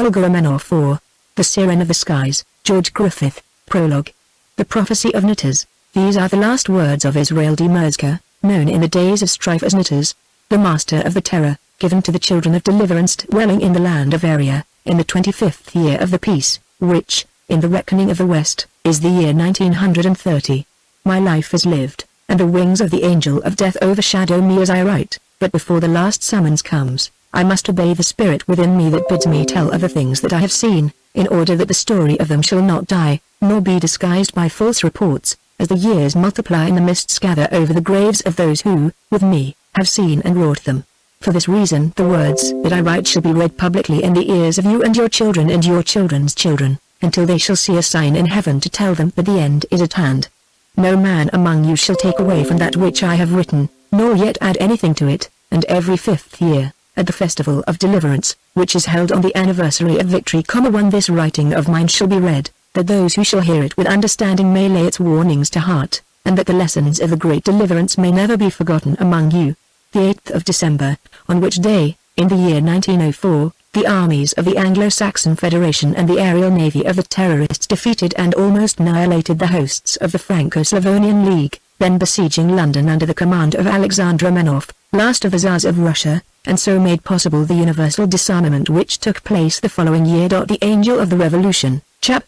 Olga Romanoff, or The Syren of the Skies, George Griffith. Prologue. The Prophecy of Knitters. These are the last words of Israel D. Merzger, known in the days of strife as Knitters, the master of the terror, given to the children of deliverance dwelling in the land of Aria, in the 25th year of the peace, which, in the reckoning of the West, is the year 1930. My life is lived, and the wings of the angel of death overshadow me as I write, but before the last summons comes, I must obey the spirit within me that bids me tell of the things that I have seen, in order that the story of them shall not die, nor be disguised by false reports, as the years multiply and the mists gather over the graves of those who, with me, have seen and wrought them. For this reason the words that I write shall be read publicly in the ears of you and your children and your children's children, until they shall see a sign in heaven to tell them that the end is at hand. No man among you shall take away from that which I have written, nor yet add anything to it, and every 5th year, at the festival of deliverance, which is held on the anniversary of victory, one this writing of mine shall be read, that those who shall hear it with understanding may lay its warnings to heart, and that the lessons of the great deliverance may never be forgotten among you. The 8th of December, on which day, in the year 1904, the armies of the Anglo-Saxon Federation and the aerial navy of the terrorists defeated and almost annihilated the hosts of the Franco-Slavonian League, then besieging London under the command of Alexander Romanoff, last of the Tsars of Russia, and so made possible the universal disarmament which took place the following year. The Angel of the Revolution, Chap.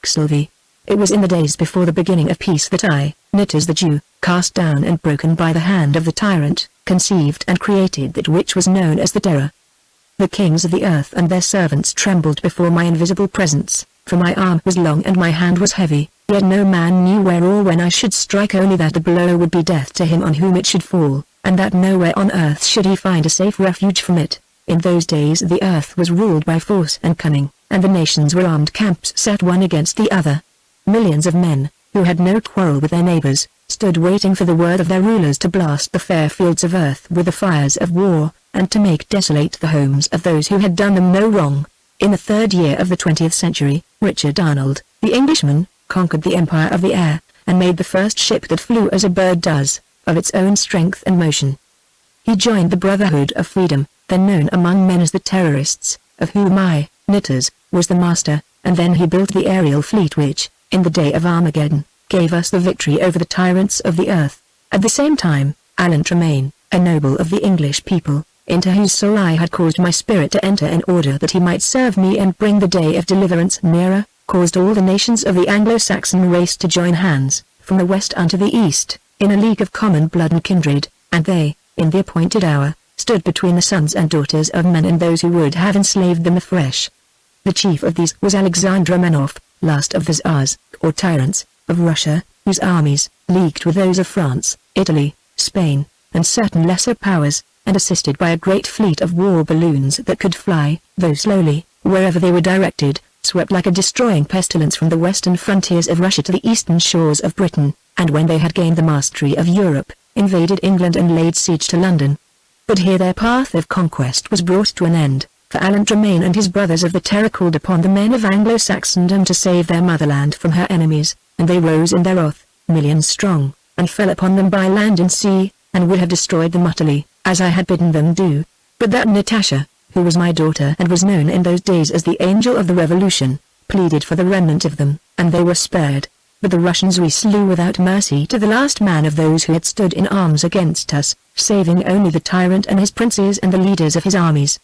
Sylvie. It was in the days before the beginning of peace that I, Knitters the Jew, cast down and broken by the hand of the tyrant, conceived and created that which was known as the terror. The kings of the earth and their servants trembled before my invisible presence, for my arm was long and my hand was heavy, yet no man knew where or when I should strike, only that the blow would be death to him on whom it should fall, and that nowhere on earth should he find a safe refuge from it. In those days the earth was ruled by force and cunning, and the nations were armed camps set one against the other. Millions of men, who had no quarrel with their neighbors, stood waiting for the word of their rulers to blast the fair fields of earth with the fires of war, and to make desolate the homes of those who had done them no wrong. In the 3rd year of the 20th century, Richard Arnold, the Englishman, conquered the empire of the air, and made the first ship that flew as a bird does, of its own strength and motion. He joined the Brotherhood of Freedom, then known among men as the terrorists, of whom I, Knitters, was the master, and then he built the aerial fleet which, in the day of Armageddon, gave us the victory over the tyrants of the earth. At the same time, Alan Tremaine, a noble of the English people, into whose soul I had caused my spirit to enter in order that he might serve me and bring the day of deliverance nearer, caused all the nations of the Anglo-Saxon race to join hands, from the west unto the east, in a league of common blood and kindred, and they, in the appointed hour, stood between the sons and daughters of men and those who would have enslaved them afresh. The chief of these was Alexander Romanoff, last of the Tsars, or tyrants, of Russia, whose armies, leagued with those of France, Italy, Spain, and certain lesser powers, and assisted by a great fleet of war balloons that could fly, though slowly, wherever they were directed, swept like a destroying pestilence from the western frontiers of Russia to the eastern shores of Britain, and when they had gained the mastery of Europe, invaded England and laid siege to London. But here their path of conquest was brought to an end, for Alan Tremaine and his brothers of the terror called upon the men of Anglo-Saxondom to save their motherland from her enemies, and they rose in their wrath, millions strong, and fell upon them by land and sea, and would have destroyed them utterly, as I had bidden them do. But that Natasha, who was my daughter and was known in those days as the Angel of the Revolution, pleaded for the remnant of them, and they were spared. But the Russians we slew without mercy to the last man of those who had stood in arms against us, saving only the tyrant and his princes and the leaders of his armies.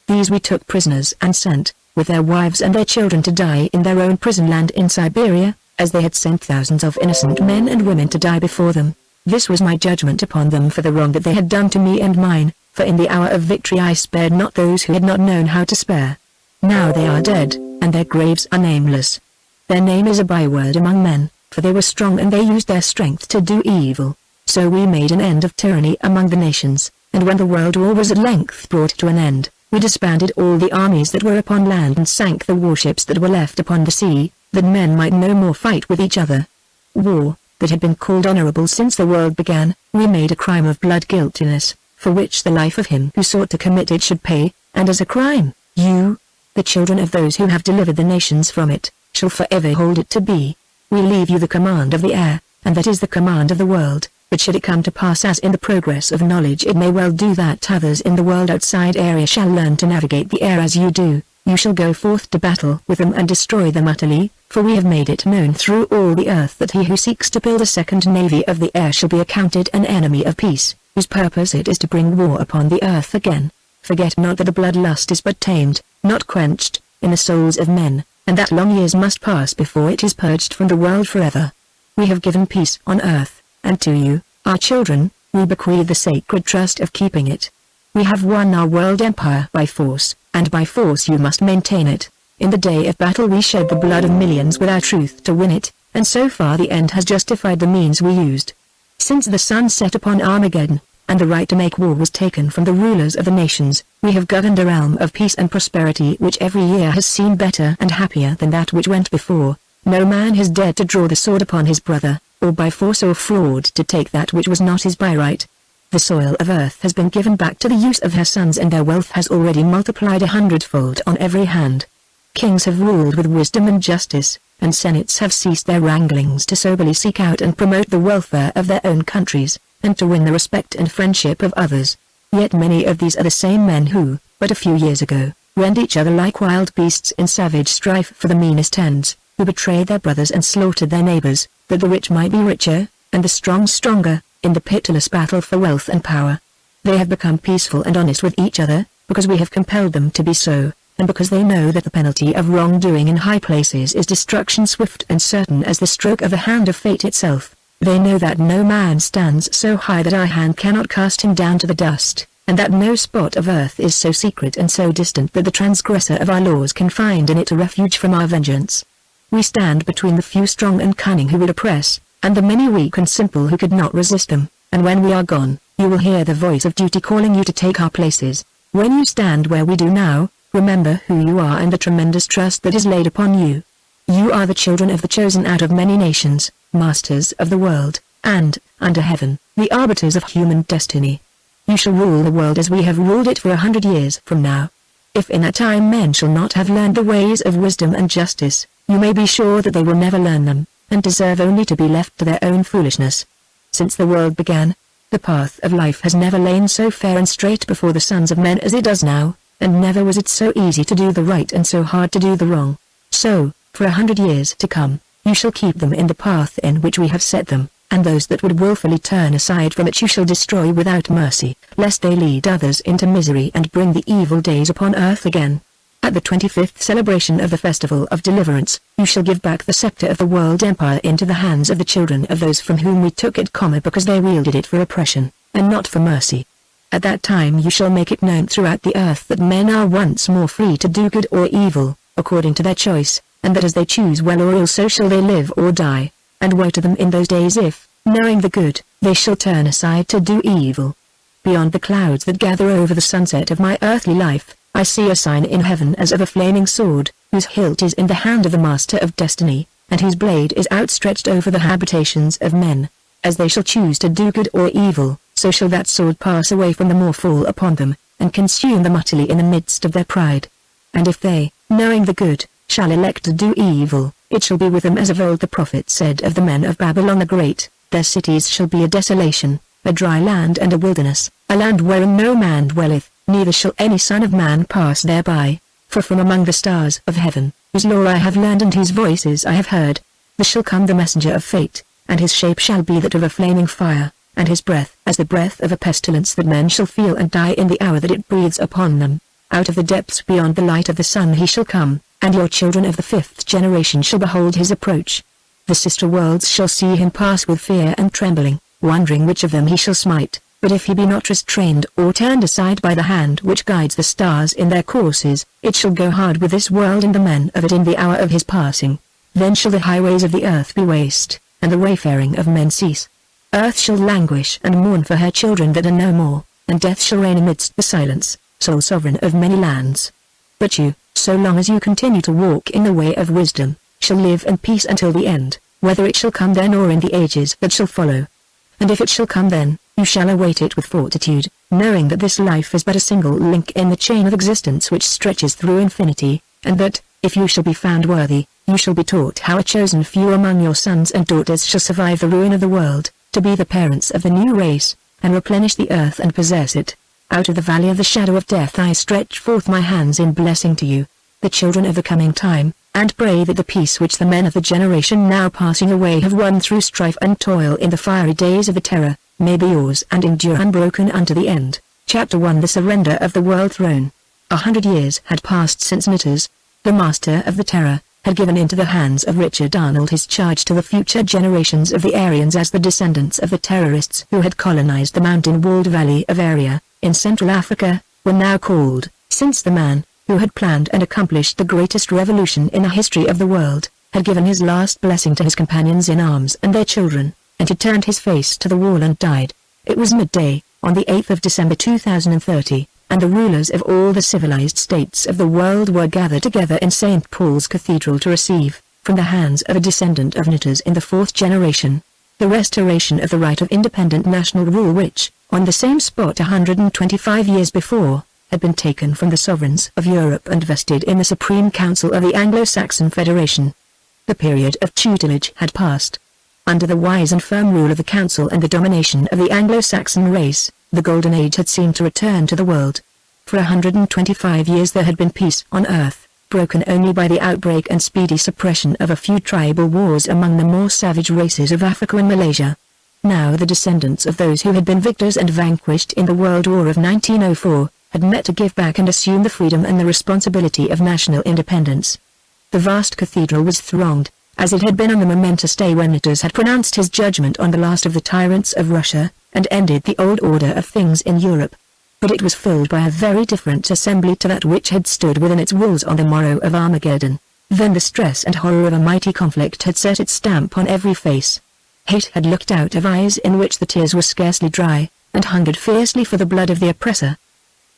These we took prisoners and sent, with their wives and their children, to die in their own prison land in Siberia, as they had sent thousands of innocent men and women to die before them. This was my judgment upon them for the wrong that they had done to me and mine, for in the hour of victory I spared not those who had not known how to spare. Now they are dead, and their graves are nameless. Their name is a byword among men, for they were strong and they used their strength to do evil. So we made an end of tyranny among the nations, and when the world war was at length brought to an end, we disbanded all the armies that were upon land and sank the warships that were left upon the sea, that men might no more fight with each other. War, that had been called honorable since the world began, we made a crime of blood guiltiness, for which the life of him who sought to commit it should pay, and as a crime, you, the children of those who have delivered the nations from it, shall forever hold it to be. We leave you the command of the air, and that is the command of the world, but should it come to pass as in the progress of knowledge it may well do that others in the world outside area shall learn to navigate the air as you do, you shall go forth to battle with them and destroy them utterly, for we have made it known through all the earth that he who seeks to build a second navy of the air shall be accounted an enemy of peace, whose purpose it is to bring war upon the earth again. Forget not that the bloodlust is but tamed, not quenched, in the souls of men, and that long years must pass before it is purged from the world forever. We have given peace on earth, and to you, our children, we bequeath the sacred trust of keeping it. We have won our world empire by force, and by force you must maintain it. In the day of battle we shed the blood of millions with our truth to win it, and so far the end has justified the means we used. Since the sun set upon Armageddon, and the right to make war was taken from the rulers of the nations, we have governed a realm of peace and prosperity which every year has seen better and happier than that which went before. No man has dared to draw the sword upon his brother, or by force or fraud to take that which was not his by right. The soil of earth has been given back to the use of her sons, and their wealth has already multiplied 100-fold on every hand. Kings have ruled with wisdom and justice, and senates have ceased their wranglings to soberly seek out and promote the welfare of their own countries, and to win the respect and friendship of others. Yet many of these are the same men who, but a few years ago, rend each other like wild beasts in savage strife for the meanest ends, who betrayed their brothers and slaughtered their neighbors, that the rich might be richer, and the strong stronger, in the pitiless battle for wealth and power. They have become peaceful and honest with each other, because we have compelled them to be so, and because they know that the penalty of wrongdoing in high places is destruction swift and certain as the stroke of the hand of fate itself. They know that no man stands so high that our hand cannot cast him down to the dust, and that no spot of earth is so secret and so distant that the transgressor of our laws can find in it a refuge from our vengeance. We stand between the few strong and cunning who would oppress, and the many weak and simple who could not resist them, and when we are gone, you will hear the voice of duty calling you to take our places. When you stand where we do now, remember who you are and the tremendous trust that is laid upon you. You are the children of the chosen out of many nations, masters of the world, and, under heaven, the arbiters of human destiny. You shall rule the world as we have ruled it for 100 years from now. If in that time men shall not have learned the ways of wisdom and justice, you may be sure that they will never learn them, and deserve only to be left to their own foolishness. Since the world began, the path of life has never lain so fair and straight before the sons of men as it does now, and never was it so easy to do the right and so hard to do the wrong. So, for 100 years to come, you shall keep them in the path in which we have set them, and those that would willfully turn aside from it you shall destroy without mercy, lest they lead others into misery and bring the evil days upon earth again. At the 25th celebration of the Festival of Deliverance, you shall give back the scepter of the world empire into the hands of the children of those from whom we took it, because they wielded it for oppression, and not for mercy. At that time you shall make it known throughout the earth that men are once more free to do good or evil, according to their choice, and that as they choose well or ill so shall they live or die. And woe to them in those days if, knowing the good, they shall turn aside to do evil. Beyond the clouds that gather over the sunset of my earthly life, I see a sign in heaven as of a flaming sword, whose hilt is in the hand of the master of destiny, and whose blade is outstretched over the habitations of men. As they shall choose to do good or evil, so shall that sword pass away from them or fall upon them, and consume them utterly in the midst of their pride. And if they, knowing the good, shall elect to do evil, it shall be with them as of old the prophet said of the men of Babylon the Great, their cities shall be a desolation, a dry land and a wilderness, a land wherein no man dwelleth, neither shall any son of man pass thereby. For from among the stars of heaven, whose law I have learned and whose voices I have heard, there shall come the messenger of fate, and his shape shall be that of a flaming fire, and his breath as the breath of a pestilence that men shall feel and die in the hour that it breathes upon them. Out of the depths beyond the light of the sun he shall come, and your children of the 5th generation shall behold his approach. The sister worlds shall see him pass with fear and trembling, wondering which of them he shall smite, but if he be not restrained or turned aside by the hand which guides the stars in their courses, it shall go hard with this world and the men of it in the hour of his passing. Then shall the highways of the earth be waste, and the wayfaring of men cease. Earth shall languish and mourn for her children that are no more, and death shall reign amidst the silence, sole sovereign of many lands. But you, so long as you continue to walk in the way of wisdom, shall live in peace until the end, whether it shall come then or in the ages that shall follow. And if it shall come then, you shall await it with fortitude, knowing that this life is but a single link in the chain of existence which stretches through infinity, and that, if you shall be found worthy, you shall be taught how a chosen few among your sons and daughters shall survive the ruin of the world, to be the parents of the new race, and replenish the earth and possess it. Out of the valley of the shadow of death I stretch forth my hands in blessing to you. the children of the coming time, and pray that the peace which the men of the generation now passing away have won through strife and toil in the fiery days of the terror, may be yours and endure unbroken unto the end. Chapter 1 The Surrender of the World Throne. 100 years had passed since Knitters, the master of the terror, had given into the hands of Richard Arnold his charge to the future generations of the Aryans as the descendants of the terrorists who had colonized the mountain-walled valley of Aria, in Central Africa, were now called, since the man, who had planned and accomplished the greatest revolution in the history of the world, had given his last blessing to his companions in arms and their children, and had turned his face to the wall and died. It was midday, on the 8th of December 2030, and the rulers of all the civilized states of the world were gathered together in St. Paul's Cathedral to receive, from the hands of a descendant of Knitters in the fourth generation, the restoration of the right of independent national rule which, on the same spot 125 years before, had been taken from the sovereigns of Europe and vested in the Supreme Council of the Anglo-Saxon Federation. The period of tutelage had passed. Under the wise and firm rule of the Council and the domination of the Anglo-Saxon race, the Golden Age had seemed to return to the world. For 125 years there had been peace on earth, broken only by the outbreak and speedy suppression of a few tribal wars among the more savage races of Africa and Malaysia. Now the descendants of those who had been victors and vanquished in the World War of 1904, had met to give back and assume the freedom and the responsibility of national independence. The vast cathedral was thronged, as it had been on the momentous day when Knitters had pronounced his judgment on the last of the tyrants of Russia, and ended the old order of things in Europe. But it was filled by a very different assembly to that which had stood within its walls on the morrow of Armageddon. Then the stress and horror of a mighty conflict had set its stamp on every face. Hate had looked out of eyes in which the tears were scarcely dry, and hungered fiercely for the blood of the oppressor.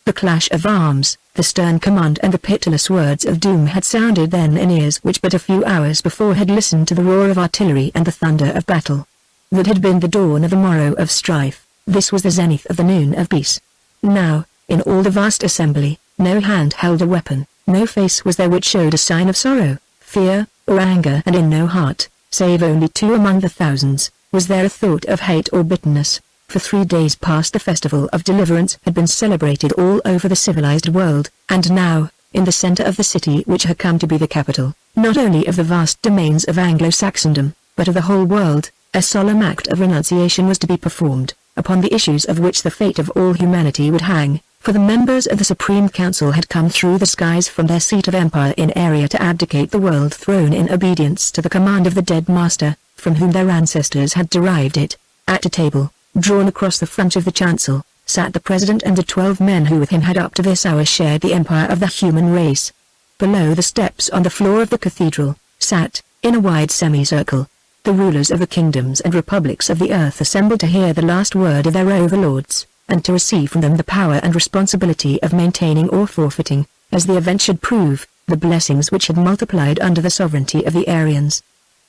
The clash of arms, the stern command and the pitiless words of doom had sounded then in ears which but a few hours before had listened to the roar of artillery and the thunder of battle. That had been the dawn of the morrow of strife, this was the zenith of the noon of peace. Now, in all the vast assembly, no hand held a weapon, no face was there which showed a sign of sorrow, fear, or anger, and in no heart, save only two among the thousands, was there a thought of hate or bitterness. For 3 days past the festival of deliverance had been celebrated all over the civilized world, and now, in the center of the city which had come to be the capital, not only of the vast domains of Anglo-Saxondom, but of the whole world, a solemn act of renunciation was to be performed, upon the issues of which the fate of all humanity would hang, for the members of the Supreme Council had come through the skies from their seat of empire in Aria to abdicate the world throne in obedience to the command of the dead master, from whom their ancestors had derived it. At a table, drawn across the front of the chancel, sat the president and the 12 men who with him had up to this hour shared the empire of the human race. Below the steps on the floor of the cathedral, sat, in a wide semicircle, the rulers of the kingdoms and republics of the earth assembled to hear the last word of their overlords, and to receive from them the power and responsibility of maintaining or forfeiting, as the event should prove, the blessings which had multiplied under the sovereignty of the Aryans.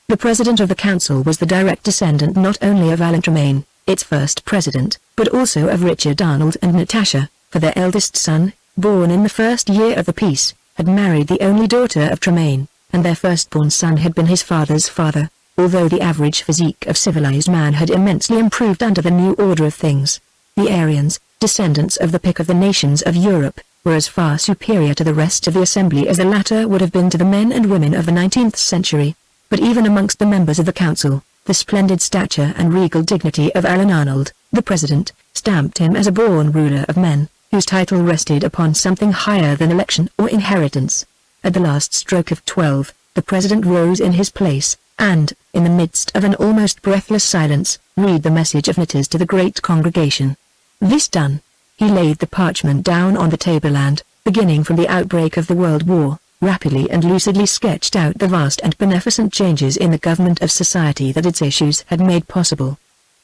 The president of the council was the direct descendant not only of Alan Tremaine, its first president, but also of Richard Arnold and Natasha, for their eldest son, born in the first year of the peace, had married the only daughter of Tremaine, and their firstborn son had been his father's father, although the average physique of civilized man had immensely improved under the new order of things. The Aryans, descendants of the pick of the nations of Europe, were as far superior to the rest of the assembly as the latter would have been to the men and women of the 19th century. But even amongst the members of the council, the splendid stature and regal dignity of Alan Arnold, the president, stamped him as a born ruler of men, whose title rested upon something higher than election or inheritance. At the last stroke of 12, the president rose in his place, and, in the midst of an almost breathless silence, read the message of Knitters to the great congregation. This done, he laid the parchment down on the table and, beginning from the outbreak of the World War, rapidly and lucidly sketched out the vast and beneficent changes in the government of society that its issues had made possible.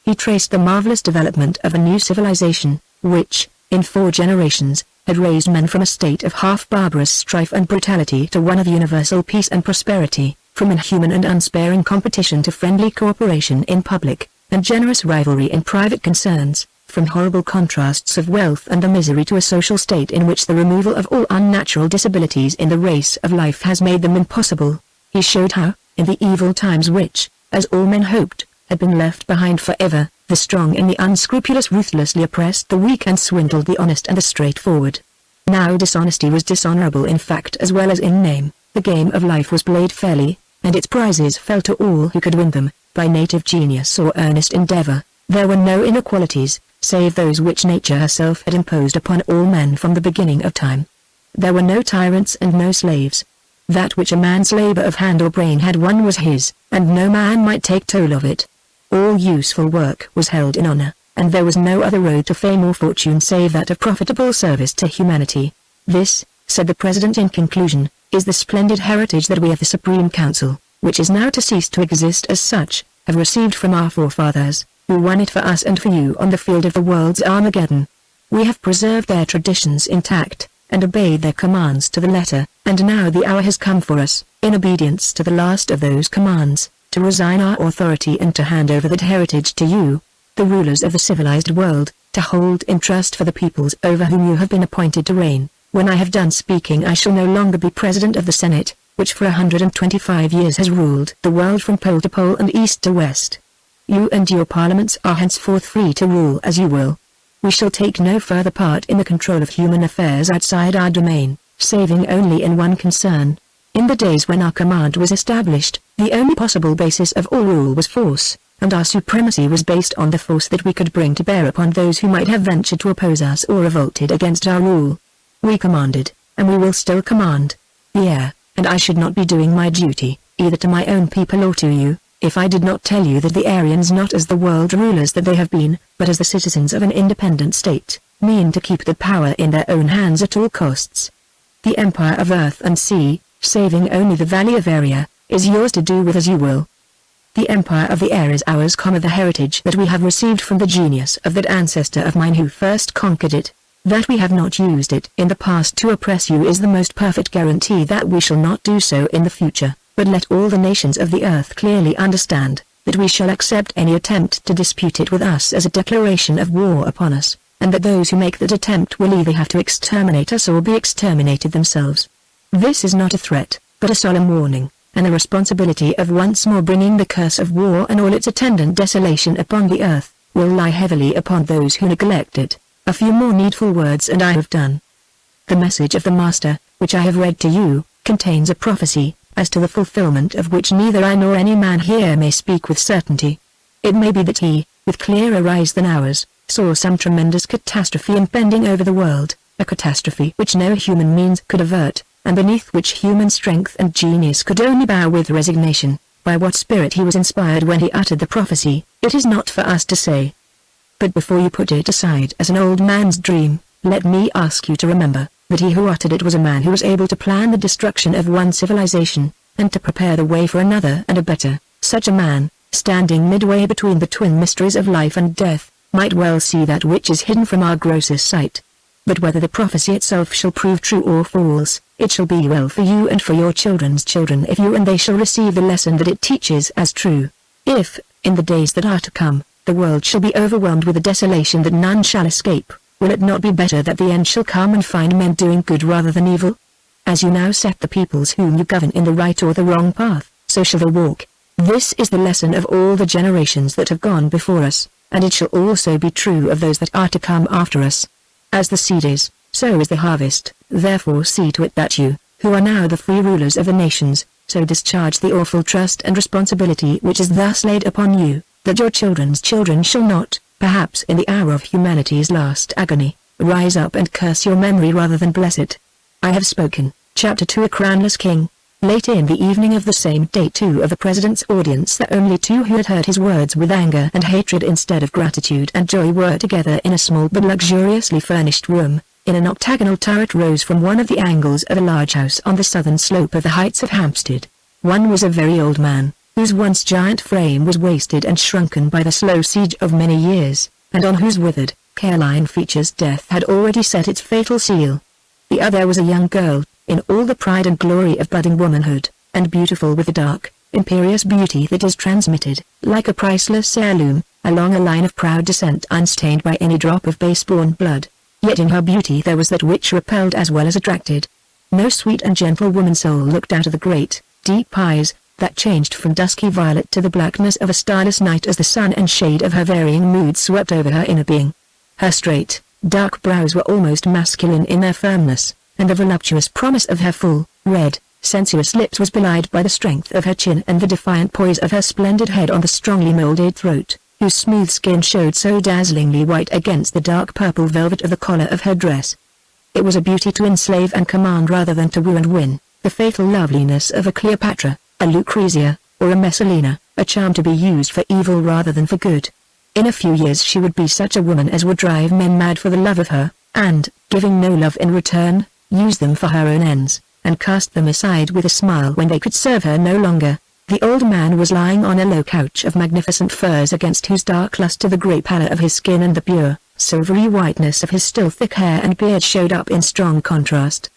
He traced the marvelous development of a new civilization, which, in 4 generations, had raised men from a state of half-barbarous strife and brutality to one of universal peace and prosperity, from inhuman and unsparing competition to friendly cooperation in public, and generous rivalry in private concerns, from horrible contrasts of wealth and the misery to a social state in which the removal of all unnatural disabilities in the race of life has made them impossible. He showed how, in the evil times which, as all men hoped, had been left behind forever, the strong and the unscrupulous ruthlessly oppressed the weak and swindled the honest and the straightforward. Now dishonesty was dishonorable in fact as well as in name. The game of life was played fairly, and its prizes fell to all who could win them, by native genius or earnest endeavor. There were no inequalities, save those which nature herself had imposed upon all men from the beginning of time. There were no tyrants and no slaves. That which a man's labor of hand or brain had won was his, and no man might take toll of it. All useful work was held in honor, and there was no other road to fame or fortune save that of profitable service to humanity. This, said the President in conclusion, is the splendid heritage that we of the Supreme Council, which is now to cease to exist as such, have received from our forefathers, who won it for us and for you on the field of the world's Armageddon. We have preserved their traditions intact, and obeyed their commands to the letter, and now the hour has come for us, in obedience to the last of those commands, to resign our authority and to hand over that heritage to you, the rulers of the civilized world, to hold in trust for the peoples over whom you have been appointed to reign. When I have done speaking I shall no longer be President of the Senate, which for 125 years has ruled the world from pole to pole and east to west. You and your parliaments are henceforth free to rule as you will. We shall take no further part in the control of human affairs outside our domain, saving only in one concern. In the days when our command was established, the only possible basis of all rule was force, and our supremacy was based on the force that we could bring to bear upon those who might have ventured to oppose us or revolted against our rule. We commanded, and we will still command. And I should not be doing my duty, either to my own people or to you, if I did not tell you that the Aryans, not as the world rulers that they have been, but as the citizens of an independent state, mean to keep the power in their own hands at all costs. The empire of earth and sea, saving only the valley of Arya, is yours to do with as you will. The empire of the air is ours, the heritage that we have received from the genius of that ancestor of mine who first conquered it. That we have not used it in the past to oppress you is the most perfect guarantee that we shall not do so in the future, but let all the nations of the earth clearly understand, that we shall accept any attempt to dispute it with us as a declaration of war upon us, and that those who make that attempt will either have to exterminate us or be exterminated themselves. This is not a threat, but a solemn warning, and the responsibility of once more bringing the curse of war and all its attendant desolation upon the earth, will lie heavily upon those who neglect it. A few more needful words and I have done. The message of the Master, which I have read to you, contains a prophecy, as to the fulfillment of which neither I nor any man here may speak with certainty. It may be that he, with clearer eyes than ours, saw some tremendous catastrophe impending over the world, a catastrophe which no human means could avert, and beneath which human strength and genius could only bow with resignation. By what spirit he was inspired when he uttered the prophecy, it is not for us to say. But before you put it aside as an old man's dream, let me ask you to remember, that he who uttered it was a man who was able to plan the destruction of one civilization, and to prepare the way for another and a better. Such a man, standing midway between the twin mysteries of life and death, might well see that which is hidden from our grossest sight. But whether the prophecy itself shall prove true or false, it shall be well for you and for your children's children if you and they shall receive the lesson that it teaches as true. If, in the days that are to come, the world shall be overwhelmed with a desolation that none shall escape, will it not be better that the end shall come and find men doing good rather than evil? As you now set the peoples whom you govern in the right or the wrong path, so shall they walk. This is the lesson of all the generations that have gone before us, and it shall also be true of those that are to come after us. As the seed is, so is the harvest, therefore see to it that you, who are now the free rulers of the nations, so discharge the awful trust and responsibility which is thus laid upon you, that your children's children shall not, perhaps in the hour of humanity's last agony, rise up and curse your memory rather than bless it. I have spoken. Chapter 2. A Crownless King. Late in the evening of the same day, two of the president's audience, the only two who had heard his words with anger and hatred instead of gratitude and joy, were together in a small but luxuriously furnished room. In an octagonal turret rose from one of the angles of a large house on the southern slope of the heights of Hampstead. One was a very old man, whose once giant frame was wasted and shrunken by the slow siege of many years, and on whose withered, careline features death had already set its fatal seal. The other was a young girl, in all the pride and glory of budding womanhood, and beautiful with the dark, imperious beauty that is transmitted, like a priceless heirloom, along a line of proud descent unstained by any drop of base-born blood. Yet in her beauty there was that which repelled as well as attracted. No sweet and gentle woman soul looked out of the great, deep eyes, that changed from dusky violet to the blackness of a starless night as the sun and shade of her varying moods swept over her inner being. Her straight, Dark brows were almost masculine in their firmness, and the voluptuous promise of her full, red, sensuous lips was belied by the strength of her chin and the defiant poise of her splendid head on the strongly molded throat, whose smooth skin showed so dazzlingly white against the dark purple velvet of the collar of her dress. It was a beauty to enslave and command rather than to woo and win, the fatal loveliness of a Cleopatra, a Lucrezia, or a Messalina, a charm to be used for evil rather than for good. In a few years she would be such a woman as would drive men mad for the love of her, and, giving no love in return, use them for her own ends, and cast them aside with a smile when they could serve her no longer. The old man was lying on a low couch of magnificent furs against whose dark luster the grey pallor of his skin and the pure, silvery whiteness of his still thick hair and beard showed up in strong contrast.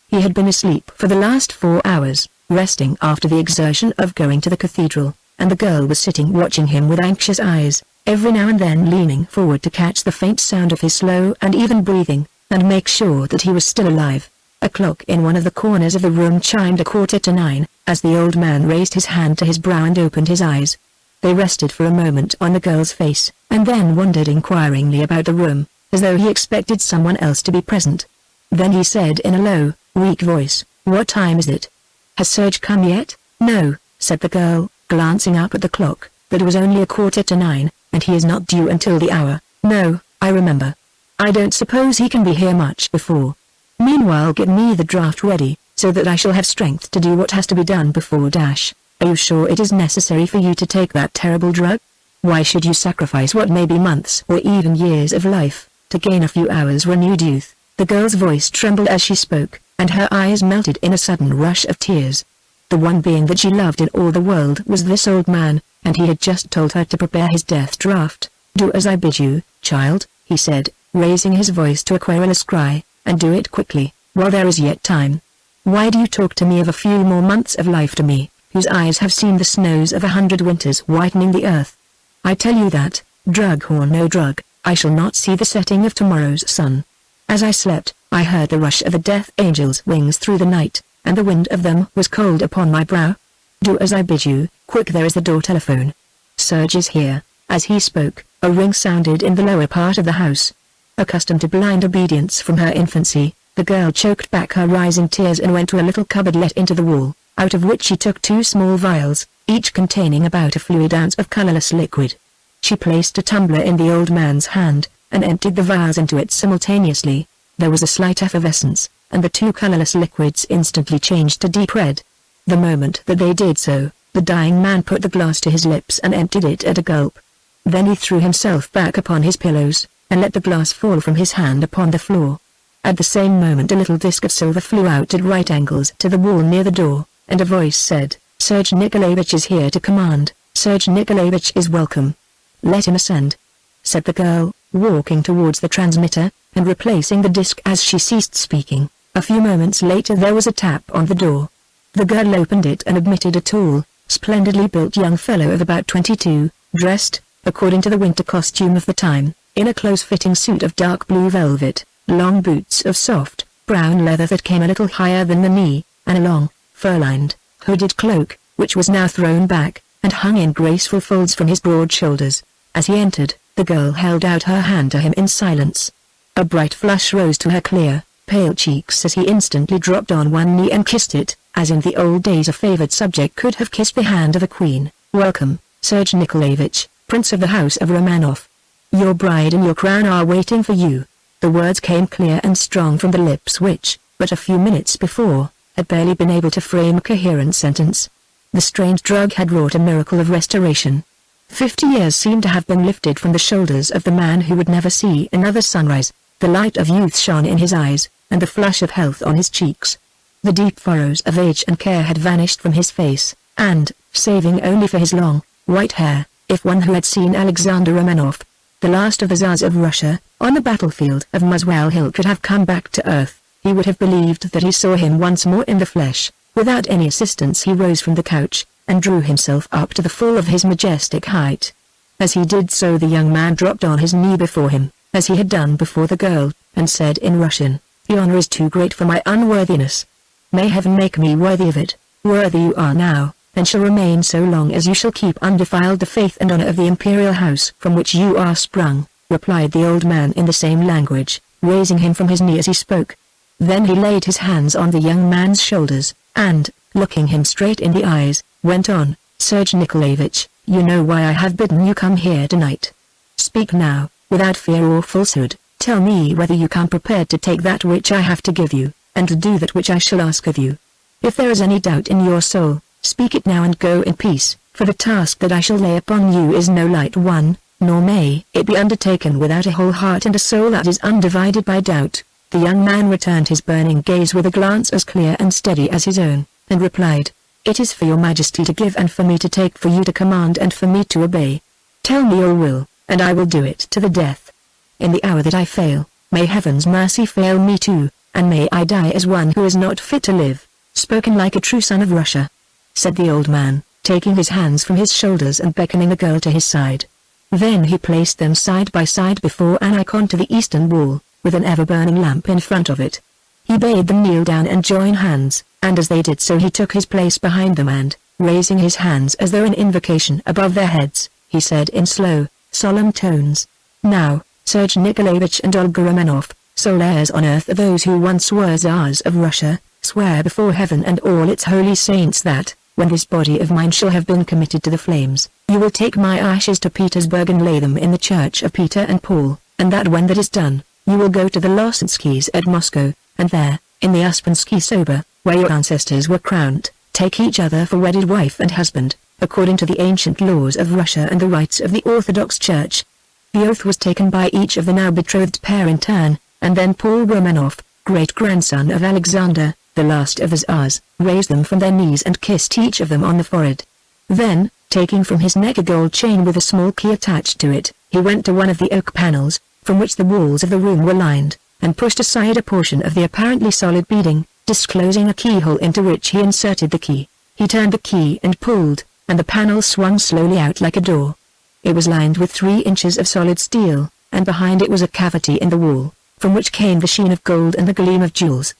He had been asleep for the last 4 hours, resting after the exertion of going to the cathedral, and the girl was sitting watching him with anxious eyes, every now and then leaning forward to catch the faint sound of his slow and even breathing, and make sure that he was still alive. A clock in one of the corners of the room chimed 9:15, as the old man raised his hand to his brow and opened his eyes. They rested for a moment on the girl's face, and then wandered inquiringly about the room, as though he expected someone else to be present. Then he said in a low, weak voice, "What time is it? Has Serge come yet?" "No," said the girl, glancing up at the clock, "but it was only 9:15, and he is not due until the hour." "No, I remember. I don't suppose he can be here much before. Meanwhile get me the draft ready, so that I shall have strength to do what has to be done before dash. Are you sure it is necessary for you to take that terrible drug? Why should you sacrifice what may be months or even years of life, to gain a few hours renewed youth?" The girl's voice trembled as she spoke, and her eyes melted in a sudden rush of tears. The one being that she loved in all the world was this old man, and he had just told her to prepare his death draught. "Do as I bid you, child," he said, raising his voice to a querulous cry, "and do it quickly, while there is yet time. Why do you talk to me of a few more months of life to me, whose eyes have seen the snows of 100 winters whitening the earth? I tell you that, drug or no drug, I shall not see the setting of tomorrow's sun. As I slept, I heard the rush of a death angel's wings through the night, and the wind of them was cold upon my brow. Do as I bid you, quick, there is the door telephone. Serge is here." As he spoke, a ring sounded in the lower part of the house. Accustomed to blind obedience from her infancy, the girl choked back her rising tears and went to a little cupboard let into the wall, out of which she took 2 small vials, each containing about a fluid ounce of colorless liquid. She placed a tumbler in the old man's hand, and emptied the vials into it simultaneously. There was a slight effervescence, and the 2 colorless liquids instantly changed to deep red. The moment that they did so, the dying man put the glass to his lips and emptied it at a gulp. Then he threw himself back upon his pillows, and let the glass fall from his hand upon the floor. At the same moment a little disc of silver flew out at right angles to the wall near the door, and a voice said, "Serge Nikolaevich is here to command. Serge Nikolaevich is welcome. Let him ascend," said the girl, walking towards the transmitter, and replacing the disc as she ceased speaking. A few moments later there was a tap on the door. The girl opened it and admitted a tall, splendidly built young fellow of about 22, dressed, according to the winter costume of the time, in a close-fitting suit of dark blue velvet, long boots of soft, brown leather that came a little higher than the knee, and a long, fur-lined, hooded cloak, which was now thrown back, and hung in graceful folds from his broad shoulders. As he entered, the girl held out her hand to him in silence. A bright flush rose to her clear, pale cheeks as he instantly dropped on one knee and kissed it, as in the old days a favored subject could have kissed the hand of a queen. "Welcome, Serge Nikolaevich, Prince of the House of Romanoff. Your bride and your crown are waiting for you." The words came clear and strong from the lips which, but a few minutes before, had barely been able to frame a coherent sentence. The strange drug had wrought a miracle of restoration. 50 years seemed to have been lifted from the shoulders of the man who would never see another sunrise. The light of youth shone in his eyes, and the flush of health on his cheeks. The deep furrows of age and care had vanished from his face, and, saving only for his long, white hair, if one who had seen Alexander Romanoff, the last of the Tsars of Russia, on the battlefield of Muswell Hill could have come back to earth, he would have believed that he saw him once more in the flesh. Without any assistance he rose from the couch, and drew himself up to the full of his majestic height. As he did so the young man dropped on his knee before him, as he had done before the girl, and said in Russian, "The honor is too great for my unworthiness. May heaven make me worthy of it. Worthy you are now, and shall remain so long as you shall keep undefiled the faith and honor of the imperial house from which you are sprung. replied the old man in the same language, raising him from his knee as he spoke. Then he laid his hands on the young man's shoulders, and, looking him straight in the eyes, went on, Serge Nikolaevich, you know why I have bidden you come here tonight. Speak now, without fear or falsehood, tell me whether you come prepared to take that which I have to give you, and to do that which I shall ask of you. If there is any doubt in your soul, speak it now and go in peace, for the task that I shall lay upon you is no light one, nor may it be undertaken without a whole heart and a soul that is undivided by doubt. The young man returned his burning gaze with a glance as clear and steady as his own, and replied, It is for your majesty to give and for me to take, for you to command and for me to obey. Tell me your will, and I will do it to the death. In the hour that I fail, may heaven's mercy fail me too, and may I die as one who is not fit to live. Spoken like a true son of Russia, said the old man, taking his hands from his shoulders and beckoning the girl to his side. Then he placed them side by side before an icon to the eastern wall, with an ever-burning lamp in front of it. He bade them kneel down and join hands, and as they did so he took his place behind them and, raising his hands as though in invocation above their heads, he said in slow, solemn tones, Now, Serge Nikolaevich and Olga Romanoff, sole heirs on earth of those who once were Tsars of Russia, swear before heaven and all its holy saints that, when this body of mine shall have been committed to the flames, you will take my ashes to Petersburg and lay them in the church of Peter and Paul, and that when that is done, you will go to the Losenskys at Moscow, and there, in the Uspensky Sober, where your ancestors were crowned, take each other for wedded wife and husband, according to the ancient laws of Russia and the rites of the Orthodox Church. The oath was taken by each of the now betrothed pair in turn, and then Paul Romanoff, great-grandson of Alexander, the last of the Tsars, raised them from their knees and kissed each of them on the forehead. Then, taking from his neck a gold chain with a small key attached to it, he went to one of the oak panels, from which the walls of the room were lined, and pushed aside a portion of the apparently solid beading, disclosing a keyhole into which he inserted the key. He turned the key and pulled, and the panel swung slowly out like a door. It was lined with 3 inches of solid steel, and behind it was a cavity in the wall, from which came the sheen of gold and the gleam of jewels.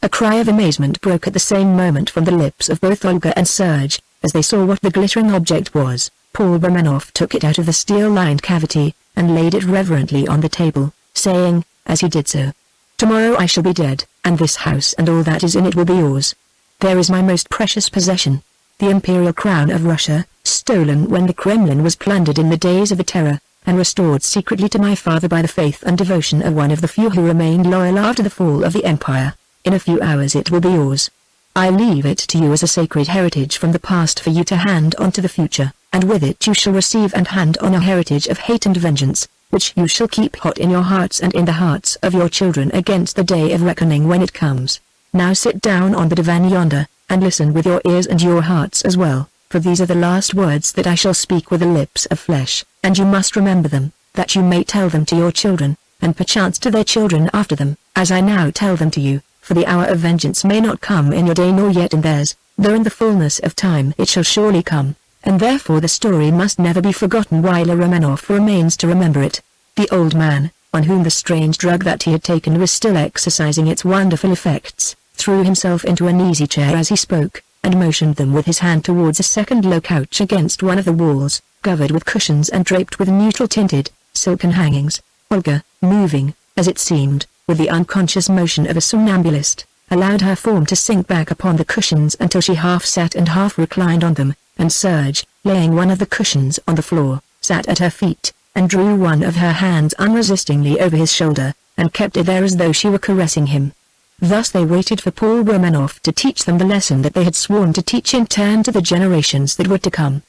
A cry of amazement broke at the same moment from the lips of both Olga and Serge, as they saw what the glittering object was. Paul Romanoff took it out of the steel-lined cavity, and laid it reverently on the table, saying, as he did so, Tomorrow I shall be dead, and this house and all that is in it will be yours. There is my most precious possession, the imperial crown of Russia, stolen when the Kremlin was plundered in the days of the Terror, and restored secretly to my father by the faith and devotion of one of the few who remained loyal after the fall of the empire. In a few hours it will be yours. I leave it to you as a sacred heritage from the past for you to hand on to the future, and with it you shall receive and hand on a heritage of hate and vengeance, which you shall keep hot in your hearts and in the hearts of your children against the day of reckoning when it comes. Now sit down on the divan yonder, and listen with your ears and your hearts as well, for these are the last words that I shall speak with the lips of flesh, and you must remember them, that you may tell them to your children, and perchance to their children after them, as I now tell them to you. For the hour of vengeance may not come in your day nor yet in theirs, though in the fullness of time it shall surely come, and therefore the story must never be forgotten while a Romanoff remains to remember it. The old man, on whom the strange drug that he had taken was still exercising its wonderful effects, threw himself into an easy chair as he spoke, and motioned them with his hand towards a second low couch against one of the walls, covered with cushions and draped with neutral-tinted, silken hangings. Olga, moving, as it seemed, with the unconscious motion of a somnambulist, allowed her form to sink back upon the cushions until she half sat and half reclined on them, and Serge, laying one of the cushions on the floor, sat at her feet, and drew one of her hands unresistingly over his shoulder, and kept it there as though she were caressing him. Thus they waited for Paul Romanoff to teach them the lesson that they had sworn to teach in turn to the generations that were to come.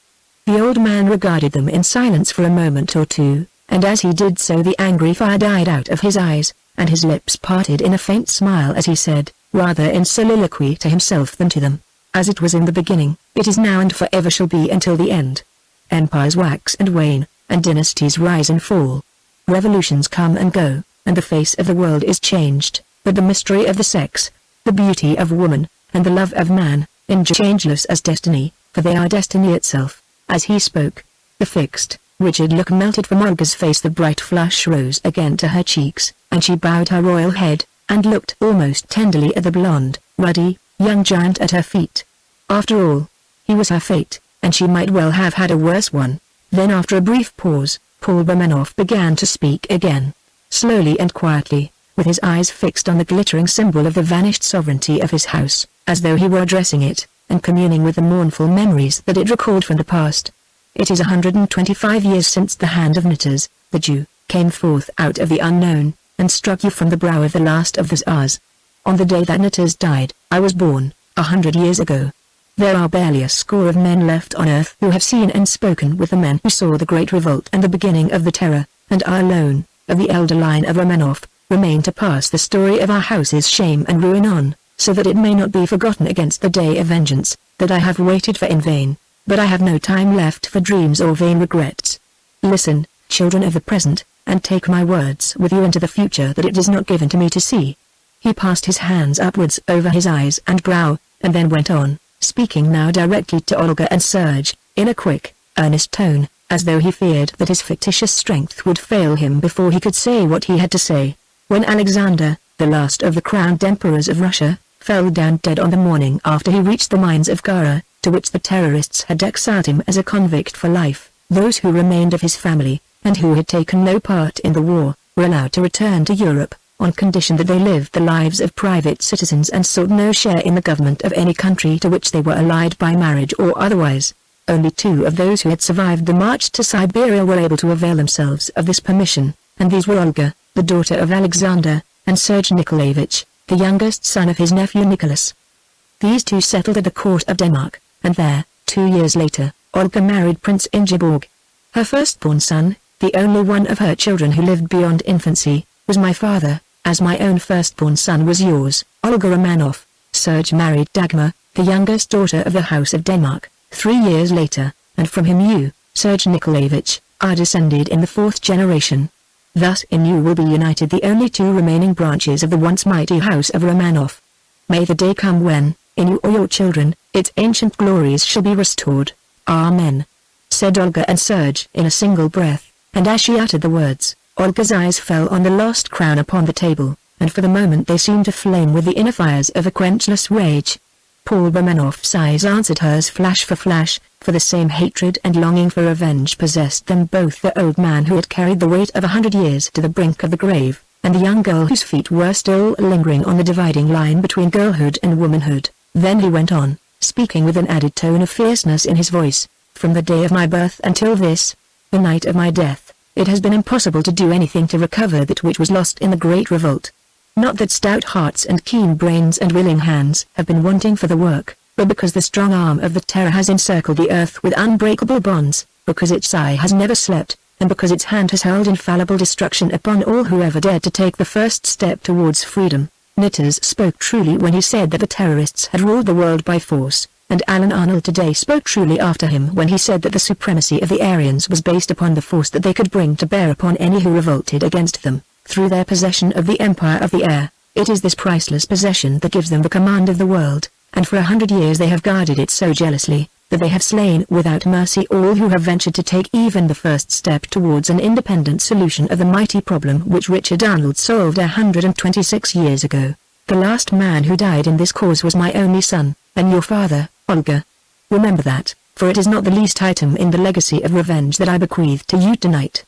The old man regarded them in silence for a moment or two, and as he did so the angry fire died out of his eyes, and his lips parted in a faint smile as he said, rather in soliloquy to himself than to them, As it was in the beginning, it is now and forever shall be until the end. Empires wax and wane, and dynasties rise and fall. Revolutions come and go, and the face of the world is changed, but the mystery of the sex, the beauty of woman, and the love of man, endure changeless as destiny, for they are destiny itself. As he spoke, the fixed, rigid look melted from Olga's face, the bright flush rose again to her cheeks, and she bowed her royal head, and looked almost tenderly at the blonde, ruddy, young giant at her feet. After all, he was her fate, and she might well have had a worse one. Then after a brief pause, Paul Romanoff began to speak again. Slowly and quietly, with his eyes fixed on the glittering symbol of the vanished sovereignty of his house, as though he were addressing it, and communing with the mournful memories that it recalled from the past. It is 125 years since the hand of Knitters, the Jew, came forth out of the unknown, and struck you from the brow of the last of the Tsars. On the day that Knitters died, I was born, 100 years ago. There are barely a score of men left on earth who have seen and spoken with the men who saw the Great Revolt and the beginning of the Terror, and I alone, of the elder line of Romanoff, remain to pass the story of our house's shame and ruin on, so that it may not be forgotten against the day of vengeance, that I have waited for in vain, but I have no time left for dreams or vain regrets. Listen, children of the present, and take my words with you into the future that it is not given to me to see. He passed his hands upwards over his eyes and brow, and then went on, speaking now directly to Olga and Serge, in a quick, earnest tone, as though he feared that his fictitious strength would fail him before he could say what he had to say. When Alexander, the last of the crowned emperors of Russia, fell down dead on the morning after he reached the mines of Gara, to which the terrorists had exiled him as a convict for life, those who remained of his family, and who had taken no part in the war, were allowed to return to Europe, on condition that they lived the lives of private citizens and sought no share in the government of any country to which they were allied by marriage or otherwise. Only 2 of those who had survived the march to Siberia were able to avail themselves of this permission, and these were Olga, the daughter of Alexander, and Serge Nikolaevich, the youngest son of his nephew Nicholas. These 2 settled at the court of Denmark, and there, 2 years later, Olga married Prince Ingeborg. Her firstborn son, the only one of her children who lived beyond infancy, was my father, as my own firstborn son was yours, Olga Romanoff. Serge married Dagmar, the youngest daughter of the House of Denmark, 3 years later, and from him you, Serge Nikolaevich, are descended in the 4th generation. Thus in you will be united the only 2 remaining branches of the once mighty House of Romanoff. May the day come when, in you or your children, its ancient glories shall be restored. Amen. Said Olga and Serge in a single breath, and as she uttered the words, Olga's eyes fell on the lost crown upon the table, and for the moment they seemed to flame with the inner fires of a quenchless rage. Paul Romanoff's eyes answered hers flash, for the same hatred and longing for revenge possessed them both. The old man who had carried the weight of 100 years to the brink of the grave, and the young girl whose feet were still lingering on the dividing line between girlhood and womanhood. Then he went on, speaking with an added tone of fierceness in his voice, from the day of my birth until this, the night of my death, it has been impossible to do anything to recover that which was lost in the Great Revolt. Not that stout hearts and keen brains and willing hands have been wanting for the work, but because the strong arm of the Terror has encircled the earth with unbreakable bonds, because its eye has never slept, and because its hand has hurled infallible destruction upon all who ever dared to take the first step towards freedom. Knitters spoke truly when he said that the terrorists had ruled the world by force, and Alan Arnold today spoke truly after him when he said that the supremacy of the Aryans was based upon the force that they could bring to bear upon any who revolted against them, through their possession of the empire of the air. It is this priceless possession that gives them the command of the world, and for 100 years they have guarded it so jealously, that they have slain without mercy all who have ventured to take even the first step towards an independent solution of the mighty problem which Richard Arnold solved 126 years ago. The last man who died in this cause was my only son, and your father, Olga. Remember that, for it is not the least item in the legacy of revenge that I bequeath to you tonight.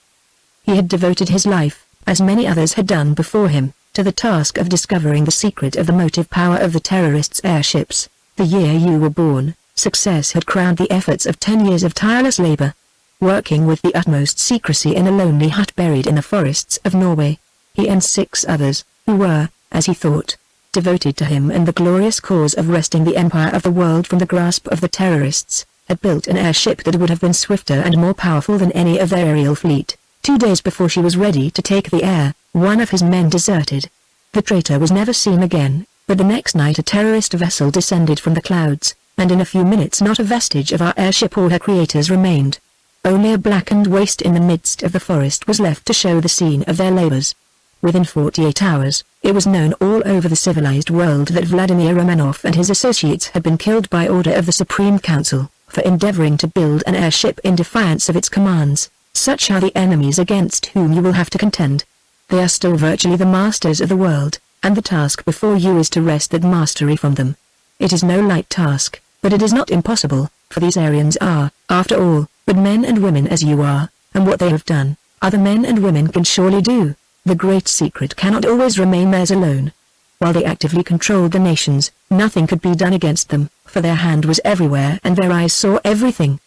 He had devoted his life, as many others had done before him, to the task of discovering the secret of the motive power of the terrorists' airships. The year you were born, success had crowned the efforts of 10 years of tireless labor. Working with the utmost secrecy in a lonely hut buried in the forests of Norway, he and 6 others, who were, as he thought, devoted to him and the glorious cause of wresting the empire of the world from the grasp of the terrorists, had built an airship that would have been swifter and more powerful than any of their aerial fleet. 2 days before she was ready to take the air, one of his men deserted. The traitor was never seen again, but the next night a terrorist vessel descended from the clouds, and in a few minutes not a vestige of our airship or her creators remained. Only a blackened waste in the midst of the forest was left to show the scene of their labors. Within 48 hours, it was known all over the civilized world that Vladimir Romanoff and his associates had been killed by order of the Supreme Council, for endeavoring to build an airship in defiance of its commands. Such are the enemies against whom you will have to contend. They are still virtually the masters of the world, and the task before you is to wrest that mastery from them. It is no light task, but it is not impossible, for these Aryans are, after all, but men and women as you are, and what they have done, other men and women can surely do. The great secret cannot always remain theirs alone. While they actively controlled the nations, nothing could be done against them, for their hand was everywhere and their eyes saw everything.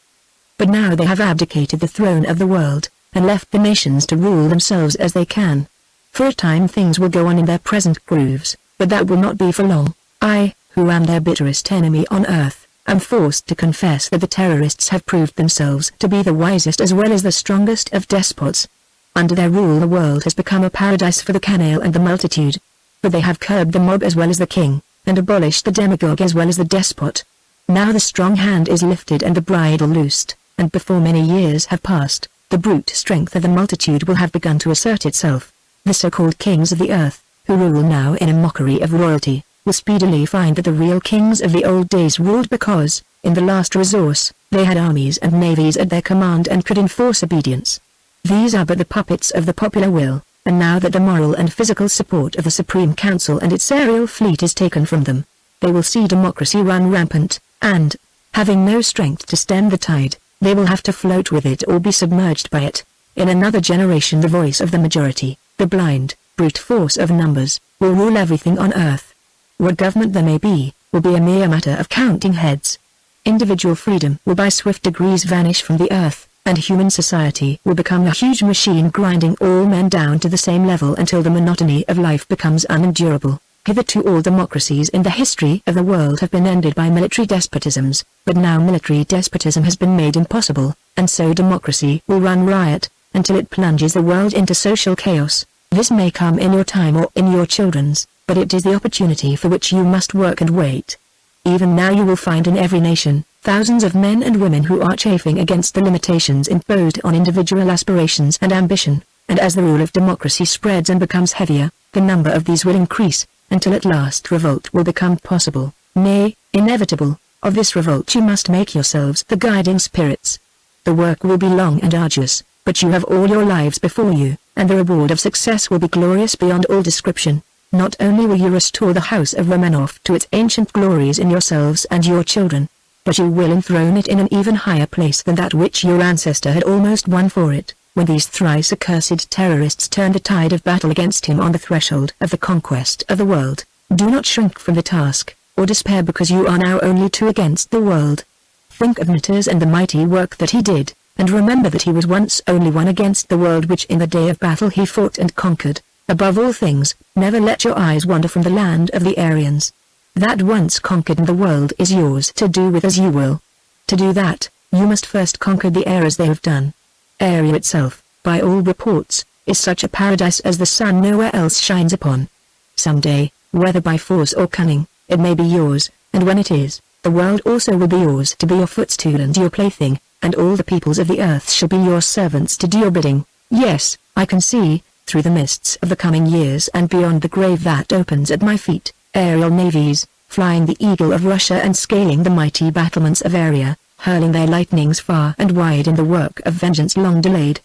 But now they have abdicated the throne of the world, and left the nations to rule themselves as they can. For a time things will go on in their present grooves, but that will not be for long. I, who am their bitterest enemy on earth, am forced to confess that the terrorists have proved themselves to be the wisest as well as the strongest of despots. Under their rule the world has become a paradise for the canaille and the multitude. For they have curbed the mob as well as the king, and abolished the demagogue as well as the despot. Now the strong hand is lifted and the bridle loosed, and before many years have passed, the brute strength of the multitude will have begun to assert itself. The so-called kings of the earth, who rule now in a mockery of royalty, will speedily find that the real kings of the old days ruled because, in the last resource, they had armies and navies at their command and could enforce obedience. These are but the puppets of the popular will, and now that the moral and physical support of the Supreme Council and its aerial fleet is taken from them, they will see democracy run rampant, and, having no strength to stem the tide, they will have to float with it or be submerged by it. In another generation the voice of the majority, the blind, brute force of numbers, will rule everything on earth. What government there may be, will be a mere matter of counting heads. Individual freedom will by swift degrees vanish from the earth, and human society will become a huge machine grinding all men down to the same level until the monotony of life becomes unendurable. Hitherto all democracies in the history of the world have been ended by military despotisms, but now military despotism has been made impossible, and so democracy will run riot, until it plunges the world into social chaos. This may come in your time or in your children's, but it is the opportunity for which you must work and wait. Even now you will find in every nation, thousands of men and women who are chafing against the limitations imposed on individual aspirations and ambition, and as the rule of democracy spreads and becomes heavier, the number of these will increase, until at last revolt will become possible, nay, inevitable. Of this revolt you must make yourselves the guiding spirits. The work will be long and arduous, but you have all your lives before you, and the reward of success will be glorious beyond all description. Not only will you restore the house of Romanoff to its ancient glories in yourselves and your children, but you will enthrone it in an even higher place than that which your ancestor had almost won for it, when these thrice accursed terrorists turned the tide of battle against him on the threshold of the conquest of the world. Do not shrink from the task, or despair because you are now only two against the world. Think of Nitters and the mighty work that he did, and remember that he was once only one against the world which in the day of battle he fought and conquered. Above all things, never let your eyes wander from the land of the Aryans. That once conquered the world is yours to do with as you will. To do that, you must first conquer the air as they have done. Arya itself, by all reports, is such a paradise as the sun nowhere else shines upon. Some day, whether by force or cunning, it may be yours, and when it is, the world also will be yours to be your footstool and your plaything, and all the peoples of the earth shall be your servants to do your bidding. Yes, I can see, through the mists of the coming years and beyond the grave that opens at my feet, aerial navies, flying the eagle of Russia and scaling the mighty battlements of Arya, hurling their lightnings far and wide in the work of vengeance long delayed.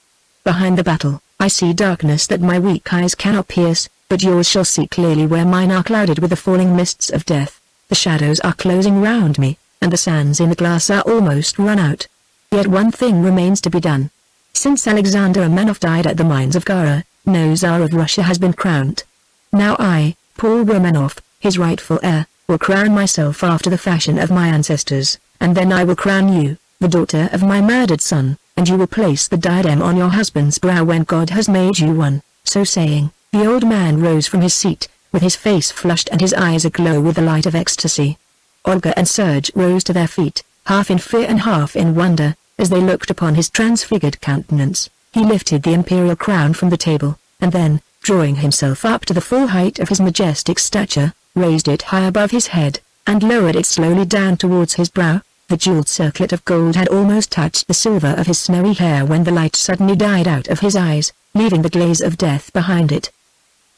Behind the battle, I see darkness that my weak eyes cannot pierce, but yours shall see clearly where mine are clouded with the falling mists of death. The shadows are closing round me, and the sands in the glass are almost run out. Yet one thing remains to be done. Since Alexander Romanoff died at the mines of Gara, no Tsar of Russia has been crowned. Now I, Paul Romanoff, his rightful heir, will crown myself after the fashion of my ancestors, and then I will crown you, the daughter of my murdered son, and you will place the diadem on your husband's brow when God has made you one. So saying, the old man rose from his seat, with his face flushed and his eyes aglow with the light of ecstasy. Olga and Serge rose to their feet, half in fear and half in wonder, as they looked upon his transfigured countenance. He lifted the imperial crown from the table, and then, drawing himself up to the full height of his majestic stature, raised it high above his head, and lowered it slowly down towards his brow. The jeweled circlet of gold had almost touched the silver of his snowy hair when the light suddenly died out of his eyes, leaving the glaze of death behind it.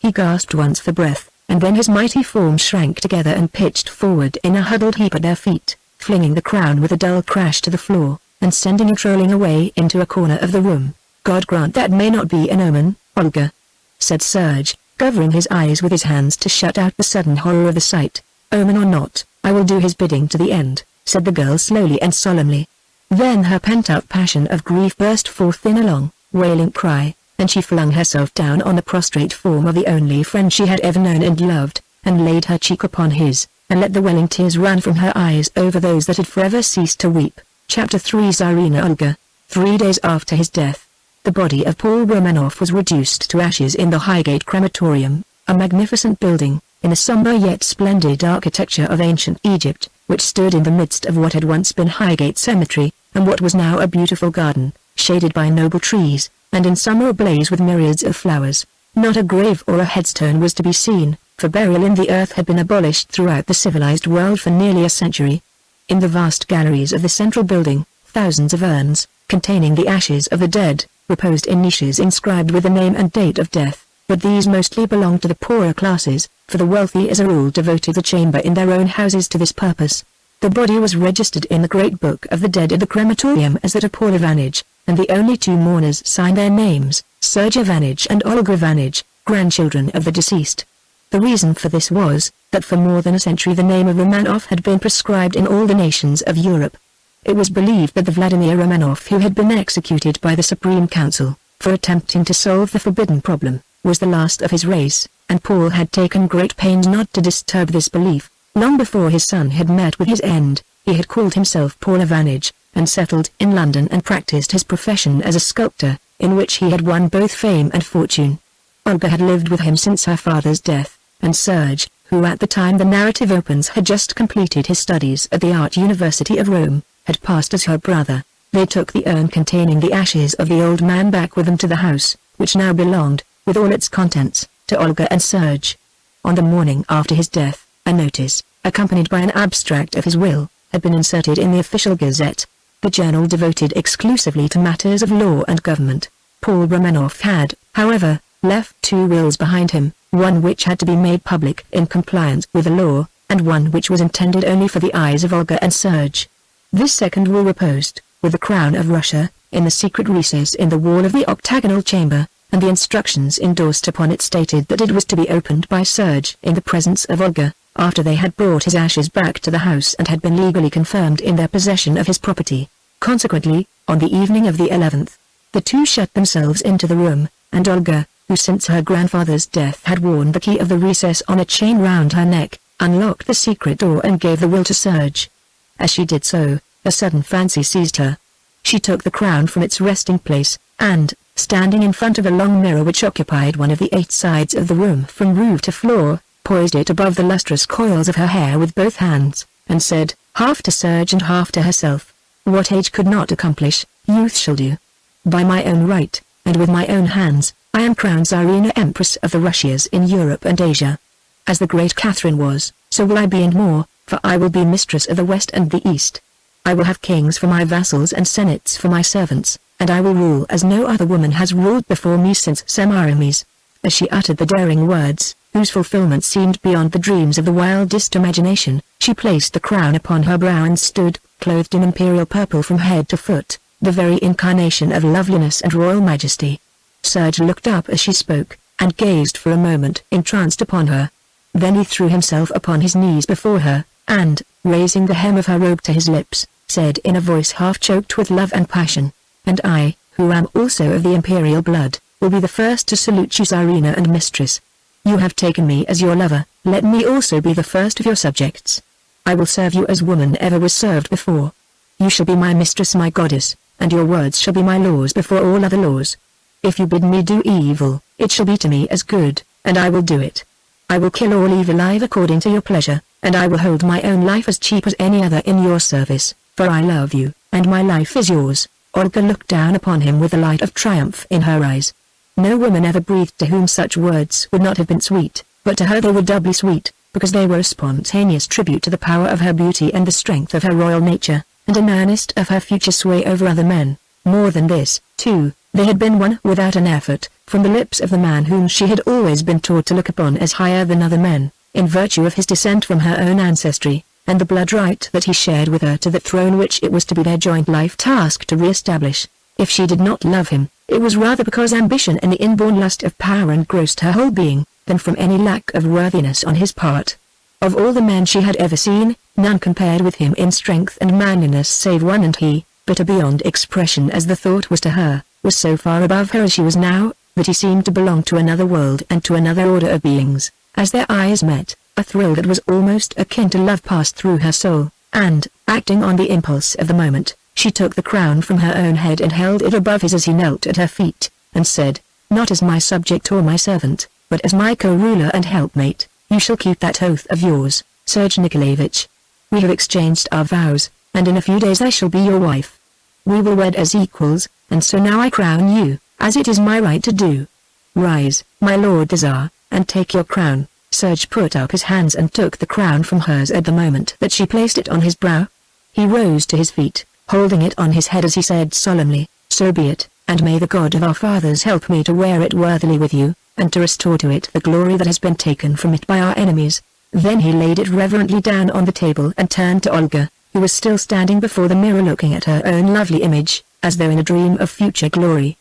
He gasped once for breath, and then his mighty form shrank together and pitched forward in a huddled heap at their feet, flinging the crown with a dull crash to the floor, and sending it rolling away into a corner of the room. God grant that may not be an omen, Olga, said Serge, covering his eyes with his hands to shut out the sudden horror of the sight. Omen or not, I will do his bidding to the end, said the girl slowly and solemnly. Then her pent-up passion of grief burst forth in a long, wailing cry, and she flung herself down on the prostrate form of the only friend she had ever known and loved, and laid her cheek upon his, and let the welling tears run from her eyes over those that had forever ceased to weep. Chapter 3 Tsarina Olga. 3 days after his death, the body of Paul Romanoff was reduced to ashes in the Highgate Crematorium, a magnificent building, in the somber yet splendid architecture of ancient Egypt, which stood in the midst of what had once been Highgate Cemetery, and what was now a beautiful garden, shaded by noble trees, and in summer ablaze with myriads of flowers. Not a grave or a headstone was to be seen, for burial in the earth had been abolished throughout the civilized world for nearly a century. In the vast galleries of the central building, thousands of urns, containing the ashes of the dead, reposed in niches inscribed with the name and date of death, but these mostly belonged to the poorer classes, for the wealthy as a rule devoted the chamber in their own houses to this purpose. The body was registered in the Great Book of the Dead at the crematorium as that of Paul Ivanich, and the only two mourners signed their names, Serge Ivanich and Olga Ivanich, grandchildren of the deceased. The reason for this was, that for more than a century the name of Romanoff had been prescribed in all the nations of Europe. It was believed that the Vladimir Romanoff who had been executed by the Supreme Council, for attempting to solve the forbidden problem, was the last of his race, and Paul had taken great pains not to disturb this belief. Long before his son had met with his end, he had called himself Paul Ivanich, and settled in London and practiced his profession as a sculptor, in which he had won both fame and fortune. Olga had lived with him since her father's death, and Serge, who at the time the narrative opens had just completed his studies at the Art University of Rome, had passed as her brother. They took the urn containing the ashes of the old man back with them to the house, which now belonged, with all its contents, to Olga and Serge. On the morning after his death, a notice, accompanied by an abstract of his will, had been inserted in the official gazette, the journal devoted exclusively to matters of law and government. Paul Romanoff had, however, left two wills behind him, one which had to be made public in compliance with the law, and one which was intended only for the eyes of Olga and Serge. This second will reposed, with the crown of Russia, in the secret recess in the wall of the octagonal chamber, and the instructions endorsed upon it stated that it was to be opened by Serge in the presence of Olga, after they had brought his ashes back to the house and had been legally confirmed in their possession of his property. Consequently, on the evening of the 11th, the two shut themselves into the room, and Olga, who since her grandfather's death had worn the key of the recess on a chain round her neck, unlocked the secret door and gave the will to Serge. As she did so, a sudden fancy seized her. She took the crown from its resting place, and, standing in front of a long mirror which occupied one of the 8 sides of the room from roof to floor, poised it above the lustrous coils of her hair with both hands, and said, half to Serge and half to herself, "What age could not accomplish, youth shall do. By my own right, and with my own hands, I am crowned Tsarina Empress of the Russias in Europe and Asia. As the great Catherine was, so will I be and more, for I will be mistress of the West and the East. I will have kings for my vassals and senates for my servants, and I will rule as no other woman has ruled before me since Semiramis." As she uttered the daring words, whose fulfillment seemed beyond the dreams of the wildest imagination, she placed the crown upon her brow and stood, clothed in imperial purple from head to foot, the very incarnation of loveliness and royal majesty. Serge looked up as she spoke, and gazed for a moment entranced upon her. Then he threw himself upon his knees before her, and, raising the hem of her robe to his lips, said in a voice half choked with love and passion, "And I, who am also of the imperial blood, will be the first to salute you, Tsarina and mistress. You have taken me as your lover, let me also be the first of your subjects. I will serve you as woman ever was served before. You shall be my mistress, my goddess, and your words shall be my laws before all other laws. If you bid me do evil, it shall be to me as good, and I will do it. I will kill all evil alive according to your pleasure, and I will hold my own life as cheap as any other in your service, for I love you, and my life is yours." Olga looked down upon him with the light of triumph in her eyes. No woman ever breathed to whom such words would not have been sweet, but to her they were doubly sweet, because they were a spontaneous tribute to the power of her beauty and the strength of her royal nature, and an earnest of her future sway over other men. More than this, too, they had been won without an effort, from the lips of the man whom she had always been taught to look upon as higher than other men, in virtue of his descent from her own ancestry, and the blood right that he shared with her to the throne which it was to be their joint life task to re-establish. If she did not love him, it was rather because ambition and the inborn lust of power engrossed her whole being, than from any lack of worthiness on his part. Of all the men she had ever seen, none compared with him in strength and manliness save one, and he, bitter beyond expression as the thought was to her, was so far above her as she was now, that he seemed to belong to another world and to another order of beings. As their eyes met, a thrill that was almost akin to love passed through her soul, and, acting on the impulse of the moment, she took the crown from her own head and held it above his as he knelt at her feet, and said, "Not as my subject or my servant, but as my co-ruler and helpmate, you shall keep that oath of yours, Serge Nikolaevich. We have exchanged our vows, and in a few days I shall be your wife. We will wed as equals, and so now I crown you, as it is my right to do. Rise, my lord the Tsar, and take your crown." Serge put up his hands and took the crown from hers at the moment that she placed it on his brow. He rose to his feet, holding it on his head as he said solemnly, "So be it, and may the God of our fathers help me to wear it worthily with you, and to restore to it the glory that has been taken from it by our enemies." Then he laid it reverently down on the table and turned to Olga, who was still standing before the mirror looking at her own lovely image, as though in a dream of future glory.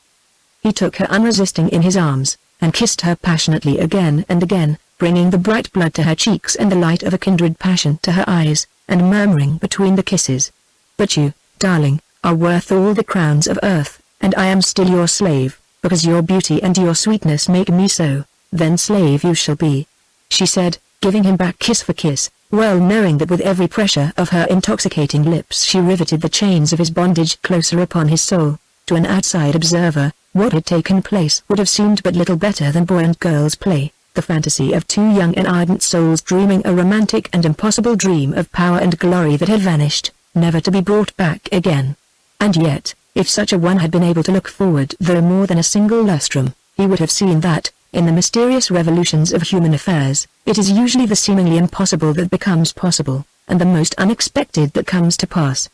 He took her unresisting in his arms, and kissed her passionately again and again, bringing the bright blood to her cheeks and the light of a kindred passion to her eyes, and murmuring between the kisses, "But you, darling, are worth all the crowns of earth, and I am still your slave, because your beauty and your sweetness make me so. Then slave you shall be," she said, giving him back kiss for kiss, well knowing that with every pressure of her intoxicating lips she riveted the chains of his bondage closer upon his soul. To an outside observer, what had taken place would have seemed but little better than boy and girl's play, the fantasy of two young and ardent souls dreaming a romantic and impossible dream of power and glory that had vanished, never to be brought back again. And yet, if such a one had been able to look forward though more than a single lustrum, he would have seen that, in the mysterious revolutions of human affairs, it is usually the seemingly impossible that becomes possible, and the most unexpected that comes to pass.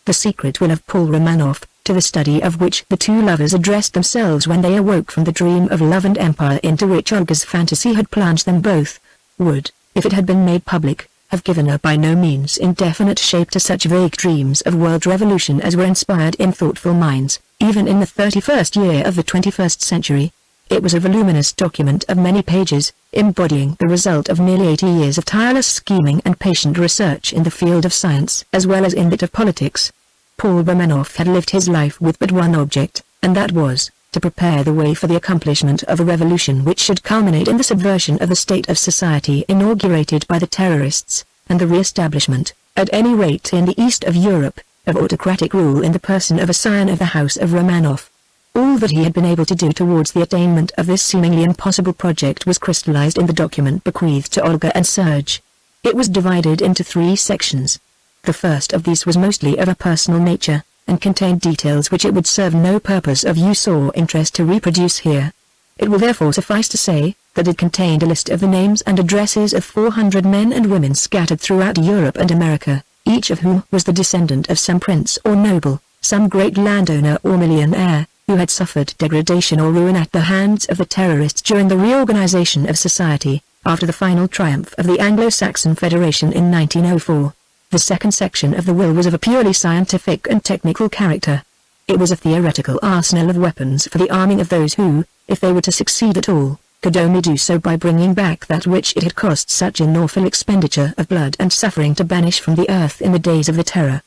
The secret will of Paul Romanoff, to the study of which the two lovers addressed themselves when they awoke from the dream of love and empire into which Olga's fantasy had plunged them both, would, if it had been made public, have given a by no means indefinite shape to such vague dreams of world revolution as were inspired in thoughtful minds, even in the 31st year of the 21st century. It was a voluminous document of many pages, embodying the result of nearly 80 years of tireless scheming and patient research in the field of science as well as in that of politics. Paul Romanoff had lived his life with but one object, and that was, to prepare the way for the accomplishment of a revolution which should culminate in the subversion of the state of society inaugurated by the terrorists, and the re-establishment, at any rate in the east of Europe, of autocratic rule in the person of a scion of the House of Romanoff. All that he had been able to do towards the attainment of this seemingly impossible project was crystallized in the document bequeathed to Olga and Serge. It was divided into 3 sections. The first of these was mostly of a personal nature, and contained details which it would serve no purpose of use or interest to reproduce here. It will therefore suffice to say, that it contained a list of the names and addresses of 400 men and women scattered throughout Europe and America, each of whom was the descendant of some prince or noble, some great landowner or millionaire, who had suffered degradation or ruin at the hands of the terrorists during the reorganization of society, after the final triumph of the Anglo-Saxon Federation in 1904. The second section of the will was of a purely scientific and technical character. It was a theoretical arsenal of weapons for the arming of those who, if they were to succeed at all, could only do so by bringing back that which it had cost such an awful expenditure of blood and suffering to banish from the earth in the days of the terror.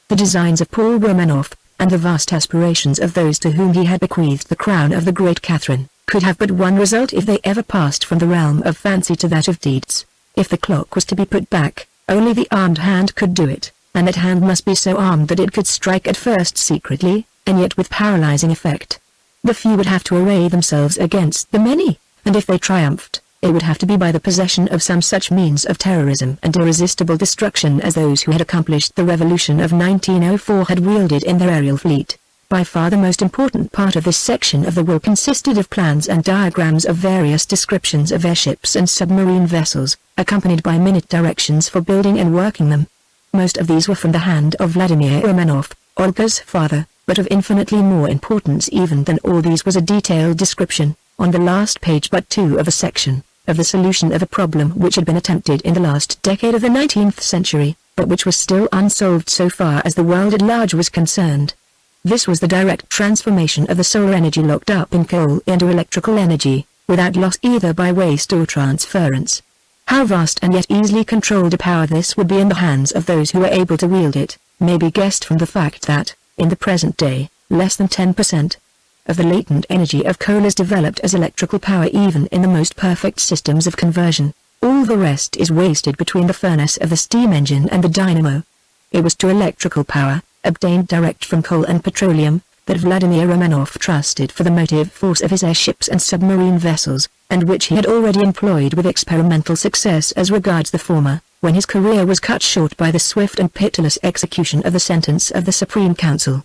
The designs of Paul Romanoff, and the vast aspirations of those to whom he had bequeathed the crown of the Great Catherine, could have but one result if they ever passed from the realm of fancy to that of deeds. If the clock was to be put back, only the armed hand could do it, and that hand must be so armed that it could strike at first secretly, and yet with paralyzing effect. The few would have to array themselves against the many, and if they triumphed, it would have to be by the possession of some such means of terrorism and irresistible destruction as those who had accomplished the revolution of 1904 had wielded in their aerial fleet. By far the most important part of this section of the will consisted of plans and diagrams of various descriptions of airships and submarine vessels, accompanied by minute directions for building and working them. Most of these were from the hand of Vladimir Romanoff, Olga's father, but of infinitely more importance even than all these was a detailed description, on the last page but 2 of a section, of the solution of a problem which had been attempted in the last decade of the 19th century, but which was still unsolved so far as the world at large was concerned. This was the direct transformation of the solar energy locked up in coal into electrical energy, without loss either by waste or transference. How vast and yet easily controlled a power this would be in the hands of those who were able to wield it, may be guessed from the fact that, in the present day, less than 10% of the latent energy of coal is developed as electrical power even in the most perfect systems of conversion. All the rest is wasted between the furnace of the steam engine and the dynamo. It was to electrical power, obtained direct from coal and petroleum, that Vladimir Romanoff trusted for the motive force of his airships and submarine vessels, and which he had already employed with experimental success as regards the former, when his career was cut short by the swift and pitiless execution of the sentence of the Supreme Council.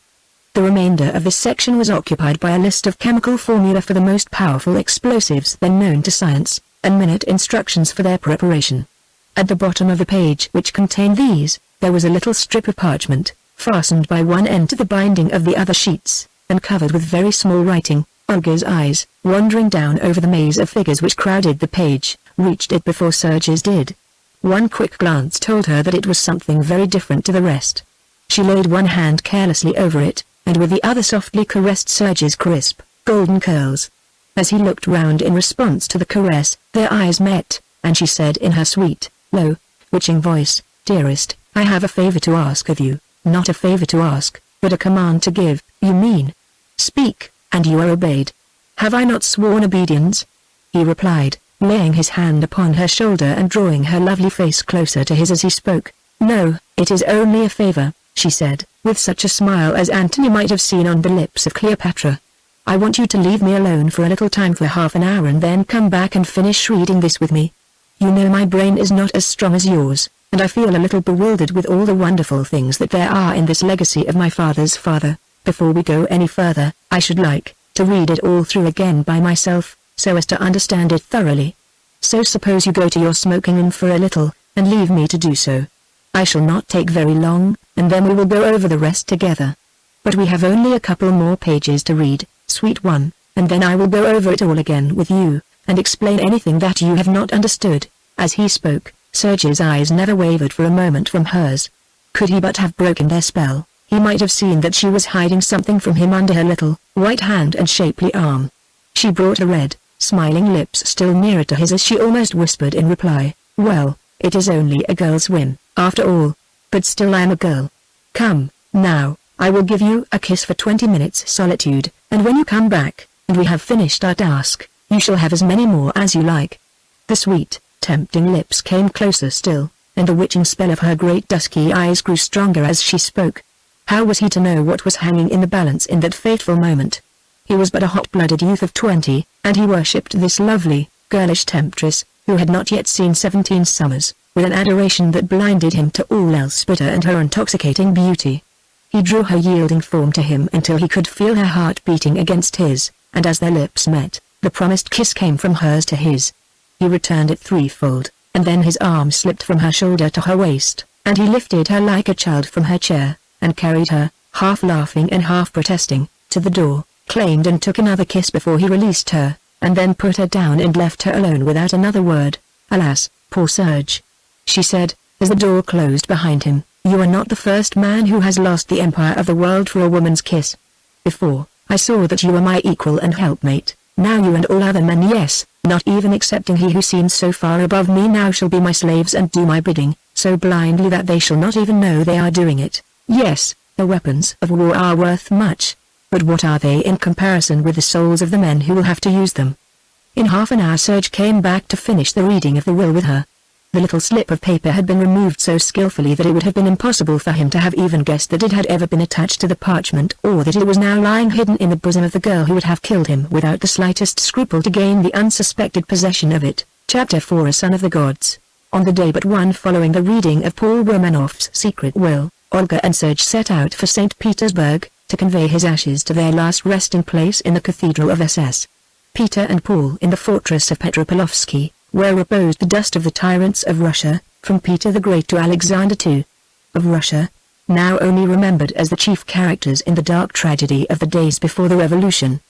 The remainder of this section was occupied by a list of chemical formula for the most powerful explosives then known to science, and minute instructions for their preparation. At the bottom of the page which contained these, there was a little strip of parchment, fastened by one end to the binding of the other sheets, and covered with very small writing. Olga's eyes, wandering down over the maze of figures which crowded the page, reached it before Serge's did. One quick glance told her that it was something very different to the rest. She laid one hand carelessly over it, and with the other softly caressed Serge's crisp, golden curls. As he looked round in response to the caress, their eyes met, and she said in her sweet, low, witching voice, "Dearest, I have a favor to ask of you, not a favor to ask, but a command to give." "You mean? Speak, and you are obeyed." "Have I not sworn obedience?" he replied, laying his hand upon her shoulder and drawing her lovely face closer to his as he spoke. "No, it is only a favor," she said, with such a smile as Antony might have seen on the lips of Cleopatra. "I want you to leave me alone for a little time, for half an hour, and then come back and finish reading this with me. You know my brain is not as strong as yours, and I feel a little bewildered with all the wonderful things that there are in this legacy of my father's father. Before we go any further, I should like to read it all through again by myself, so as to understand it thoroughly. So suppose you go to your smoking room for a little, and leave me to do so. I shall not take very long, and then we will go over the rest together. But we have only a couple more pages to read, sweet one, and then I will go over it all again with you, and explain anything that you have not understood." As he spoke, Serge's eyes never wavered for a moment from hers. Could he but have broken their spell, he might have seen that she was hiding something from him under her little, white hand and shapely arm. She brought her red, smiling lips still nearer to his as she almost whispered in reply, "Well, it is only a girl's whim, after all. But still I am a girl. Come, now, I will give you a kiss for 20 minutes solitude, and when you come back, and we have finished our task, you shall have as many more as you like." The sweet, tempting lips came closer still, and the witching spell of her great dusky eyes grew stronger as she spoke. How was he to know what was hanging in the balance in that fateful moment? He was but a hot-blooded youth of 20, and he worshipped this lovely, girlish temptress, who had not yet seen 17 summers, with an adoration that blinded him to all else but her and her intoxicating beauty. He drew her yielding form to him until he could feel her heart beating against his, and as their lips met, the promised kiss came from hers to his. He returned it threefold, and then his arm slipped from her shoulder to her waist, and he lifted her like a child from her chair, and carried her, half laughing and half protesting, to the door, claimed and took another kiss before he released her, and then put her down and left her alone without another word. "Alas, poor Serge," she said, as the door closed behind him, "you are not the first man who has lost the empire of the world for a woman's kiss. Before, I saw that you were my equal and helpmate. Now you and all other men, yes, not even excepting he who seems so far above me, now shall be my slaves and do my bidding, so blindly that they shall not even know they are doing it. Yes, the weapons of war are worth much, but what are they in comparison with the souls of the men who will have to use them?" In half an hour Serge came back to finish the reading of the will with her. The little slip of paper had been removed so skillfully that it would have been impossible for him to have even guessed that it had ever been attached to the parchment, or that it was now lying hidden in the bosom of the girl who would have killed him without the slightest scruple to gain the unsuspected possession of it. Chapter 4 A Son of the Gods. On the day but one following the reading of Paul Romanoff's secret will, Olga and Serge set out for St. Petersburg, to convey his ashes to their last resting place in the Cathedral of SS. Peter and Paul in the fortress of Petropolovsky, where reposed the dust of the tyrants of Russia, from Peter the Great to Alexander II. Of Russia, now only remembered as the chief characters in the dark tragedy of the days before the revolution.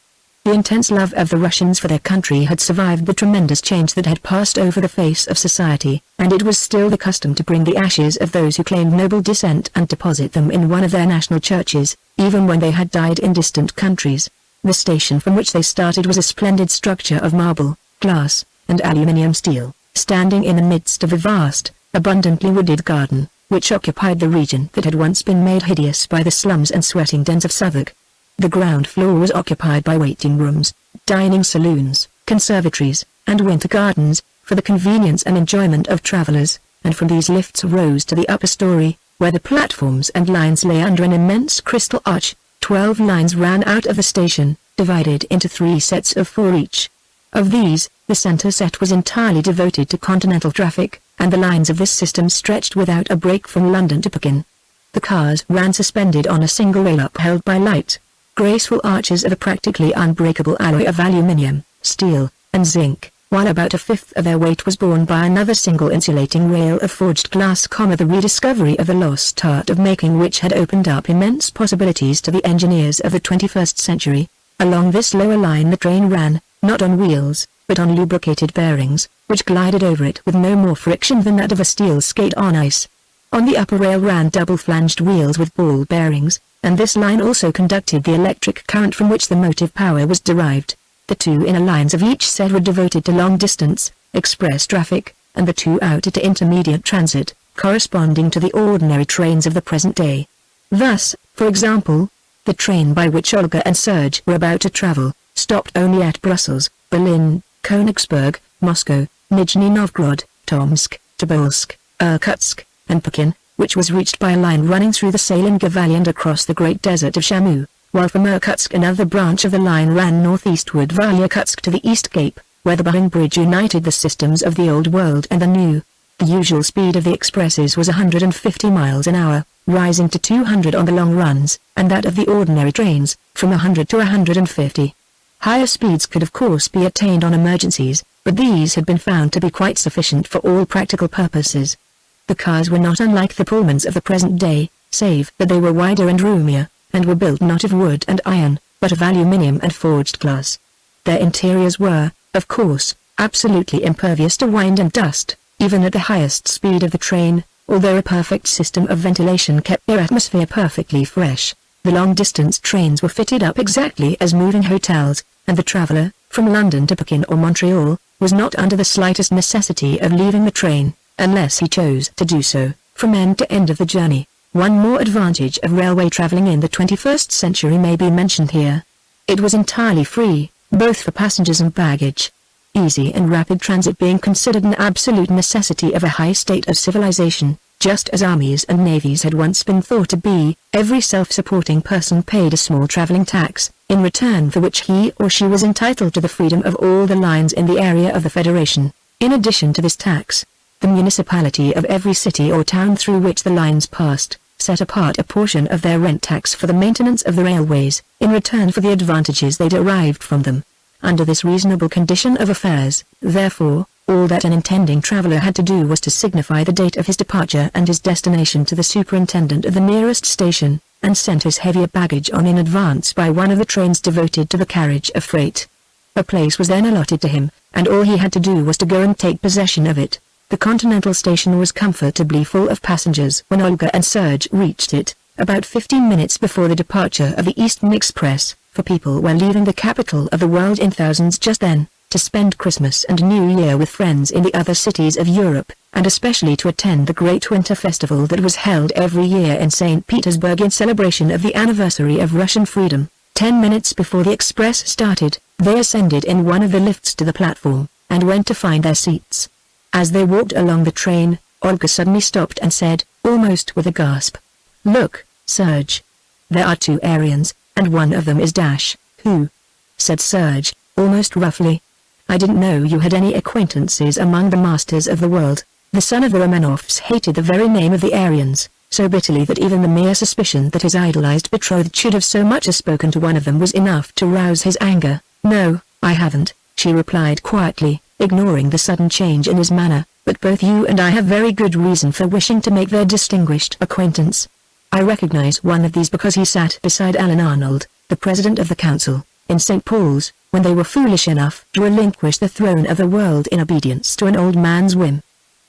The intense love of the Russians for their country had survived the tremendous change that had passed over the face of society, and it was still the custom to bring the ashes of those who claimed noble descent and deposit them in one of their national churches, even when they had died in distant countries. The station from which they started was a splendid structure of marble, glass, and aluminium steel, standing in the midst of a vast, abundantly wooded garden, which occupied the region that had once been made hideous by the slums and sweating dens of Southwark. The ground floor was occupied by waiting rooms, dining saloons, conservatories, and winter gardens, for the convenience and enjoyment of travelers, and from these lifts rose to the upper story, where the platforms and lines lay under an immense crystal arch. 12 lines ran out of the station, divided into 3 sets of 4 each. Of these, the center set was entirely devoted to continental traffic, and the lines of this system stretched without a break from London to Pekin. The cars ran suspended on a single rail upheld by light, graceful arches of a practically unbreakable alloy of aluminium, steel, and zinc, while about a fifth of their weight was borne by another single insulating rail of forged glass, the rediscovery of the lost art of making which had opened up immense possibilities to the engineers of the 21st century. Along this lower line the train ran, not on wheels, but on lubricated bearings, which glided over it with no more friction than that of a steel skate on ice. On the upper rail ran double-flanged wheels with ball bearings, and this line also conducted the electric current from which the motive power was derived. The 2 inner lines of each set were devoted to long-distance, express traffic, and the 2 outer to intermediate transit, corresponding to the ordinary trains of the present day. Thus, for example, the train by which Olga and Serge were about to travel, stopped only at Brussels, Berlin, Königsberg, Moscow, Nizhny Novgorod, Tomsk, Tobolsk, Irkutsk, and Pekin, which was reached by a line running through the Salinga Valley and across the Great Desert of Shamu, while from Irkutsk another branch of the line ran northeastward via Irkutsk to the East Cape, where the Bering Bridge united the systems of the Old World and the New. The usual speed of the expresses was 150 miles an hour, rising to 200 on the long runs, and that of the ordinary trains, from 100 to 150. Higher speeds could of course be attained on emergencies, but these had been found to be quite sufficient for all practical purposes. The cars were not unlike the Pullmans of the present day, save that they were wider and roomier, and were built not of wood and iron, but of aluminium and forged glass. Their interiors were, of course, absolutely impervious to wind and dust, even at the highest speed of the train, although a perfect system of ventilation kept their atmosphere perfectly fresh. The long-distance trains were fitted up exactly as moving hotels, and the traveler, from London to Pekin or Montreal, was not under the slightest necessity of leaving the train, unless he chose to do so, from end to end of the journey. One more advantage of railway traveling in the 21st century may be mentioned here. It was entirely free, both for passengers and baggage. Easy and rapid transit being considered an absolute necessity of a high state of civilization, just as armies and navies had once been thought to be, every self-supporting person paid a small traveling tax, in return for which he or she was entitled to the freedom of all the lines in the area of the Federation. In addition to this tax, the municipality of every city or town through which the lines passed, set apart a portion of their rent tax for the maintenance of the railways, in return for the advantages they derived from them. Under this reasonable condition of affairs, therefore, all that an intending traveler had to do was to signify the date of his departure and his destination to the superintendent of the nearest station, and send his heavier baggage on in advance by one of the trains devoted to the carriage of freight. A place was then allotted to him, and all he had to do was to go and take possession of it. The Continental Station was comfortably full of passengers when Olga and Serge reached it, about 15 minutes before the departure of the Eastern Express, for people were leaving the capital of the world in thousands just then, to spend Christmas and New Year with friends in the other cities of Europe, and especially to attend the great winter festival that was held every year in St. Petersburg in celebration of the anniversary of Russian freedom. 10 minutes before the express started, they ascended in one of the lifts to the platform, and went to find their seats. As they walked along the train, Olga suddenly stopped and said, almost with a gasp, "Look, Serge. There are 2 Aryans, and one of them is Dash." "Who?" said Serge, almost roughly. "I didn't know you had any acquaintances among the masters of the world." The son of the Romanoffs hated the very name of the Aryans, so bitterly that even the mere suspicion that his idolized betrothed should have so much as spoken to one of them was enough to rouse his anger. "No, I haven't," she replied quietly, ignoring the sudden change in his manner, "but both you and I have very good reason for wishing to make their distinguished acquaintance. I recognize one of these because he sat beside Alan Arnold, the president of the council, in St. Paul's, when they were foolish enough to relinquish the throne of the world in obedience to an old man's whim.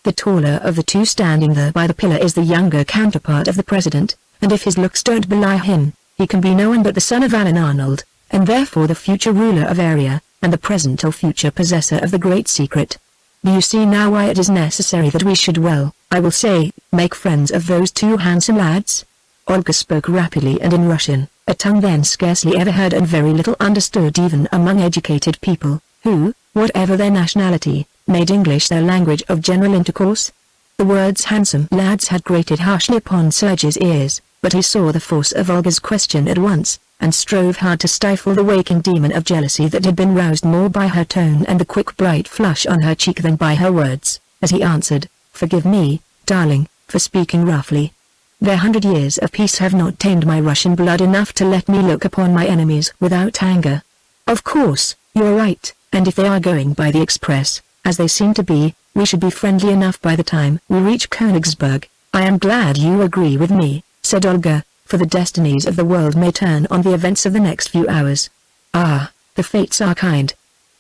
The taller of the 2 standing there by the pillar is the younger counterpart of the president, and if his looks don't belie him, he can be no one but the son of Alan Arnold, and therefore the future ruler of Area, and the present or future possessor of the great secret. Do you see now why it is necessary that we should, well, I will say, make friends of those 2 handsome lads?" Olga spoke rapidly and in Russian, a tongue then scarcely ever heard and very little understood even among educated people, who, whatever their nationality, made English their language of general intercourse. The words handsome lads had grated harshly upon Serge's ears, but he saw the force of Olga's question at once, and strove hard to stifle the waking demon of jealousy that had been roused more by her tone and the quick bright flush on her cheek than by her words, as he answered, "Forgive me, darling, for speaking roughly. Their 100 years of peace have not tamed my Russian blood enough to let me look upon my enemies without anger. Of course, you are right, and if they are going by the express, as they seem to be, we should be friendly enough by the time we reach Königsberg." "I am glad you agree with me," said Olga, "for the destinies of the world may turn on the events of the next few hours. Ah, the fates are kind.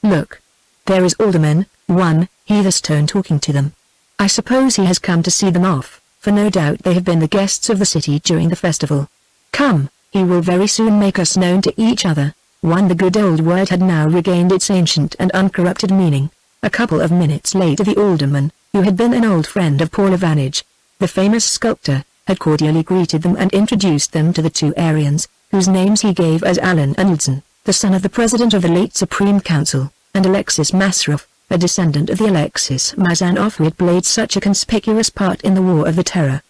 Look. There is Alderman, Heatherstone talking to them. I suppose he has come to see them off, for no doubt they have been the guests of the city during the festival. Come, he will very soon make us known to each other." The good old word had now regained its ancient and uncorrupted meaning. A couple of minutes later the alderman, who had been an old friend of Paul Ivanitch, the famous sculptor, had cordially greeted them and introduced them to the two Aryans, whose names he gave as Alan Anelson, the son of the president of the late Supreme Council, and Alexis Masarov, a descendant of the Alexis Mazanov who had played such a conspicuous part in the War of the Terror.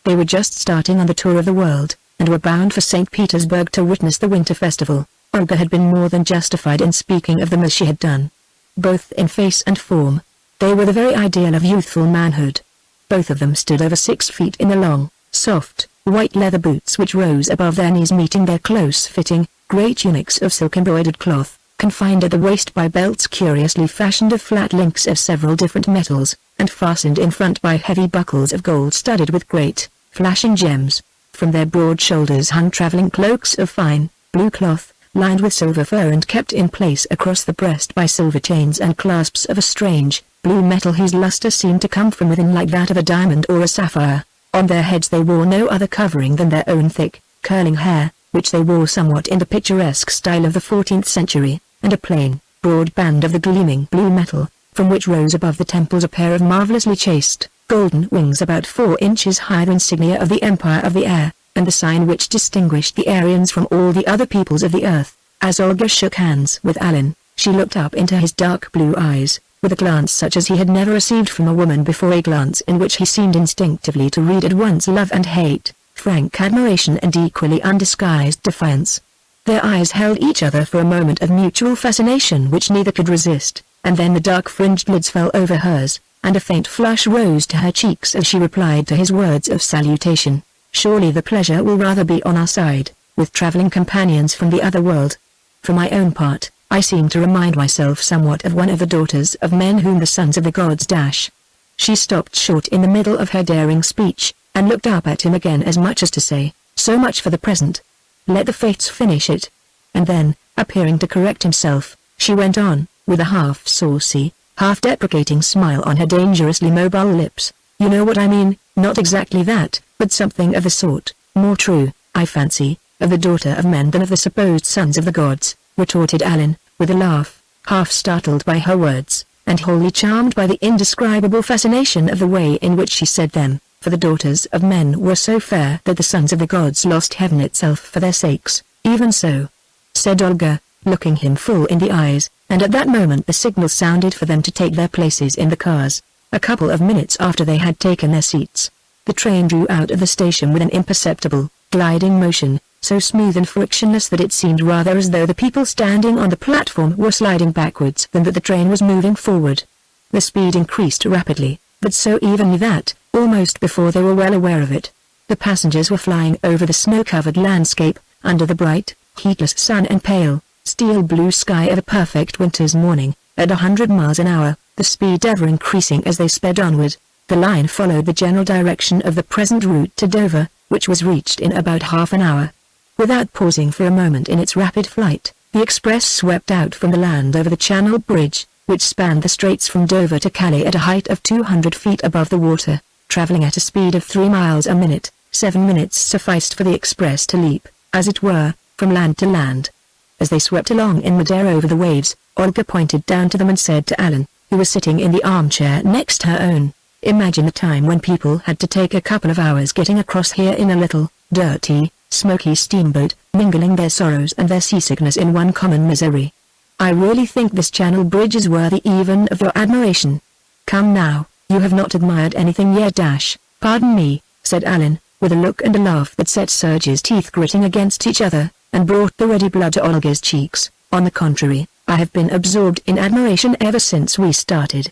They were just starting on the tour of the world, and were bound for St. Petersburg to witness the Winter Festival. Olga had been more than justified in speaking of them as she had done. Both in face and form, they were the very ideal of youthful manhood. Both of them stood over 6 feet in the long, soft, white leather boots which rose above their knees meeting their close-fitting, grey tunics of silk-embroidered cloth, confined at the waist by belts curiously fashioned of flat links of several different metals, and fastened in front by heavy buckles of gold studded with great, flashing gems. From their broad shoulders hung traveling cloaks of fine, blue cloth, lined with silver fur and kept in place across the breast by silver chains and clasps of a strange, blue metal whose luster seemed to come from within like that of a diamond or a sapphire. On their heads they wore no other covering than their own thick, curling hair, which they wore somewhat in the picturesque style of the 14th century, and a plain, broad band of the gleaming blue metal, from which rose above the temples a pair of marvelously chased, golden wings about 4 inches high, the insignia of the Empire of the Air, and the sign which distinguished the Aryans from all the other peoples of the earth. As Olga shook hands with Alan, she looked up into his dark blue eyes, with a glance such as he had never received from a woman before, a glance in which he seemed instinctively to read at once love and hate, frank admiration and equally undisguised defiance. Their eyes held each other for a moment of mutual fascination which neither could resist, and then the dark fringed lids fell over hers, and a faint flush rose to her cheeks as she replied to his words of salutation. "Surely the pleasure will rather be on our side, with traveling companions from the other world. For my own part, I seem to remind myself somewhat of one of the daughters of men whom the sons of the gods dash." She stopped short in the middle of her daring speech, and looked up at him again as much as to say, "So much for the present. Let the fates finish it." And then, appearing to correct himself, she went on, with a half-saucy, half-deprecating smile on her dangerously mobile lips. "You know what I mean, not exactly that, but something of the sort, more true, I fancy, of the daughter of men than of the supposed sons of the gods," retorted Alan, with a laugh, half startled by her words, and wholly charmed by the indescribable fascination of the way in which she said them, for the daughters of men were so fair that the sons of the gods lost heaven itself for their sakes. "Even so," said Olga, looking him full in the eyes, and at that moment the signal sounded for them to take their places in the cars. A couple of minutes after they had taken their seats, the train drew out of the station with an imperceptible, gliding motion, so smooth and frictionless that it seemed rather as though the people standing on the platform were sliding backwards than that the train was moving forward. The speed increased rapidly, but so evenly that, almost before they were well aware of it, the passengers were flying over the snow-covered landscape, under the bright, heatless sun and pale, steel blue sky of a perfect winter's morning, at 100 miles an hour, the speed ever increasing as they sped onward. The line followed the general direction of the present route to Dover, which was reached in about half an hour. Without pausing for a moment in its rapid flight, the express swept out from the land over the Channel Bridge, which spanned the straits from Dover to Calais at a height of 200 feet above the water, traveling at a speed of 3 miles a minute. 7 minutes sufficed for the express to leap, as it were, from land to land. As they swept along in midair over the waves, Olga pointed down to them and said to Alan, who was sitting in the armchair next her own, "Imagine the time when people had to take a couple of hours getting across here in a little, dirty, smoky steamboat, mingling their sorrows and their seasickness in one common misery. I really think this Channel bridge is worthy even of your admiration. Come now, you have not admired anything yet. Pardon me, said Alan, with a look and a laugh that set Serge's teeth gritting against each other, and brought the ready blood to Olga's cheeks. On the contrary, I have been absorbed in admiration ever since we started.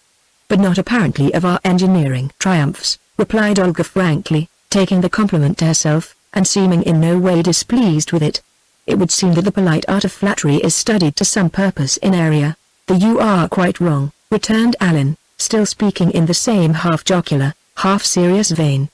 But not apparently of our engineering triumphs, replied Olga frankly, taking the compliment to herself, and seeming in no way displeased with it. It would seem that the polite art of flattery is studied to some purpose in Aria. You are quite wrong, returned Alan, still speaking in the same half-jocular, half-serious vein.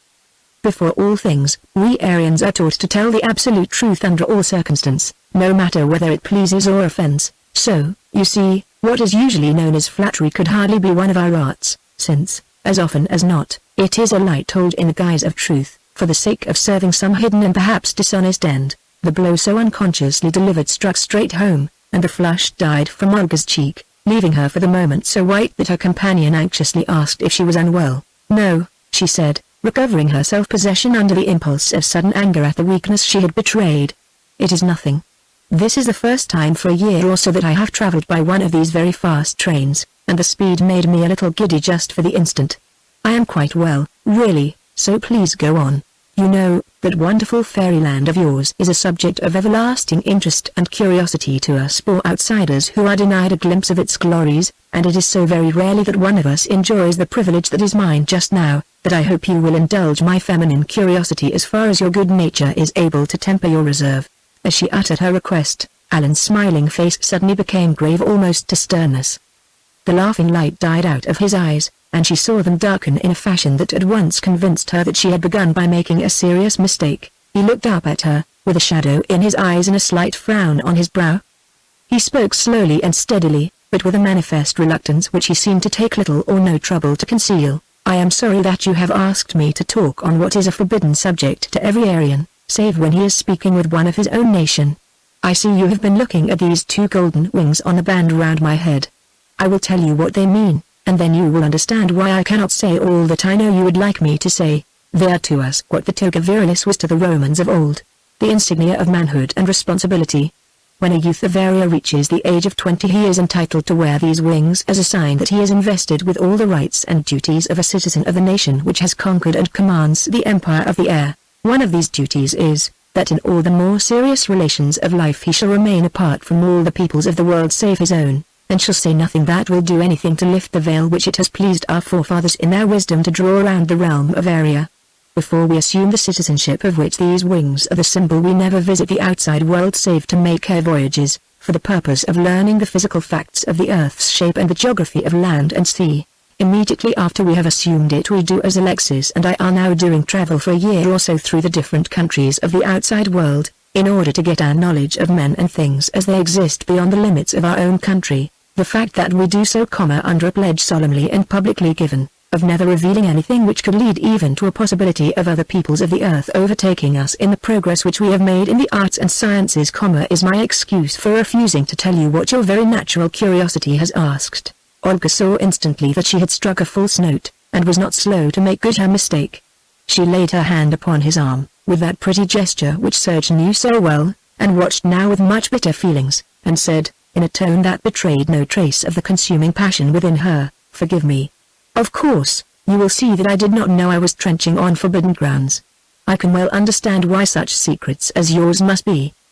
Before all things, we Aryans are taught to tell the absolute truth under all circumstance, no matter whether it pleases or offends. So, you see, what is usually known as flattery could hardly be one of our arts, since, as often as not, it is a lie told in the guise of truth, for the sake of serving some hidden and perhaps dishonest end. The blow so unconsciously delivered struck straight home, and the flush died from Olga's cheek, leaving her for the moment so white that her companion anxiously asked if she was unwell. No, she said, recovering her self-possession under the impulse of sudden anger at the weakness she had betrayed. It is nothing. This is the first time for a year or so that I have travelled by one of these very fast trains, and the speed made me a little giddy just for the instant. I am quite well, really, so please go on. You know, that wonderful fairyland of yours is a subject of everlasting interest and curiosity to us poor outsiders who are denied a glimpse of its glories, and it is so very rarely that one of us enjoys the privilege that is mine just now, that I hope you will indulge my feminine curiosity as far as your good nature is able to temper your reserve. As she uttered her request, Alan's smiling face suddenly became grave almost to sternness. The laughing light died out of his eyes, and she saw them darken in a fashion that at once convinced her that she had begun by making a serious mistake. He looked up at her, with a shadow in his eyes and a slight frown on his brow. He spoke slowly and steadily, but with a manifest reluctance which he seemed to take little or no trouble to conceal. I am sorry that you have asked me to talk on what is a forbidden subject to every Aryan, save when he is speaking with one of his own nation. I see you have been looking at these two golden wings on the band round my head. I will tell you what they mean, and then you will understand why I cannot say all that I know you would like me to say. They are to us what the toga virilis was to the Romans of old, the insignia of manhood and responsibility. When a youth of Aria reaches the age of 20 he is entitled to wear these wings as a sign that he is invested with all the rights and duties of a citizen of the nation which has conquered and commands the empire of the air. One of these duties is, that in all the more serious relations of life he shall remain apart from all the peoples of the world save his own, and shall say nothing that will do anything to lift the veil which it has pleased our forefathers in their wisdom to draw around the realm of Aria. Before we assume the citizenship of which these wings are the symbol, we never visit the outside world save to make air voyages, for the purpose of learning the physical facts of the earth's shape and the geography of land and sea. Immediately after we have assumed it, we do as Alexis and I are now doing, travel for a year or so through the different countries of the outside world, in order to get our knowledge of men and things as they exist beyond the limits of our own country. The fact that we do so, under a pledge solemnly and publicly given, of never revealing anything which could lead even to a possibility of other peoples of the earth overtaking us in the progress which we have made in the arts and sciences, is my excuse for refusing to tell you what your very natural curiosity has asked. Olga saw instantly that she had struck a false note, and was not slow to make good her mistake. She laid her hand upon his arm, with that pretty gesture which Serge knew so well, and watched now with much bitter feelings, and said, in a tone that betrayed no trace of the consuming passion within her, "Forgive me. Of course, you will see that I did not know I was trenching on forbidden grounds. I can well understand why such secrets as yours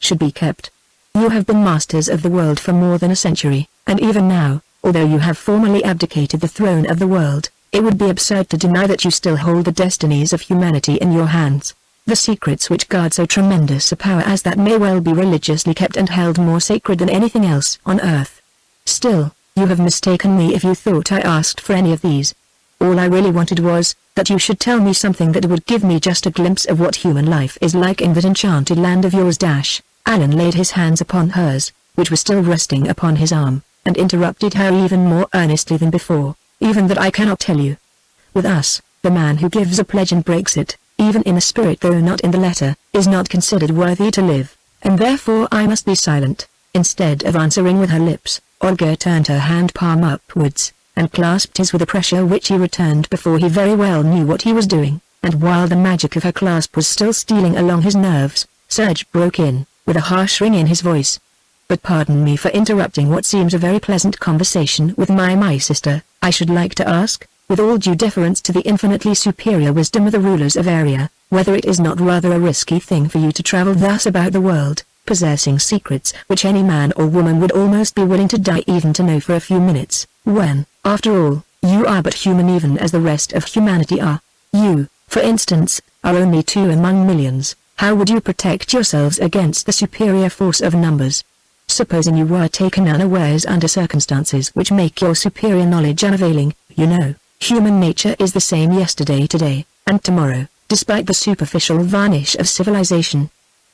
should be kept. You have been masters of the world for more than a century, and even now, although you have formally abdicated the throne of the world, it would be absurd to deny that you still hold the destinies of humanity in your hands. The secrets which guard so tremendous a power as that may well be religiously kept and held more sacred than anything else on earth. Still, you have mistaken me if you thought I asked for any of these. All I really wanted was, that you should tell me something that would give me just a glimpse of what human life is like in that enchanted land of yours. Alan laid his hands upon hers, which were still resting upon his arm, and interrupted her even more earnestly than before. Even that I cannot tell you. With us, the man who gives a pledge and breaks it, even in the spirit though not in the letter, is not considered worthy to live, and therefore I must be silent. Instead of answering with her lips, Olga turned her hand palm upwards, and clasped his with a pressure which he returned before he very well knew what he was doing, and while the magic of her clasp was still stealing along his nerves, Serge broke in, with a harsh ring in his voice. But pardon me for interrupting what seems a very pleasant conversation with my sister. I should like to ask, with all due deference to the infinitely superior wisdom of the rulers of Aria, whether it is not rather a risky thing for you to travel thus about the world, possessing secrets which any man or woman would almost be willing to die even to know for a few minutes, when, after all, you are but human even as the rest of humanity are. You, for instance, are only two among millions. How would you protect yourselves against the superior force of numbers? Supposing you were taken unawares under circumstances which make your superior knowledge unavailing, you know, human nature is the same yesterday, today, and tomorrow, despite the superficial varnish of civilization.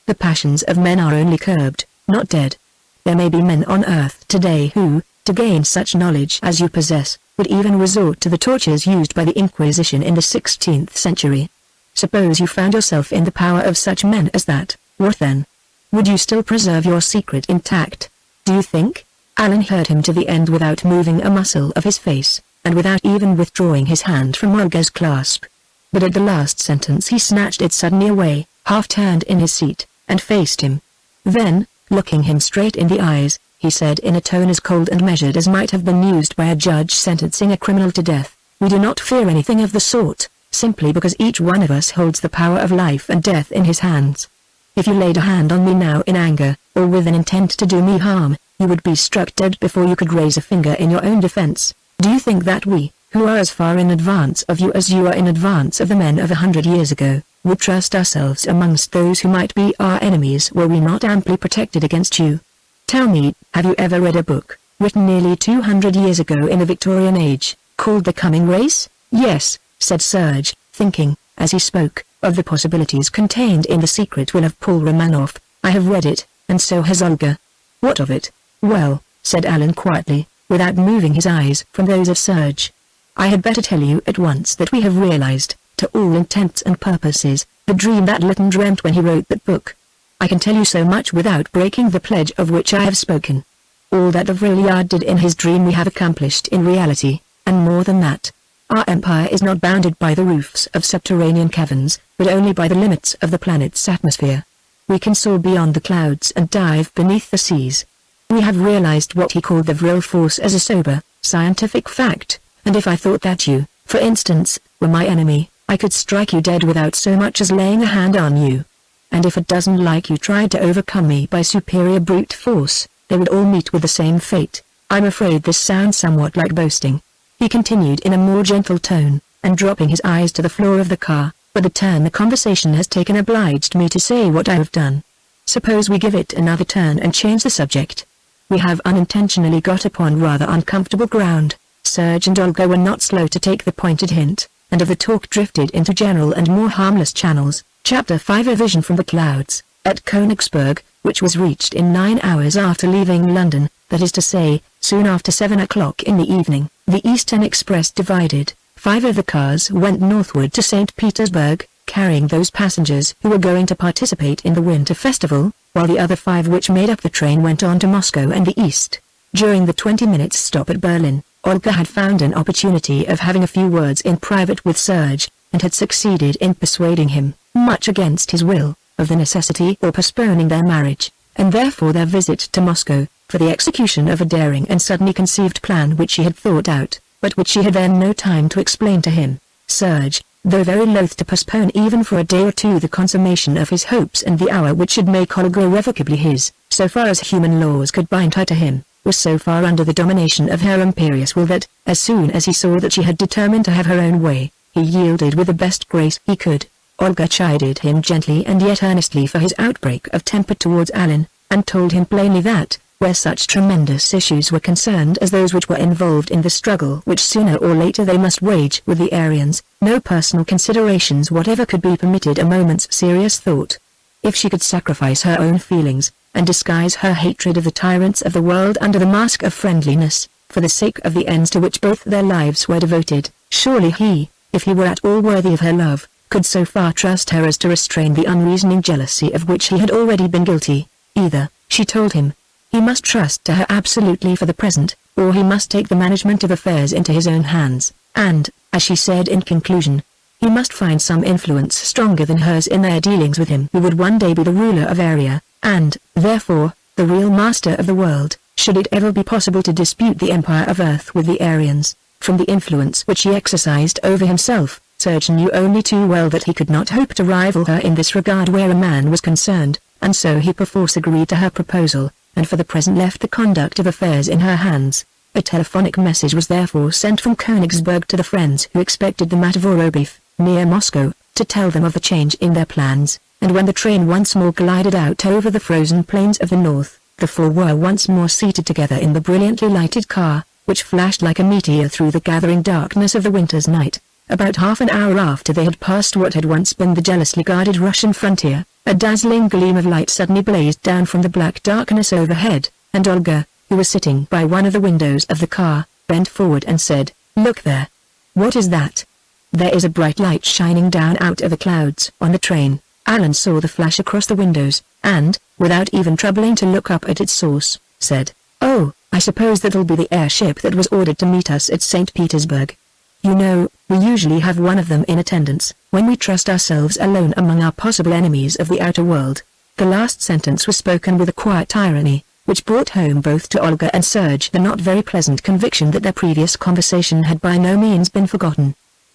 The passions of men are only curbed, not dead. There may be men on earth today who, to gain such knowledge as you possess, would even resort to the tortures used by the Inquisition in the 16th century. Suppose you found yourself in the power of such men as that, what then? Would you still preserve your secret intact? Do you think? Alan heard him to the end without moving a muscle of his face, and without even withdrawing his hand from Olga's clasp. But at the last sentence he snatched it suddenly away, half-turned in his seat, and faced him. Then, looking him straight in the eyes, he said in a tone as cold and measured as might have been used by a judge sentencing a criminal to death, "We do not fear anything of the sort, simply because each one of us holds the power of life and death in his hands. If you laid a hand on me now in anger, or with an intent to do me harm, you would be struck dead before you could raise a finger in your own defense. Do you think that we, who are as far in advance of you as you are in advance of the men of 100 years ago, would trust ourselves amongst those who might be our enemies were we not amply protected against you? Tell me, have you ever read a book, written nearly 200 years ago in the Victorian age, called The Coming Race?" "Yes," said Serge, thinking, as he spoke, of the possibilities contained in The Secret Will of Paul Romanoff. "I have read it, and so has Olga." "What of it?" "Well," said Alan quietly, without moving his eyes from those of Serge, "I had better tell you at once that we have realized, to all intents and purposes, the dream that Lytton dreamt when he wrote that book. I can tell you so much without breaking the pledge of which I have spoken. All that the Vrillard did in his dream we have accomplished in reality, and more than that. Our empire is not bounded by the roofs of subterranean caverns, but only by the limits of the planet's atmosphere. We can soar beyond the clouds and dive beneath the seas. We have realized what he called the Vril force as a sober, scientific fact, and if I thought that you, for instance, were my enemy, I could strike you dead without so much as laying a hand on you. And if a dozen like you tried to overcome me by superior brute force, they would all meet with the same fate. I'm afraid this sounds somewhat like boasting," he continued in a more gentle tone, and dropping his eyes to the floor of the car, "but the turn the conversation has taken obliged me to say what I have done. Suppose we give it another turn and change the subject. We have unintentionally got upon rather uncomfortable ground." Serge and Olga were not slow to take the pointed hint, and of the talk drifted into general and more harmless channels. Chapter 5: A Vision from the Clouds. At Königsberg, which was reached in 9 hours after leaving London, that is to say, soon after 7 o'clock in the evening, the Eastern Express divided. 5 of the cars went northward to St. Petersburg, carrying those passengers who were going to participate in the Winter Festival, while the other 5 which made up the train went on to Moscow and the East. During the 20 minutes stop at Berlin, Olga had found an opportunity of having a few words in private with Serge, and had succeeded in persuading him, much against his will, of the necessity for postponing their marriage, and therefore their visit to Moscow, for the execution of a daring and suddenly conceived plan which she had thought out, but which she had then no time to explain to him. Serge, though very loath to postpone even for a day or two the consummation of his hopes and the hour which should make Olga irrevocably his, so far as human laws could bind her to him, was so far under the domination of her imperious will that, as soon as he saw that she had determined to have her own way, he yielded with the best grace he could. Olga chided him gently and yet earnestly for his outbreak of temper towards Alan, and told him plainly that, where such tremendous issues were concerned as those which were involved in the struggle which sooner or later they must wage with the Aryans, no personal considerations whatever could be permitted a moment's serious thought. If she could sacrifice her own feelings, and disguise her hatred of the tyrants of the world under the mask of friendliness, for the sake of the ends to which both their lives were devoted, surely he, if he were at all worthy of her love, could so far trust her as to restrain the unreasoning jealousy of which he had already been guilty. Either, she told him, he must trust to her absolutely for the present, or he must take the management of affairs into his own hands, and, as she said in conclusion, He must find some influence stronger than hers in their dealings with him who would one day be the ruler of Area, and, therefore, the real master of the world, should it ever be possible to dispute the empire of Earth with the Aryans. From the influence which he exercised over himself, Serge knew only too well that he could not hope to rival her in this regard where a man was concerned, and so he perforce agreed to her proposal, and for the present left the conduct of affairs in her hands. A telephonic message was therefore sent from Königsberg to the friends who expected them at Vorobiev, near Moscow, to tell them of the change in their plans, and when the train once more glided out over the frozen plains of the north, the four were once more seated together in the brilliantly lighted car, which flashed like a meteor through the gathering darkness of the winter's night. About half an hour after they had passed what had once been the jealously guarded Russian frontier, a dazzling gleam of light suddenly blazed down from the black darkness overhead, and Olga, who was sitting by one of the windows of the car, bent forward and said, "Look there." "What is that?" "There is a bright light shining down out of the clouds on the train." Alan saw the flash across the windows, and, without even troubling to look up at its source, said, "Oh, I suppose that'll be the airship that was ordered to meet us at St. Petersburg. You know, we usually have one of them in attendance, when we trust ourselves alone among our possible enemies of the outer world." The last sentence was spoken with a quiet irony, which brought home both to Olga and Serge the not very pleasant conviction that their previous conversation had by no means been forgotten.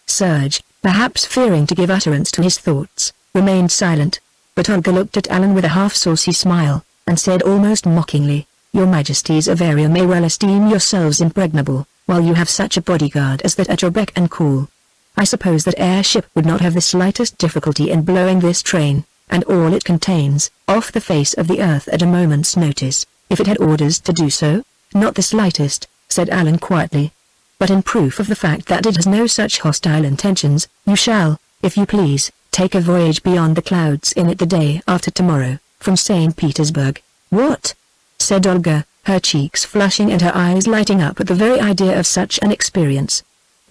Serge, perhaps fearing to give utterance to his thoughts, remained silent, but Olga looked at Alan with a half-saucy smile, and said almost mockingly, "Your Majesties of Area may well esteem yourselves impregnable, while you have such a bodyguard as that at your beck and call. I suppose that airship would not have the slightest difficulty in blowing this train, and all it contains, off the face of the earth at a moment's notice, if it had orders to do so?" "Not the slightest," said Alan quietly. "But in proof of the fact that it has no such hostile intentions, you shall, if you please, take a voyage beyond the clouds in it the day after tomorrow, from St. Petersburg." "What?" said Olga, her cheeks flushing and her eyes lighting up at the very idea of such an experience.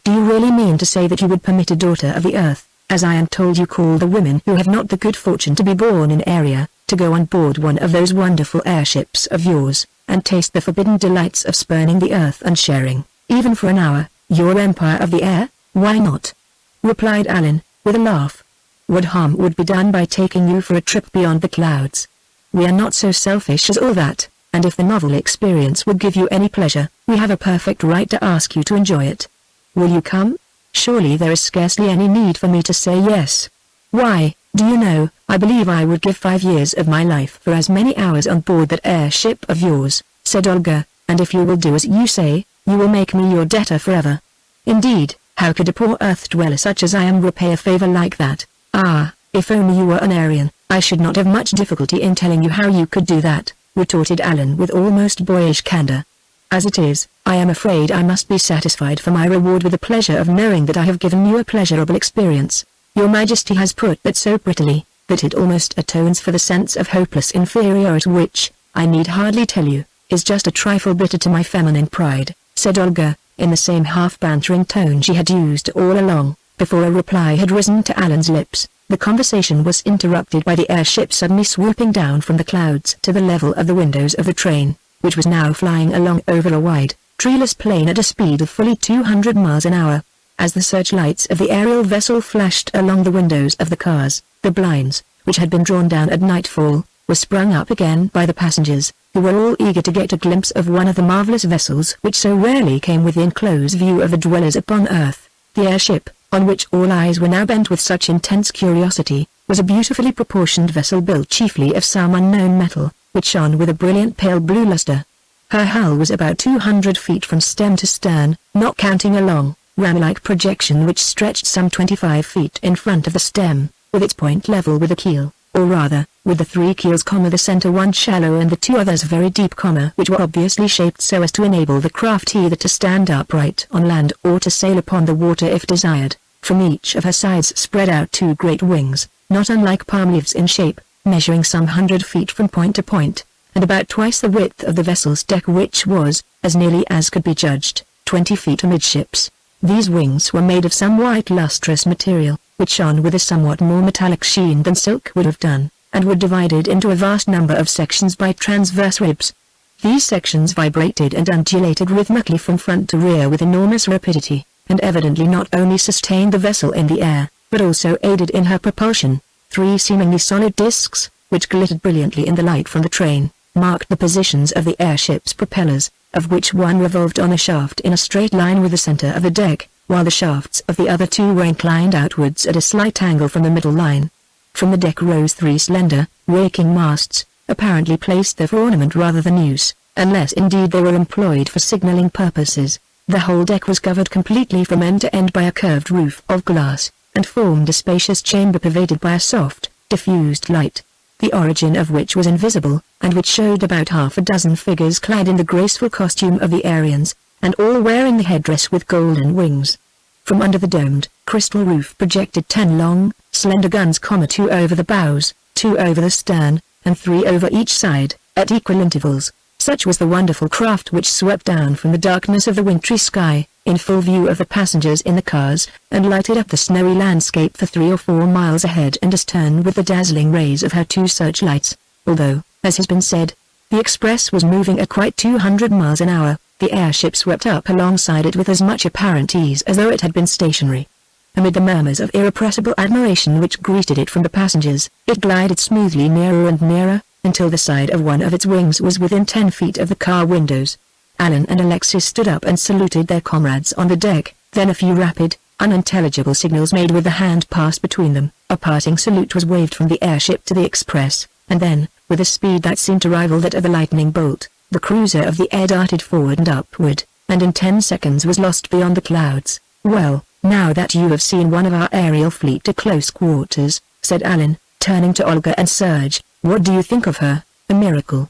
"Do you really mean to say that you would permit a daughter of the earth, as I am told you call the women who have not the good fortune to be born in Area, to go on board one of those wonderful airships of yours, and taste the forbidden delights of spurning the earth and sharing, even for an hour, your empire of the air?" "Why not?" replied Alan, with a laugh. "What harm would be done by taking you for a trip beyond the clouds? We are not so selfish as all that, and if the novel experience would give you any pleasure, we have a perfect right to ask you to enjoy it. Will you come? Surely there is scarcely any need for me to say yes. Why, do you know, I believe I would give 5 years of my life for as many hours on board that airship of yours," said Olga, "and if you will do as you say, you will make me your debtor forever." "Indeed, how could a poor earth dweller such as I am repay a favor like that?" "Ah, if only you were an Aryan, I should not have much difficulty in telling you how you could do that," retorted Alan with almost boyish candor. "As it is, I am afraid I must be satisfied for my reward with the pleasure of knowing that I have given you a pleasurable experience. Your Majesty has put that so prettily, that it almost atones for the sense of hopeless inferiority which, I need hardly tell you, is just a trifle bitter to my feminine pride," said Olga, in the same half-bantering tone she had used all along. Before a reply had risen to Alan's lips, the conversation was interrupted by the airship suddenly swooping down from the clouds to the level of the windows of the train, which was now flying along over a wide, treeless plain at a speed of fully 200 miles an hour. As the searchlights of the aerial vessel flashed along the windows of the cars, the blinds, which had been drawn down at nightfall, were sprung up again by the passengers, who were all eager to get a glimpse of one of the marvelous vessels which so rarely came within close view of the dwellers upon earth. The airship, on which all eyes were now bent with such intense curiosity, was a beautifully proportioned vessel built chiefly of some unknown metal, which shone with a brilliant pale blue luster. Her hull was about 200 feet from stem to stern, not counting a long, ram-like projection which stretched some 25 feet in front of the stem, with its point level with the keel, or rather, with the 3 keels, the center one shallow and the 2 others very deep, which were obviously shaped so as to enable the craft either to stand upright on land or to sail upon the water if desired. From each of her sides spread out 2 great wings, not unlike palm leaves in shape, measuring some 100 feet from point to point, and about twice the width of the vessel's deck, which was, as nearly as could be judged, 20 feet amidships. These wings were made of some white lustrous material, which shone with a somewhat more metallic sheen than silk would have done, and were divided into a vast number of sections by transverse ribs. These sections vibrated and undulated rhythmically from front to rear with enormous rapidity, and evidently not only sustained the vessel in the air, but also aided in her propulsion. 3 seemingly solid discs, which glittered brilliantly in the light from the train, marked the positions of the airship's propellers, of which one revolved on a shaft in a straight line with the center of the deck, while the shafts of the other 2 were inclined outwards at a slight angle from the middle line. From the deck rose 3 slender, raking masts, apparently placed there for ornament rather than use, unless indeed they were employed for signaling purposes. The whole deck was covered completely from end to end by a curved roof of glass, and formed a spacious chamber pervaded by a soft, diffused light, the origin of which was invisible, and which showed about half a dozen figures clad in the graceful costume of the Aryans, and all wearing the headdress with golden wings. From under the domed, crystal roof projected 10 long, slender guns, 2 over the bows, 2 over the stern, and 3 over each side, at equal intervals. Such was the wonderful craft which swept down from the darkness of the wintry sky, in full view of the passengers in the cars, and lighted up the snowy landscape for 3 or 4 miles ahead and astern with the dazzling rays of her 2 searchlights. Although, as has been said, the express was moving at quite 200 miles an hour, the airship swept up alongside it with as much apparent ease as though it had been stationary. Amid the murmurs of irrepressible admiration which greeted it from the passengers, it glided smoothly nearer and nearer, until the side of one of its wings was within 10 feet of the car windows. Alan and Alexis stood up and saluted their comrades on the deck, then a few rapid, unintelligible signals made with the hand passed between them. A parting salute was waved from the airship to the express, and then, with a speed that seemed to rival that of a lightning bolt, the cruiser of the air darted forward and upward, and in 10 seconds was lost beyond the clouds. "Well, now that you have seen one of our aerial fleet at close quarters," said Alan, turning to Olga and Serge, "what do you think of her?" "A miracle,"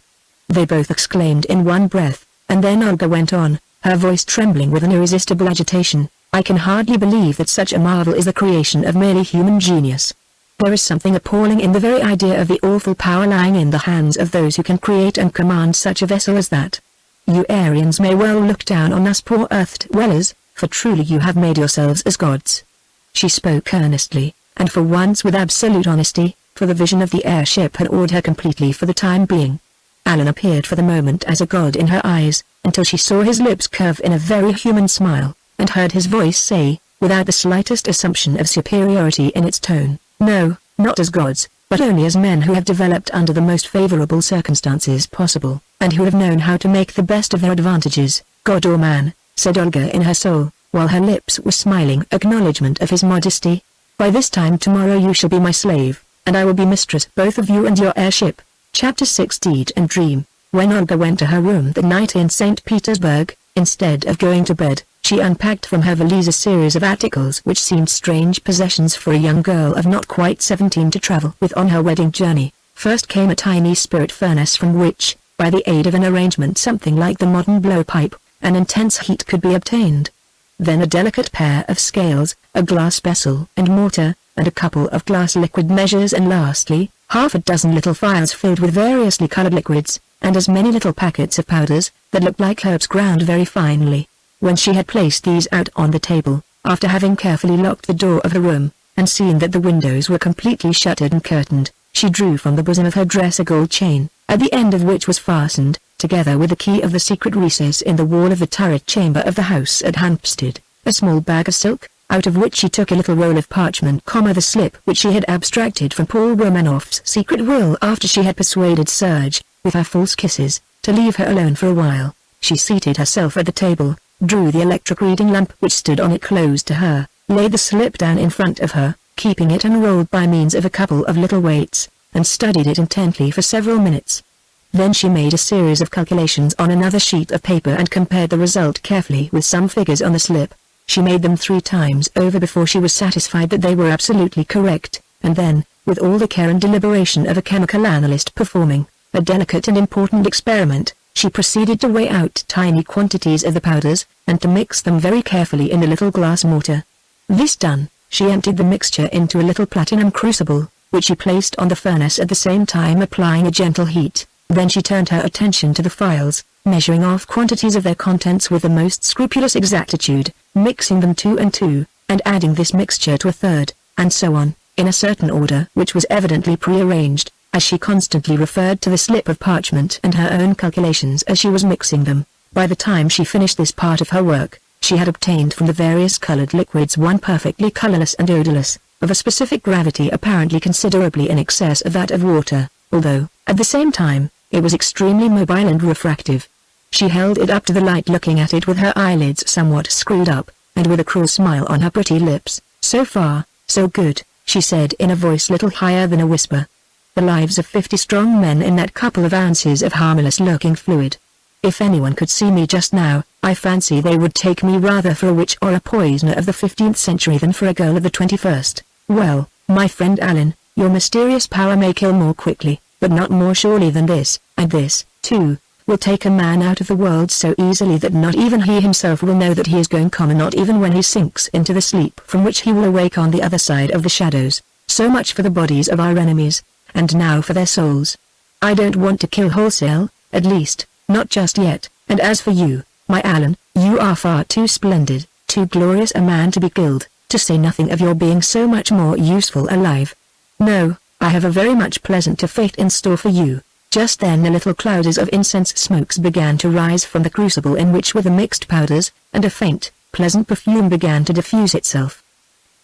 they both exclaimed in one breath, and then Olga went on, her voice trembling with an irresistible agitation, "I can hardly believe that such a marvel is the creation of merely human genius. There is something appalling in the very idea of the awful power lying in the hands of those who can create and command such a vessel as that. You Aryans may well look down on us poor earth-dwellers, for truly you have made yourselves as gods." She spoke earnestly, and for once with absolute honesty, for the vision of the airship had awed her completely for the time being. Alan appeared for the moment as a god in her eyes, until she saw his lips curve in a very human smile, and heard his voice say, without the slightest assumption of superiority in its tone, "No, not as gods, but only as men who have developed under the most favorable circumstances possible, and who have known how to make the best of their advantages." "God or man," said Olga in her soul, while her lips were smiling acknowledgment of his modesty. "By this time tomorrow you shall be my slave, and I will be mistress both of you and your airship." Chapter 6 Deed and Dream. When Olga went to her room that night in St. Petersburg, instead of going to bed, she unpacked from her valise a series of articles which seemed strange possessions for a young girl of not quite 17 to travel with on her wedding journey. First came a tiny spirit furnace from which, by the aid of an arrangement something like the modern blowpipe, an intense heat could be obtained. Then a delicate pair of scales, a glass pestle and mortar, and a couple of glass liquid measures, and lastly, half a dozen little phials filled with variously colored liquids, and as many little packets of powders, that looked like herbs ground very finely. When she had placed these out on the table, after having carefully locked the door of her room, and seen that the windows were completely shuttered and curtained, she drew from the bosom of her dress a gold chain, at the end of which was fastened, together with the key of the secret recess in the wall of the turret chamber of the house at Hampstead, a small bag of silk, out of which she took a little roll of parchment, the slip which she had abstracted from Paul Romanoff's secret will after she had persuaded Serge, with her false kisses, to leave her alone for a while. She seated herself at the table, drew the electric reading lamp which stood on it close to her, laid the slip down in front of her, keeping it unrolled by means of a couple of little weights, and studied it intently for several minutes. Then she made a series of calculations on another sheet of paper and compared the result carefully with some figures on the slip. She made them 3 times over before she was satisfied that they were absolutely correct, and then, with all the care and deliberation of a chemical analyst performing a delicate and important experiment, she proceeded to weigh out tiny quantities of the powders, and to mix them very carefully in a little glass mortar. This done, she emptied the mixture into a little platinum crucible, which she placed on the furnace at the same time applying a gentle heat. Then she turned her attention to the phials, measuring off quantities of their contents with the most scrupulous exactitude, mixing them 2 and 2, and adding this mixture to a third, and so on, in a certain order which was evidently prearranged, as she constantly referred to the slip of parchment and her own calculations as she was mixing them. By the time she finished this part of her work, she had obtained from the various colored liquids one perfectly colorless and odorless, of a specific gravity apparently considerably in excess of that of water, although, at the same time, it was extremely mobile and refractive. She held it up to the light, looking at it with her eyelids somewhat screwed up, and with a cruel smile on her pretty lips. "So far, so good," she said in a voice little higher than a whisper. "The lives of 50 strong men in that couple of ounces of harmless-looking fluid. If anyone could see me just now, I fancy they would take me rather for a witch or a poisoner of the 15th century than for a girl of the 21st. Well, my friend Alan, your mysterious power may kill more quickly, but not more surely than this, and this, too, will take a man out of the world so easily that not even he himself will know that he is going common, not even when he sinks into the sleep from which he will awake on the other side of the shadows. So much for the bodies of our enemies, and now for their souls. I don't want to kill wholesale, at least, not just yet, and as for you, my Alan, you are far too splendid, too glorious a man to be killed, to say nothing of your being so much more useful alive. No, I have a very much pleasanter fate in store for you." Just then the little clouds of incense smokes began to rise from the crucible in which were the mixed powders, and a faint, pleasant perfume began to diffuse itself.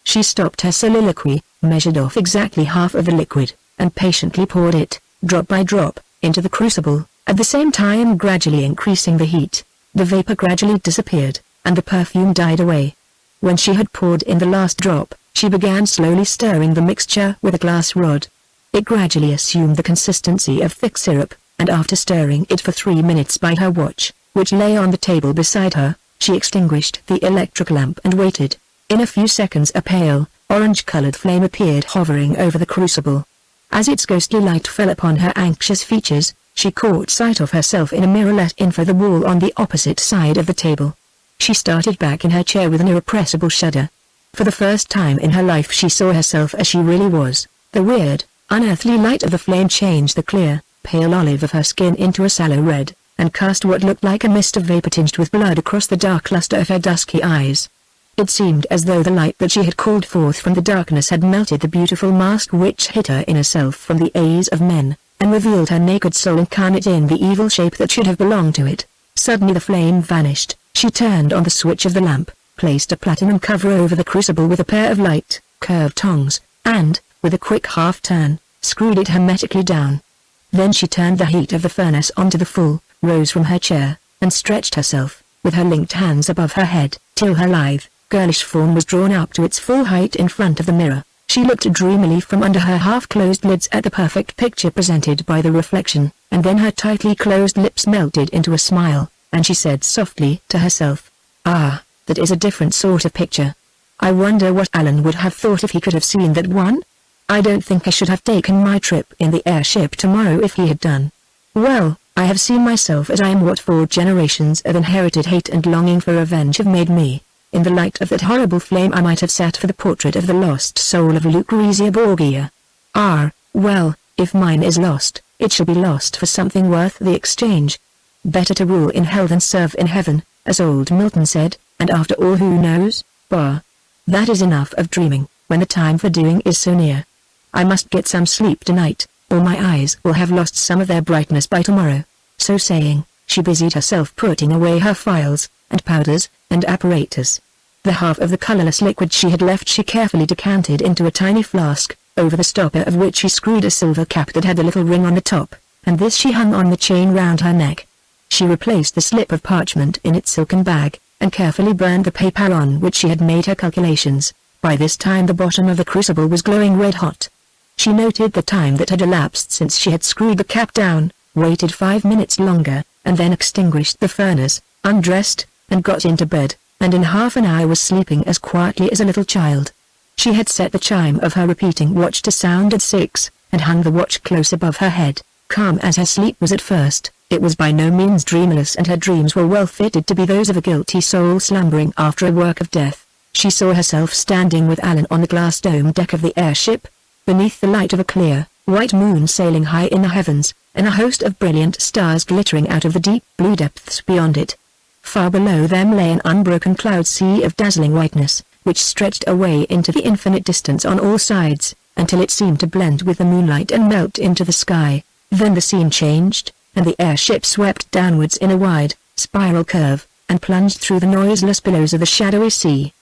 She stopped her soliloquy, measured off exactly half of the liquid, and patiently poured it, drop by drop, into the crucible, at the same time gradually increasing the heat. The vapor gradually disappeared, and the perfume died away. When she had poured in the last drop, she began slowly stirring the mixture with a glass rod. It gradually assumed the consistency of thick syrup, and after stirring it for 3 minutes by her watch, which lay on the table beside her, she extinguished the electric lamp and waited. In a few seconds a pale, orange-colored flame appeared hovering over the crucible. As its ghostly light fell upon her anxious features, she caught sight of herself in a mirror let in for the wall on the opposite side of the table. She started back in her chair with an irrepressible shudder. For the first time in her life she saw herself as she really was. The weird, unearthly light of the flame changed the clear, pale olive of her skin into a sallow red, and cast what looked like a mist of vapor tinged with blood across the dark luster of her dusky eyes. It seemed as though the light that she had called forth from the darkness had melted the beautiful mask which hid her inner self from the eyes of men, and revealed her naked soul incarnate in the evil shape that should have belonged to it. Suddenly the flame vanished. She turned on the switch of the lamp, placed a platinum cover over the crucible with a pair of light, curved tongs, and, with a quick half-turn, screwed it hermetically down. Then she turned the heat of the furnace onto the full, rose from her chair, and stretched herself, with her linked hands above her head, till her lithe, girlish form was drawn up to its full height in front of the mirror. She looked dreamily from under her half-closed lids at the perfect picture presented by the reflection, and then her tightly closed lips melted into a smile, and she said softly to herself, "Ah, that is a different sort of picture. I wonder what Alan would have thought if he could have seen that one? I don't think I should have taken my trip in the airship tomorrow if he had done. Well, I have seen myself as I am, what 4 generations of inherited hate and longing for revenge have made me. In the light of that horrible flame I might have sat for the portrait of the lost soul of Lucrezia Borgia. Well, if mine is lost, it shall be lost for something worth the exchange. Better to rule in hell than serve in heaven, as old Milton said, and after all, who knows? Bah! That is enough of dreaming, when the time for doing is so near. I must get some sleep tonight, or my eyes will have lost some of their brightness by tomorrow." So saying, she busied herself putting away her phials, and powders, and apparatus. The half of the colorless liquid she had left she carefully decanted into a tiny flask, over the stopper of which she screwed a silver cap that had a little ring on the top, and this she hung on the chain round her neck. She replaced the slip of parchment in its silken bag, and carefully burned the paper on which she had made her calculations. By this time the bottom of the crucible was glowing red hot. She noted the time that had elapsed since she had screwed the cap down, waited 5 minutes longer, and then extinguished the furnace, undressed, and got into bed, and in half an hour was sleeping as quietly as a little child. She had set the chime of her repeating watch to sound at 6, and hung the watch close above her head. Calm as her sleep was at first, it was by no means dreamless, and her dreams were well fitted to be those of a guilty soul slumbering after a work of death. She saw herself standing with Alan on the glass dome deck of the airship, beneath the light of a clear, white moon sailing high in the heavens, and a host of brilliant stars glittering out of the deep blue depths beyond it. Far below them lay an unbroken cloud sea of dazzling whiteness, which stretched away into the infinite distance on all sides, until it seemed to blend with the moonlight and melt into the sky. Then the scene changed, and the airship swept downwards in a wide, spiral curve, and plunged through the noiseless billows of the shadowy sea.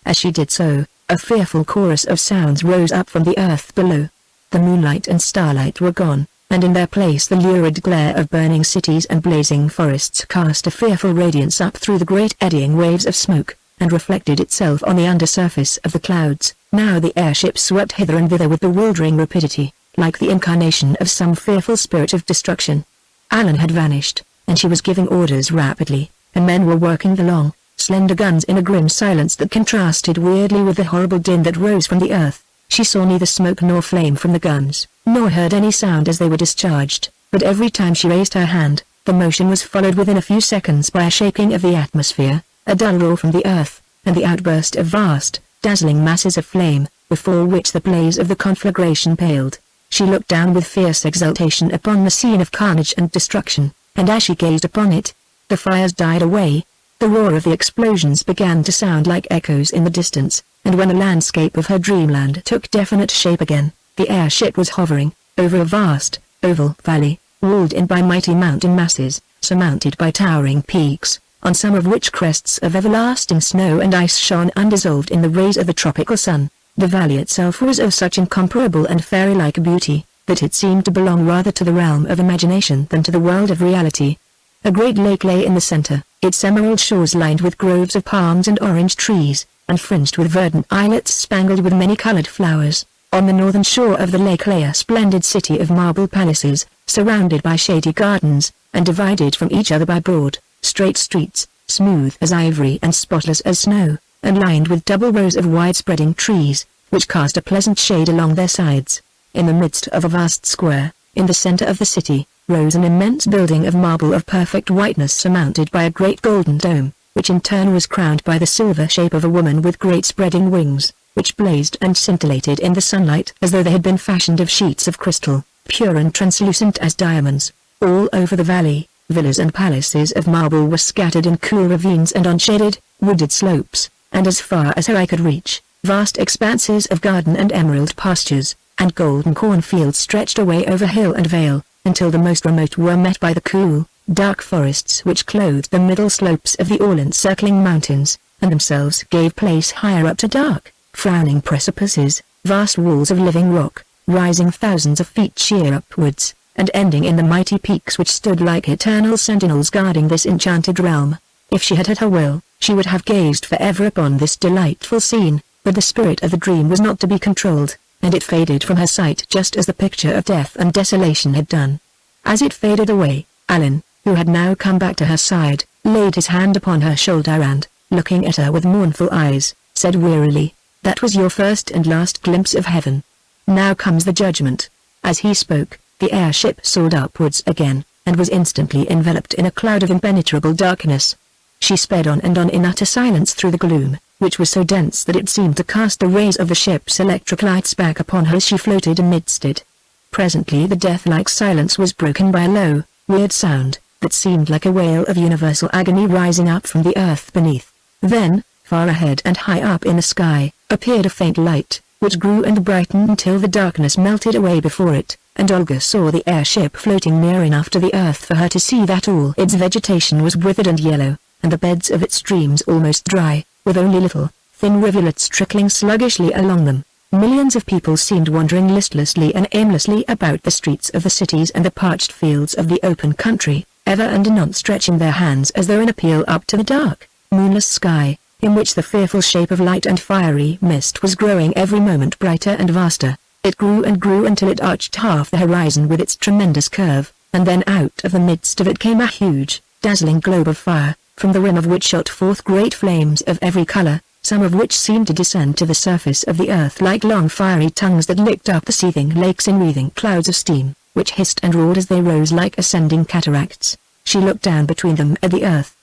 As she did so, A fearful chorus of sounds rose up from the earth below. The moonlight and starlight were gone, and in their place the lurid glare of burning cities and blazing forests cast a fearful radiance up through the great eddying waves of smoke, and reflected itself on the undersurface of the clouds. Now the airship swept hither and thither with bewildering rapidity, like the incarnation of some fearful spirit of destruction. Alan had vanished, and she was giving orders rapidly, and men were working the long, slender guns in a grim silence that contrasted weirdly with the horrible din that rose from the earth. She saw neither smoke nor flame from the guns, nor heard any sound as they were discharged, but every time she raised her hand, the motion was followed within a few seconds by a shaking of the atmosphere, a dull roar from the earth, and the outburst of vast, dazzling masses of flame, before which the blaze of the conflagration paled. She looked down with fierce exultation upon the scene of carnage and destruction, and as she gazed upon it, the fires died away. The roar of the explosions began to sound like echoes in the distance, and when the landscape of her dreamland took definite shape again, the airship was hovering over a vast, oval valley, walled in by mighty mountain masses, surmounted by towering peaks, on some of which crests of everlasting snow and ice shone undissolved in the rays of the tropical sun. The valley itself was of such incomparable and fairy-like beauty, that it seemed to belong rather to the realm of imagination than to the world of reality. A great lake lay in the center, its emerald shores lined with groves of palms and orange trees, and fringed with verdant islets spangled with many-colored flowers. On the northern shore of the lake lay a splendid city of marble palaces, surrounded by shady gardens, and divided from each other by broad, straight streets, smooth as ivory and spotless as snow, and lined with double rows of wide-spreading trees, which cast a pleasant shade along their sides. In the midst of a vast square, in the center of the city, rose an immense building of marble of perfect whiteness surmounted by a great golden dome, which in turn was crowned by the silver shape of a woman with great spreading wings, which blazed and scintillated in the sunlight as though they had been fashioned of sheets of crystal, pure and translucent as diamonds. All over the valley, villas and palaces of marble were scattered in cool ravines and on shaded, wooded slopes, and as far as her eye could reach, vast expanses of garden and emerald pastures, and golden cornfields stretched away over hill and vale, until the most remote were met by the cool, dark forests which clothed the middle slopes of the all-encircling mountains, and themselves gave place higher up to dark, frowning precipices, vast walls of living rock, rising thousands of feet sheer upwards, and ending in the mighty peaks which stood like eternal sentinels guarding this enchanted realm. If she had had her will, she would have gazed forever upon this delightful scene, but the spirit of the dream was not to be controlled, and it faded from her sight just as the picture of death and desolation had done. As it faded away, Alan, who had now come back to her side, laid his hand upon her shoulder and, looking at her with mournful eyes, said wearily, "That was your first and last glimpse of heaven. Now comes the judgment." As he spoke, the airship soared upwards again, and was instantly enveloped in a cloud of impenetrable darkness. She sped on and on in utter silence through the gloom, which was so dense that it seemed to cast the rays of the ship's electric lights back upon her as she floated amidst it. Presently the death-like silence was broken by a low, weird sound, that seemed like a wail of universal agony rising up from the earth beneath. Then, far ahead and high up in the sky, appeared a faint light, which grew and brightened until the darkness melted away before it, and Olga saw the airship floating near enough to the earth for her to see that all its vegetation was withered and yellow, and the beds of its streams almost dry, with only little, thin rivulets trickling sluggishly along them. Millions of people seemed wandering listlessly and aimlessly about the streets of the cities and the parched fields of the open country, ever and anon stretching their hands as though in appeal up to the dark, moonless sky, in which the fearful shape of light and fiery mist was growing every moment brighter and vaster. It grew and grew until it arched half the horizon with its tremendous curve, and then out of the midst of it came a huge, dazzling globe of fire, from the rim of which shot forth great flames of every color, some of which seemed to descend to the surface of the earth like long fiery tongues that licked up the seething lakes in wreathing clouds of steam, which hissed and roared as they rose like ascending cataracts. She looked down between them at the earth.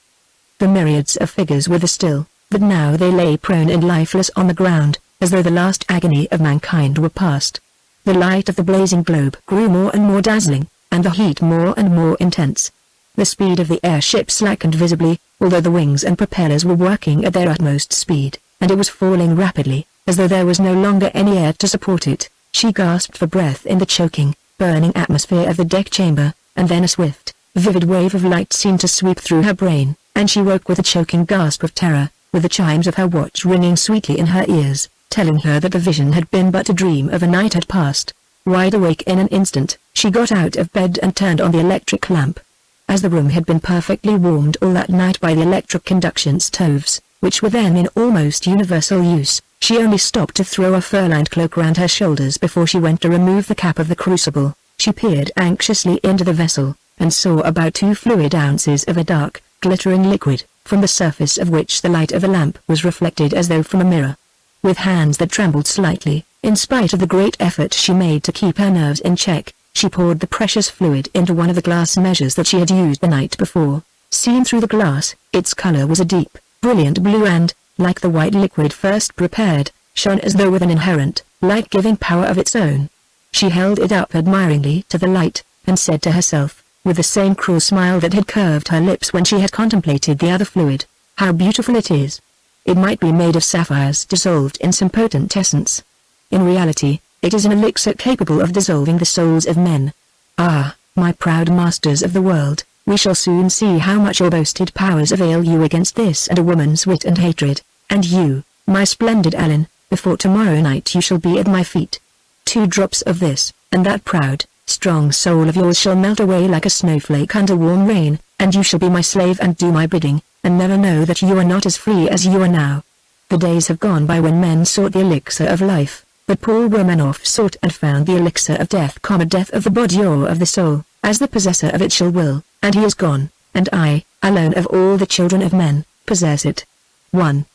The myriads of figures were still, but now they lay prone and lifeless on the ground, as though the last agony of mankind were past. The light of the blazing globe grew more and more dazzling, and the heat more and more intense. The speed of the airship slackened visibly, although the wings and propellers were working at their utmost speed, and it was falling rapidly, as though there was no longer any air to support it. She gasped for breath in the choking, burning atmosphere of the deck chamber, and then a swift, vivid wave of light seemed to sweep through her brain, and she woke with a choking gasp of terror, with the chimes of her watch ringing sweetly in her ears. telling her that the vision had been but a dream of a night had passed. Wide awake in an instant, she got out of bed and turned on the electric lamp. As the room had been perfectly warmed all that night by the electric conduction stoves, which were then in almost universal use, she only stopped to throw a fur-lined cloak round her shoulders before she went to remove the cap of the crucible. She peered anxiously into the vessel, and saw about 2 fluid ounces of a dark, glittering liquid, from the surface of which the light of the lamp was reflected as though from a mirror. With hands that trembled slightly, in spite of the great effort she made to keep her nerves in check, she poured the precious fluid into one of the glass measures that she had used the night before. Seen through the glass, its color was a deep, brilliant blue and, like the white liquid first prepared, shone as though with an inherent, light-giving power of its own. She held it up admiringly to the light, and said to herself, with the same cruel smile that had curved her lips when she had contemplated the other fluid, "How beautiful it is! It might be made of sapphires dissolved in some potent essence. In reality, it is an elixir capable of dissolving the souls of men. Ah, my proud masters of the world, we shall soon see how much your boasted powers avail you against this and a woman's wit and hatred, and you, my splendid Ellen, before tomorrow night you shall be at my feet. 2 drops of this, and that proud, strong soul of yours shall melt away like a snowflake under warm rain, and you shall be my slave and do my bidding, and never know that you are not as free as you are now. The days have gone by when men sought the elixir of life, but Paul Romanoff sought and found the elixir of death, death of the body or of the soul, as the possessor of it shall will, and he is gone, and I, alone of all the children of men, possess it. One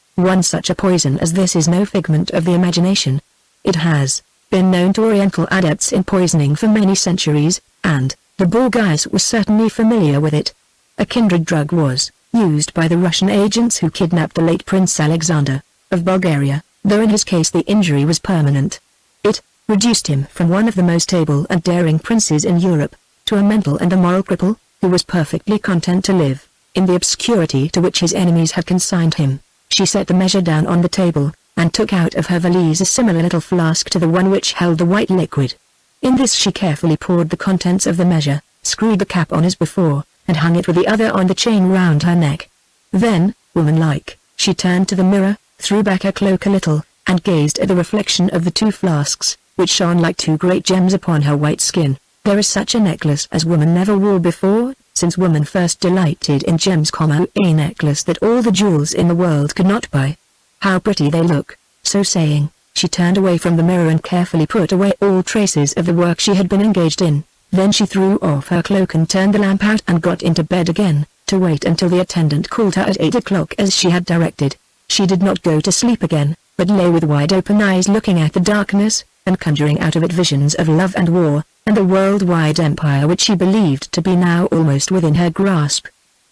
such a poison as this is no figment of the imagination. It has been known to Oriental adepts in poisoning for many centuries, and the Bulgars were certainly familiar with it. A kindred drug was used by the Russian agents who kidnapped the late Prince Alexander of Bulgaria, though in his case the injury was permanent. It reduced him from one of the most able and daring princes in Europe, to a mental and a moral cripple, who was perfectly content to live in the obscurity to which his enemies had consigned him. She set the measure down on the table, and took out of her valise a similar little flask to the one which held the white liquid. In this she carefully poured the contents of the measure, screwed the cap on as before, and hung it with the other on the chain round her neck. Then, woman-like, she turned to the mirror, threw back her cloak a little, and gazed at the reflection of the 2 flasks, which shone like 2 great gems upon her white skin. There is such a necklace as woman never wore before, since woman first delighted in gems, a necklace that all the jewels in the world could not buy. How pretty they look. So saying, she turned away from the mirror and carefully put away all traces of the work she had been engaged in. Then she threw off her cloak and turned the lamp out and got into bed again, to wait until the attendant called her at 8 o'clock as she had directed. She did not go to sleep again, but lay with wide open eyes looking at the darkness, and conjuring out of it visions of love and war, and the world-wide empire which she believed to be now almost within her grasp.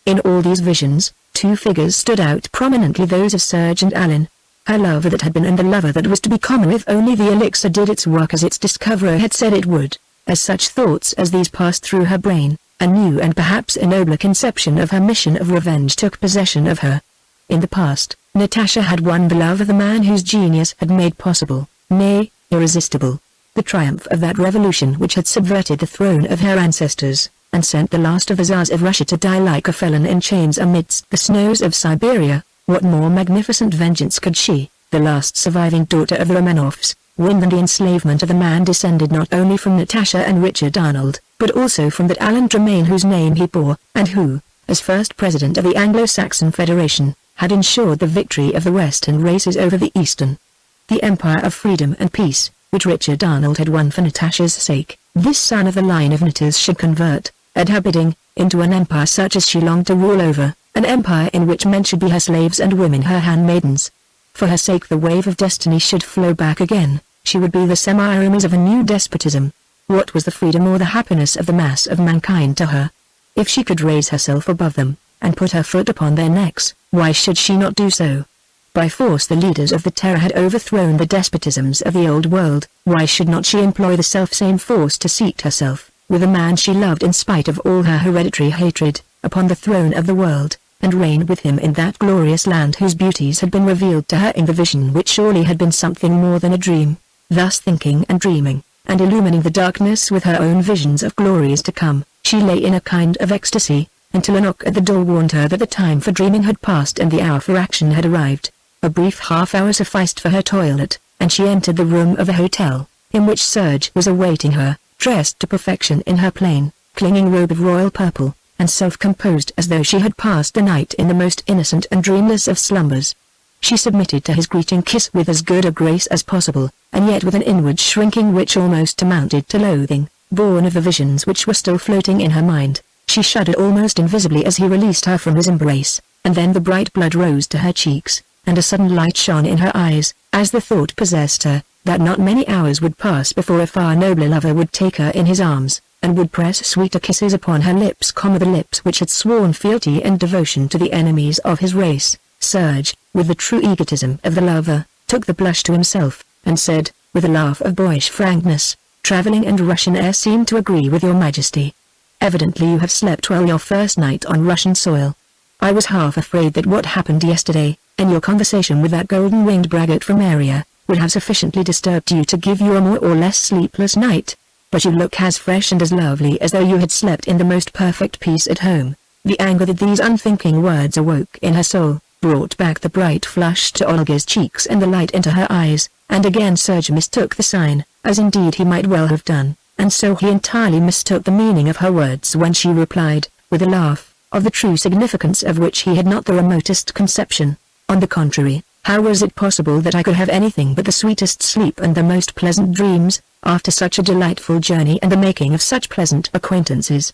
In all these visions, 2 figures stood out prominently, those of Sergeant Allen, her lover that had been and the lover that was to become, if only the elixir did its work as its discoverer had said it would. As such thoughts as these passed through her brain, a new and perhaps a nobler conception of her mission of revenge took possession of her. In the past, Natasha had won the love of the man whose genius had made possible, nay, irresistible, the triumph of that revolution which had subverted the throne of her ancestors, and sent the last of the Tsars of Russia to die like a felon in chains amidst the snows of Siberia. What more magnificent vengeance could she, the last surviving daughter of the Romanoffs, win than the enslavement of the man descended not only from Natasha and Richard Arnold, but also from that Alan Tremaine whose name he bore, and who, as first president of the Anglo-Saxon Federation, had ensured the victory of the Western races over the Eastern. The empire of freedom and peace, which Richard Arnold had won for Natasha's sake, this son of the line of knitters should convert, at her bidding, into an empire such as she longed to rule over, an empire in which men should be her slaves and women her handmaidens. For her sake the wave of destiny should flow back again, she would be the Semiramis of a new despotism. What was the freedom or the happiness of the mass of mankind to her? If she could raise herself above them, and put her foot upon their necks, why should she not do so? By force the leaders of the terror had overthrown the despotisms of the old world, why should not she employ the self-same force to seat herself, with a man she loved in spite of all her hereditary hatred, upon the throne of the world, and reign with him in that glorious land whose beauties had been revealed to her in the vision which surely had been something more than a dream. Thus thinking and dreaming, and illumining the darkness with her own visions of glories to come, she lay in a kind of ecstasy, until a knock at the door warned her that the time for dreaming had passed and the hour for action had arrived. A brief half-hour sufficed for her toilet, and she entered the room of a hotel, in which Serge was awaiting her, dressed to perfection in her plain, clinging robe of royal purple, and self-composed as though she had passed the night in the most innocent and dreamless of slumbers. She submitted to his greeting kiss with as good a grace as possible, and yet with an inward shrinking which almost amounted to loathing, born of the visions which were still floating in her mind. She shuddered almost invisibly as he released her from his embrace, and then the bright blood rose to her cheeks, and a sudden light shone in her eyes, as the thought possessed her, that not many hours would pass before a far nobler lover would take her in his arms, and would press sweeter kisses upon her lips, the lips which had sworn fealty and devotion to the enemies of his race. Serge, with the true egotism of the lover, took the blush to himself, and said, with a laugh of boyish frankness, "Traveling and Russian air seem to agree with your majesty. Evidently you have slept well your first night on Russian soil. I was half afraid that what happened yesterday, and your conversation with that golden-winged braggart from Aria, would have sufficiently disturbed you to give you a more or less sleepless night. But you look as fresh and as lovely as though you had slept in the most perfect peace at home." The anger that these unthinking words awoke in her soul, brought back the bright flush to Olga's cheeks and the light into her eyes, and again Serge mistook the sign, as indeed he might well have done, and so he entirely mistook the meaning of her words when she replied, with a laugh, of the true significance of which he had not the remotest conception. On the contrary, how was it possible that I could have anything but the sweetest sleep and the most pleasant dreams, after such a delightful journey and the making of such pleasant acquaintances?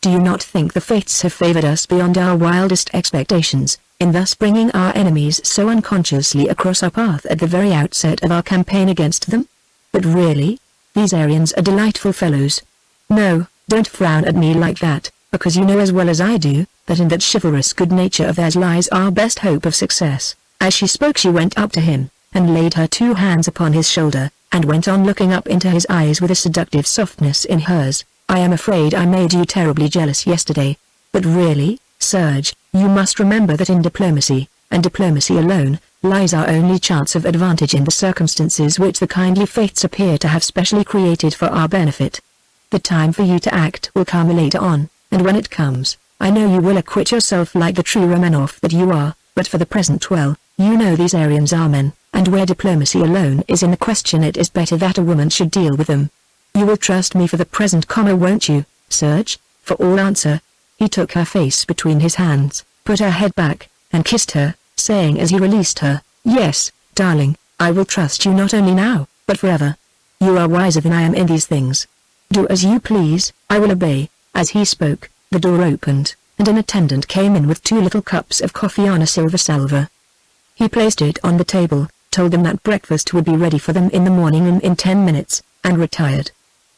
Do you not think the fates have favored us beyond our wildest expectations, in thus bringing our enemies so unconsciously across our path at the very outset of our campaign against them? But really, these Aryans are delightful fellows. No, don't frown at me like that, because you know as well as I do, that in that chivalrous good nature of theirs lies our best hope of success. As she spoke she went up to him, and laid her two hands upon his shoulder, and went on looking up into his eyes with a seductive softness in hers. "I am afraid I made you terribly jealous yesterday. But really, Serge, you must remember that in diplomacy, and diplomacy alone, lies our only chance of advantage in the circumstances which the kindly fates appear to have specially created for our benefit. The time for you to act will come later on, and when it comes, I know you will acquit yourself like the true Romanoff that you are, but for the present well, you know these Aryans are men, and where diplomacy alone is in the question it is better that a woman should deal with them. You will trust me for the present, won't you, Serge?" For all answer, he took her face between his hands, put her head back, and kissed her, saying as he released her, "Yes, darling, I will trust you not only now, but forever. You are wiser than I am in these things. Do as you please, I will obey." As he spoke, the door opened, and an attendant came in with 2 little cups of coffee on a silver salver. He placed it on the table, told them that breakfast would be ready for them in the morning and in 10 minutes, and retired.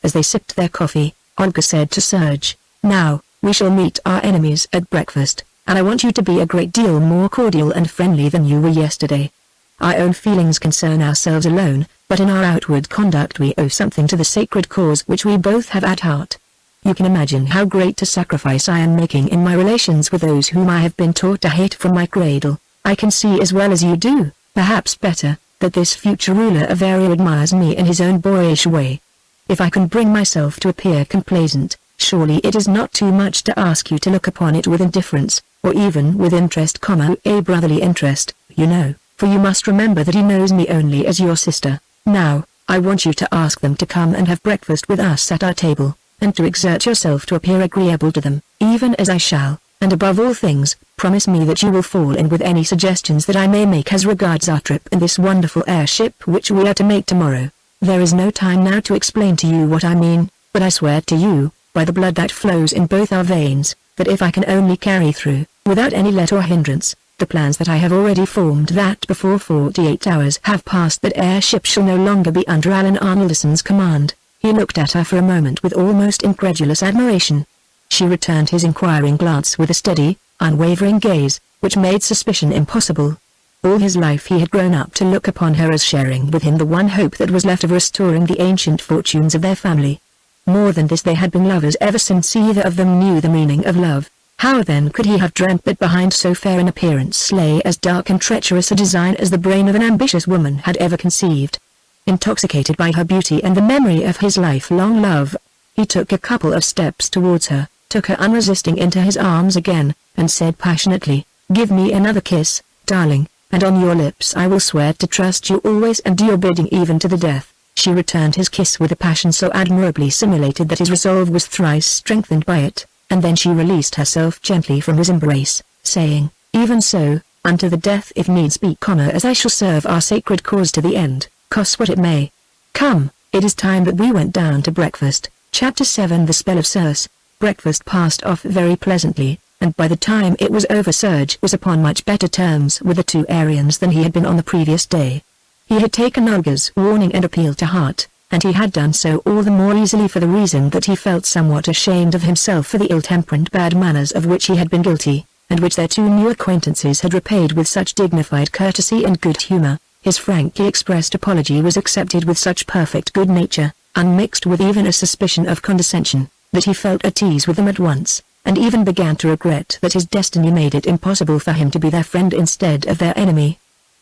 As they sipped their coffee, Olga said to Serge, "Now, we shall meet our enemies at breakfast, and I want you to be a great deal more cordial and friendly than you were yesterday. Our own feelings concern ourselves alone, but in our outward conduct we owe something to the sacred cause which we both have at heart. You can imagine how great a sacrifice I am making in my relations with those whom I have been taught to hate from my cradle. I can see as well as you do, perhaps better, that this future ruler of Aria admires me in his own boyish way. If I can bring myself to appear complaisant, surely it is not too much to ask you to look upon it with indifference, or even with interest, a brotherly interest, you know, for you must remember that he knows me only as your sister. Now, I want you to ask them to come and have breakfast with us at our table, and to exert yourself to appear agreeable to them, even as I shall, and above all things, promise me that you will fall in with any suggestions that I may make as regards our trip in this wonderful airship which we are to make tomorrow. There is no time now to explain to you what I mean, but I swear to you, by the blood that flows in both our veins, that if I can only carry through, without any let or hindrance, the plans that I have already formed, that before 48 hours have passed that airship shall no longer be under Alan Arnoldsson's command." He looked at her for a moment with almost incredulous admiration. She returned his inquiring glance with a steady, unwavering gaze, which made suspicion impossible. All his life he had grown up to look upon her as sharing with him the one hope that was left of restoring the ancient fortunes of their family. More than this, they had been lovers ever since either of them knew the meaning of love. How then could he have dreamt that behind so fair an appearance lay as dark and treacherous a design as the brain of an ambitious woman had ever conceived? Intoxicated by her beauty and the memory of his lifelong love, he took a couple of steps towards her, took her unresisting into his arms again, and said passionately, "Give me another kiss, darling, and on your lips I will swear to trust you always and do your bidding even to the death." She returned his kiss with a passion so admirably simulated that his resolve was thrice strengthened by it, and then she released herself gently from his embrace, saying, "Even so, unto the death if needs be, as I shall serve our sacred cause to the end, cost what it may. Come, it is time that we went down to breakfast." Chapter 7 The Spell of Circe. Breakfast passed off very pleasantly, and by the time it was over Serge was upon much better terms with the two Aryans than he had been on the previous day. He had taken Olga's warning and appeal to heart, and he had done so all the more easily for the reason that he felt somewhat ashamed of himself for the ill-temper and bad manners of which he had been guilty, and which their two new acquaintances had repaid with such dignified courtesy and good humor. His frankly expressed apology was accepted with such perfect good nature, unmixed with even a suspicion of condescension, that he felt at ease with them at once, and even began to regret that his destiny made it impossible for him to be their friend instead of their enemy.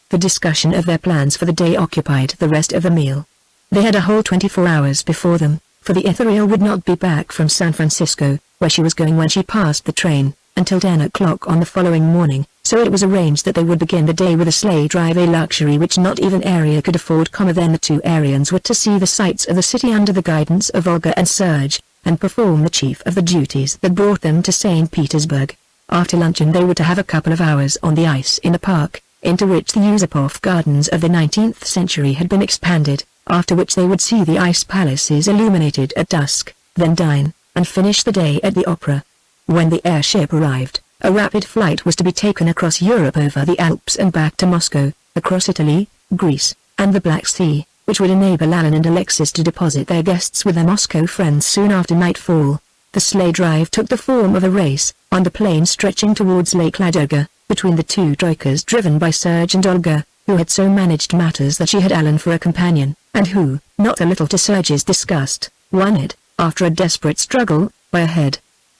The discussion of their plans for the day occupied the rest of the meal. They had a whole 24 hours before them, for the Ethereal would not be back from San Francisco, where she was going when she passed the train, until 10 o'clock on the following morning, so it was arranged that they would begin the day with a sleigh drive, a luxury which not even Arya could afford. Then the two Aryans were to see the sights of the city under the guidance of Olga and Serge, and perform the chief of the duties that brought them to St. Petersburg. After luncheon they were to have a couple of hours on the ice in the park, into which the Yusupov gardens of the 19th century had been expanded, after which they would see the ice palaces illuminated at dusk, then dine, and finish the day at the opera. When the airship arrived, a rapid flight was to be taken across Europe over the Alps and back to Moscow, across Italy, Greece, and the Black Sea, which would enable Alan and Alexis to deposit their guests with their Moscow friends soon after nightfall. The sleigh drive took the form of a race, on the plain stretching towards Lake Ladoga, between the two troikas driven by Serge and Olga, who had so managed matters that she had Alan for a companion, and who, not a little to Serge's disgust, won it, after a desperate struggle, by a head.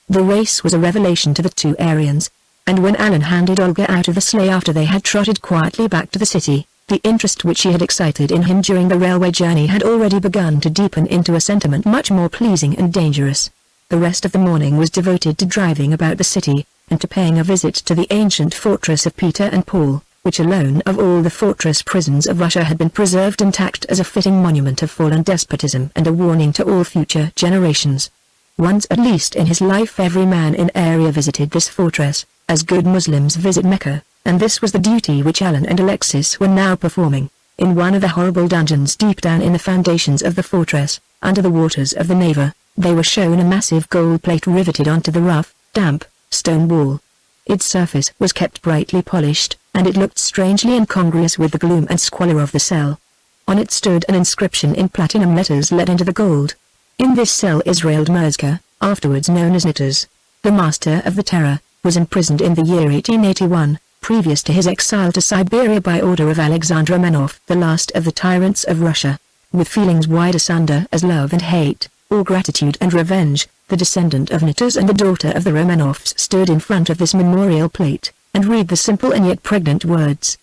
The race was a revelation to the two Aryans, and when Alan handed Olga out of the sleigh after they had trotted quietly back to the city, the interest which she had excited in him during the railway journey had already begun to deepen into a sentiment much more pleasing and dangerous. The rest of the morning was devoted to driving about the city, and to paying a visit to the ancient fortress of Peter and Paul, which alone of all the fortress prisons of Russia had been preserved intact as a fitting monument of fallen despotism and a warning to all future generations. Once at least in his life every man in Arya visited this fortress, as good Muslims visit Mecca, and this was the duty which Alan and Alexis were now performing. In one of the horrible dungeons deep down in the foundations of the fortress, under the waters of the Neva, they were shown a massive gold plate riveted onto the rough, damp, stone wall. Its surface was kept brightly polished, and it looked strangely incongruous with the gloom and squalor of the cell. On it stood an inscription in platinum letters let into the gold. In this cell Israel Dmerzka, afterwards known as Nitas, the master of the terror, was imprisoned in the year 1881, previous to his exile to Siberia by order of Alexander Romanoff, the last of the tyrants of Russia. With feelings wide asunder as love and hate, or gratitude and revenge, the descendant of Nitas and the daughter of the Romanoffs stood in front of this memorial plate, and read the simple and yet pregnant words.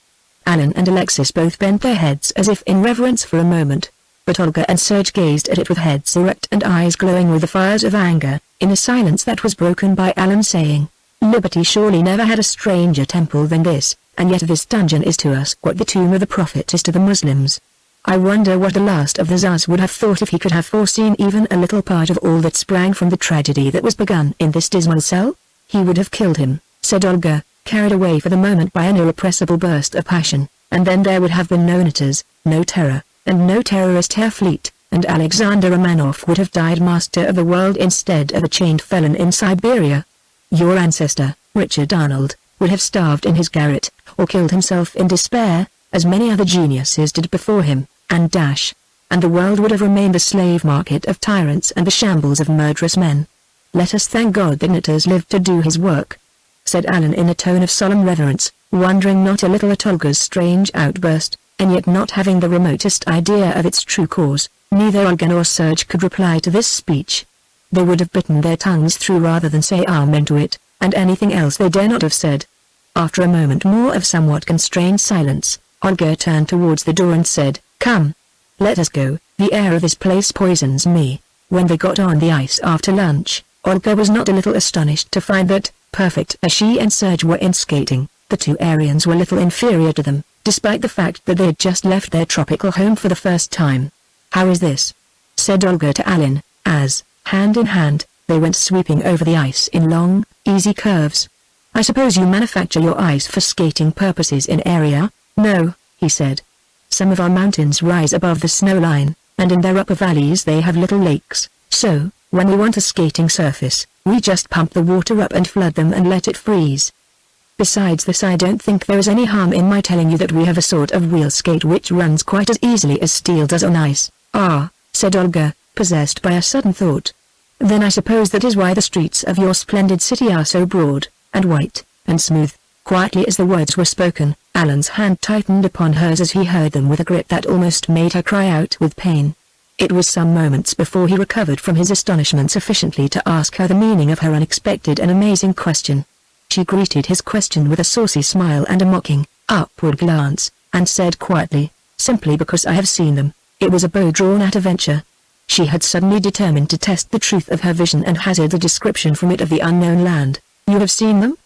Alan and Alexis both bent their heads as if in reverence for a moment, but Olga and Serge gazed at it with heads erect and eyes glowing with the fires of anger, in a silence that was broken by Alan saying, "Liberty surely never had a stranger temple than this, and yet this dungeon is to us what the tomb of the Prophet is to the Muslims. I wonder what the last of the Tsars would have thought if he could have foreseen even a little part of all that sprang from the tragedy that was begun in this dismal cell? He would have killed him," said Olga, carried away for the moment by an irrepressible burst of passion, "and then there would have been no Nitas, no terror, and no terrorist hair fleet, and Alexander Romanoff would have died master of the world instead of a chained felon in Siberia. Your ancestor, Richard Arnold, would have starved in his garret, or killed himself in despair, as many other geniuses did before him, and the world would have remained the slave market of tyrants and the shambles of murderous men. Let us thank God that Nitas lived to do his work," said Alan in a tone of solemn reverence, wondering not a little at Olga's strange outburst, and yet not having the remotest idea of its true cause. Neither Olga nor Serge could reply to this speech. They would have bitten their tongues through rather than say amen to it, and anything else they dare not have said. After a moment more of somewhat constrained silence, Olga turned towards the door and said, "Come. Let us go, the air of this place poisons me." When they got on the ice after lunch, Olga was not a little astonished to find that, perfect as she and Serge were in skating, The two Aryans were little inferior to them, despite the fact that they had just left their tropical home for the first time. "How is this?" said Olga to Alan, as, hand in hand, they went sweeping over the ice in long, easy curves. "I suppose you manufacture your ice for skating purposes in area?" "No," he said. "Some of our mountains rise above the snow line, and in their upper valleys they have little lakes, so, when we want a skating surface, we just pump the water up and flood them and let it freeze. Besides this, I don't think there is any harm in my telling you that we have a sort of wheel skate which runs quite as easily as steel does on ice." "Ah," said Olga, possessed by a sudden thought. "Then I suppose that is why the streets of your splendid city are so broad, and white, and smooth." Quietly as the words were spoken, Alan's hand tightened upon hers as he heard them with a grip that almost made her cry out with pain. It was some moments before he recovered from his astonishment sufficiently to ask her the meaning of her unexpected and amazing question. She greeted his question with a saucy smile and a mocking, upward glance, and said quietly, "Simply because I have seen them." It was a bow drawn at a venture. She had suddenly determined to test the truth of her vision and hazard a description from it of the unknown land. "You have seen them?"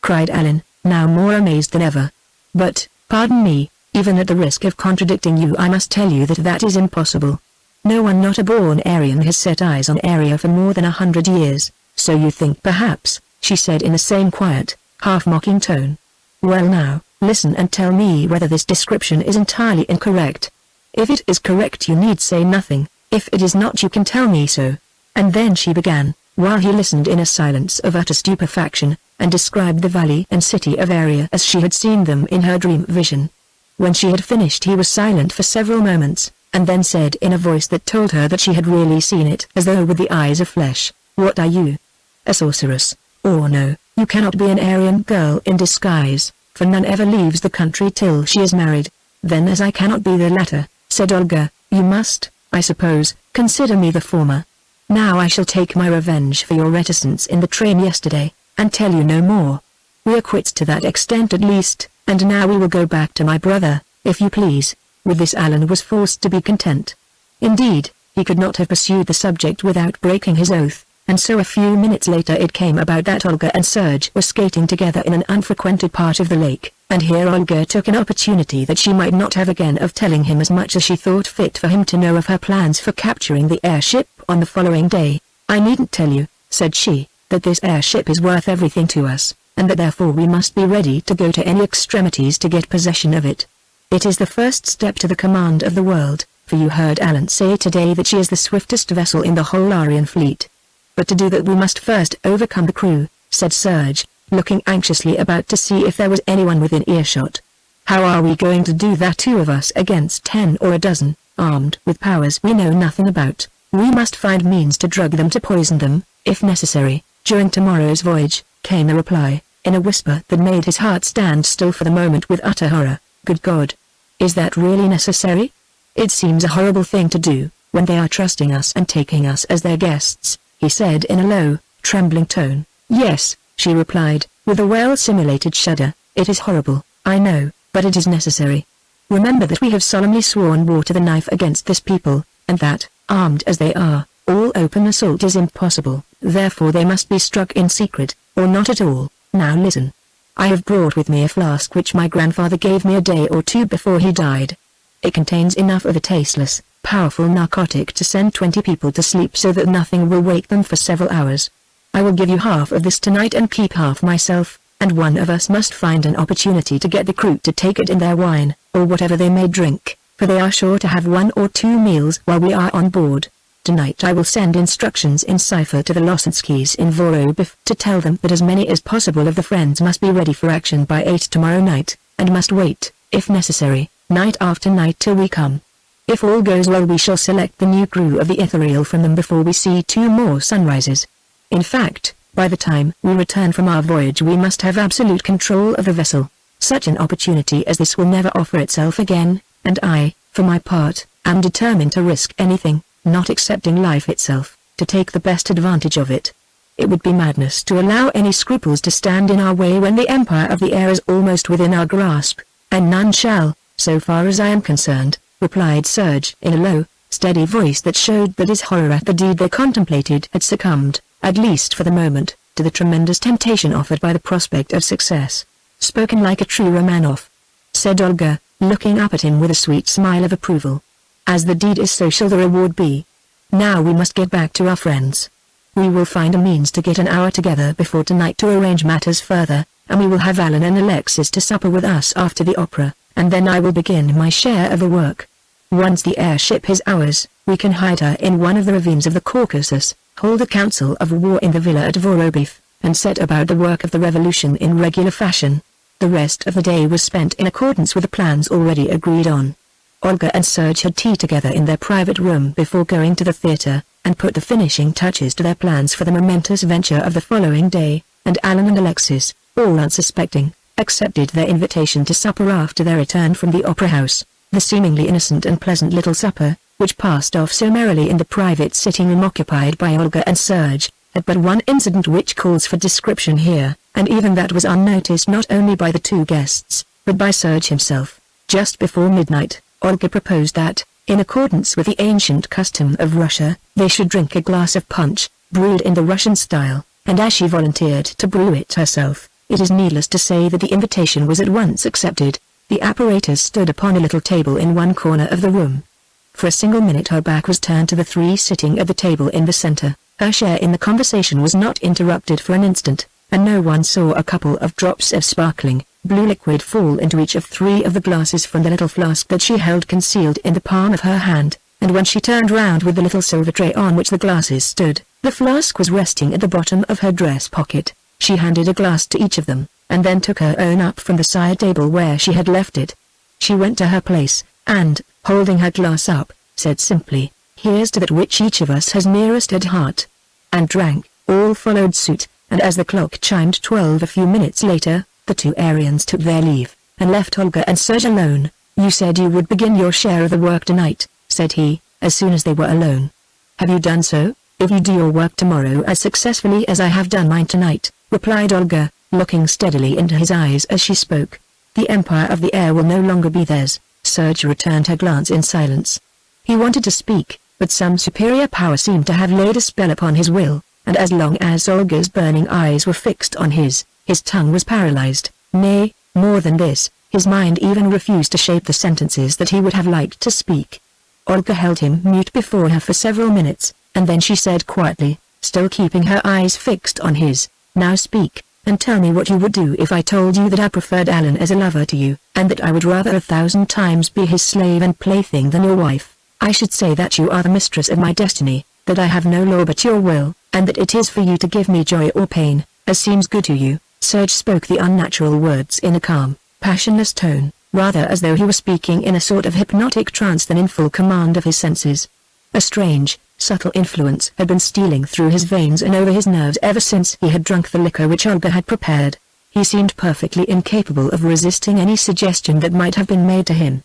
cried Alan, now more amazed than ever. "But, pardon me, even at the risk of contradicting you, I must tell you that that is impossible. No one not a born Aryan has set eyes on Area for more than 100 years, so you think perhaps," she said in the same quiet, half-mocking tone. "Well now, listen and tell me whether this description is entirely incorrect. If it is correct you need say nothing, if it is not you can tell me so." And then she began, while he listened in a silence of utter stupefaction, and described the valley and city of Area as she had seen them in her dream vision. When she had finished he was silent for several moments, and then said in a voice that told her that she had really seen it as though with the eyes of flesh, "What are you? A sorceress? Or no, you cannot be an Aryan girl in disguise, for none ever leaves the country till she is married." "Then as I cannot be the latter," said Olga, "you must, I suppose, consider me the former. Now I shall take my revenge for your reticence in the train yesterday, and tell you no more. We are quits to that extent at least, and now we will go back to my brother, if you please." With this Alan was forced to be content. Indeed, he could not have pursued the subject without breaking his oath, and so a few minutes later it came about that Olga and Serge were skating together in an unfrequented part of the lake, and here Olga took an opportunity that she might not have again of telling him as much as she thought fit for him to know of her plans for capturing the airship on the following day. "I needn't tell you," said she, "that this airship is worth everything to us, and that therefore we must be ready to go to any extremities to get possession of it. It is the first step to the command of the world, for you heard Alan say today that she is the swiftest vessel in the whole Aryan fleet. But to do that we must first overcome the crew," said Serge, looking anxiously about to see if there was anyone within earshot. "How are we going to do that, 2 of us against 10 or a dozen, armed with powers we know nothing about? We must find means to drug them, to poison them, if necessary, during tomorrow's voyage," came the reply, in a whisper that made his heart stand still for the moment with utter horror. "Good God! Is that really necessary? It seems a horrible thing to do, when they are trusting us and taking us as their guests," he said in a low, trembling tone. "Yes," she replied, with a well-simulated shudder, "it is horrible, I know, but it is necessary. Remember that we have solemnly sworn war to the knife against this people, and that, armed as they are, all open assault is impossible. Therefore they must be struck in secret, or not at all. Now listen. I have brought with me a flask which my grandfather gave me a day or 2 before he died. It contains enough of a tasteless, powerful narcotic to send 20 people to sleep so that nothing will wake them for several hours. I will give you half of this tonight and keep half myself, and one of us must find an opportunity to get the crew to take it in their wine, or whatever they may drink, for they are sure to have 1 or 2 meals while we are on board. Tonight I will send instructions in cipher to the Losinskis in Vorobyev to tell them that as many as possible of the friends must be ready for action by 8 tomorrow night, and must wait, if necessary, night after night till we come. If all goes well we shall select the new crew of the Ethereal from them before we see 2 more sunrises. In fact, by the time we return from our voyage we must have absolute control of the vessel. Such an opportunity as this will never offer itself again, and I, for my part, am determined to risk anything, not excepting life itself, to take the best advantage of it. It would be madness to allow any scruples to stand in our way when the empire of the air is almost within our grasp, and none shall, so far as I am concerned," replied Serge in a low, steady voice that showed that his horror at the deed they contemplated had succumbed, at least for the moment, to the tremendous temptation offered by the prospect of success. Spoken like a true Romanoff, said Olga, looking up at him with a sweet smile of approval. As the deed is, so shall the reward be. Now we must get back to our friends. We will find a means to get an hour together before tonight to arrange matters further, and we will have Alan and Alexis to supper with us after the opera, and then I will begin my share of the work. Once the airship is ours, we can hide her in one of the ravines of the Caucasus, hold a council of war in the villa at Vorobiev, and set about the work of the revolution in regular fashion. The rest of the day was spent in accordance with the plans already agreed on. Olga and Serge had tea together in their private room before going to the theater, and put the finishing touches to their plans for the momentous venture of the following day, and Alan and Alexis, all unsuspecting, accepted their invitation to supper after their return from the opera house. The seemingly innocent and pleasant little supper, which passed off so merrily in the private sitting room occupied by Olga and Serge, had but one incident which calls for description here, and even that was unnoticed not only by the two guests, but by Serge himself. Just before midnight, Olga proposed that, in accordance with the ancient custom of Russia, they should drink a glass of punch, brewed in the Russian style, and as she volunteered to brew it herself, it is needless to say that the invitation was at once accepted. The apparatus stood upon a little table in one corner of the room. For a single minute her back was turned to the three sitting at the table in the center. Her share in the conversation was not interrupted for an instant, and no one saw a couple of drops of sparkling, blue liquid fall into each of three of the glasses from the little flask that she held concealed in the palm of her hand, and when she turned round with the little silver tray on which the glasses stood, the flask was resting at the bottom of her dress pocket. She handed a glass to each of them, and then took her own up from the side table where she had left it. She went to her place, and, holding her glass up, said simply, "Here's to that which each of us has nearest at heart," and drank. All followed suit, and as the clock chimed 12 a few minutes later, the two Aryans took their leave, and left Olga and Serge alone. "You said you would begin your share of the work tonight," said he, as soon as they were alone. "Have you done so? If you do your work tomorrow as successfully as I have done mine tonight," replied Olga, looking steadily into his eyes as she spoke, "the empire of the air will no longer be theirs." Serge returned her glance in silence. He wanted to speak, but some superior power seemed to have laid a spell upon his will, and as long as Olga's burning eyes were fixed on his tongue was paralyzed. Nay, more than this, his mind even refused to shape the sentences that he would have liked to speak. Olga held him mute before her for several minutes, and then she said quietly, still keeping her eyes fixed on his, "Now speak, and tell me what you would do if I told you that I preferred Alan as a lover to you, and that I would rather 1,000 times be his slave and plaything than your wife. I should say that you are the mistress of my destiny, that I have no law but your will, and that it is for you to give me joy or pain, as seems good to you." Serge spoke the unnatural words in a calm, passionless tone, rather as though he were speaking in a sort of hypnotic trance than in full command of his senses. A strange, subtle influence had been stealing through his veins and over his nerves ever since he had drunk the liquor which Olga had prepared. He seemed perfectly incapable of resisting any suggestion that might have been made to him.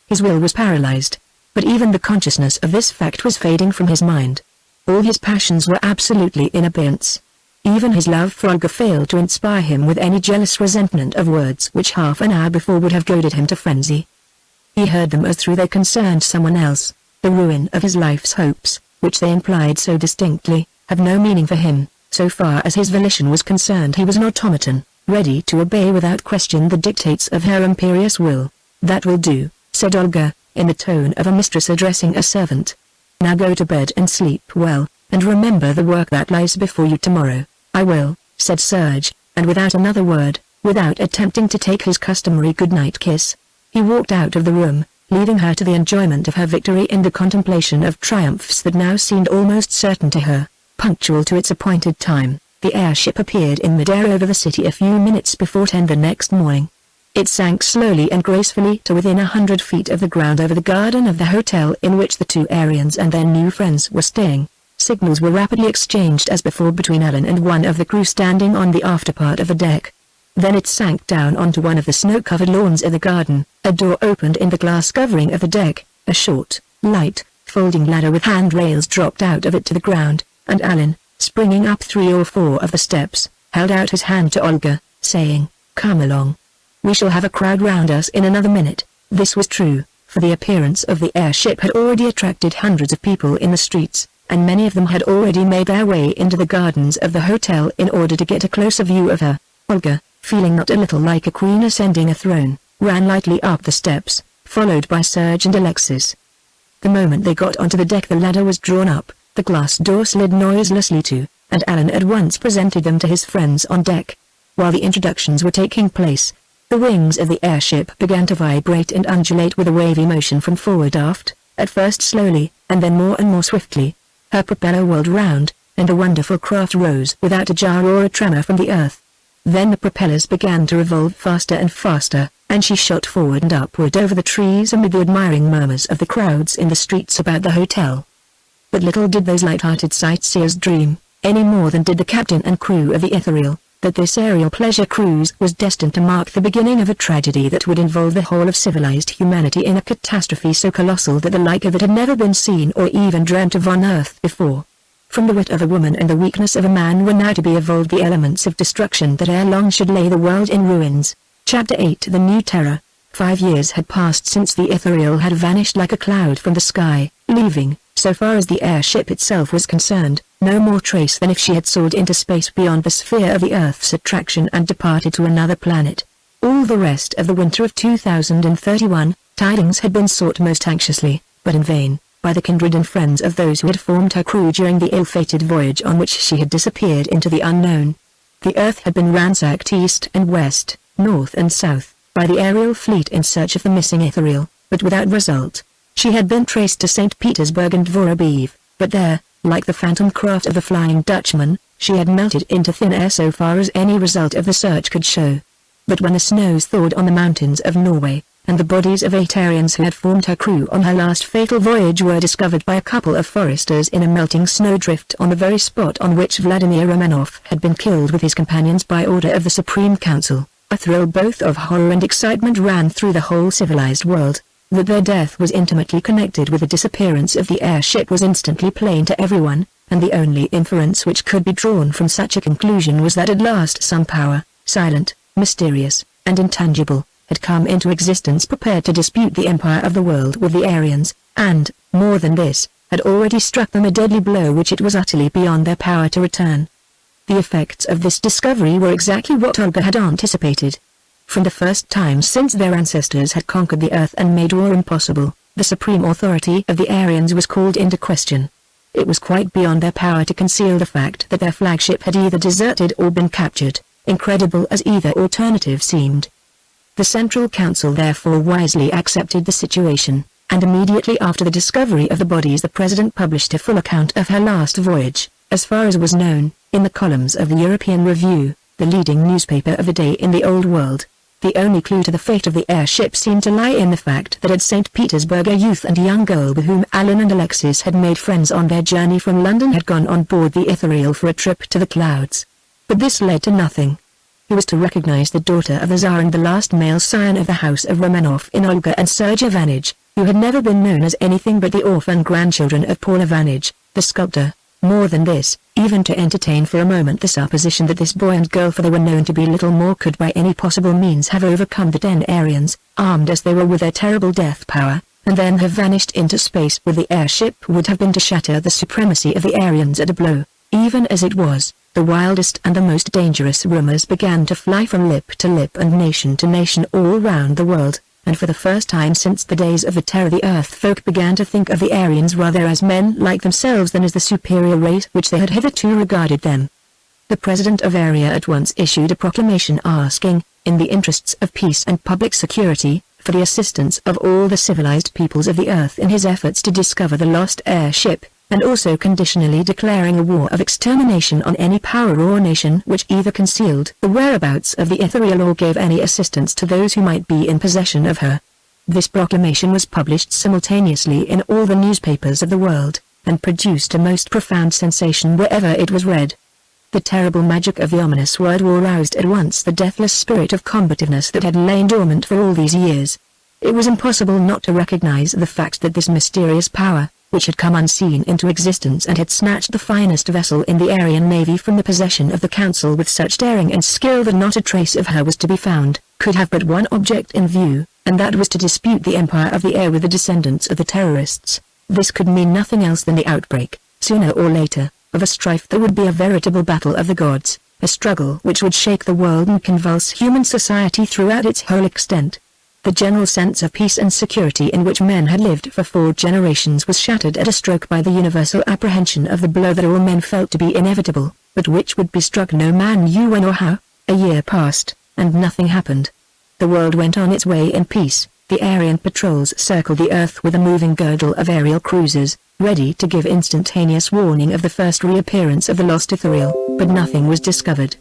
His will was paralyzed, but even the consciousness of this fact was fading from his mind. All his passions were absolutely in abeyance. Even his love for Olga failed to inspire him with any jealous resentment of words which half an hour before would have goaded him to frenzy. He heard them as though they concerned someone else. The ruin of his life's hopes, which they implied so distinctly, had no meaning for him. So far as his volition was concerned, he was an automaton, ready to obey without question the dictates of her imperious will. "That will do," said Olga, in the tone of a mistress addressing a servant. "Now go to bed and sleep well, and remember the work that lies before you tomorrow." "I will," said Serge, and without another word, without attempting to take his customary good-night kiss, he walked out of the room, leaving her to the enjoyment of her victory and the contemplation of triumphs that now seemed almost certain to her. Punctual to its appointed time, the airship appeared in midair over the city a few minutes before 10 the next morning. It sank slowly and gracefully to within 100 feet of the ground over the garden of the hotel in which the two Aryans and their new friends were staying. Signals were rapidly exchanged as before between Alan and one of the crew standing on the afterpart of the deck. Then it sank down onto one of the snow-covered lawns in the garden. A door opened in the glass covering of the deck. A short, light, folding ladder with handrails dropped out of it to the ground, and Alan, springing up 3 or 4 of the steps, held out his hand to Olga, saying, "Come along. We shall have a crowd round us in another minute." This was true, for the appearance of the airship had already attracted hundreds of people in the streets, and many of them had already made their way into the gardens of the hotel in order to get a closer view of her. Olga, feeling not a little like a queen ascending a throne, ran lightly up the steps, followed by Serge and Alexis. The moment they got onto the deck, the ladder was drawn up, the glass door slid noiselessly to, and Alan at once presented them to his friends on deck. While the introductions were taking place, the wings of the airship began to vibrate and undulate with a wavy motion from forward aft, at first slowly, and then more and more swiftly. Her propeller whirled round, and the wonderful craft rose without a jar or a tremor from the earth. Then the propellers began to revolve faster and faster, and she shot forward and upward over the trees amid the admiring murmurs of the crowds in the streets about the hotel. But little did those light-hearted sightseers dream, any more than did the captain and crew of the Ethereal, that this aerial pleasure cruise was destined to mark the beginning of a tragedy that would involve the whole of civilized humanity in a catastrophe so colossal that the like of it had never been seen or even dreamt of on Earth before. From the wit of a woman and the weakness of a man were now to be evolved the elements of destruction that ere long should lay the world in ruins. Chapter 8 The New Terror. 5 years had passed since the Ethereal had vanished like a cloud from the sky, leaving, so far as the airship itself was concerned, no more trace than if she had soared into space beyond the sphere of the Earth's attraction and departed to another planet. All the rest of the winter of 2031, tidings had been sought most anxiously, but in vain, by the kindred and friends of those who had formed her crew during the ill-fated voyage on which she had disappeared into the unknown. The Earth had been ransacked east and west, north and south, by the aerial fleet in search of the missing Ethereal, but without result. She had been traced to St. Petersburg and Vorobiev, but there, like the phantom craft of the Flying Dutchman, she had melted into thin air so far as any result of the search could show. But when the snows thawed on the mountains of Norway, and the bodies of 8 Aryans who had formed her crew on her last fatal voyage were discovered by a couple of foresters in a melting snowdrift on the very spot on which Vladimir Romanoff had been killed with his companions by order of the Supreme Council, a thrill both of horror and excitement ran through the whole civilized world. That their death was intimately connected with the disappearance of the airship was instantly plain to everyone, and the only inference which could be drawn from such a conclusion was that at last some power, silent, mysterious, and intangible, had come into existence prepared to dispute the empire of the world with the Aryans, and, more than this, had already struck them a deadly blow which it was utterly beyond their power to return. The effects of this discovery were exactly what Olga had anticipated. From the first time since their ancestors had conquered the earth and made war impossible, the supreme authority of the Aryans was called into question. It was quite beyond their power to conceal the fact that their flagship had either deserted or been captured, incredible as either alternative seemed. The Central Council therefore wisely accepted the situation, and immediately after the discovery of the bodies the President published a full account of her last voyage, as far as was known, in the columns of the European Review, the leading newspaper of the day in the Old World. The only clue to the fate of the airship seemed to lie in the fact that at St. Petersburg a youth and young girl with whom Alan and Alexis had made friends on their journey from London had gone on board the Ethereal for a trip to the clouds. But this led to nothing. He was to recognize the daughter of the Tsar and the last male scion of the House of Romanoff in Olga and Serge Ivanich, who had never been known as anything but the orphan grandchildren of Paul Ivanich, the sculptor. More than this, even to entertain for a moment the supposition that this boy and girl, for they were known to be little more, could by any possible means have overcome the 10 Aryans, armed as they were with their terrible death power, and then have vanished into space with the airship, would have been to shatter the supremacy of the Aryans at a blow. Even as it was, the wildest and the most dangerous rumors began to fly from lip to lip and nation to nation all round the world, and for the first time since the days of the Terror the Earth folk began to think of the Aryans rather as men like themselves than as the superior race which they had hitherto regarded them. The President of Arya at once issued a proclamation asking, in the interests of peace and public security, for the assistance of all the civilized peoples of the Earth in his efforts to discover the lost airship, and also conditionally declaring a war of extermination on any power or nation which either concealed the whereabouts of the Ethereal or gave any assistance to those who might be in possession of her. This proclamation was published simultaneously in all the newspapers of the world, and produced a most profound sensation wherever it was read. The terrible magic of the ominous word war roused at once the deathless spirit of combativeness that had lain dormant for all these years. It was impossible not to recognize the fact that this mysterious power, which had come unseen into existence and had snatched the finest vessel in the Aryan navy from the possession of the council with such daring and skill that not a trace of her was to be found, could have but one object in view, and that was to dispute the empire of the air with the descendants of the terrorists. This could mean nothing else than the outbreak, sooner or later, of a strife that would be a veritable battle of the gods, a struggle which would shake the world and convulse human society throughout its whole extent. The general sense of peace and security in which men had lived for 4 generations was shattered at a stroke by the universal apprehension of the blow that all men felt to be inevitable, but which would be struck no man knew when or how. A year passed, and nothing happened. The world went on its way in peace. The Aryan patrols circled the Earth with a moving girdle of aerial cruisers, ready to give instantaneous warning of the first reappearance of the lost ethereal, but nothing was discovered.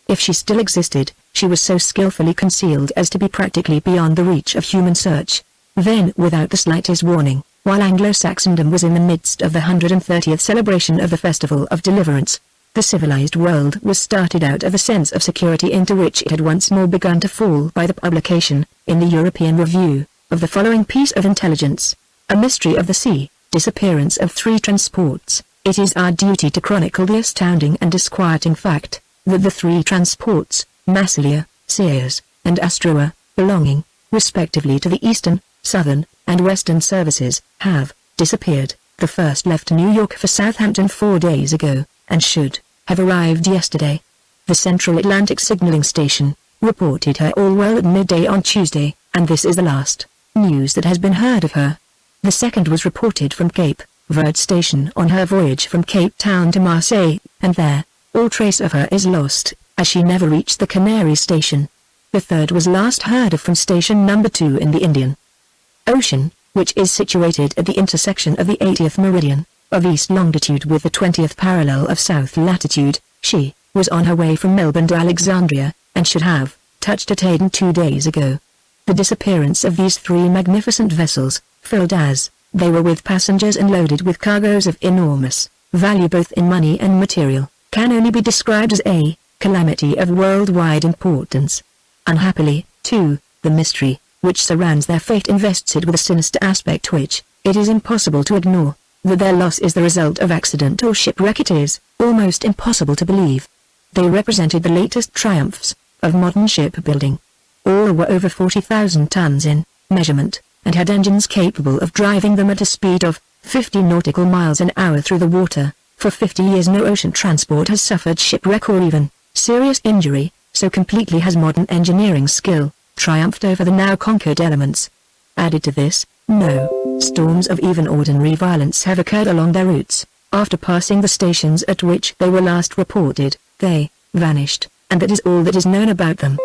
If she still existed, she was so skillfully concealed as to be practically beyond the reach of human search. Then, without the slightest warning, while Anglo-Saxondom was in the midst of the 130th celebration of the Festival of Deliverance, the civilized world was started out of a sense of security into which it had once more begun to fall by the publication, in the European Review, of the following piece of intelligence: A mystery of the sea, disappearance of 3 transports. It is our duty to chronicle the astounding and disquieting fact, that the 3 transports, Massilia, Ceres, and Astroa, belonging, respectively to the Eastern, Southern, and Western services, have disappeared. The first left New York for Southampton 4 days ago, and should have arrived yesterday. The Central Atlantic Signaling Station reported her all well at midday on Tuesday, and this is the last news that has been heard of her. The second was reported from Cape Verde Station on her voyage from Cape Town to Marseille, and there, all trace of her is lost, as she never reached the Canary Station. The third was last heard of from Station Number 2 in the Indian Ocean, which is situated at the intersection of the 80th meridian of east longitude with the 20th parallel of south latitude. She was on her way from Melbourne to Alexandria, and should have touched at Aden 2 days ago. The disappearance of these 3 magnificent vessels, filled as they were with passengers and loaded with cargoes of enormous value both in money and material, can only be described as a calamity of worldwide importance. Unhappily, too, the mystery which surrounds their fate invests it with a sinister aspect which it is impossible to ignore. That their loss is the result of accident or shipwreck it is almost impossible to believe. They represented the latest triumphs of modern shipbuilding. All were over 40,000 tons in measurement, and had engines capable of driving them at a speed of 50 nautical miles an hour through the water. For 50 years no ocean transport has suffered shipwreck or even serious injury, so completely has modern engineering skill triumphed over the now conquered elements. Added to this, no storms of even ordinary violence have occurred along their routes. After passing the stations at which they were last reported, they vanished, and that is all that is known about them.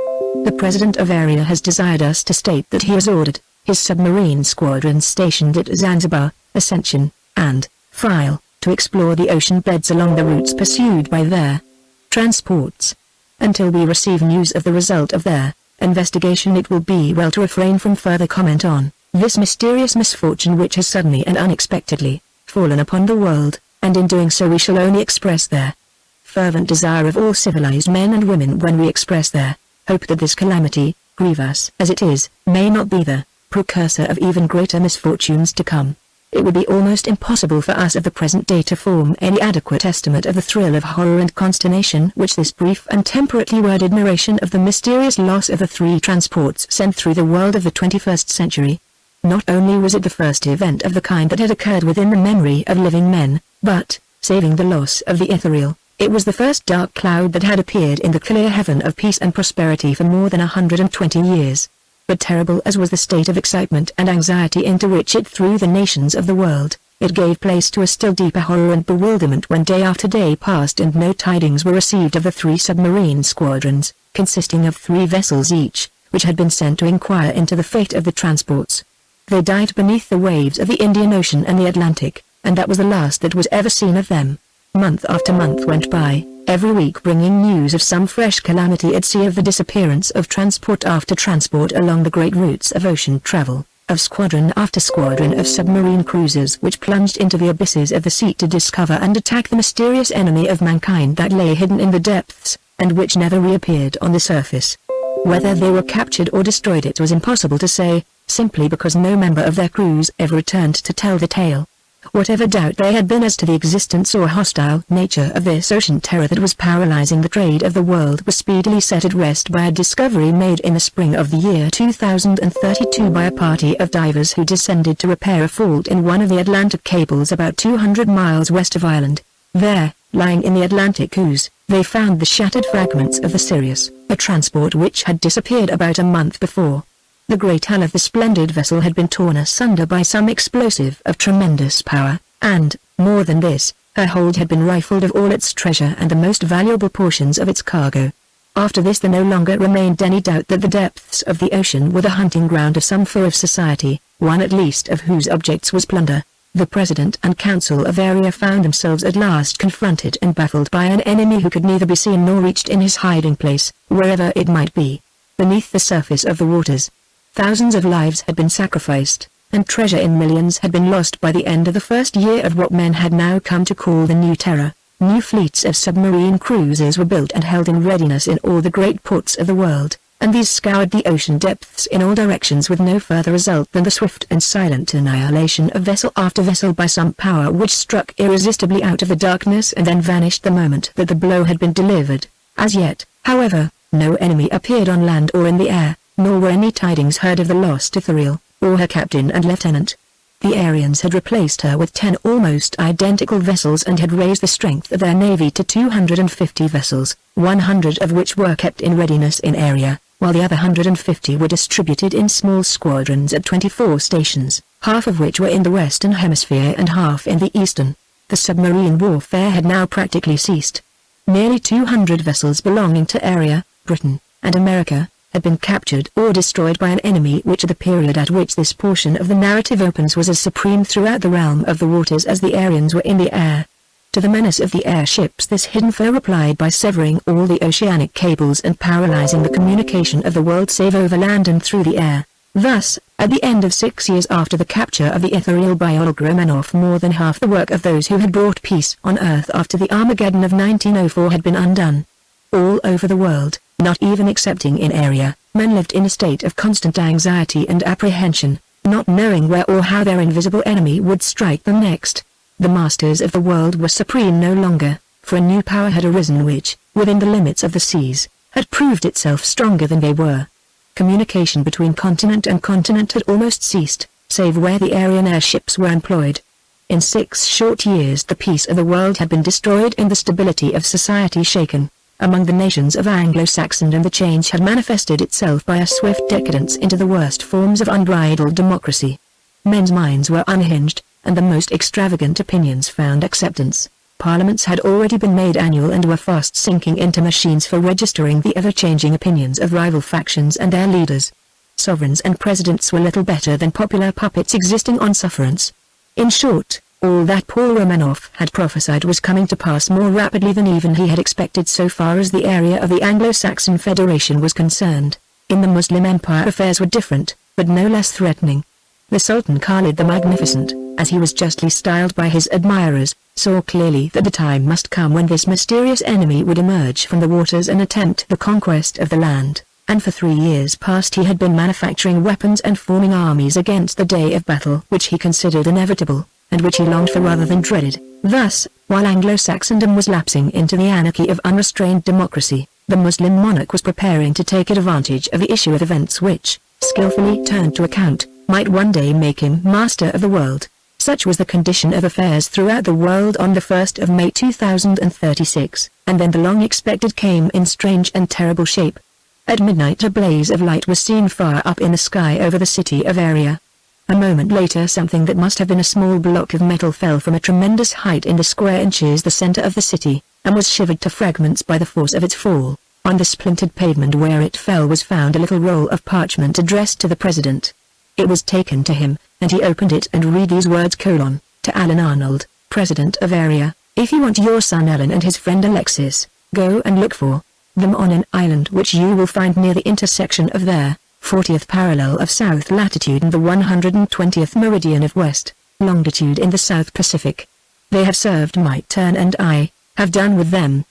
The President of Area has desired us to state that he has ordered his submarine squadrons stationed at Zanzibar, Ascension, and File, to explore the ocean beds along the routes pursued by their transports. Until we receive news of the result of their investigation, it will be well to refrain from further comment on this mysterious misfortune which has suddenly and unexpectedly fallen upon the world, and in doing so we shall only express their fervent desire of all civilized men and women when we express their hope that this calamity, grievous as it is, may not be the precursor of even greater misfortunes to come. It would be almost impossible for us of the present day to form any adequate estimate of the thrill of horror and consternation which this brief and temperately worded narration of the mysterious loss of the 3 transports sent through the world of the 21st century. Not only was it the first event of the kind that had occurred within the memory of living men, but, saving the loss of the ethereal, it was the first dark cloud that had appeared in the clear heaven of peace and prosperity for more than 120 years. But terrible as was the state of excitement and anxiety into which it threw the nations of the world, it gave place to a still deeper horror and bewilderment when day after day passed and no tidings were received of the 3 submarine squadrons, consisting of 3 vessels each, which had been sent to inquire into the fate of the transports. They died beneath the waves of the Indian Ocean and the Atlantic, and that was the last that was ever seen of them. Month after month went by, every week bringing news of some fresh calamity at sea, of the disappearance of transport after transport along the great routes of ocean travel, of squadron after squadron of submarine cruisers which plunged into the abysses of the sea to discover and attack the mysterious enemy of mankind that lay hidden in the depths, and which never reappeared on the surface. Whether they were captured or destroyed it was impossible to say, simply because no member of their crews ever returned to tell the tale. Whatever doubt there had been as to the existence or hostile nature of this ocean terror that was paralyzing the trade of the world was speedily set at rest by a discovery made in the spring of the year 2032 by a party of divers who descended to repair a fault in one of the Atlantic cables about 200 miles west of Ireland. There, Lying in the Atlantic ooze, they found the shattered fragments of the Sirius, a transport which had disappeared about a month before. The great hull of the splendid vessel had been torn asunder by some explosive of tremendous power, and, more than this, her hold had been rifled of all its treasure and the most valuable portions of its cargo. After this there no longer remained any doubt that the depths of the ocean were the hunting ground of some foe of society, one at least of whose objects was plunder. The President and Council of Area found themselves at last confronted and baffled by an enemy who could neither be seen nor reached in his hiding place, wherever it might be. Beneath the surface of the waters, thousands of lives had been sacrificed, and treasure in millions had been lost by the end of the first year of what men had now come to call the New Terror. New fleets of submarine cruisers were built and held in readiness in all the great ports of the world, and these scoured the ocean depths in all directions with no further result than the swift and silent annihilation of vessel after vessel by some power which struck irresistibly out of the darkness and then vanished the moment that the blow had been delivered. As yet, however, no enemy appeared on land or in the air, nor were any tidings heard of the lost Ithuriel, or her captain and lieutenant. The Aryans had replaced her with 10 almost identical vessels and had raised the strength of their navy to 250 vessels, 100 of which were kept in readiness in Area, while the other 150 were distributed in small squadrons at 24 stations, half of which were in the Western Hemisphere and half in the Eastern. The submarine warfare had now practically ceased. Nearly 200 vessels belonging to Area, Britain, and America, had been captured or destroyed by an enemy which at the period at which this portion of the narrative opens was as supreme throughout the realm of the waters as the Aryans were in the air. To the menace of the airships this hidden foe replied by severing all the oceanic cables and paralyzing the communication of the world save over land and through the air. Thus, at the end of 6 years after the capture of the Ithuriel by Olga Romanoff, more than half the work of those who had brought peace on Earth after the Armageddon of 1904 had been undone. All over the world, not even excepting in Area, men lived in a state of constant anxiety and apprehension, not knowing where or how their invisible enemy would strike them next. The masters of the world were supreme no longer, for a new power had arisen which, within the limits of the seas, had proved itself stronger than they were. Communication between continent and continent had almost ceased, save where the Aryan airships were employed. In 6 short years the peace of the world had been destroyed and the stability of society shaken. Among the nations of Anglo-Saxondom the change had manifested itself by a swift decadence into the worst forms of unbridled democracy. Men's minds were unhinged, and the most extravagant opinions found acceptance. Parliaments had already been made annual and were fast sinking into machines for registering the ever-changing opinions of rival factions and their leaders. Sovereigns and presidents were little better than popular puppets existing on sufferance. In short, all that Paul Romanoff had prophesied was coming to pass more rapidly than even he had expected so far as the area of the Anglo-Saxon Federation was concerned. In the Muslim Empire affairs were different, but no less threatening. The Sultan Khalid the Magnificent, as he was justly styled by his admirers, saw clearly that the time must come when this mysterious enemy would emerge from the waters and attempt the conquest of the land, and for 3 years past he had been manufacturing weapons and forming armies against the day of battle which he considered inevitable, and which he longed for rather than dreaded. Thus, while Anglo-Saxondom was lapsing into the anarchy of unrestrained democracy, the Muslim monarch was preparing to take advantage of the issue of events which, skillfully turned to account, might one day make him master of the world. Such was the condition of affairs throughout the world on the 1st of May 2036, and then the long-expected came in strange and terrible shape. At midnight a blaze of light was seen far up in the sky over the city of Area. A moment later something that must have been a small block of metal fell from a tremendous height in the square inches the center of the city, and was shivered to fragments by the force of its fall. On the splintered pavement where it fell was found a little roll of parchment addressed to the president. It was taken to him, and he opened it and read these words: to Alan Arnold, President of Area, if you want your son Alan and his friend Alexis, go and look for them on an island which you will find near the intersection of their 40th parallel of south latitude and the 120th meridian of west longitude in the South Pacific. They have served my turn and I have done with them.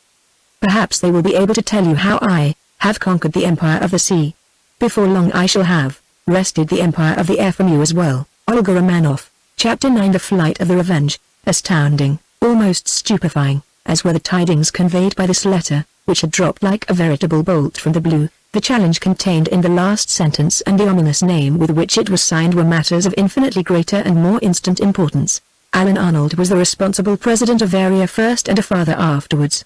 Perhaps they will be able to tell you how I have conquered the empire of the sea. Before long I shall have wrested the empire of the air from you as well. Olga Romanoff, Chapter 9. The Flight of the Revenge. Astounding, almost stupefying, as were the tidings conveyed by this letter, which had dropped like a veritable bolt from the blue. The challenge contained in the last sentence and the ominous name with which it was signed were matters of infinitely greater and more instant importance. Alan Arnold was the responsible president of Area first and a father afterwards.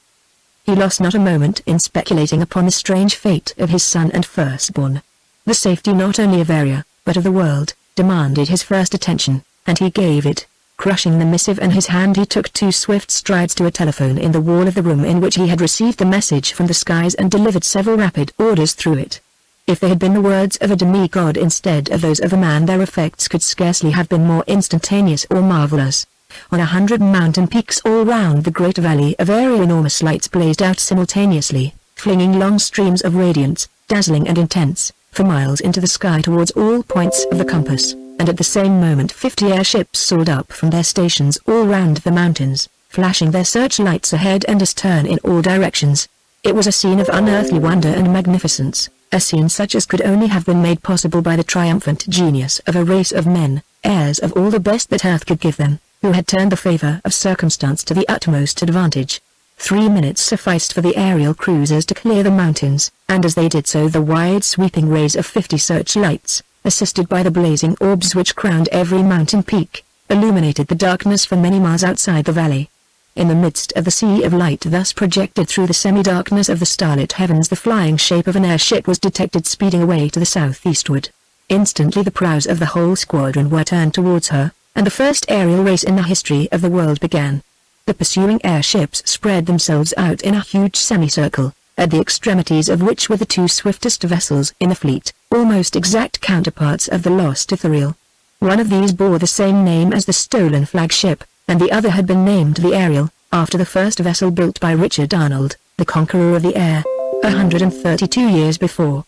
He lost not a moment in speculating upon the strange fate of his son and firstborn. The safety not only of Area, but of the world, demanded his first attention, and he gave it. Crushing the missive in his hand, he took 2 swift strides to a telephone in the wall of the room in which he had received the message from the skies and delivered several rapid orders through it. If they had been the words of a demigod instead of those of a man, their effects could scarcely have been more instantaneous or marvelous. On 100 mountain peaks all round the great valley of Area, enormous lights blazed out simultaneously, flinging long streams of radiance, dazzling and intense, for miles into the sky towards all points of the compass, and at the same moment 50 airships soared up from their stations all round the mountains, flashing their searchlights ahead and astern in all directions. It was a scene of unearthly wonder and magnificence, a scene such as could only have been made possible by the triumphant genius of a race of men, heirs of all the best that earth could give them, who had turned the favor of circumstance to the utmost advantage. 3 minutes sufficed for the aerial cruisers to clear the mountains, and as they did so the wide sweeping rays of 50 searchlights, assisted by the blazing orbs which crowned every mountain peak, illuminated the darkness for many miles outside the valley. In the midst of the sea of light thus projected through the semi-darkness of the starlit heavens, the flying shape of an airship was detected speeding away to the southeastward. Instantly the prows of the whole squadron were turned towards her, and the first aerial race in the history of the world began. The pursuing airships spread themselves out in a huge semicircle, at the extremities of which were the 2 swiftest vessels in the fleet, almost exact counterparts of the lost Ithuriel. One of these bore the same name as the stolen flagship, and the other had been named the Ariel, after the first vessel built by Richard Arnold, the conqueror of the air, 132 years before.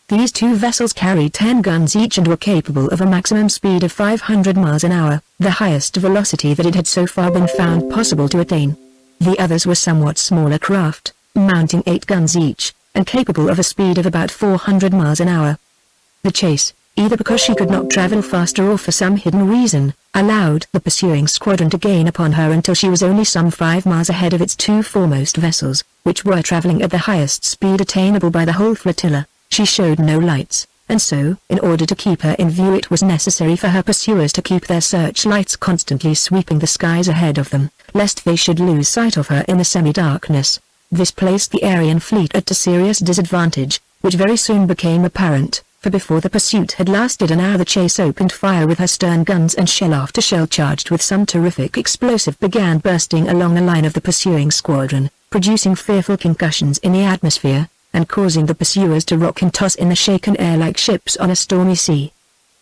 These 2 vessels carried 10 guns each and were capable of a maximum speed of 500 miles an hour, the highest velocity that it had so far been found possible to attain. The others were somewhat smaller craft, mounting 8 guns each, and capable of a speed of about 400 miles an hour. The chase, either because she could not travel faster or for some hidden reason, allowed the pursuing squadron to gain upon her until she was only some 5 miles ahead of its 2 foremost vessels, which were traveling at the highest speed attainable by the whole flotilla. She showed no lights, and so, in order to keep her in view, it was necessary for her pursuers to keep their searchlights constantly sweeping the skies ahead of them, lest they should lose sight of her in the semi-darkness. This placed the Aryan fleet at a serious disadvantage, which very soon became apparent, for before the pursuit had lasted an hour the chase opened fire with her stern guns, and shell after shell charged with some terrific explosive began bursting along the line of the pursuing squadron, producing fearful concussions in the atmosphere, and causing the pursuers to rock and toss in the shaken air like ships on a stormy sea.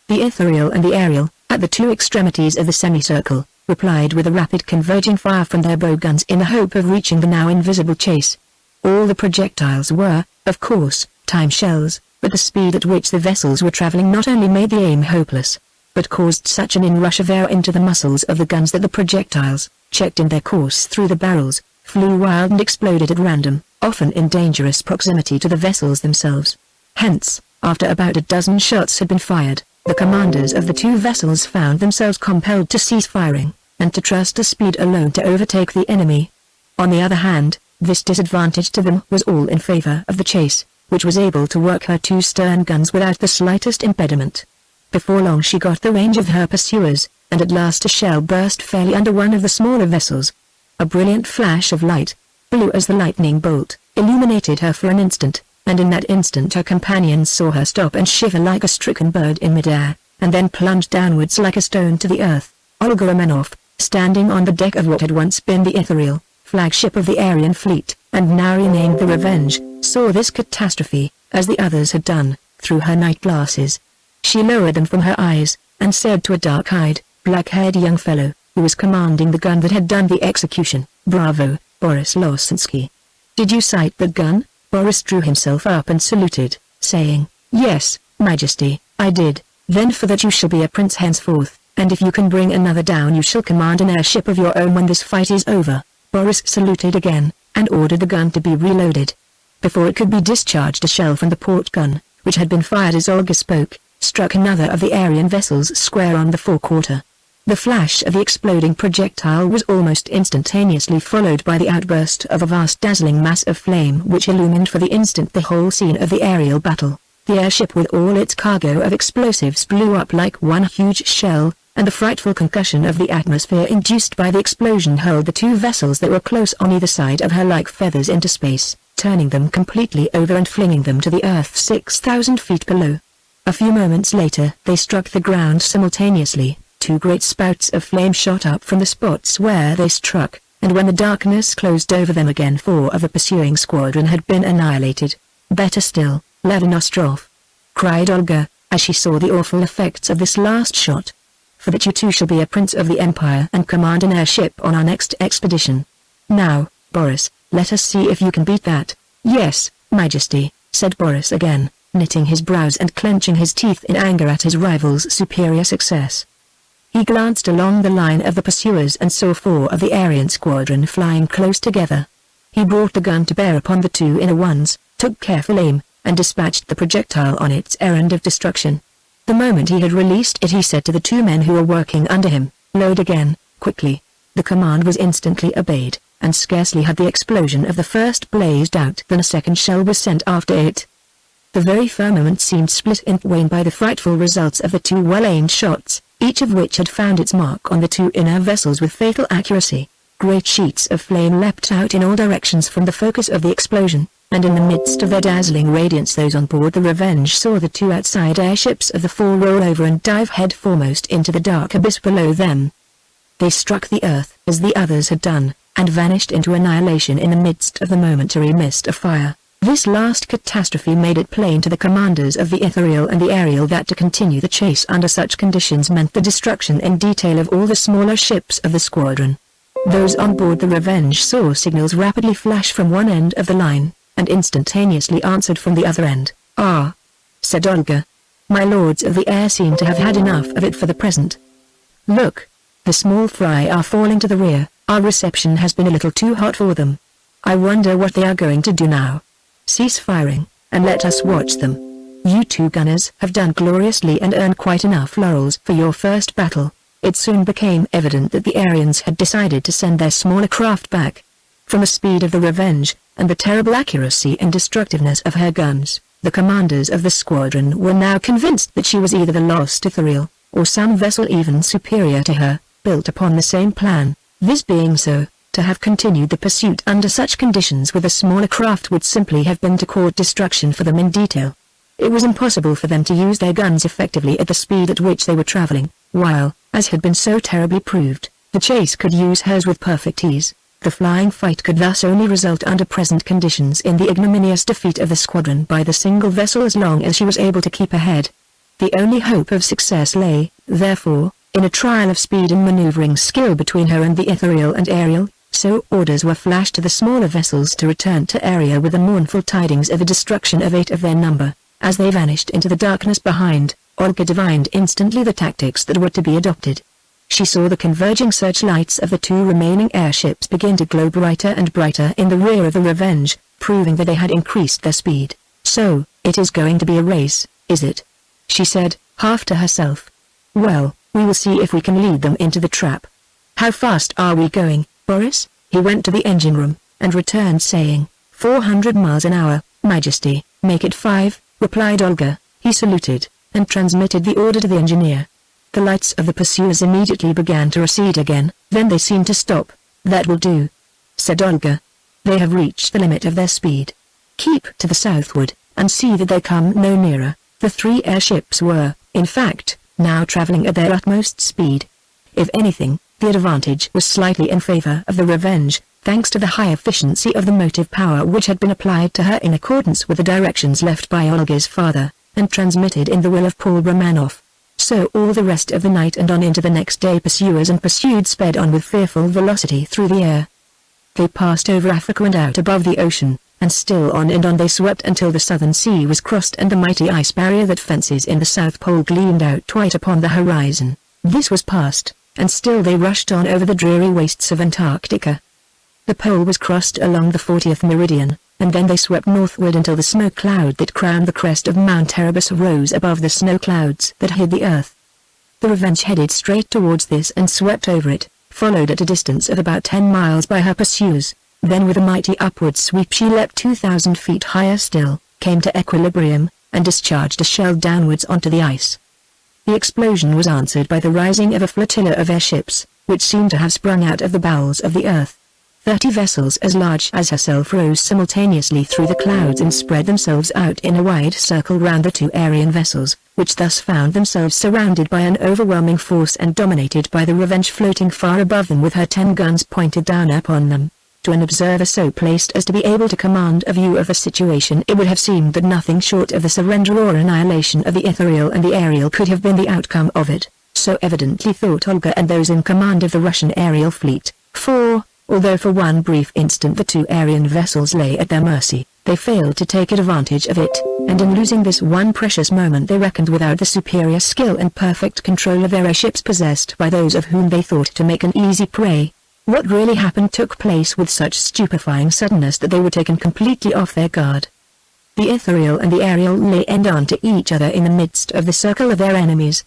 The Ithuriel and the Ariel, at the 2 extremities of the semicircle, replied with a rapid converging fire from their bow guns in the hope of reaching the now invisible chase. All the projectiles were, of course, time shells, but the speed at which the vessels were traveling not only made the aim hopeless, but caused such an inrush of air into the muscles of the guns that the projectiles, checked in their course through the barrels, flew wild and exploded at random, often in dangerous proximity to the vessels themselves. Hence, after about a dozen shots had been fired, the commanders of the 2 vessels found themselves compelled to cease firing, and to trust to speed alone to overtake the enemy. On the other hand, this disadvantage to them was all in favor of the chase, which was able to work her 2 stern guns without the slightest impediment. Before long she got the range of her pursuers, and at last a shell burst fairly under one of the smaller vessels. A brilliant flash of light, blue as the lightning bolt, illuminated her for an instant, and in that instant her companions saw her stop and shiver like a stricken bird in midair, and then plunge downwards like a stone to the earth. Olga Romanoff, standing on the deck of what had once been the Ithuriel, flagship of the Aryan fleet, and now renamed the Revenge, saw this catastrophe, as the others had done, through her night glasses. She lowered them from her eyes, and said to a dark-eyed, black-haired young fellow, who was commanding the gun that had done the execution, "Bravo, Boris Losinsky. Did you sight the gun?" Boris drew himself up and saluted, saying, "Yes, Majesty, I did." "Then for that you shall be a prince henceforth, and if you can bring another down you shall command an airship of your own when this fight is over." Boris saluted again, and ordered the gun to be reloaded. Before it could be discharged, a shell from the port gun, which had been fired as Olga spoke, struck another of the Aryan vessels square on the forequarter. The flash of the exploding projectile was almost instantaneously followed by the outburst of a vast dazzling mass of flame which illumined for the instant the whole scene of the aerial battle. The airship with all its cargo of explosives blew up like one huge shell, and the frightful concussion of the atmosphere induced by the explosion hurled the two vessels that were close on either side of her like feathers into space, turning them completely over and flinging them to the earth 6,000 feet below. A few moments later they struck the ground simultaneously. Two great spouts of flame shot up from the spots where they struck, and when the darkness closed over them again 4 of the pursuing squadron had been annihilated. "Better still, Lev-Nostrov," cried Olga, as she saw the awful effects of this last shot. "For that you too shall be a prince of the Empire and command an airship on our next expedition. Now, Boris, let us see if you can beat that." "Yes, Majesty," said Boris again, knitting his brows and clenching his teeth in anger at his rival's superior success. He glanced along the line of the pursuers and saw 4 of the Aryan squadron flying close together. He brought the gun to bear upon the two inner ones, took careful aim, and dispatched the projectile on its errand of destruction. The moment he had released it he said to the 2 men who were working under him, "Load again, quickly." The command was instantly obeyed, and scarcely had the explosion of the first blazed out than a second shell was sent after it. The very firmament seemed split in twain by the frightful results of the 2 well-aimed shots, each of which had found its mark on the 2 inner vessels with fatal accuracy. Great sheets of flame leapt out in all directions from the focus of the explosion, and in the midst of their dazzling radiance those on board the Revenge saw the 2 outside airships of the 4 roll over and dive head foremost into the dark abyss below them. They struck the earth as the others had done, and vanished into annihilation in the midst of the momentary mist of fire. This last catastrophe made it plain to the commanders of the ethereal and the aerial that to continue the chase under such conditions meant the destruction in detail of all the smaller ships of the squadron. Those on board the Revenge saw signals rapidly flash from one end of the line, and instantaneously answered from the other end. "Ah," said Olga. "My lords of the air seem to have had enough of it for the present. Look, the small fry are falling to the rear. Our reception has been a little too hot for them. I wonder what they are going to do now. Cease firing, and let us watch them. You 2 gunners have done gloriously and earned quite enough laurels for your first battle." It soon became evident that the Aryans had decided to send their smaller craft back. From the speed of the Revenge, and the terrible accuracy and destructiveness of her guns, the commanders of the squadron were now convinced that she was either the lost ethereal, or some vessel even superior to her, built upon the same plan. This being so, to have continued the pursuit under such conditions with a smaller craft would simply have been to court destruction for them in detail. It was impossible for them to use their guns effectively at the speed at which they were traveling, while, as had been so terribly proved, the chase could use hers with perfect ease. The flying fight could thus only result under present conditions in the ignominious defeat of the squadron by the single vessel as long as she was able to keep ahead. The only hope of success lay, therefore, in a trial of speed and maneuvering skill between her and the ethereal and aerial, so orders were flashed to the smaller vessels to return to area with the mournful tidings of the destruction of 8 of their number. As they vanished into the darkness behind, Olga divined instantly the tactics that were to be adopted. She saw the converging searchlights of the 2 remaining airships begin to glow brighter and brighter in the rear of the Revenge, proving that they had increased their speed. "So, it is going to be a race, is it?" she said, half to herself. "Well, we will see if we can lead them into the trap. How fast are we going, Boris?" He went to the engine room, and returned saying, 400 miles an hour, Majesty." "Make it 5, replied Olga. He saluted, and transmitted the order to the engineer. The lights of the pursuers immediately began to recede again, then they seemed to stop. "That will do," said Olga. "They have reached the limit of their speed. Keep to the southward, and see that they come no nearer." The 3 airships were, in fact, now traveling at their utmost speed. If anything, the advantage was slightly in favor of the Revenge, thanks to the high efficiency of the motive power which had been applied to her in accordance with the directions left by Olga's father, and transmitted in the will of Paul Romanoff. So all the rest of the night and on into the next day pursuers and pursued sped on with fearful velocity through the air. They passed over Africa and out above the ocean, and still on and on they swept until the southern sea was crossed and the mighty ice barrier that fences in the South Pole gleamed out white upon the horizon. This was past, and still they rushed on over the dreary wastes of Antarctica. The pole was crossed along the 40th meridian, and then they swept northward until the smoke cloud that crowned the crest of Mount Erebus rose above the snow clouds that hid the earth. The Revenge headed straight towards this and swept over it, followed at a distance of about 10 miles by her pursuers. Then with a mighty upward sweep she leapt 2,000 feet higher still, came to equilibrium, and discharged a shell downwards onto the ice. The explosion was answered by the rising of a flotilla of airships, which seemed to have sprung out of the bowels of the earth. 30 vessels as large as herself rose simultaneously through the clouds and spread themselves out in a wide circle round the two Aryan vessels, which thus found themselves surrounded by an overwhelming force and dominated by the Revenge floating far above them with her 10 guns pointed down upon them. To an observer so placed as to be able to command a view of the situation, it would have seemed that nothing short of the surrender or annihilation of the ethereal and the aerial could have been the outcome of it. So evidently thought Olga and those in command of the Russian aerial fleet, for, although for one brief instant the two Aryan vessels lay at their mercy, they failed to take advantage of it, and in losing this one precious moment they reckoned without the superior skill and perfect control of their airships possessed by those of whom they thought to make an easy prey. What really happened took place with such stupefying suddenness that they were taken completely off their guard. The ethereal and the aerial lay end on to each other in the midst of the circle of their enemies.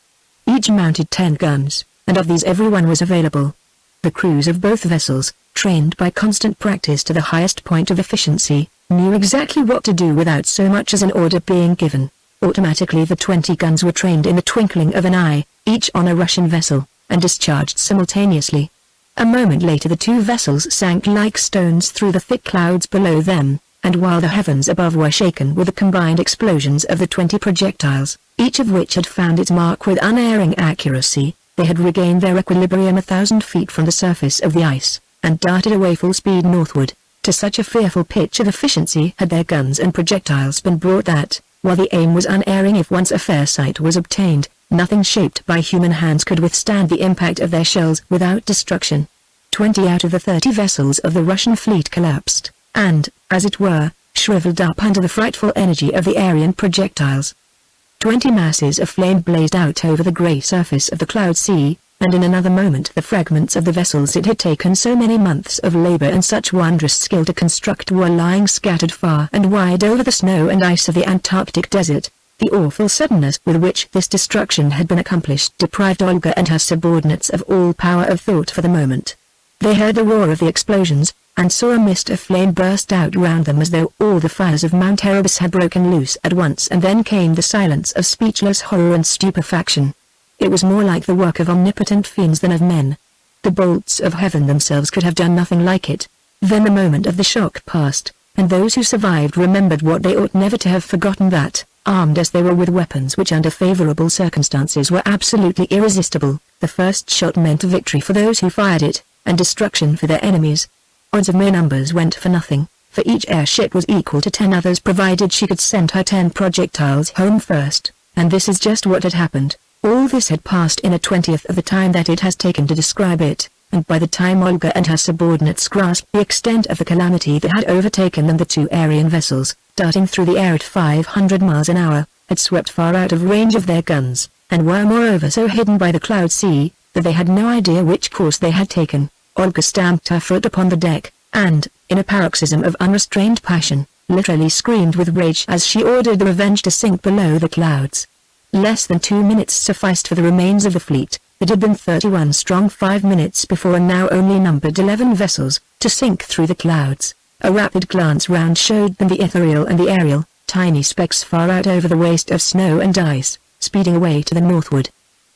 Each mounted 10 guns, and of these everyone was available. The crews of both vessels, trained by constant practice to the highest point of efficiency, knew exactly what to do without so much as an order being given. Automatically the 20 guns were trained in the twinkling of an eye, each on a Russian vessel, and discharged simultaneously. A moment later the two vessels sank like stones through the thick clouds below them, and while the heavens above were shaken with the combined explosions of the 20 projectiles, each of which had found its mark with unerring accuracy, they had regained their equilibrium 1,000 feet from the surface of the ice, and darted away full speed northward. To such a fearful pitch of efficiency had their guns and projectiles been brought that, while the aim was unerring if once a fair sight was obtained, nothing shaped by human hands could withstand the impact of their shells without destruction. 20 out of the 30 vessels of the Russian fleet collapsed, and, as it were, shriveled up under the frightful energy of the Aryan projectiles. 20 masses of flame blazed out over the grey surface of the cloud sea, and in another moment the fragments of the vessels it had taken so many months of labor and such wondrous skill to construct were lying scattered far and wide over the snow and ice of the Antarctic desert. The awful suddenness with which this destruction had been accomplished deprived Olga and her subordinates of all power of thought for the moment. They heard the roar of the explosions, and saw a mist of flame burst out round them as though all the fires of Mount Erebus had broken loose at once, and then came the silence of speechless horror and stupefaction. It was more like the work of omnipotent fiends than of men. The bolts of heaven themselves could have done nothing like it. Then the moment of the shock passed, and those who survived remembered what they ought never to have forgotten, that, armed as they were with weapons which under favorable circumstances were absolutely irresistible, the first shot meant victory for those who fired it, and destruction for their enemies. Odds of mere numbers went for nothing, for each airship was equal to 10 others provided she could send her 10 projectiles home first, and this is just what had happened. All this had passed in a 20th of the time that it has taken to describe it, and by the time Olga and her subordinates grasped the extent of the calamity that had overtaken them, the two Aryan vessels, darting through the air at 500 miles an hour, had swept far out of range of their guns, and were moreover so hidden by the cloud sea, that they had no idea which course they had taken. Olga stamped her foot upon the deck, and, in a paroxysm of unrestrained passion, literally screamed with rage as she ordered the Revenge to sink below the clouds. Less than 2 minutes sufficed for the remains of the fleet, that had been 31 strong 5 minutes before and now only numbered 11 vessels, to sink through the clouds. A rapid glance round showed them the ethereal and the aerial, tiny specks far out over the waste of snow and ice, speeding away to the northward.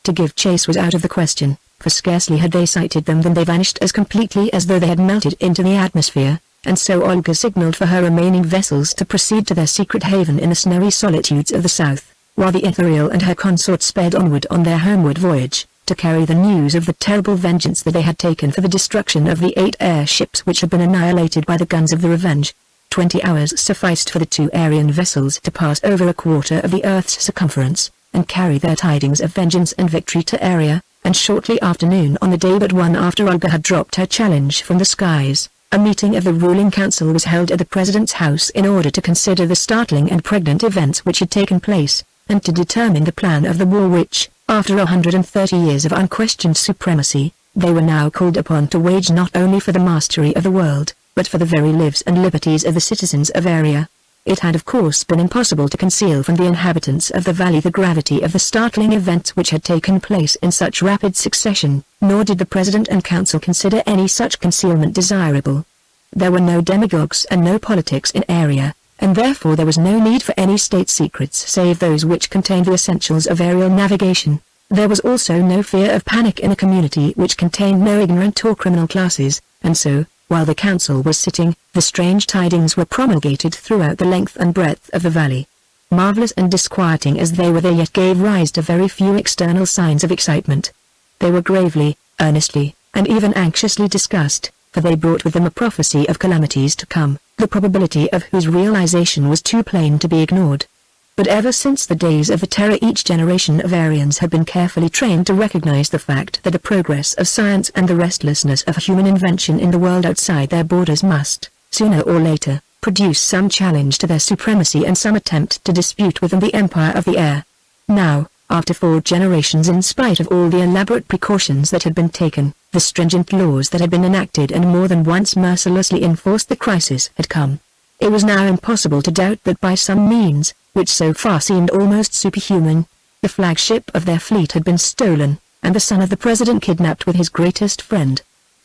To give chase was out of the question, for scarcely had they sighted them than they vanished as completely as though they had melted into the atmosphere, and so Olga signaled for her remaining vessels to proceed to their secret haven in the snowy solitudes of the south, while the ethereal and her consort sped onward on their homeward voyage, to carry the news of the terrible vengeance that they had taken for the destruction of the 8 airships which had been annihilated by the guns of the Revenge. 20 hours sufficed for the two Aryan vessels to pass over a quarter of the Earth's circumference, and carry their tidings of vengeance and victory to Aeria, and shortly after noon on the day but one after Olga had dropped her challenge from the skies, a meeting of the ruling council was held at the president's house in order to consider the startling and pregnant events which had taken place, and to determine the plan of the war which, after 130 years of unquestioned supremacy, they were now called upon to wage not only for the mastery of the world, but for the very lives and liberties of the citizens of Aeria. It had of course been impossible to conceal from the inhabitants of the valley the gravity of the startling events which had taken place in such rapid succession, nor did the president and council consider any such concealment desirable. There were no demagogues and no politics in Aeria, and therefore there was no need for any state secrets save those which contained the essentials of aerial navigation. There was also no fear of panic in a community which contained no ignorant or criminal classes, and so, while the council was sitting, the strange tidings were promulgated throughout the length and breadth of the valley. Marvelous and disquieting as they were, they yet gave rise to very few external signs of excitement. They were gravely, earnestly, and even anxiously discussed, for they brought with them a prophecy of calamities to come, the probability of whose realization was too plain to be ignored. But ever since the days of the terror, each generation of Aryans had been carefully trained to recognize the fact that the progress of science and the restlessness of human invention in the world outside their borders must, sooner or later, produce some challenge to their supremacy and some attempt to dispute with them the empire of the air. Now, after 4 generations, in spite of all the elaborate precautions that had been taken, the stringent laws that had been enacted and more than once mercilessly enforced, the crisis had come. It was now impossible to doubt that by some means, which so far seemed almost superhuman, the flagship of their fleet had been stolen, and the son of the president kidnapped with his greatest friend.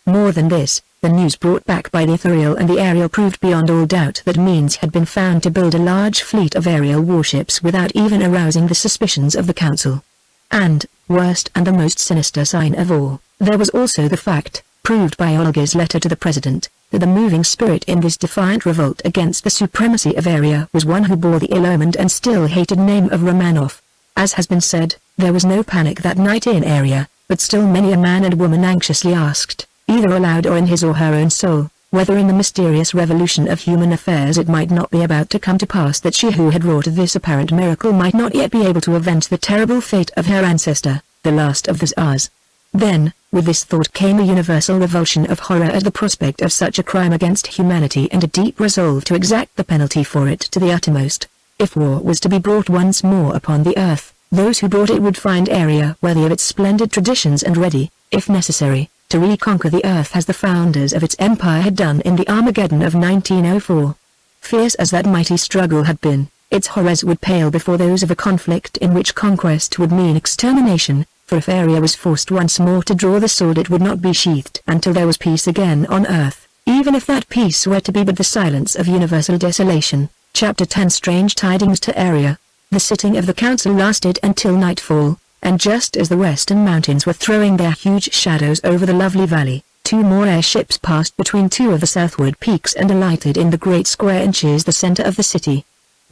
More than this, the news brought back by the ethereal and the aerial proved beyond all doubt that means had been found to build a large fleet of aerial warships without even arousing the suspicions of the council. And, worst and the most sinister sign of all, there was also the fact, proved by Olga's letter to the president, that the moving spirit in this defiant revolt against the supremacy of Aria was one who bore the ill-omened and still hated name of Romanoff. As has been said, there was no panic that night in Aria, but still many a man and woman anxiously asked, either aloud or in his or her own soul, whether in the mysterious revolution of human affairs it might not be about to come to pass that she who had wrought this apparent miracle might not yet be able to avenge the terrible fate of her ancestor, the last of the Tsars. Then, with this thought came a universal revulsion of horror at the prospect of such a crime against humanity and a deep resolve to exact the penalty for it to the uttermost. If war was to be brought once more upon the earth, those who brought it would find Aria worthy of its splendid traditions and ready, if necessary, to reconquer the earth as the founders of its empire had done in the Armageddon of 1904. Fierce as that mighty struggle had been, its horrors would pale before those of a conflict in which conquest would mean extermination. For if Aria was forced once more to draw the sword, it would not be sheathed until there was peace again on earth, even if that peace were to be but the silence of universal desolation. Chapter 10 Strange Tidings to Aria. The sitting of the council lasted until nightfall, and just as the western mountains were throwing their huge shadows over the lovely valley, 2 more airships passed between 2 of the southward peaks and alighted in the great square inches the center of the city.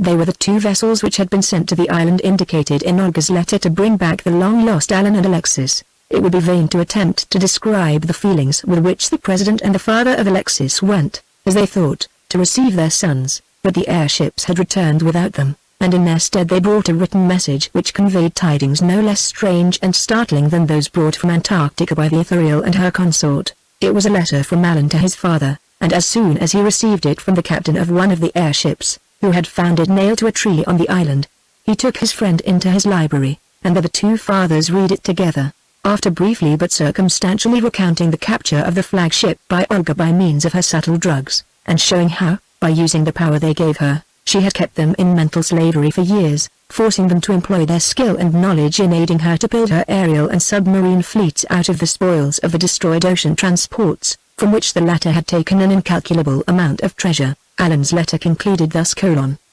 They were the 2 vessels which had been sent to the island indicated in Olga's letter to bring back the long-lost Alan and Alexis. It would be vain to attempt to describe the feelings with which the president and the father of Alexis went, as they thought, to receive their sons, but the airships had returned without them, and in their stead they brought a written message which conveyed tidings no less strange and startling than those brought from Antarctica by the Ethereal and her consort. It was a letter from Alan to his father, and as soon as he received it from the captain of one of the airships, who had found it nailed to a tree on the island, he took his friend into his library, and the 2 fathers read it together. After briefly but circumstantially recounting the capture of the flagship by Olga by means of her subtle drugs, and showing how, by using the power they gave her, she had kept them in mental slavery for years, forcing them to employ their skill and knowledge in aiding her to build her aerial and submarine fleets out of the spoils of the destroyed ocean transports, from which the latter had taken an incalculable amount of treasure. Alan's letter concluded thus: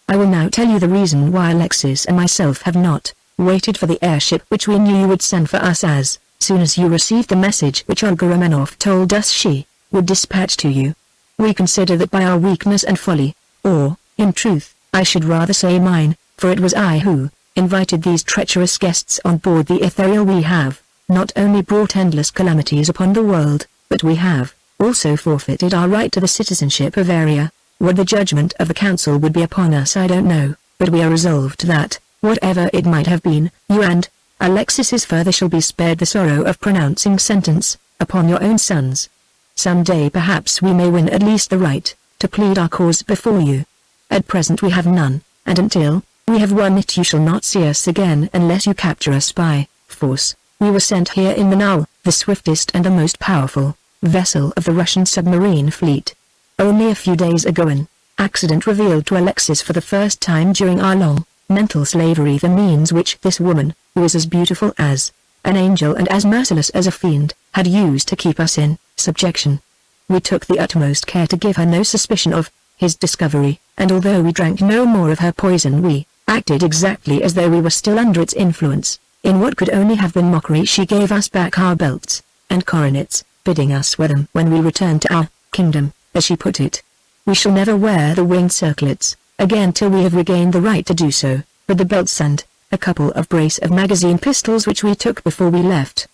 I will now tell you the reason why Alexis and myself have not waited for the airship which we knew you would send for us as soon as you received the message which Olga Romanoff told us she would dispatch to you. We consider that by our weakness and folly, or, in truth, I should rather say mine, for it was I who invited these treacherous guests on board the Ethereal, we have not only brought endless calamities upon the world, but we have also forfeited our right to the citizenship of Aria. What the judgment of the council would be upon us I don't know, but we are resolved that, whatever it might have been, you and Alexis's father shall be spared the sorrow of pronouncing sentence upon your own sons. Some day perhaps we may win at least the right to plead our cause before you. At present we have none, and until we have won it you shall not see us again unless you capture us by force. We were sent here in the Null, the swiftest and the most powerful vessel of the Russian submarine fleet. Only a few days ago an accident revealed to Alexis for the first time during our long mental slavery the means which this woman, who is as beautiful as an angel and as merciless as a fiend, had used to keep us in subjection. We took the utmost care to give her no suspicion of his discovery, and although we drank no more of her poison we acted exactly as though we were still under its influence. In what could only have been mockery she gave us back our belts and coronets, bidding us wear them when we returned to our kingdom, as she put it. We shall never wear the winged circlets again till we have regained the right to do so, but the belts and a couple of brace of magazine pistols which we took before we left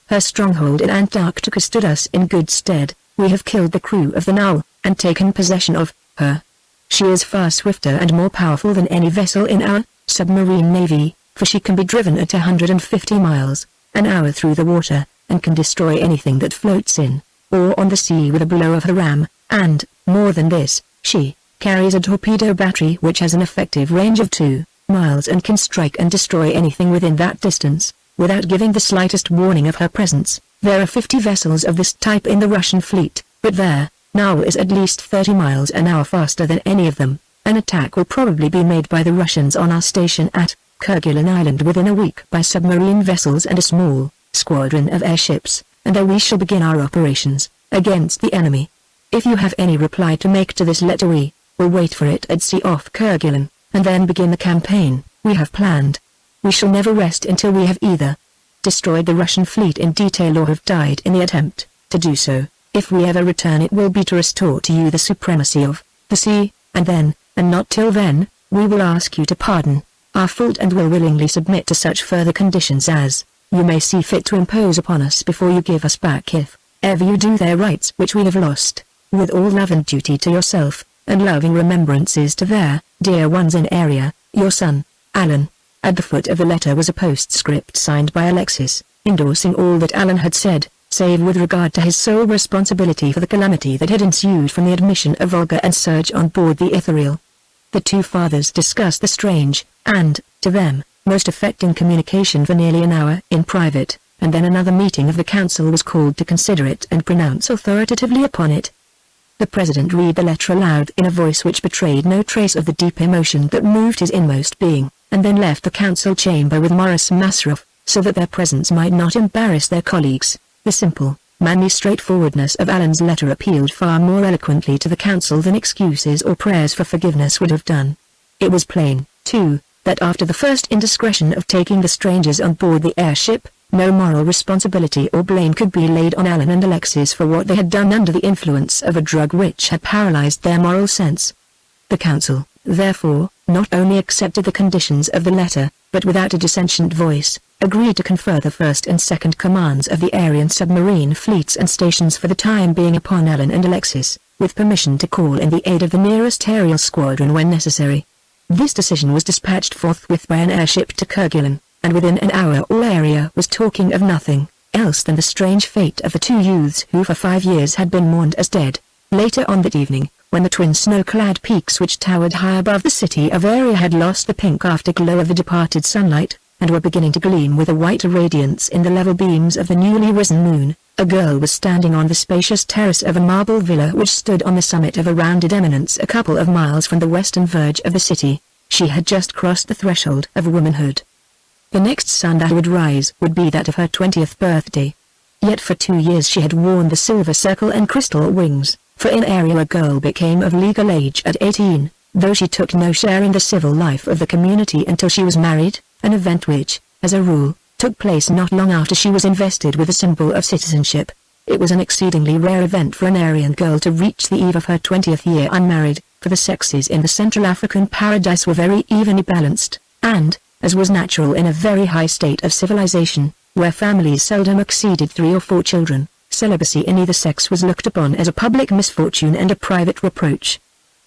her stronghold in Antarctica stood us in good stead. We have killed the crew of the Null, and taken possession of her. She is far swifter and more powerful than any vessel in our submarine navy, for she can be driven at 150 miles an hour through the water, and can destroy anything that floats in or on the sea with a blow of her ram, and, more than this, she carries a torpedo battery which has an effective range of 2 miles and can strike and destroy anything within that distance, without giving the slightest warning of her presence. There are 50 vessels of this type in the Russian fleet, but their Now is at least 30 miles an hour faster than any of them. An attack will probably be made by the Russians on our station at Kerguelen Island within a week by submarine vessels and a small squadron of airships, and then we shall begin our operations against the enemy. If you have any reply to make to this letter, we will wait for it at sea off Kerguelen, and then begin the campaign we have planned. We shall never rest until we have either destroyed the Russian fleet in detail or have died in the attempt to do so. If we ever return, it will be to restore to you the supremacy of the sea, and then, and not till then, we will ask you to pardon our fault and will willingly submit to such further conditions as you may see fit to impose upon us before you give us back if ever you do their rights which we have lost, with all love and duty to yourself, and loving remembrances to their dear ones in area, your son, Alan. At the foot of the letter was a postscript signed by Alexis, endorsing all that Alan had said, save with regard to his sole responsibility for the calamity that had ensued from the admission of Olga and Serge on board the Ethereal. The two fathers discussed the strange, and, to them, most affecting communication for nearly an hour in private, and then another meeting of the council was called to consider it and pronounce authoritatively upon it. The president read the letter aloud in a voice which betrayed no trace of the deep emotion that moved his inmost being, and then left the council chamber with Morris Masroff, so that their presence might not embarrass their colleagues. The simple, manly straightforwardness of Alan's letter appealed far more eloquently to the council than excuses or prayers for forgiveness would have done. It was plain, too, that after the first indiscretion of taking the strangers on board the airship, no moral responsibility or blame could be laid on Alan and Alexis for what they had done under the influence of a drug which had paralyzed their moral sense. The council, therefore, not only accepted the conditions of the letter, but without a dissentient voice, agreed to confer the first and second commands of the Aryan submarine fleets and stations for the time being upon Alan and Alexis, with permission to call in the aid of the nearest aerial squadron when necessary. This decision was dispatched forthwith by an airship to Kerguelen, and within an hour all area was talking of nothing else than the strange fate of the two youths who for 5 years had been mourned as dead. Later on that evening, when the twin snow-clad peaks which towered high above the city of Aria had lost the pink afterglow of the departed sunlight, and were beginning to gleam with a whiter radiance in the level beams of the newly risen moon, a girl was standing on the spacious terrace of a marble villa which stood on the summit of a rounded eminence a couple of miles from the western verge of the city. She had just crossed the threshold of womanhood. The next sun that would rise would be that of her 20th birthday. Yet for 2 years she had worn the silver circle and crystal wings, for in Aria a girl became of legal age at 18, though she took no share in the civil life of the community until she was married, an event which, as a rule, took place not long after she was invested with the symbol of citizenship. It was an exceedingly rare event for an Aryan girl to reach the eve of her 20th year unmarried, for the sexes in the Central African paradise were very evenly balanced, and, as was natural in a very high state of civilization, where families seldom exceeded 3 or 4 children, celibacy in either sex was looked upon as a public misfortune and a private reproach.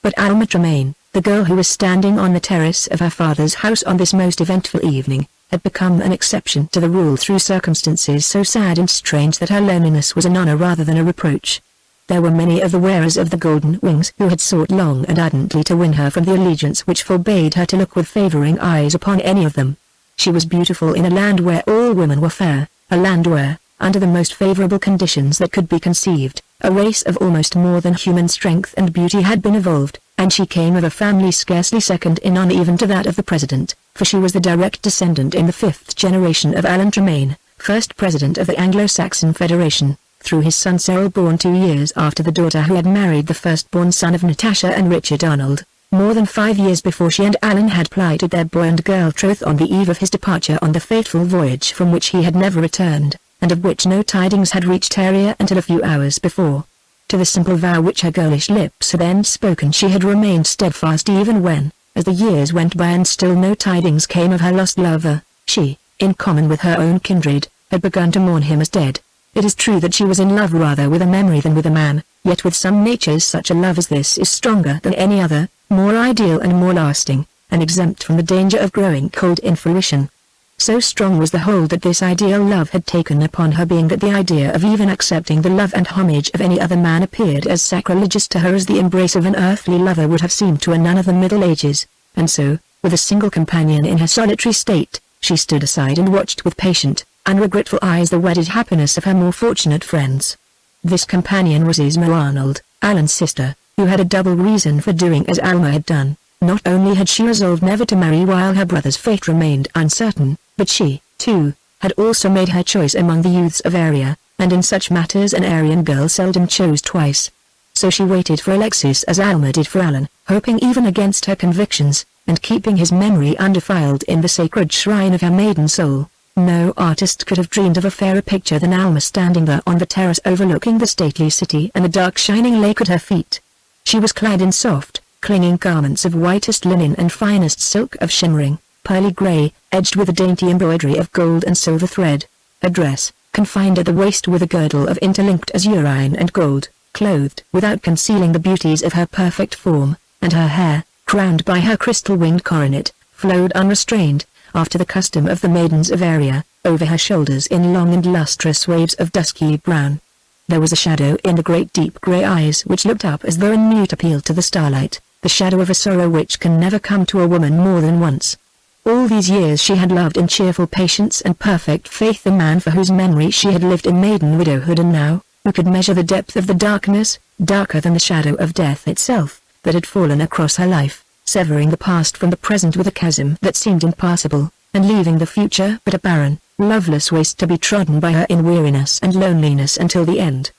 But Alma Tremaine, the girl who was standing on the terrace of her father's house on this most eventful evening, had become an exception to the rule through circumstances so sad and strange that her loneliness was an honor rather than a reproach. There were many of the wearers of the golden wings who had sought long and ardently to win her from the allegiance which forbade her to look with favoring eyes upon any of them. She was beautiful in a land where all women were fair, a land where, under the most favorable conditions that could be conceived, a race of almost more than human strength and beauty had been evolved, and she came of a family scarcely second in honor even to that of the president, for she was the direct descendant in the 5th generation of Alan Tremaine, first president of the Anglo-Saxon Federation, through his son Cyril, born 2 years after the daughter who had married the firstborn son of Natasha and Richard Arnold. More than 5 years before she and Alan had plighted their boy and girl troth on the eve of his departure on the fateful voyage from which he had never returned, and of which no tidings had reached Harrier until a few hours before. To the simple vow which her girlish lips had then spoken she had remained steadfast even when, as the years went by and still no tidings came of her lost lover, she, in common with her own kindred, had begun to mourn him as dead. It is true that she was in love rather with a memory than with a man, yet with some natures such a love as this is stronger than any other, more ideal and more lasting, and exempt from the danger of growing cold in fruition. So strong was the hold that this ideal love had taken upon her being that the idea of even accepting the love and homage of any other man appeared as sacrilegious to her as the embrace of an earthly lover would have seemed to a nun of the Middle Ages, and so, with a single companion in her solitary state, she stood aside and watched with patient, unregretful eyes the wedded happiness of her more fortunate friends. This companion was Isma Arnold, Alan's sister, who had a double reason for doing as Alma had done. Not only had she resolved never to marry while her brother's fate remained uncertain, but she, too, had also made her choice among the youths of Area, and in such matters an Aryan girl seldom chose twice. So she waited for Alexis as Alma did for Alan, hoping even against her convictions, and keeping his memory undefiled in the sacred shrine of her maiden soul. No artist could have dreamed of a fairer picture than Alma standing there on the terrace overlooking the stately city and the dark shining lake at her feet. She was clad in soft, clinging garments of whitest linen and finest silk of shimmering, pearly grey, edged with a dainty embroidery of gold and silver thread. A dress, confined at the waist with a girdle of interlinked azurine and gold, clothed without concealing the beauties of her perfect form, and her hair, crowned by her crystal-winged coronet, flowed unrestrained, after the custom of the maidens of Area, over her shoulders in long and lustrous waves of dusky brown. There was a shadow in the great deep grey eyes which looked up as though in mute appeal to the starlight, the shadow of a sorrow which can never come to a woman more than once. All these years she had loved in cheerful patience and perfect faith the man for whose memory she had lived in maiden widowhood, and now, who could measure the depth of the darkness, darker than the shadow of death itself, that had fallen across her life, severing the past from the present with a chasm that seemed impassable, and leaving the future but a barren, loveless waste to be trodden by her in weariness and loneliness until the end.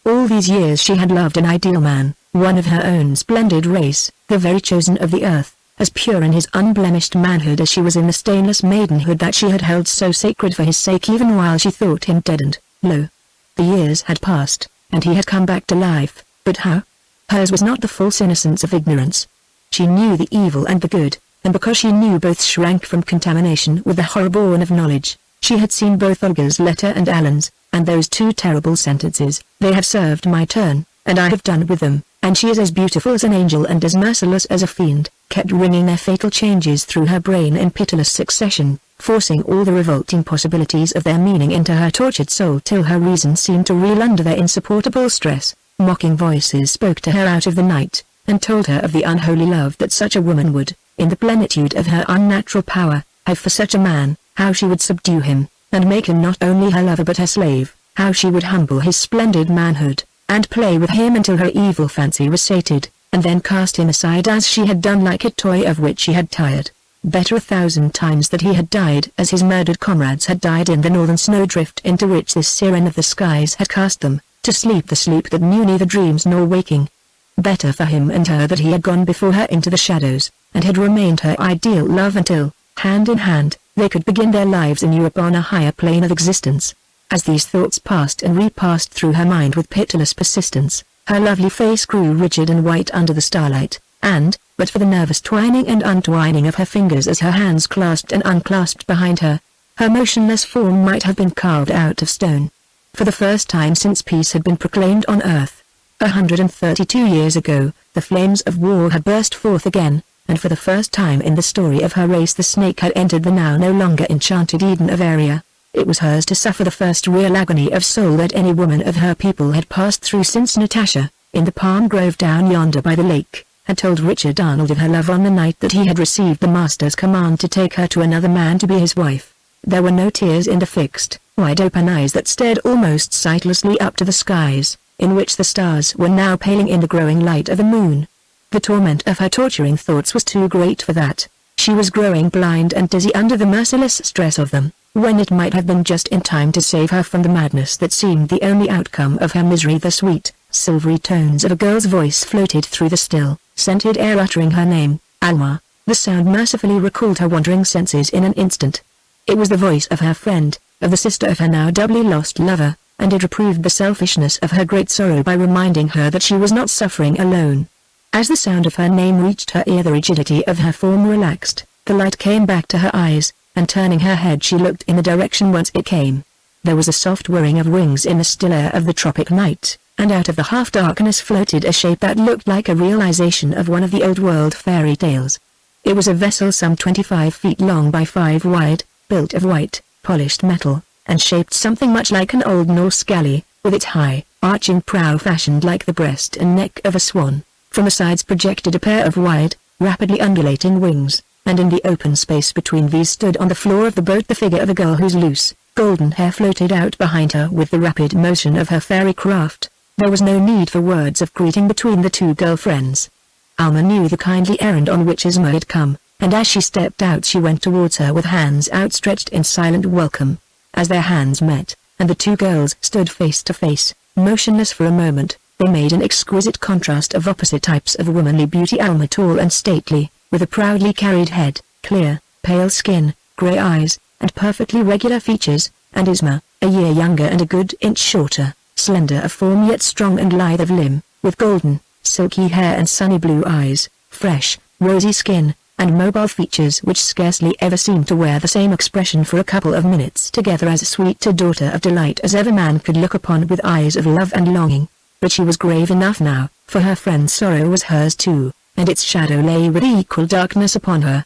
All these years she had loved an ideal man, one of her own splendid race, the very chosen of the earth, as pure in his unblemished manhood as she was in the stainless maidenhood that she had held so sacred for his sake even while she thought him dead. And, lo! The years had passed, and he had come back to life, but how? Hers was not the false innocence of ignorance. She knew the evil and the good, and because she knew both shrank from contamination with the horror born of knowledge. She had seen both Olga's letter and Alan's, and those two terrible sentences, "They have served my turn, and I have done with them, and she is as beautiful as an angel and as merciless as a fiend," kept ringing their fatal changes through her brain in pitiless succession, forcing all the revolting possibilities of their meaning into her tortured soul till her reason seemed to reel under their insupportable stress. Mocking voices spoke to her out of the night, and told her of the unholy love that such a woman would, in the plenitude of her unnatural power, have for such a man, how she would subdue him, and make him not only her lover but her slave, how she would humble his splendid manhood, and play with him until her evil fancy was sated, and then cast him aside as she had done like a toy of which she had tired. Better 1,000 times that he had died as his murdered comrades had died in the northern snowdrift into which this Syren of the skies had cast them, to sleep the sleep that knew neither dreams nor waking. Better for him and her that he had gone before her into the shadows, and had remained her ideal love until, hand in hand, they could begin their lives in Europe on a higher plane of existence. As these thoughts passed and repassed through her mind with pitiless persistence, her lovely face grew rigid and white under the starlight, and, but for the nervous twining and untwining of her fingers as her hands clasped and unclasped behind her, her motionless form might have been carved out of stone. For the first time since peace had been proclaimed on earth, 132 years ago, the flames of war had burst forth again, and for the first time in the story of her race the snake had entered the now no longer enchanted Eden of Area. It was hers to suffer the first real agony of soul that any woman of her people had passed through since Natasha, in the palm grove down yonder by the lake, had told Richard Arnold of her love on the night that he had received the master's command to take her to another man to be his wife. There were no tears in the fixed, wide-open eyes that stared almost sightlessly up to the skies, in which the stars were now paling in the growing light of the moon. The torment of her torturing thoughts was too great for that. She was growing blind and dizzy under the merciless stress of them, when it might have been just in time to save her from the madness that seemed the only outcome of her misery. The sweet, silvery tones of a girl's voice floated through the still, scented air uttering her name, Alma. The sound mercifully recalled her wandering senses in an instant. It was the voice of her friend, of the sister of her now doubly lost lover, and it reproved the selfishness of her great sorrow by reminding her that she was not suffering alone. As the sound of her name reached her ear, the rigidity of her form relaxed, the light came back to her eyes, and turning her head she looked in the direction whence it came. There was a soft whirring of wings in the still air of the tropic night, and out of the half-darkness floated a shape that looked like a realization of one of the old-world fairy tales. It was a vessel some 25 feet long by 5 wide, built of white, polished metal, and shaped something much like an old Norse galley, with its high, arching prow fashioned like the breast and neck of a swan. From the sides projected a pair of wide, rapidly undulating wings, and in the open space between these stood on the floor of the boat the figure of a girl whose loose, golden hair floated out behind her with the rapid motion of her fairy craft. There was no need for words of greeting between the two girlfriends. Alma knew the kindly errand on which Isma had come, and as she stepped out she went towards her with hands outstretched in silent welcome. As their hands met, and the two girls stood face to face, motionless for a moment, they made an exquisite contrast of opposite types of womanly beauty. Alma tall and stately, with a proudly carried head, clear, pale skin, grey eyes, and perfectly regular features, and Isma, a year younger and a good inch shorter, slender of form yet strong and lithe of limb, with golden, silky hair and sunny blue eyes, fresh, rosy skin, and mobile features which scarcely ever seemed to wear the same expression for a couple of minutes together, as sweet a daughter of delight as ever man could look upon with eyes of love and longing. But she was grave enough now, for her friend's sorrow was hers too, and its shadow lay with equal darkness upon her.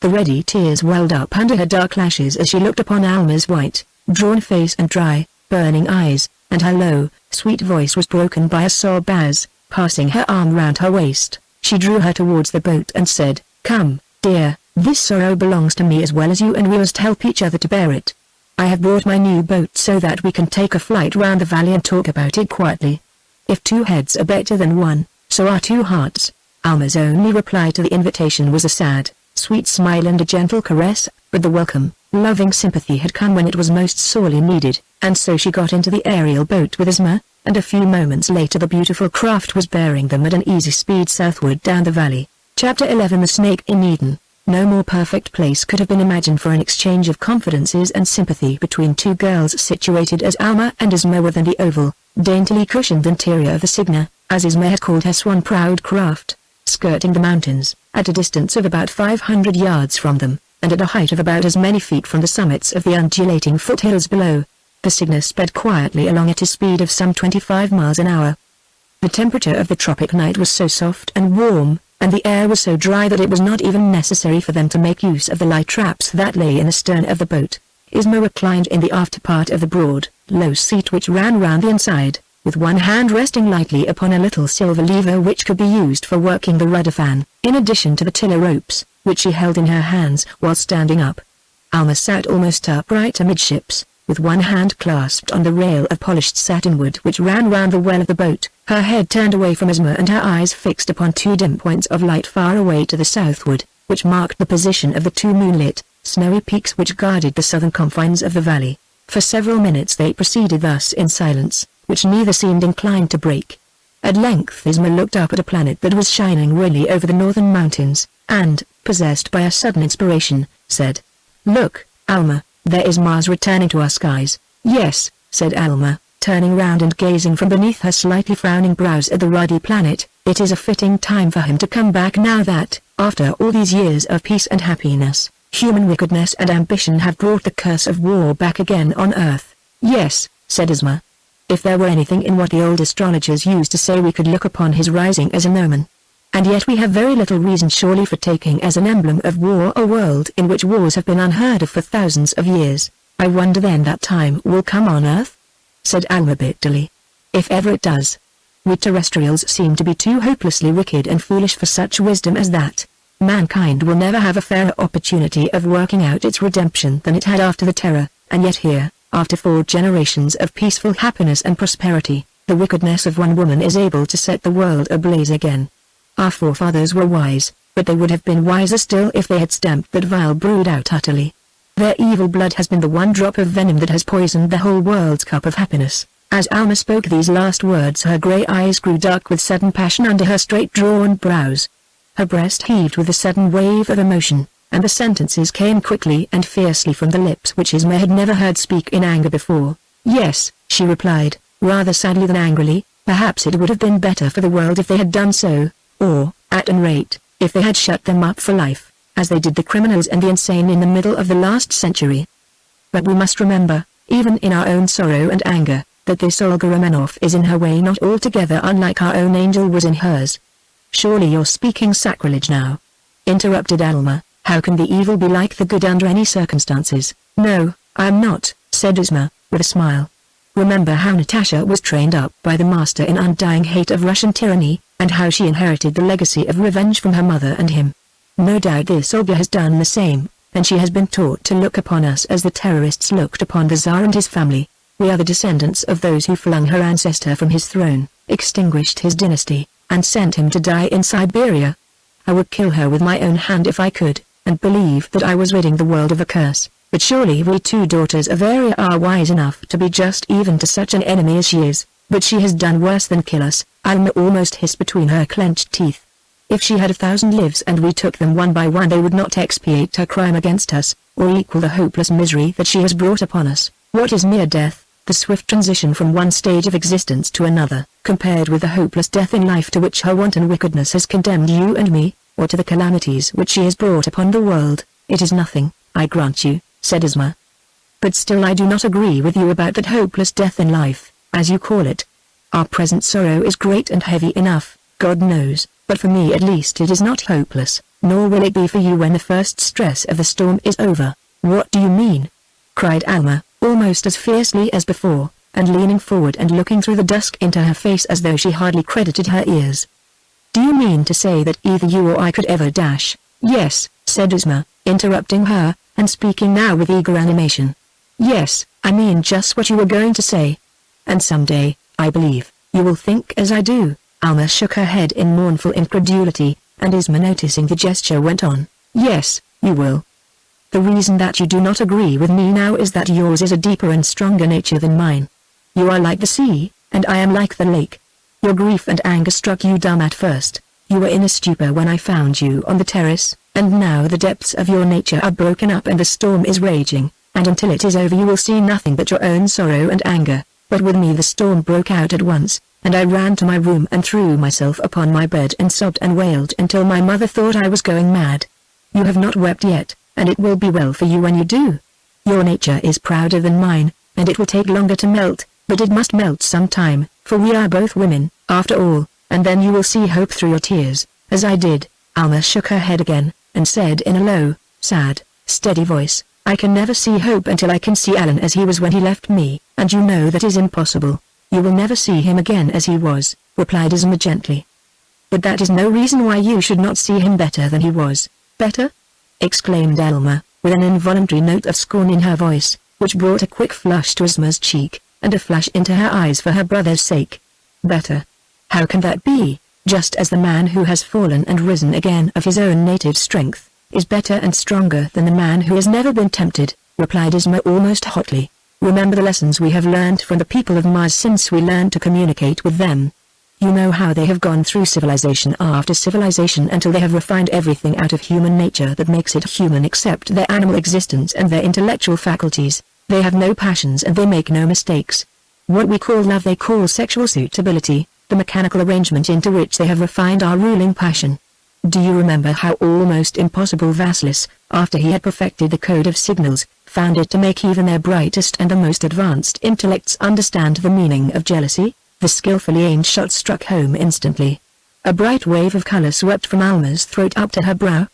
The ready tears welled up under her dark lashes as she looked upon Alma's white, drawn face and dry, burning eyes, and her low, sweet voice was broken by a sob as, passing her arm round her waist, she drew her towards the boat and said, "Come, dear, this sorrow belongs to me as well as you, and we must help each other to bear it. I have brought my new boat so that we can take a flight round the valley and talk about it quietly. If 2 heads are better than 1, so are 2 hearts." Alma's only reply to the invitation was a sad, sweet smile and a gentle caress, but the welcome, loving sympathy had come when it was most sorely needed, and so she got into the aerial boat with Isma, and a few moments later the beautiful craft was bearing them at an easy speed southward down the valley. Chapter 11 The Snake in Eden. No more perfect place could have been imagined for an exchange of confidences and sympathy between two girls situated as Alma and Isma were than the oval, daintily cushioned interior of the Cygna, as Isma had called her swan-prowed craft, skirting the mountains, at a distance of about 500 yards from them, and at a height of about as many feet from the summits of the undulating foothills below. The Cygna sped quietly along at a speed of some 25 miles an hour. The temperature of the tropic night was so soft and warm, and the air was so dry that it was not even necessary for them to make use of the light traps that lay in the stern of the boat. Isma reclined in the after part of the broad, low seat which ran round the inside, with one hand resting lightly upon a little silver lever which could be used for working the rudder fan, in addition to the tiller ropes, which she held in her hands while standing up. Alma sat almost upright amidships, with one hand clasped on the rail of polished satinwood which ran round the well of the boat, her head turned away from Isma and her eyes fixed upon 2 dim points of light far away to the southward, which marked the position of the 2 moonlit, snowy peaks which guarded the southern confines of the valley. For several minutes they proceeded thus in silence, which neither seemed inclined to break. At length Isma looked up at a planet that was shining really over the northern mountains, and, possessed by a sudden inspiration, said, "Look, Alma, there is Mars returning to our skies." "Yes," said Alma, turning round and gazing from beneath her slightly frowning brows at the ruddy planet, "it is a fitting time for him to come back now that, after all these years of peace and happiness, human wickedness and ambition have brought the curse of war back again on Earth." "Yes," said Isma. "If there were anything in what the old astrologers used to say we could look upon his rising as an omen. And yet we have very little reason surely for taking as an emblem of war a world in which wars have been unheard of for thousands of years. I wonder then that time will come on Earth?" said Alma bitterly. "If ever it does. We terrestrials seem to be too hopelessly wicked and foolish for such wisdom as that. Mankind will never have a fairer opportunity of working out its redemption than it had after the Terror, and yet here, after 4 generations of peaceful happiness and prosperity, the wickedness of one woman is able to set the world ablaze again. Our forefathers were wise, but they would have been wiser still if they had stamped that vile brood out utterly. Their evil blood has been the one drop of venom that has poisoned the whole world's cup of happiness. As Alma spoke these last words, her grey eyes grew dark with sudden passion under her straight-drawn brows. Her breast heaved with a sudden wave of emotion, and the sentences came quickly and fiercely from the lips which Isma had never heard speak in anger before. "Yes," she replied, rather sadly than angrily. "Perhaps it would have been better for the world if they had done so, or, at any rate, if they had shut them up for life, as they did the criminals and the insane in the middle of the last century. But we must remember, even in our own sorrow and anger, that this Olga Romanoff is in her way not altogether unlike our own angel was in hers." "Surely you're speaking sacrilege now," interrupted Alma. "How can the evil be like the good under any circumstances?" "No, I am not," said Isma, with a smile. "Remember how Natasha was trained up by the master in undying hate of Russian tyranny, and how she inherited the legacy of revenge from her mother and him. No doubt this Olga has done the same, and she has been taught to look upon us as the terrorists looked upon the Tsar and his family. We are the descendants of those who flung her ancestor from his throne, extinguished his dynasty, and sent him to die in Siberia. I would kill her with my own hand if I could, and believe that I was ridding the world of a curse. But surely we two daughters of Aria are wise enough to be just even to such an enemy as she is. But she has done worse than kill us," Alma almost hissed between her clenched teeth. "If she had 1,000 lives and we took them one by one, they would not expiate her crime against us, or equal the hopeless misery that she has brought upon us. What is mere death, the swift transition from one stage of existence to another, compared with the hopeless death in life to which her wanton wickedness has condemned you and me, or to the calamities which she has brought upon the world? It is nothing, I grant you," said Isma. "But still I do not agree with you about that hopeless death in life, as you call it. Our present sorrow is great and heavy enough, God knows, but for me at least it is not hopeless, nor will it be for you when the first stress of the storm is over." "What do you mean?" cried Alma, almost as fiercely as before, and leaning forward and looking through the dusk into her face as though she hardly credited her ears. "Do you mean to say that either you or I could ever dash—" "Yes," said Isma, interrupting her, and speaking now with eager animation. "Yes, I mean just what you were going to say. And someday, I believe, you will think as I do." Alma shook her head in mournful incredulity, and Isma, noticing the gesture, went on. "Yes, you will. The reason that you do not agree with me now is that yours is a deeper and stronger nature than mine. You are like the sea, and I am like the lake. Your grief and anger struck you dumb at first. You were in a stupor when I found you on the terrace, and now the depths of your nature are broken up and the storm is raging, and until it is over you will see nothing but your own sorrow and anger. But with me the storm broke out at once, and I ran to my room and threw myself upon my bed and sobbed and wailed until my mother thought I was going mad. You have not wept yet, and it will be well for you when you do. Your nature is prouder than mine, and it will take longer to melt, but it must melt some time, for we are both women, after all, and then you will see hope through your tears, as I did." Alma shook her head again, and said in a low, sad, steady voice, "I can never see hope until I can see Alan as he was when he left me, and you know that is impossible." "You will never see him again as he was," replied Isma gently. "But that is no reason why you should not see him better than he was." "Better?" exclaimed Alma, with an involuntary note of scorn in her voice, which brought a quick flush to Isma's cheek, and a flash into her eyes for her brother's sake. "Better? How can that be? Just as the man who has fallen and risen again of his own native strength, is better and stronger than the man who has never been tempted," replied Isma almost hotly. "Remember the lessons we have learned from the people of Mars since we learned to communicate with them. You know how they have gone through civilization after civilization until they have refined everything out of human nature that makes it human except their animal existence and their intellectual faculties. They have no passions and they make no mistakes. What we call love they call sexual suitability, the mechanical arrangement into which they have refined our ruling passion. Do you remember how almost impossible Vasilis, after he had perfected the code of signals, found it to make even their brightest and the most advanced intellects understand the meaning of jealousy? The skillfully aimed shot struck home instantly. A bright wave of color swept from Alma's throat up to her brow.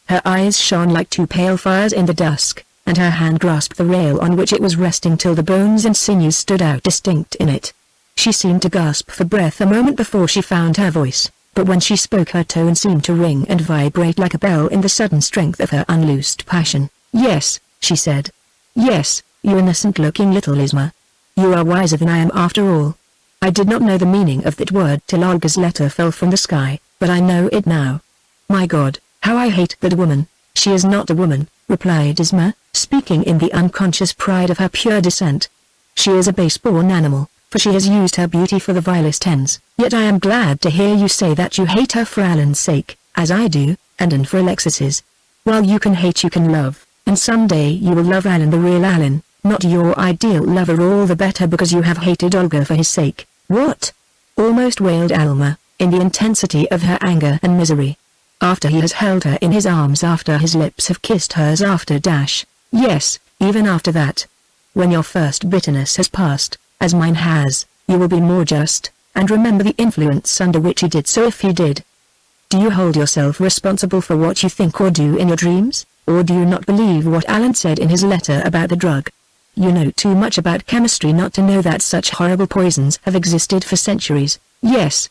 Her eyes shone like two pale fires in the dusk, and her hand grasped the rail on which it was resting till the bones and sinews stood out distinct in it. She seemed to gasp for breath a moment before she found her voice, but when she spoke her tone seemed to ring and vibrate like a bell in the sudden strength of her unloosed passion. "Yes," she said. "Yes, you innocent-looking little Isma. You are wiser than I am after all. I did not know the meaning of that word till Olga's letter fell from the sky, but I know it now. My God, how I hate that woman." "She is not a woman," replied Isma, speaking in the unconscious pride of her pure descent. "She is a base-born animal, for she has used her beauty for the vilest ends. Yet I am glad to hear you say that you hate her for Alan's sake, as I do, and for Alexis's. While you can hate you can love, and someday you will love Alan, the real Alan, not your ideal lover, all the better because you have hated Olga for his sake. What? Almost wailed Alma, in the intensity of her anger and misery. After he has held her in his arms, after his lips have kissed hers, after yes, even after that. When your first bitterness has passed, as mine has, you will be more just, and remember the influence under which he did so if he did. Do you hold yourself responsible for what you think or do in your dreams, or do you not believe what Alan said in his letter about the drug? You know too much about chemistry not to know that such horrible poisons have existed for centuries. Yes,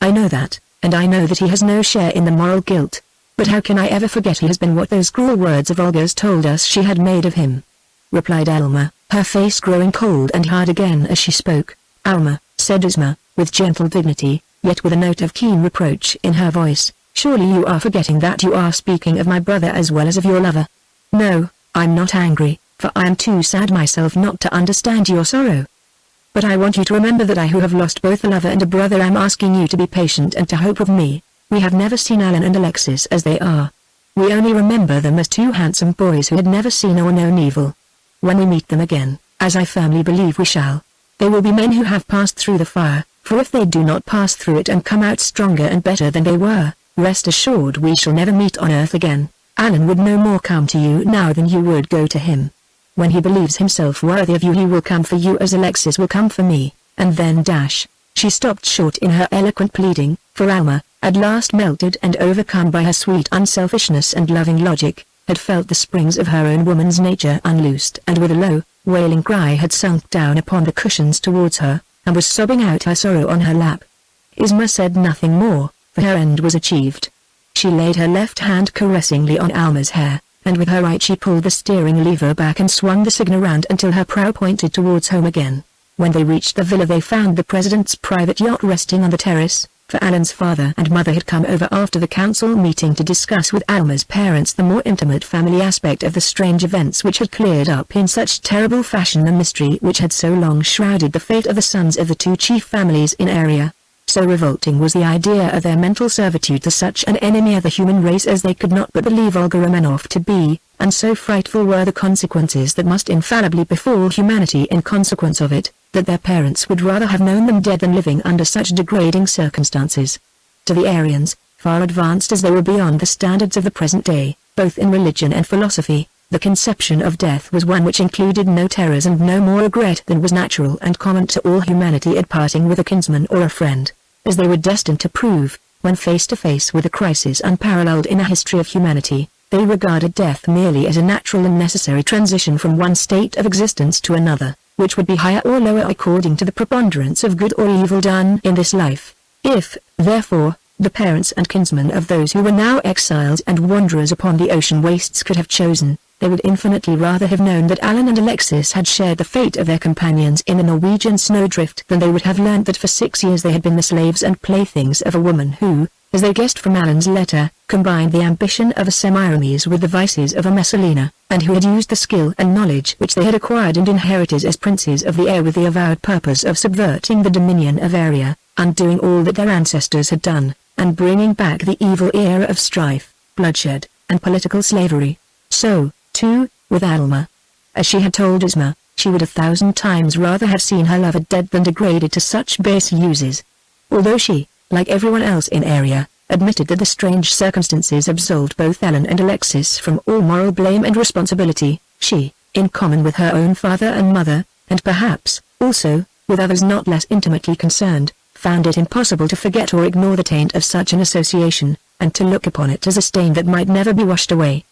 I know that, and I know that he has no share in the moral guilt. But how can I ever forget he has been what those cruel words of Olga's told us she had made of him? Replied Alma, her face growing cold and hard again as she spoke. Alma, said Isma, with gentle dignity, yet with a note of keen reproach in her voice, surely you are forgetting that you are speaking of my brother as well as of your lover. No, I'm not angry, for I am too sad myself not to understand your sorrow. But I want you to remember that I who have lost both a lover and a brother am asking you to be patient and to hope of me. We have never seen Alan and Alexis as they are. We only remember them as two handsome boys who had never seen or known evil. When we meet them again, as I firmly believe we shall, they will be men who have passed through the fire, for if they do not pass through it and come out stronger and better than they were, rest assured we shall never meet on earth again. Alan would no more come to you now than you would go to him. When he believes himself worthy of you he will come for you as Alexis will come for me, and then She stopped short in her eloquent pleading, for Alma, at last melted and overcome by her sweet unselfishness and loving logic, had felt the springs of her own woman's nature unloosed and with a low, wailing cry had sunk down upon the cushions towards her, and was sobbing out her sorrow on her lap. Isma said nothing more, for her end was achieved. She laid her left hand caressingly on Alma's hair, and with her right she pulled the steering lever back and swung the signal round until her prow pointed towards home again. When they reached the villa they found the president's private yacht resting on the terrace, for Alan's father and mother had come over after the council meeting to discuss with Alma's parents the more intimate family aspect of the strange events which had cleared up in such terrible fashion the mystery which had so long shrouded the fate of the sons of the two chief families in area. So revolting was the idea of their mental servitude to such an enemy of the human race as they could not but believe Olga Romanoff to be, and so frightful were the consequences that must infallibly befall humanity in consequence of it, that their parents would rather have known them dead than living under such degrading circumstances. To the Aryans, far advanced as they were beyond the standards of the present day, both in religion and philosophy, the conception of death was one which included no terrors and no more regret than was natural and common to all humanity at parting with a kinsman or a friend, as they were destined to prove, when face to face with a crisis unparalleled in the history of humanity. They regarded death merely as a natural and necessary transition from one state of existence to another, which would be higher or lower according to the preponderance of good or evil done in this life. If, therefore, the parents and kinsmen of those who were now exiles and wanderers upon the ocean wastes could have chosen, they would infinitely rather have known that Alan and Alexis had shared the fate of their companions in the Norwegian snowdrift than they would have learnt that for 6 years they had been the slaves and playthings of a woman who, as they guessed from Alan's letter, combined the ambition of a Semiramis with the vices of a Messalina, and who had used the skill and knowledge which they had acquired and inherited as princes of the air with the avowed purpose of subverting the dominion of Aria, undoing all that their ancestors had done, and bringing back the evil era of strife, bloodshed, and political slavery. So, too, with Alma. As she had told Isma, she would 1,000 times rather have seen her lover dead than degraded to such base uses. Although she, like everyone else in Area, admitted that the strange circumstances absolved both Alan and Alexis from all moral blame and responsibility, she, in common with her own father and mother, and perhaps, also, with others not less intimately concerned, found it impossible to forget or ignore the taint of such an association, and to look upon it as a stain that might never be washed away.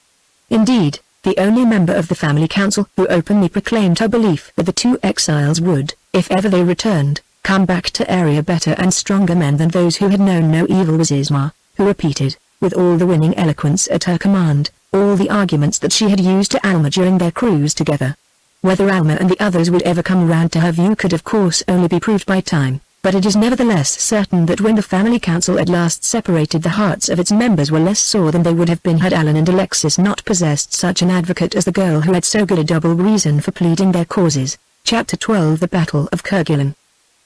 Indeed, the only member of the family council who openly proclaimed her belief that the two exiles would, if ever they returned, come back to Area better and stronger men than those who had known no evil was Isma, who repeated, with all the winning eloquence at her command, all the arguments that she had used to Alma during their cruise together. Whether Alma and the others would ever come round to her view could of course only be proved by time, but it is nevertheless certain that when the family council at last separated the hearts of its members were less sore than they would have been had Alan and Alexis not possessed such an advocate as the girl who had so good a double reason for pleading their causes. Chapter 12 The Battle of Kerguelen.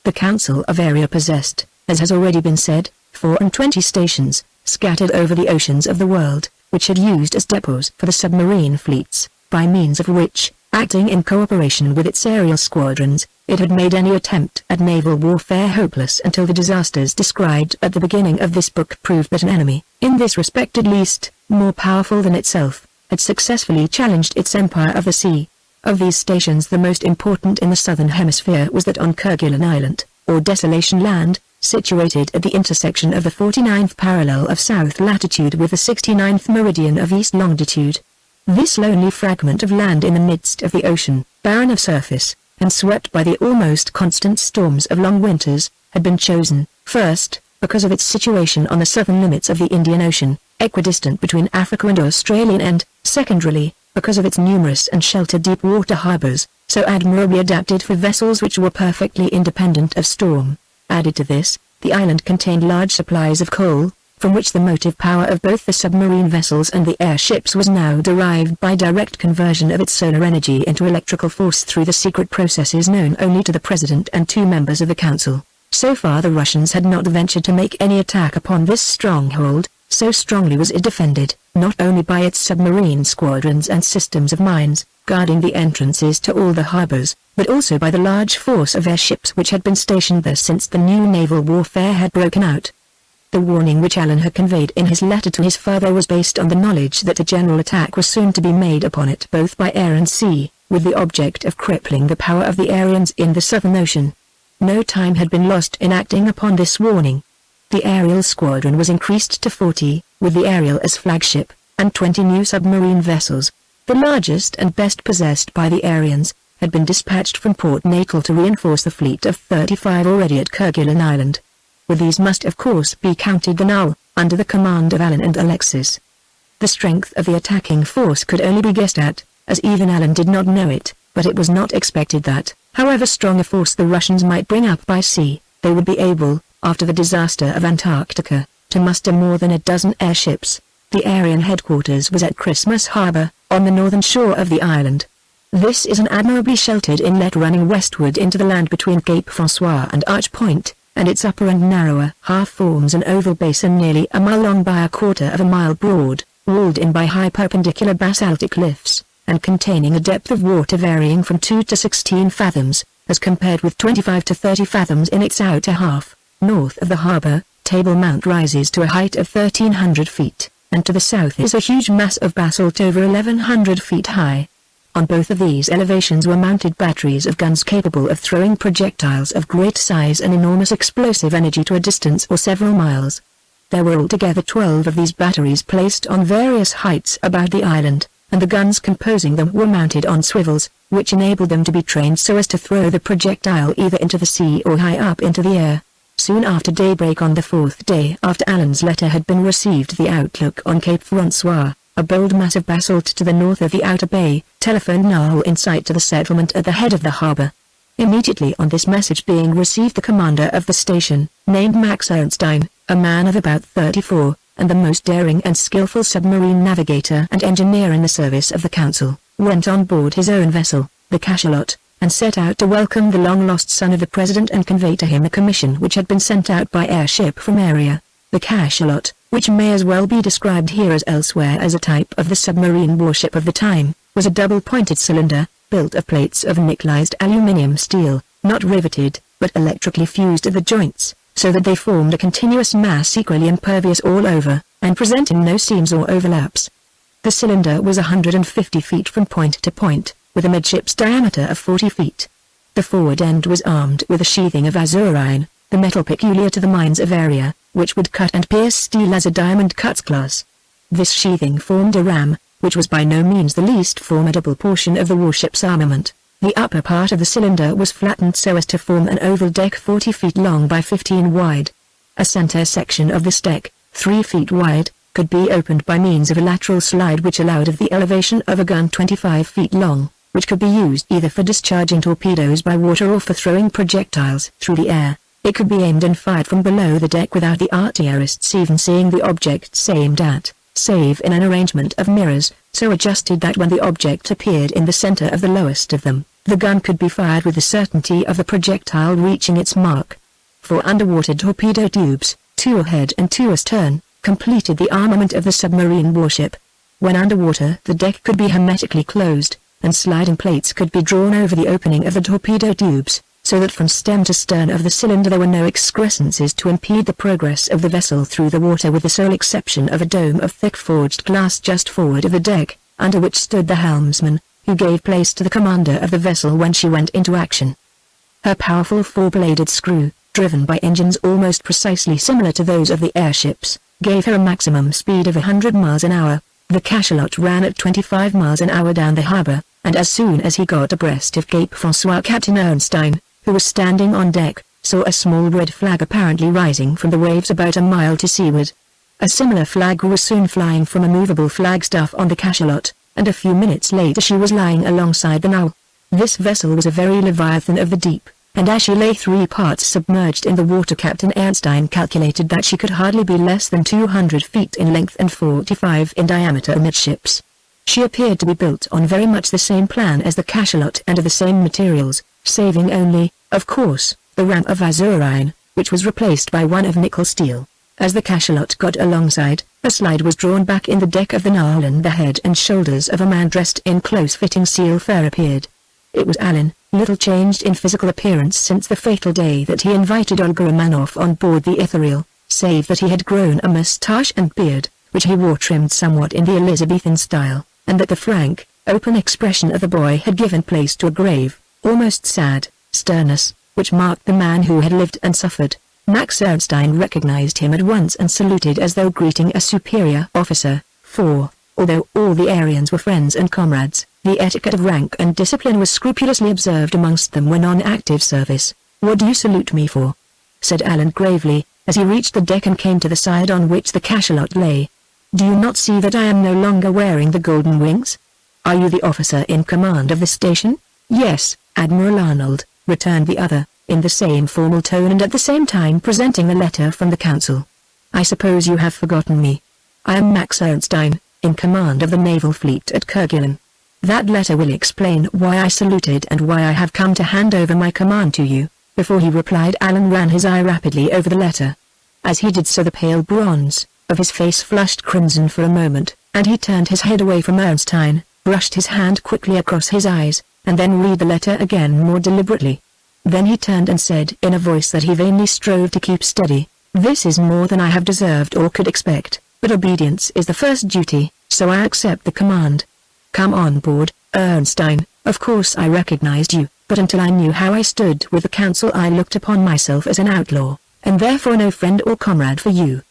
The Council of Area possessed, as has already been said, 24 stations, scattered over the oceans of the world, which had used as depots for the submarine fleets, by means of which, acting in cooperation with its aerial squadrons, it had made any attempt at naval warfare hopeless until the disasters described at the beginning of this book proved that an enemy, in this respect at least, more powerful than itself, had successfully challenged its empire of the sea. Of these stations the most important in the southern hemisphere was that on Kerguelen Island, or Desolation Land, situated at the intersection of the 49th parallel of south latitude with the 69th meridian of east longitude. This lonely fragment of land in the midst of the ocean, barren of surface, and swept by the almost constant storms of long winters, had been chosen, first, because of its situation on the southern limits of the Indian Ocean, equidistant between Africa and Australia, and, secondarily, because of its numerous and sheltered deep-water harbors, so admirably adapted for vessels which were perfectly independent of storm. Added to this, the island contained large supplies of coal, from which the motive power of both the submarine vessels and the airships was now derived by direct conversion of its solar energy into electrical force through the secret processes known only to the President and 2 members of the Council. So far the Russians had not ventured to make any attack upon this stronghold, so strongly was it defended, not only by its submarine squadrons and systems of mines, guarding the entrances to all the harbors, but also by the large force of airships which had been stationed there since the new naval warfare had broken out. The warning which Allen had conveyed in his letter to his father was based on the knowledge that a general attack was soon to be made upon it both by air and sea, with the object of crippling the power of the Aryans in the Southern Ocean. No time had been lost in acting upon this warning. The aerial squadron was increased to 40, with the Ariel as flagship, and 20 new submarine vessels, the largest and best possessed by the Aryans, had been dispatched from Port Natal to reinforce the fleet of 35 already at Kerguelen Island. With these must of course be counted the Null, under the command of Allen and Alexis. The strength of the attacking force could only be guessed at, as even Allen did not know it, but it was not expected that, however strong a force the Russians might bring up by sea, they would be able, after the disaster of Antarctica, to muster more than a dozen airships. The Aryan headquarters was at Christmas Harbor, on the northern shore of the island. This is an admirably sheltered inlet running westward into the land between Cape Francois and Arch Point, and its upper and narrower half forms an oval basin nearly a mile long by a quarter of a mile broad, walled in by high perpendicular basaltic cliffs, and containing a depth of water varying from 2 to 16 fathoms, as compared with 25 to 30 fathoms in its outer half. North of the harbor, Table Mount rises to a height of 1,300 feet, and to the south is a huge mass of basalt over 1,100 feet high. On both of these elevations were mounted batteries of guns capable of throwing projectiles of great size and enormous explosive energy to a distance or several miles. There were altogether 12 of these batteries placed on various heights about the island, and the guns composing them were mounted on swivels, which enabled them to be trained so as to throw the projectile either into the sea or high up into the air. Soon after daybreak on the 4th day after Allen's letter had been received, the outlook on Cape Francois, a bold mass of basalt to the north of the outer bay, telephoned Null in sight to the settlement at the head of the harbor. Immediately on this message being received, the commander of the station, named Max Ernstein, a man of about 34, and the most daring and skillful submarine navigator and engineer in the service of the Council, went on board his own vessel, the Cachalot, and set out to welcome the long-lost son of the President and convey to him a commission which had been sent out by airship from Area. The Cachalot, which may as well be described here as elsewhere as a type of the submarine warship of the time, was a double-pointed cylinder, built of plates of nickelized aluminium steel, not riveted, but electrically fused at the joints, so that they formed a continuous mass equally impervious all over, and presenting no seams or overlaps. The cylinder was 150 feet from point to point, with a midship's diameter of 40 feet. The forward end was armed with a sheathing of azurine, the metal peculiar to the mines of Area, which would cut and pierce steel as a diamond cuts glass. This sheathing formed a ram, which was by no means the least formidable portion of the warship's armament. The upper part of the cylinder was flattened so as to form an oval deck 40 feet long by 15 wide. A center section of this deck, 3 feet wide, could be opened by means of a lateral slide which allowed of the elevation of a gun 25 feet long, which could be used either for discharging torpedoes by water or for throwing projectiles through the air. It could be aimed and fired from below the deck without the artillerists even seeing the objects aimed at, save in an arrangement of mirrors, so adjusted that when the object appeared in the center of the lowest of them, The gun could be fired with the certainty of the projectile reaching its mark. 4 underwater torpedo tubes, 2 ahead and 2 astern, completed the armament of the submarine warship. When underwater, the deck could be hermetically closed, and sliding plates could be drawn over the opening of the torpedo tubes, so that from stem to stern of the cylinder there were no excrescences to impede the progress of the vessel through the water, with the sole exception of a dome of thick forged glass just forward of the deck, under which stood the helmsman, who gave place to the commander of the vessel when she went into action. Her powerful 4-bladed screw, driven by engines almost precisely similar to those of the airships, gave her a maximum speed of 100 miles an hour. The cachalot ran at 25 miles an hour down the harbor, and as soon as he got abreast of Cape Francois, Captain Ernstein, who was standing on deck, saw a small red flag apparently rising from the waves about a mile to seaward. A similar flag was soon flying from a movable flagstaff on the cachalot, and a few minutes later she was lying alongside the Now. This vessel was a very leviathan of the deep, and as she lay 3 parts submerged in the water, Captain Ernstein calculated that she could hardly be less than 200 feet in length and 45 in diameter amidships. She appeared to be built on very much the same plan as the cachalot and of the same materials, saving only, of course, the ram of azurine, which was replaced by one of nickel steel. As the cachalot got alongside, a slide was drawn back in the deck of the Nile, and the head and shoulders of a man dressed in close-fitting seal fur appeared. It was Alan, little changed in physical appearance since the fatal day that he invited Olga Romanoff on board the Ethereal, save that he had grown a moustache and beard, which he wore trimmed somewhat in the Elizabethan style, and that the frank, open expression of the boy had given place to a grave, almost sad, sternness, which marked the man who had lived and suffered. Max Ernstein recognized him at once and saluted as though greeting a superior officer, for, although all the Aryans were friends and comrades, the etiquette of rank and discipline was scrupulously observed amongst them when on active service. "What do you salute me for?" said Alan gravely, as he reached the deck and came to the side on which the cachalot lay. "Do you not see that I am no longer wearing the golden wings? Are you the officer in command of the station?" "Yes, Admiral Arnold," returned the other, in the same formal tone and at the same time presenting the letter from the council. "I suppose you have forgotten me. I am Max Ernstein, in command of the naval fleet at Kerguelen. That letter will explain why I saluted and why I have come to hand over my command to you." Before he replied, Alan ran his eye rapidly over the letter. As he did so, the pale bronze of his face flushed crimson for a moment, and he turned his head away from Ernstein, brushed his hand quickly across his eyes, and then read the letter again more deliberately. Then he turned and said in a voice that he vainly strove to keep steady, "This is more than I have deserved or could expect, but obedience is the first duty, so I accept the command. Come on board, Ernstein. Of course I recognized you, but until I knew how I stood with the council I looked upon myself as an outlaw, and therefore no friend or comrade for you."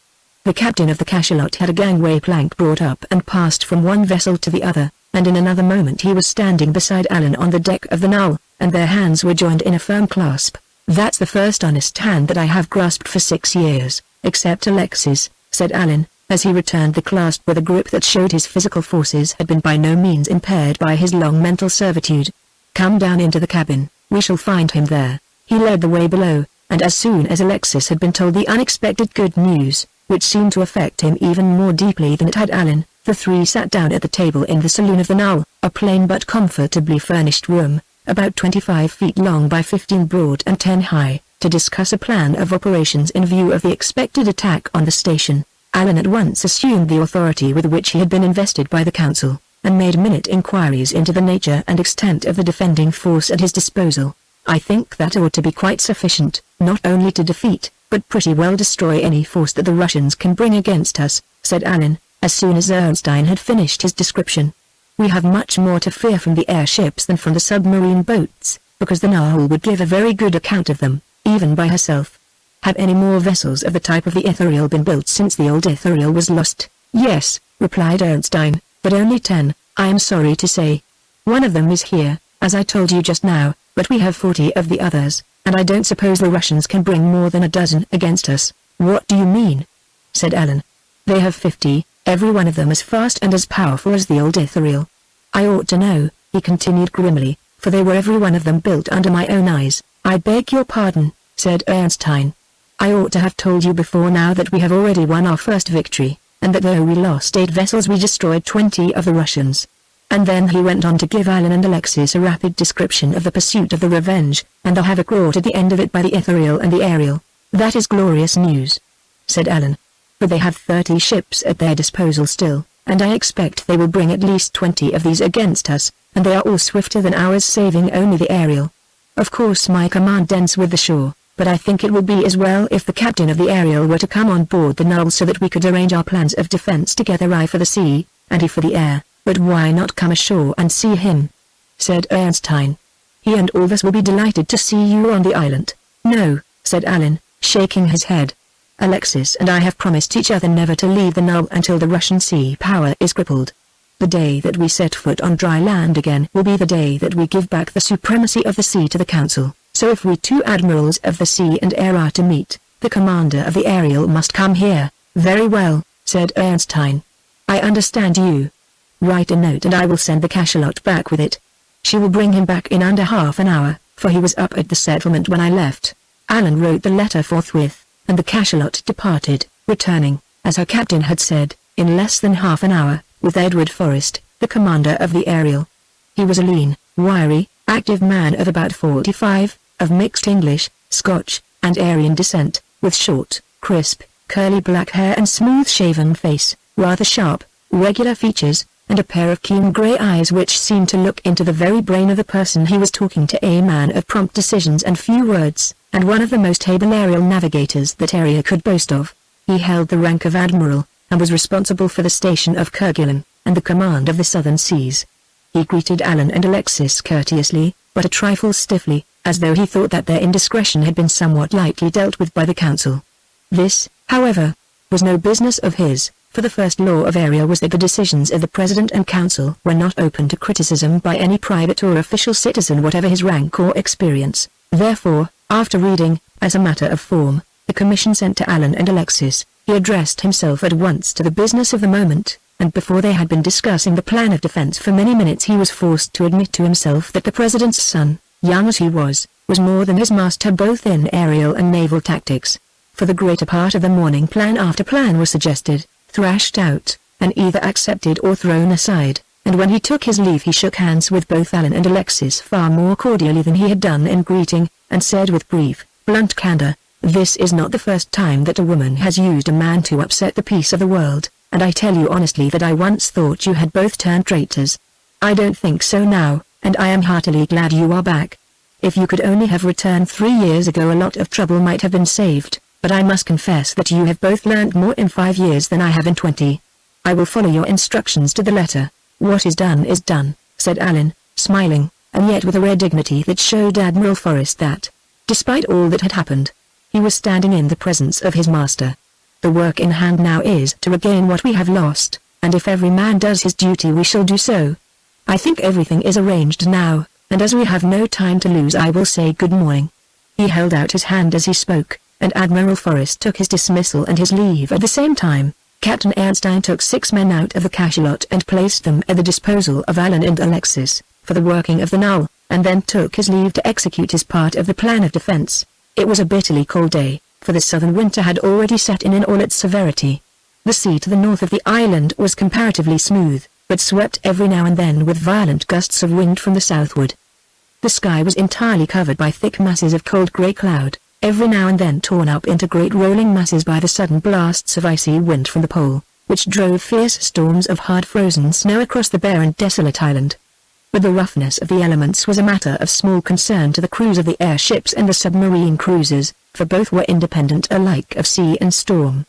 The captain of the cachalot had a gangway plank brought up and passed from one vessel to the other, and in another moment he was standing beside Alan on the deck of the Null, and their hands were joined in a firm clasp. "That's the first honest hand that I have grasped for 6 years, except Alexis," said Alan, as he returned the clasp with a grip that showed his physical forces had been by no means impaired by his long mental servitude. "Come down into the cabin, we shall find him there." He led the way below, and as soon as Alexis had been told the unexpected good news, which seemed to affect him even more deeply than it had Alan, the 3 sat down at the table in the saloon of the Null, a plain but comfortably furnished room, about 25 feet long by 15 broad and 10 high, to discuss a plan of operations in view of the expected attack on the station. Alan at once assumed the authority with which he had been invested by the council, and made minute inquiries into the nature and extent of the defending force at his disposal. "I think that ought to be quite sufficient, not only to defeat, but pretty well destroy any force that the Russians can bring against us," said Alan, as soon as Ernstein had finished his description. "We have much more to fear from the airships than from the submarine boats, because the Nile would give a very good account of them, even by herself. Have any more vessels of the type of the Ethereal been built since the old Ethereal was lost?" "Yes," replied Ernstein, "but only 10, I am sorry to say. One of them is here, as I told you just now, but we have 40 of the others, and I don't suppose the Russians can bring more than a dozen against us." "What do you mean?" said Alan. "They have 50, every one of them as fast and as powerful as the old Ethereal. I ought to know," he continued grimly, "for they were every one of them built under my own eyes." "I beg your pardon," said Ernstein. "I ought to have told you before now that we have already won our first victory, and that though we lost 8 vessels we destroyed 20 of the Russians." And then he went on to give Alan and Alexis a rapid description of the pursuit of the Revenge, and the havoc wrought at the end of it by the Ethereal and the Aerial. "That is glorious news," said Alan. "But they have 30 ships at their disposal still, and I expect they will bring at least 20 of these against us, and they are all swifter than ours, saving only the Aerial. Of course my command ends with the shore, but I think it would be as well if the captain of the Aerial were to come on board the Null so that we could arrange our plans of defense together, I for the sea, and he for the air. But why not come ashore and see him?" said Ernstine. "He and all of us will be delighted to see you on the island." "No," said Alan, shaking his head. "Alexis and I have promised each other never to leave the Null until the Russian sea power is crippled. The day that we set foot on dry land again will be the day that we give back the supremacy of the sea to the Council, so if we two admirals of the sea and air are to meet, the commander of the Aerial must come here." "Very well," said Ernstine. "I understand you. Write a note and I will send the cachalot back with it. She will bring him back in under half an hour, for he was up at the settlement when I left." Alan wrote the letter forthwith, and the cachalot departed, returning, as her captain had said, in less than half an hour, with Edward Forrest, the commander of the Aerial. He was a lean, wiry, active man of about 45, of mixed English, Scotch, and Aryan descent, with short, crisp, curly black hair and smooth-shaven face, rather sharp, regular features, and a pair of keen grey eyes which seemed to look into the very brain of the person he was talking to, a man of prompt decisions and few words, and one of the most able aerial navigators that area could boast of. He held the rank of admiral, and was responsible for the station of Kerguelen, and the command of the southern seas. He greeted Alan and Alexis courteously, but a trifle stiffly, as though he thought that their indiscretion had been somewhat lightly dealt with by the Council. This, however, was no business of his, for the first law of area was that the decisions of the President and Council were not open to criticism by any private or official citizen whatever his rank or experience. Therefore, after reading, as a matter of form, the commission sent to Alan and Alexis, he addressed himself at once to the business of the moment, and before they had been discussing the plan of defense for many minutes he was forced to admit to himself that the President's son, young as he was more than his master both in aerial and naval tactics. For the greater part of the morning plan after plan was suggested, thrashed out, and either accepted or thrown aside, and when he took his leave he shook hands with both Alan and Alexis far more cordially than he had done in greeting, and said with brief, blunt candor, "This is not the first time that a woman has used a man to upset the peace of the world, and I tell you honestly that I once thought you had both turned traitors. I don't think so now, and I am heartily glad you are back. If you could only have returned 3 years ago a lot of trouble might have been saved. But I must confess that you have both learned more in 5 years than I have in 20. I will follow your instructions to the letter." "What is done," said Alan, smiling, and yet with a rare dignity that showed Admiral Forrest that, despite all that had happened, he was standing in the presence of his master. "The work in hand now is to regain what we have lost, and if every man does his duty we shall do so. I think everything is arranged now, and as we have no time to lose I will say good morning." He held out his hand as he spoke, and Admiral Forrest took his dismissal and his leave at the same time. Captain Ernstine took 6 men out of the cachalot and placed them at the disposal of Alan and Alexis, for the working of the Null, and then took his leave to execute his part of the plan of defense. It was a bitterly cold day, for the southern winter had already set in all its severity. The sea to the north of the island was comparatively smooth, but swept every now and then with violent gusts of wind from the southward. The sky was entirely covered by thick masses of cold grey cloud, every now and then torn up into great rolling masses by the sudden blasts of icy wind from the pole, which drove fierce storms of hard frozen snow across the bare and desolate island. But the roughness of the elements was a matter of small concern to the crews of the airships and the submarine cruisers, for both were independent alike of sea and storm.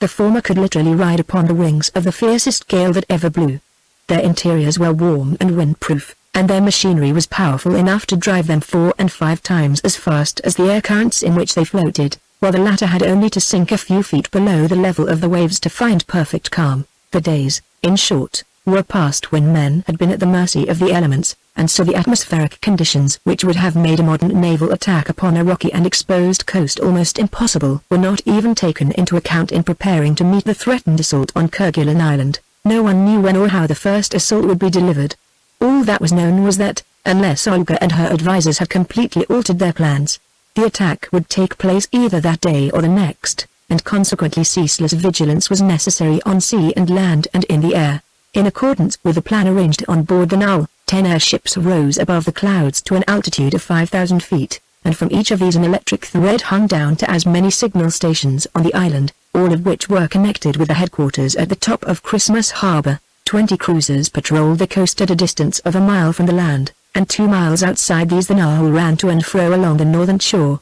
The former could literally ride upon the wings of the fiercest gale that ever blew. Their interiors were warm and windproof, and their machinery was powerful enough to drive them 4 and 5 times as fast as the air currents in which they floated, while the latter had only to sink a few feet below the level of the waves to find perfect calm. The days, in short, were past when men had been at the mercy of the elements, and so the atmospheric conditions which would have made a modern naval attack upon a rocky and exposed coast almost impossible were not even taken into account in preparing to meet the threatened assault on Kerguelen Island. No one knew when or how the first assault would be delivered. All that was known was that, unless Olga and her advisers had completely altered their plans, the attack would take place either that day or the next, and consequently ceaseless vigilance was necessary on sea and land and in the air. In accordance with the plan arranged on board the Null, 10 airships rose above the clouds to an altitude of 5,000 feet, and from each of these an electric thread hung down to as many signal stations on the island, all of which were connected with the headquarters at the top of Christmas Harbor. 20 cruisers patrolled the coast at a distance of a mile from the land, and 2 miles outside these the Null ran to and fro along the northern shore.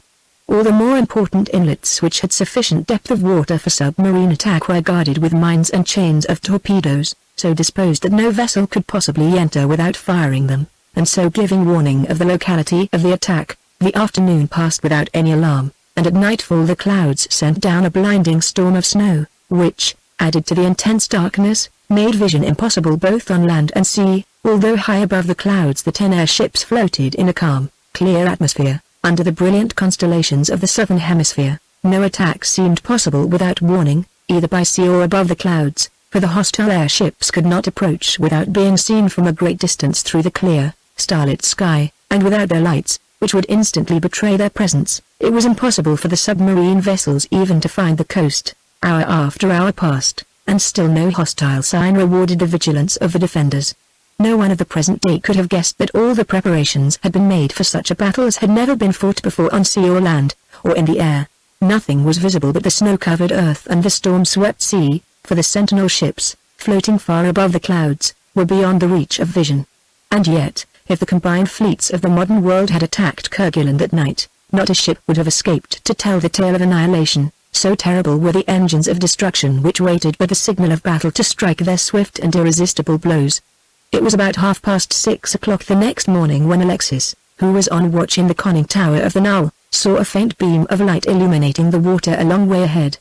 All the more important inlets which had sufficient depth of water for submarine attack were guarded with mines and chains of torpedoes, so disposed that no vessel could possibly enter without firing them, and so giving warning of the locality of the attack. The afternoon passed without any alarm, and at nightfall the clouds sent down a blinding storm of snow, which, added to the intense darkness, made vision impossible both on land and sea. Although high above the clouds the 10 airships floated in a calm, clear atmosphere, under the brilliant constellations of the southern hemisphere, no attack seemed possible without warning, either by sea or above the clouds, for the hostile airships could not approach without being seen from a great distance through the clear, starlit sky, and without their lights, which would instantly betray their presence. It was impossible for the submarine vessels even to find the coast. Hour after hour passed, and still no hostile sign rewarded the vigilance of the defenders. No one of the present day could have guessed that all the preparations had been made for such a battle as had never been fought before on sea or land, or in the air. Nothing was visible but the snow-covered earth and the storm-swept sea, for the sentinel ships, floating far above the clouds, were beyond the reach of vision. And yet, if the combined fleets of the modern world had attacked Kerguelen that night, not a ship would have escaped to tell the tale of annihilation, so terrible were the engines of destruction which waited but the signal of battle to strike their swift and irresistible blows. It was about 6:30 the next morning when Alexis, who was on watch in the conning tower of the Null, saw a faint beam of light illuminating the water a long way ahead.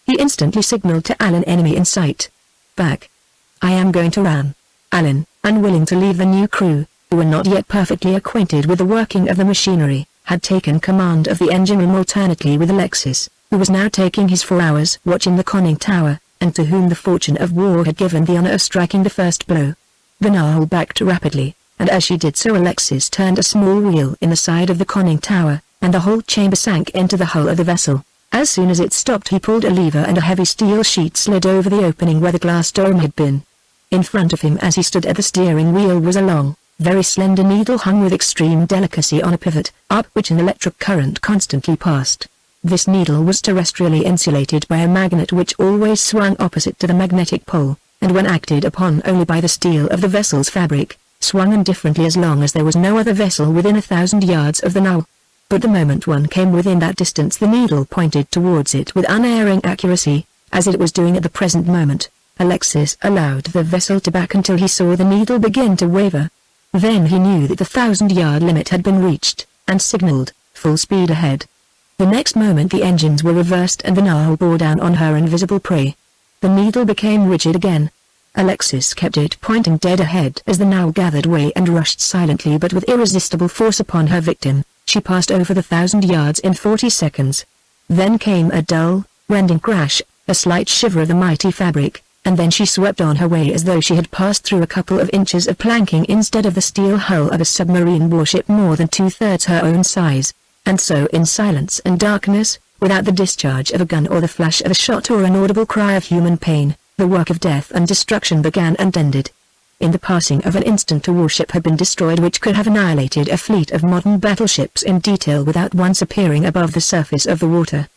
He instantly signaled to Alan, enemy in sight. Back. I am going to ram. Alan, unwilling to leave the new crew, who were not yet perfectly acquainted with the working of the machinery, had taken command of the engine room alternately with Alexis, who was now taking his 4 hours watch in the conning tower, and to whom the fortune of war had given the honor of striking the first blow. The Null backed rapidly, and as she did so Alexis turned a small wheel in the side of the conning tower, and the whole chamber sank into the hull of the vessel. As soon as it stopped he pulled a lever and a heavy steel sheet slid over the opening where the glass dome had been. In front of him as he stood at the steering wheel was a long, very slender needle hung with extreme delicacy on a pivot, up which an electric current constantly passed. This needle was terrestrially insulated by a magnet which always swung opposite to the magnetic pole, and when acted upon only by the steel of the vessel's fabric, swung indifferently as long as there was no other vessel within 1,000 yards of the Null. But the moment one came within that distance the needle pointed towards it with unerring accuracy, as it was doing at the present moment. Alexis allowed the vessel to back until he saw the needle begin to waver. Then he knew that the 1,000-yard limit had been reached, and signaled, full speed ahead. The next moment the engines were reversed and the Null bore down on her invisible prey. The needle became rigid again. Alexis kept it pointing dead ahead as the Null gathered way and rushed silently but with irresistible force upon her victim. She passed over the 1,000 yards in 40 seconds. Then came a dull, rending crash, a slight shiver of the mighty fabric, and then she swept on her way as though she had passed through a couple of inches of planking instead of the steel hull of a submarine warship more than 2/3 her own size. And so in silence and darkness, without the discharge of a gun or the flash of a shot or an audible cry of human pain, the work of death and destruction began and ended. In the passing of an instant a warship had been destroyed which could have annihilated a fleet of modern battleships in detail without once appearing above the surface of the water.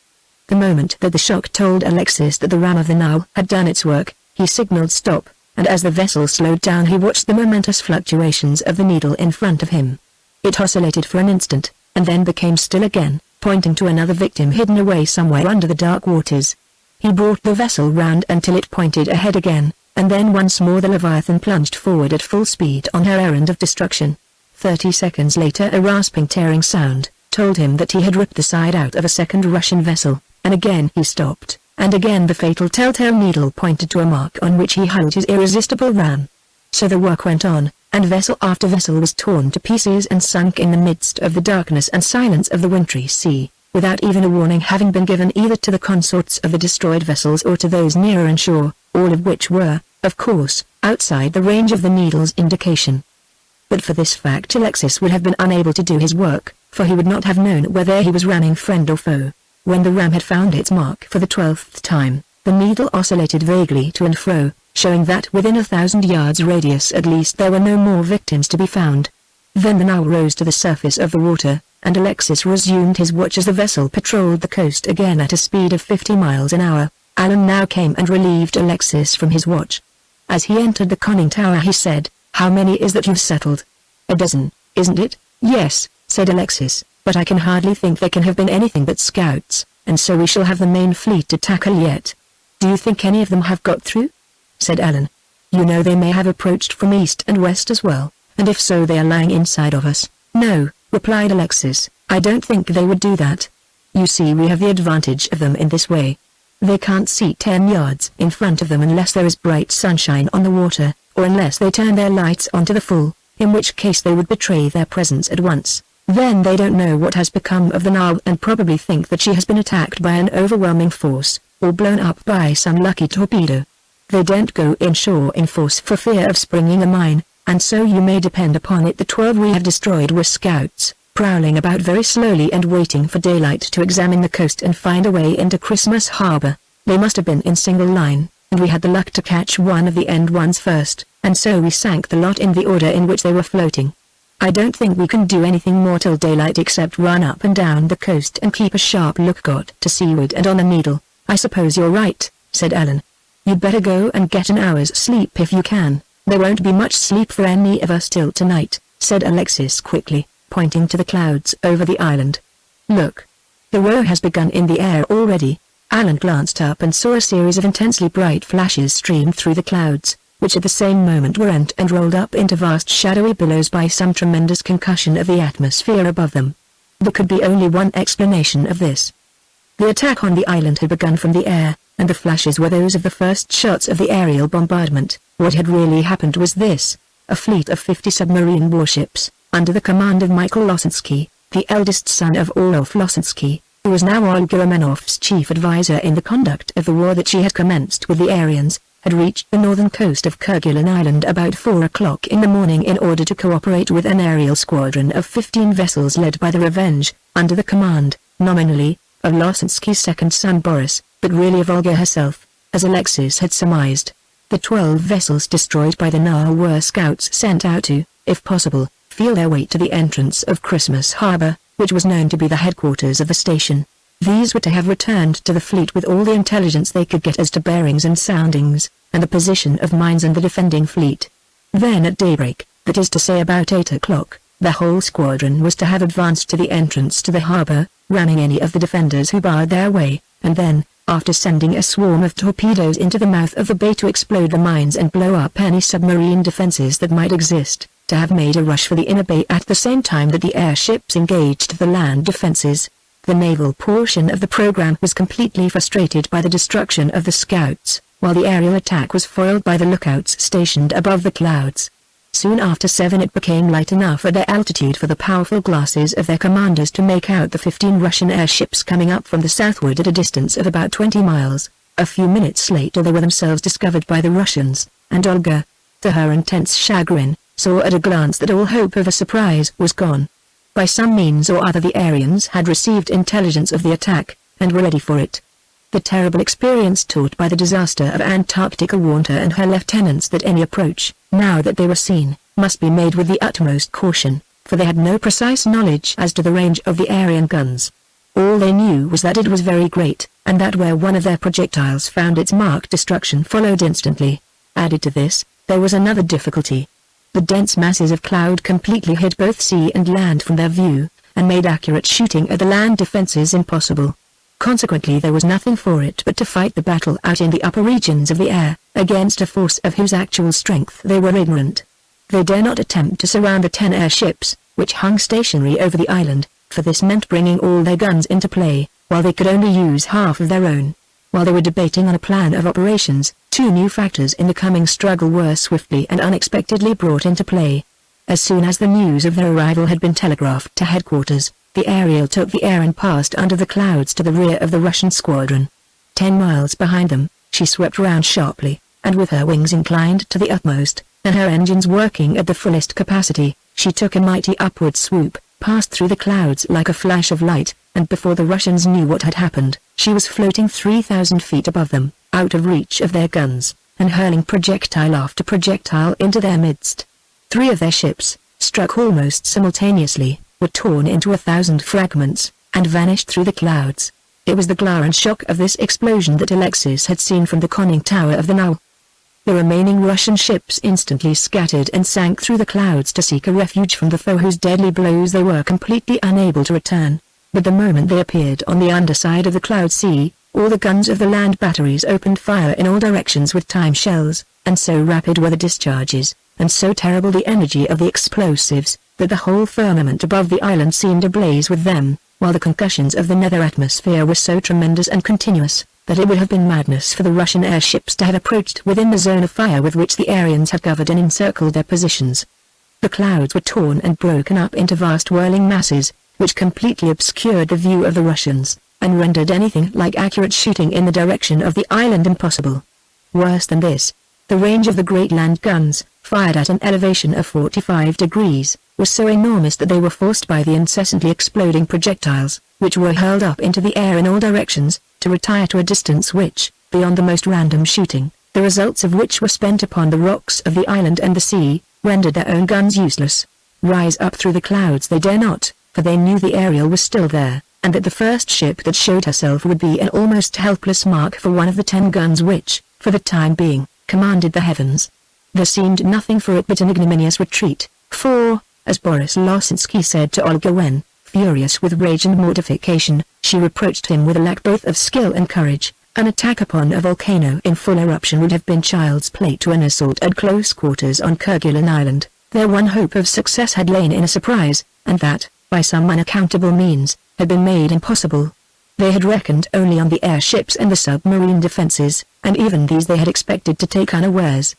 The moment that the shock told Alexis that the ram of the Null had done its work, he signaled stop, and as the vessel slowed down he watched the momentous fluctuations of the needle in front of him. It oscillated for an instant, and then became still again, pointing to another victim hidden away somewhere under the dark waters. He brought the vessel round until it pointed ahead again, and then once more the Leviathan plunged forward at full speed on her errand of destruction. 30 seconds later a rasping tearing sound told him that he had ripped the side out of a second Russian vessel, and again he stopped, and again the fatal telltale needle pointed to a mark on which he hulled his irresistible ram. So the work went on, and vessel after vessel was torn to pieces and sunk in the midst of the darkness and silence of the wintry sea, without even a warning having been given either to the consorts of the destroyed vessels or to those nearer inshore, all of which were, of course, outside the range of the needle's indication. But for this fact Alexis would have been unable to do his work, for he would not have known whether he was ramming friend or foe. When the ram had found its mark for the 12th time, The needle oscillated vaguely to and fro, showing that within 1,000 yards radius at least there were no more victims to be found. Then the now rose to the surface of the water, and Alexis resumed his watch as the vessel patrolled the coast again at a speed of 50 miles an hour. Alan now came and relieved Alexis from his watch. As he entered the conning tower he said, "How many is that you've settled?" "A dozen, isn't it?" "Yes," said Alexis, "but I can hardly think they can have been anything but scouts, and so we shall have the main fleet to tackle yet." "Do you think any of them have got through?" said Alan. "You know they may have approached from east and west as well, and if so they are lying inside of us." "No," replied Alexis, "I don't think they would do that. You see we have the advantage of them in this way. They can't see 10 yards in front of them unless there is bright sunshine on the water, or unless they turn their lights on to the full, in which case they would betray their presence at once. Then they don't know what has become of the Nile and probably think that she has been attacked by an overwhelming force, or blown up by some lucky torpedo. They don't go inshore in force for fear of springing a mine, and so you may depend upon it the 12 we have destroyed were scouts, prowling about very slowly and waiting for daylight to examine the coast and find a way into Christmas Harbor. They must have been in single line, and we had the luck to catch one of the end ones first, and so we sank the lot in the order in which they were floating. I don't think we can do anything more till daylight except run up and down the coast and keep a sharp lookout to seaward and on the Needle." "I suppose you're right," said Alan. "You'd better go and get an hour's sleep if you can." "There won't be much sleep for any of us till tonight," said Alexis quickly, pointing to the clouds over the island. "Look. The row has begun in the air already." Alan glanced up and saw a series of intensely bright flashes stream through the clouds, which at the same moment were rent and rolled up into vast shadowy billows by some tremendous concussion of the atmosphere above them. There could be only one explanation of this. The attack on the island had begun from the air, and the flashes were those of the first shots of the aerial bombardment. What had really happened was this: a fleet of 50 submarine warships, under the command of Michael Losensky, the eldest son of Orloff Losensky, who was now Olga Romanoff's chief advisor in the conduct of the war that she had commenced with the Aryans, had reached the northern coast of Kerguelen Island about 4 o'clock in the morning in order to cooperate with an aerial squadron of 15 vessels led by the Revenge, under the command, nominally, of Losensky's second son Boris, but really of Olga herself, as Alexis had surmised. The 12 vessels destroyed by the Nile were scouts sent out to, if possible, feel their way to the entrance of Christmas Harbor, which was known to be the headquarters of the station. These were to have returned to the fleet with all the intelligence they could get as to bearings and soundings, and the position of mines and the defending fleet. Then at daybreak, that is to say about 8 o'clock, the whole squadron was to have advanced to the entrance to the harbor, ramming any of the defenders who barred their way, and then, after sending a swarm of torpedoes into the mouth of the bay to explode the mines and blow up any submarine defenses that might exist, to have made a rush for the inner bay at the same time that the airships engaged the land defenses. The naval portion of the program was completely frustrated by the destruction of the scouts, while the aerial attack was foiled by the lookouts stationed above the clouds. Soon after 7 it became light enough at their altitude for the powerful glasses of their commanders to make out the 15 Russian airships coming up from the southward at a distance of about 20 miles. A few minutes later they were themselves discovered by the Russians, and Olga, to her intense chagrin, saw at a glance that all hope of a surprise was gone. By some means or other the Aryans had received intelligence of the attack, and were ready for it. The terrible experience taught by the disaster of Antarctica warned her and her lieutenants that any approach, now that they were seen, must be made with the utmost caution, for they had no precise knowledge as to the range of the Aryan guns. All they knew was that it was very great, and that where one of their projectiles found its mark destruction followed instantly. Added to this, there was another difficulty. The dense masses of cloud completely hid both sea and land from their view, and made accurate shooting at the land defenses impossible. Consequently there was nothing for it but to fight the battle out in the upper regions of the air, against a force of whose actual strength they were ignorant. They dare not attempt to surround the 10 airships, which hung stationary over the island, for this meant bringing all their guns into play, while they could only use half of their own. While they were debating on a plan of operations, 2 new factors in the coming struggle were swiftly and unexpectedly brought into play. As soon as the news of their arrival had been telegraphed to headquarters, the Ariel took the air and passed under the clouds to the rear of the Russian squadron. 10 miles behind them, she swept round sharply, and with her wings inclined to the utmost, and her engines working at the fullest capacity, she took a mighty upward swoop, passed through the clouds like a flash of light, and before the Russians knew what had happened, she was floating 3,000 feet above them. out of reach of their guns, and hurling projectile after projectile into their midst. 3 of their ships, struck almost simultaneously, were torn into 1,000 fragments, and vanished through the clouds. It was the glare and shock of this explosion that Alexis had seen from the conning tower of the Now. The remaining Russian ships instantly scattered and sank through the clouds to seek a refuge from the foe whose deadly blows they were completely unable to return. But the moment they appeared on the underside of the cloud sea, all the guns of the land batteries opened fire in all directions with time shells, and so rapid were the discharges, and so terrible the energy of the explosives, that the whole firmament above the island seemed ablaze with them, while the concussions of the nether atmosphere were so tremendous and continuous, that it would have been madness for the Russian airships to have approached within the zone of fire with which the Aryans had covered and encircled their positions. The clouds were torn and broken up into vast whirling masses, which completely obscured the view of the Russians, and rendered anything like accurate shooting in the direction of the island impossible. Worse than this, the range of the great land guns, fired at an elevation of 45 degrees, was so enormous that they were forced by the incessantly exploding projectiles, which were hurled up into the air in all directions, to retire to a distance which, beyond the most random shooting, the results of which were spent upon the rocks of the island and the sea, rendered their own guns useless. Rise up through the clouds they dare not, for they knew the Ariel was still there, and that the first ship that showed herself would be an almost helpless mark for one of the 10 guns which, for the time being, commanded the heavens. There seemed nothing for it but an ignominious retreat, for, as Boris Losinsky said to Olga when, furious with rage and mortification, she reproached him with a lack both of skill and courage, an attack upon a volcano in full eruption would have been child's play to an assault at close quarters on Kerguelen Island. Their one hope of success had lain in a surprise, and that, by some unaccountable means, had been made impossible. They had reckoned only on the airships and the submarine defenses, and even these they had expected to take unawares.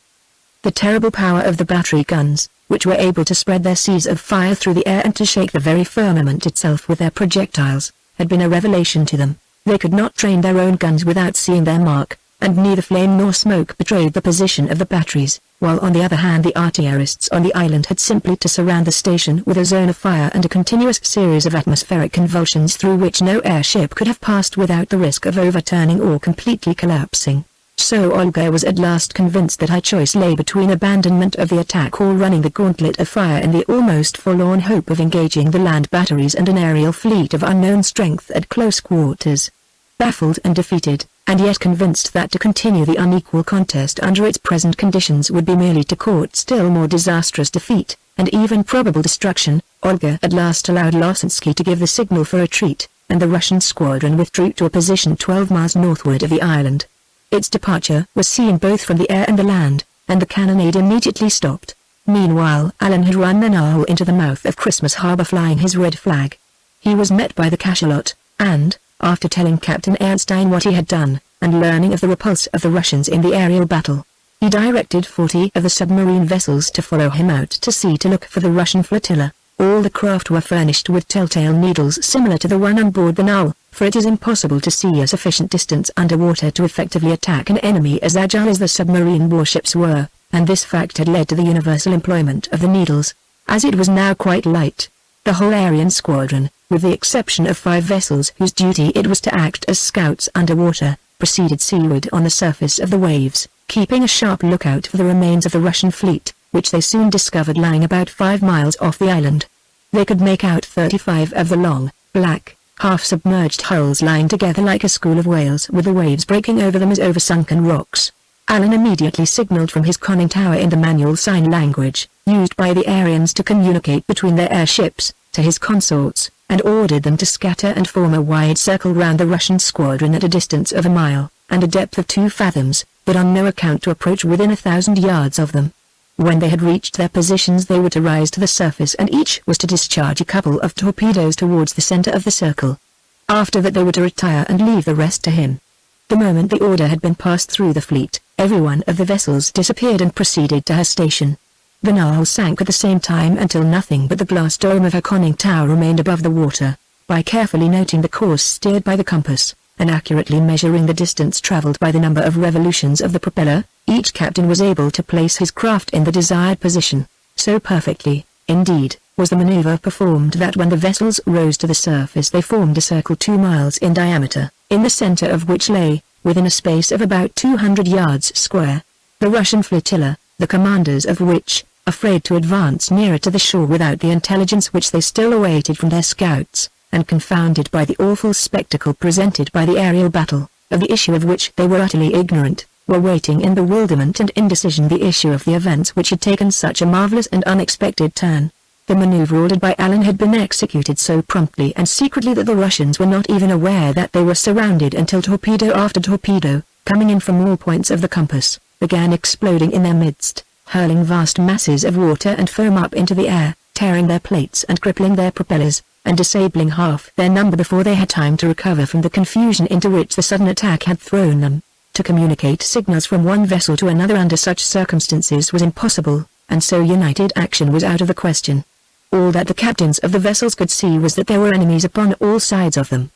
The terrible power of the battery guns, which were able to spread their seas of fire through the air and to shake the very firmament itself with their projectiles, had been a revelation to them. They could not train their own guns without seeing their mark, and neither flame nor smoke betrayed the position of the batteries, while on the other hand the artillerists on the island had simply to surround the station with a zone of fire and a continuous series of atmospheric convulsions through which no airship could have passed without the risk of overturning or completely collapsing. So Olga was at last convinced that her choice lay between abandonment of the attack or running the gauntlet of fire in the almost forlorn hope of engaging the land batteries and an aerial fleet of unknown strength at close quarters. Baffled and defeated, and yet convinced that to continue the unequal contest under its present conditions would be merely to court still more disastrous defeat, and even probable destruction, Olga at last allowed Losinsky to give the signal for retreat, and the Russian squadron withdrew to a position 12 miles northward of the island. Its departure was seen both from the air and the land, and the cannonade immediately stopped. Meanwhile Alan had run the Nile into the mouth of Christmas Harbor flying his red flag. He was met by the cachalot, and, after telling Captain Ernstein what he had done, and learning of the repulse of the Russians in the aerial battle, he directed 40 of the submarine vessels to follow him out to sea to look for the Russian flotilla. All the craft were furnished with telltale needles similar to the one on board the Nile, for it is impossible to see a sufficient distance underwater to effectively attack an enemy as agile as the submarine warships were, and this fact had led to the universal employment of the needles. As it was now quite light, the whole Aryan squadron, with the exception of 5 vessels whose duty it was to act as scouts underwater, proceeded seaward on the surface of the waves, keeping a sharp lookout for the remains of the Russian fleet, which they soon discovered lying about 5 miles off the island. They could make out 35 of the long, black, half-submerged hulls lying together like a school of whales with the waves breaking over them as over sunken rocks. Alan immediately signaled from his conning tower in the manual sign language, used by the Aryans to communicate between their airships, to his consorts, and ordered them to scatter and form a wide circle round the Russian squadron at a distance of a mile, and a depth of 2 fathoms, but on no account to approach within 1,000 yards of them. When they had reached their positions they were to rise to the surface and each was to discharge a couple of torpedoes towards the center of the circle. After that they were to retire and leave the rest to him. The moment the order had been passed through the fleet, every one of the vessels disappeared and proceeded to her station. The Nile sank at the same time until nothing but the glass dome of her conning tower remained above the water. By carefully noting the course steered by the compass, and accurately measuring the distance traveled by the number of revolutions of the propeller, each captain was able to place his craft in the desired position. So perfectly, indeed, was the maneuver performed that when the vessels rose to the surface they formed a circle 2 miles in diameter, in the center of which lay, within a space of about 200 yards square. The Russian flotilla, the commanders of which, afraid to advance nearer to the shore without the intelligence which they still awaited from their scouts, and confounded by the awful spectacle presented by the aerial battle, of the issue of which they were utterly ignorant, were waiting in bewilderment and indecision the issue of the events which had taken such a marvelous and unexpected turn. The maneuver ordered by Allen had been executed so promptly and secretly that the Russians were not even aware that they were surrounded until torpedo after torpedo, coming in from all points of the compass, began exploding in their midst, hurling vast masses of water and foam up into the air, tearing their plates and crippling their propellers, and disabling half their number before they had time to recover from the confusion into which the sudden attack had thrown them. To communicate signals from one vessel to another under such circumstances was impossible, and so united action was out of the question. All that the captains of the vessels could see was that there were enemies upon all sides of them.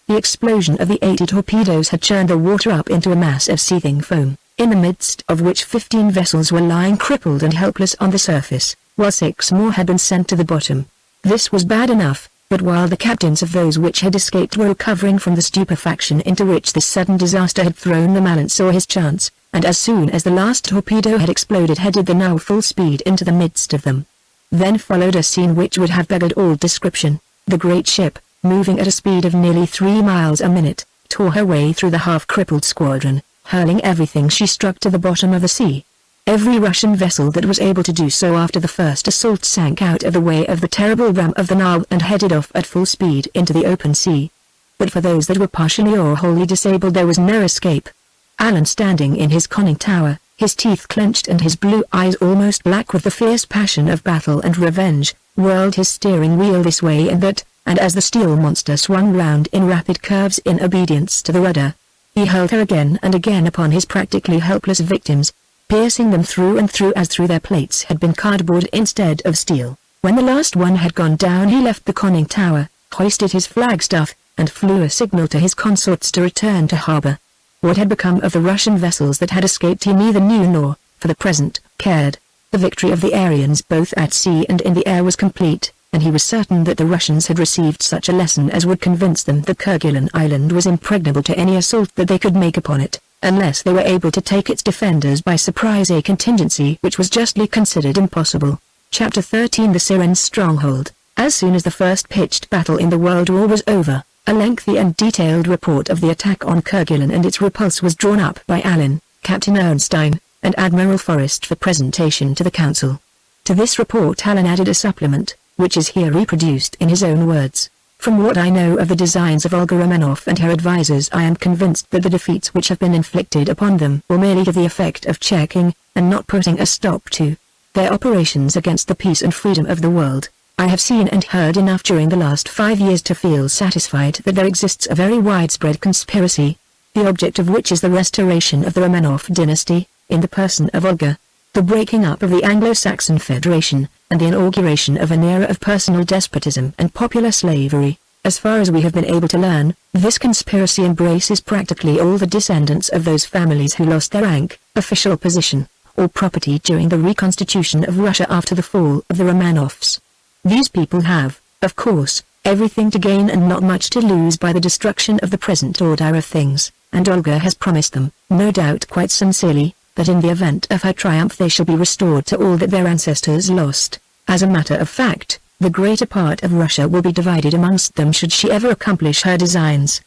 The explosion of the 80 torpedoes had churned the water up into a mass of seething foam, in the midst of which 15 vessels were lying crippled and helpless on the surface, while 6 more had been sent to the bottom. This was bad enough, but while the captains of those which had escaped were recovering from the stupefaction into which this sudden disaster had thrown them, Allen saw his chance, and as soon as the last torpedo had exploded headed the now full speed into the midst of them. Then followed a scene which would have beggared all description. The great ship, moving at a speed of nearly 3 miles a minute, tore her way through the half-crippled squadron, hurling everything she struck to the bottom of the sea. Every Russian vessel that was able to do so after the first assault sank out of the way of the terrible ram of the Nile and headed off at full speed into the open sea. But for those that were partially or wholly disabled there was no escape. Allen, standing in his conning tower, his teeth clenched and his blue eyes almost black with the fierce passion of battle and revenge, whirled his steering wheel this way and that, and as the steel monster swung round in rapid curves in obedience to the rudder, he hurled her again and again upon his practically helpless victims, piercing them through and through as through their plates had been cardboard instead of steel. When the last one had gone down he left the conning tower, hoisted his flagstaff, and flew a signal to his consorts to return to harbor. What had become of the Russian vessels that had escaped he neither knew nor, for the present, cared. The victory of the Aryans both at sea and in the air was complete, and he was certain that the Russians had received such a lesson as would convince them that Kerguelen Island was impregnable to any assault that they could make upon it, unless they were able to take its defenders by surprise, a contingency which was justly considered impossible. Chapter 13 The Syren's Stronghold. As soon as the first pitched battle in the World War was over, a lengthy and detailed report of the attack on Kerguelen and its repulse was drawn up by Allen, Captain Ernstein, and Admiral Forrest for presentation to the Council. To this report Allen added a supplement, which is here reproduced in his own words. From what I know of the designs of Olga Romanoff and her advisers, I am convinced that the defeats which have been inflicted upon them will merely have the effect of checking, and not putting a stop to, their operations against the peace and freedom of the world. I have seen and heard enough during the last 5 years to feel satisfied that there exists a very widespread conspiracy, the object of which is the restoration of the Romanoff dynasty, in the person of Olga, the breaking up of the Anglo-Saxon Federation, and the inauguration of an era of personal despotism and popular slavery. As far as we have been able to learn, this conspiracy embraces practically all the descendants of those families who lost their rank, official position, or property during the reconstitution of Russia after the fall of the Romanoffs. These people have, of course, everything to gain and not much to lose by the destruction of the present order of things, and Olga has promised them, no doubt quite sincerely, that in the event of her triumph they shall be restored to all that their ancestors lost. As a matter of fact, the greater part of Russia will be divided amongst them should she ever accomplish her designs.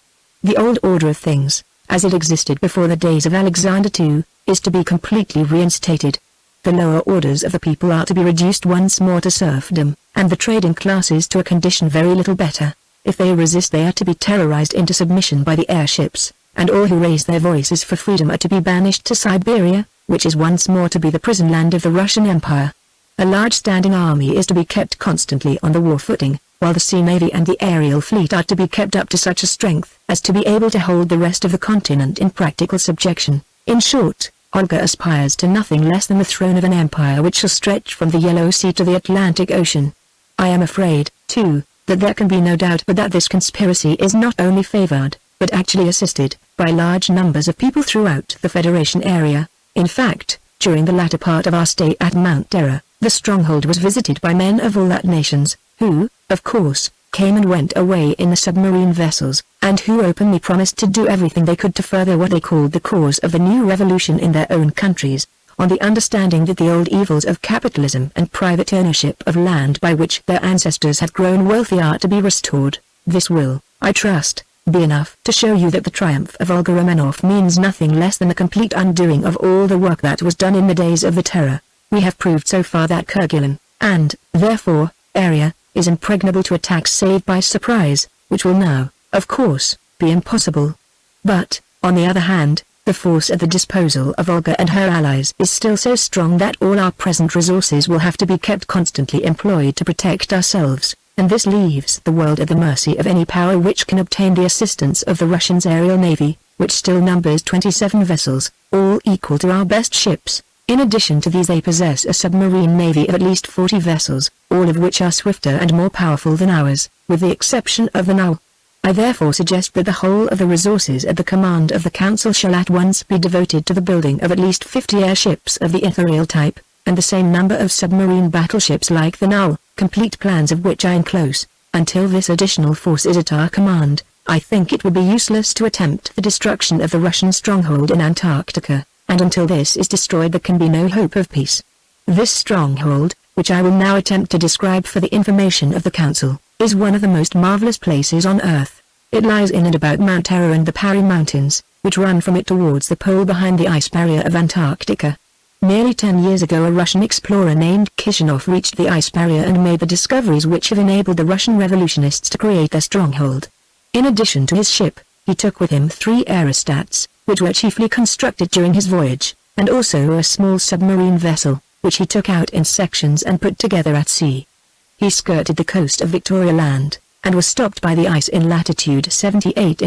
The old order of things, as it existed before the days of Alexander II, is to be completely reinstated. The lower orders of the people are to be reduced once more to serfdom, and the trading classes to a condition very little better. If they resist they are to be terrorized into submission by the airships, and all who raise their voices for freedom are to be banished to Siberia, which is once more to be the prison land of the Russian Empire. A large standing army is to be kept constantly on the war footing, while the sea navy and the aerial fleet are to be kept up to such a strength as to be able to hold the rest of the continent in practical subjection. In short, Olga aspires to nothing less than the throne of an empire which shall stretch from the Yellow Sea to the Atlantic Ocean. I am afraid, too, that there can be no doubt but that this conspiracy is not only favored, but actually assisted, by large numbers of people throughout the Federation area. In fact, during the latter part of our stay at Mount Terror, the stronghold was visited by men of all that nations, who, of course, came and went away in the submarine vessels, and who openly promised to do everything they could to further what they called the cause of the new revolution in their own countries, on the understanding that the old evils of capitalism and private ownership of land by which their ancestors had grown wealthy are to be restored. This will, I trust, be enough to show you that the triumph of Olga Romanoff means nothing less than the complete undoing of all the work that was done in the days of the Terror. We have proved so far that Kerguelen, and, therefore, area, is impregnable to attack save by surprise, which will now, of course, be impossible. But, on the other hand, the force at the disposal of Olga and her allies is still so strong that all our present resources will have to be kept constantly employed to protect ourselves, and this leaves the world at the mercy of any power which can obtain the assistance of the Russians' aerial navy, which still numbers 27 vessels, all equal to our best ships. In addition to these they possess a submarine navy of at least 40 vessels, all of which are swifter and more powerful than ours, with the exception of the Now. I therefore suggest that the whole of the resources at the command of the Council shall at once be devoted to the building of at least 50 airships of the ethereal type, and the same number of submarine battleships like the Now, complete plans of which I enclose. Until this additional force is at our command, I think it would be useless to attempt the destruction of the Russian stronghold in Antarctica, and until this is destroyed there can be no hope of peace. This stronghold, which I will now attempt to describe for the information of the Council, is one of the most marvelous places on Earth. It lies in and about Mount Terror and the Parry Mountains, which run from it towards the pole behind the ice barrier of Antarctica. Nearly 10 years ago a Russian explorer named Kishinov reached the ice barrier and made the discoveries which have enabled the Russian revolutionists to create their stronghold. In addition to his ship, he took with him 3 aerostats, which were chiefly constructed during his voyage, and also a small submarine vessel, which he took out in sections and put together at sea. He skirted the coast of Victoria Land, and was stopped by the ice in latitude 78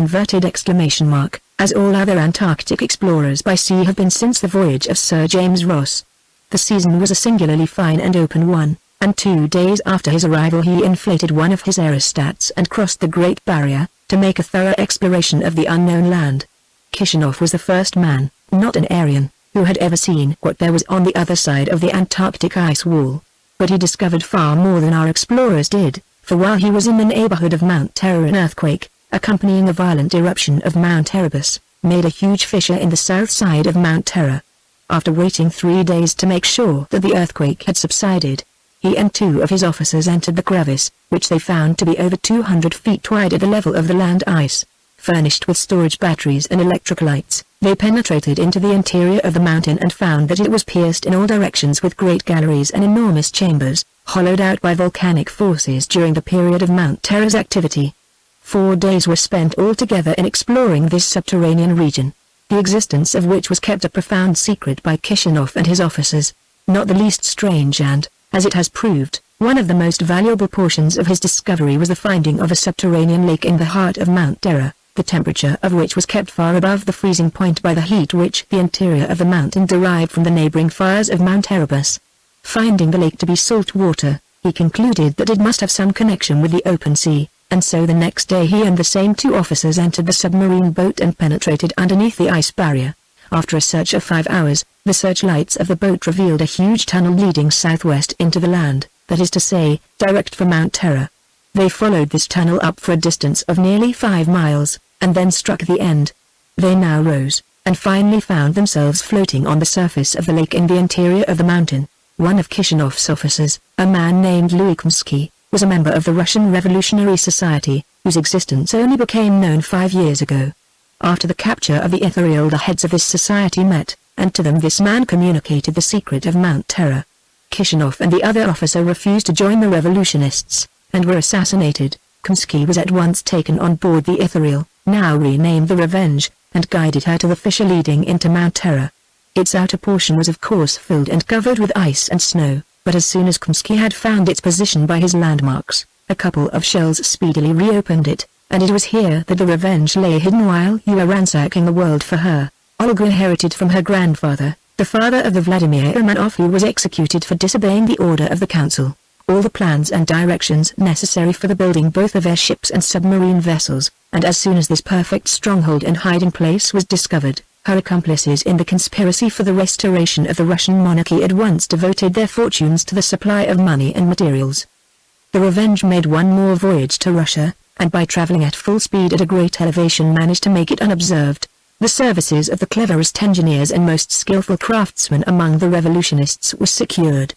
as all other Antarctic explorers by sea have been since the voyage of Sir James Ross. The season was a singularly fine and open one, and 2 days after his arrival he inflated one of his aerostats and crossed the Great Barrier, to make a thorough exploration of the unknown land. Kishinov was the first man, not an Aryan, who had ever seen what there was on the other side of the Antarctic ice wall. But he discovered far more than our explorers did, for while he was in the neighborhood of Mount Terror an earthquake, accompanying a violent eruption of Mount Erebus, made a huge fissure in the south side of Mount Terror. After waiting 3 days to make sure that the earthquake had subsided, he and 2 of his officers entered the crevice, which they found to be over 200 feet wide at the level of the land ice. Furnished with storage batteries and electric lights, they penetrated into the interior of the mountain and found that it was pierced in all directions with great galleries and enormous chambers, hollowed out by volcanic forces during the period of Mount Terror's activity. 4 days were spent altogether in exploring this subterranean region, the existence of which was kept a profound secret by Kishinov and his officers. Not the least strange and, as it has proved, one of the most valuable portions of his discovery was the finding of a subterranean lake in the heart of Mount Terror, the temperature of which was kept far above the freezing point by the heat which the interior of the mountain derived from the neighboring fires of Mount Erebus. Finding the lake to be salt water, he concluded that it must have some connection with the open sea, and so the next day he and the same 2 officers entered the submarine boat and penetrated underneath the ice barrier. After a search of 5 hours, the searchlights of the boat revealed a huge tunnel leading southwest into the land, that is to say, direct for Mount Terror. They followed this tunnel up for a distance of nearly 5 miles, and then struck the end. They now rose, and finally found themselves floating on the surface of the lake in the interior of the mountain. One of Kishinov's officers, a man named Louis Komsky, was a member of the Russian Revolutionary Society, whose existence only became known 5 years ago. After the capture of the ethereal the heads of this society met, and to them this man communicated the secret of Mount Terror. Kishinov and the other officer refused to join the revolutionists, and were assassinated. Komsky was at once taken on board the ethereal, now renamed the Revenge, and guided her to the fissure leading into Mount Terror. Its outer portion was of course filled and covered with ice and snow, but as soon as Komsky had found its position by his landmarks, a couple of shells speedily reopened it, and it was here that the Revenge lay hidden while you were ransacking the world for her. Olga inherited from her grandfather, the father of the Vladimir Romanoff, who was executed for disobeying the order of the council, all the plans and directions necessary for the building both of airships and submarine vessels, and as soon as this perfect stronghold and hiding place was discovered, her accomplices in the conspiracy for the restoration of the Russian monarchy at once devoted their fortunes to the supply of money and materials. The Revenge made one more voyage to Russia, and by traveling at full speed at a great elevation managed to make it unobserved. The services of the cleverest engineers and most skillful craftsmen among the revolutionists was secured.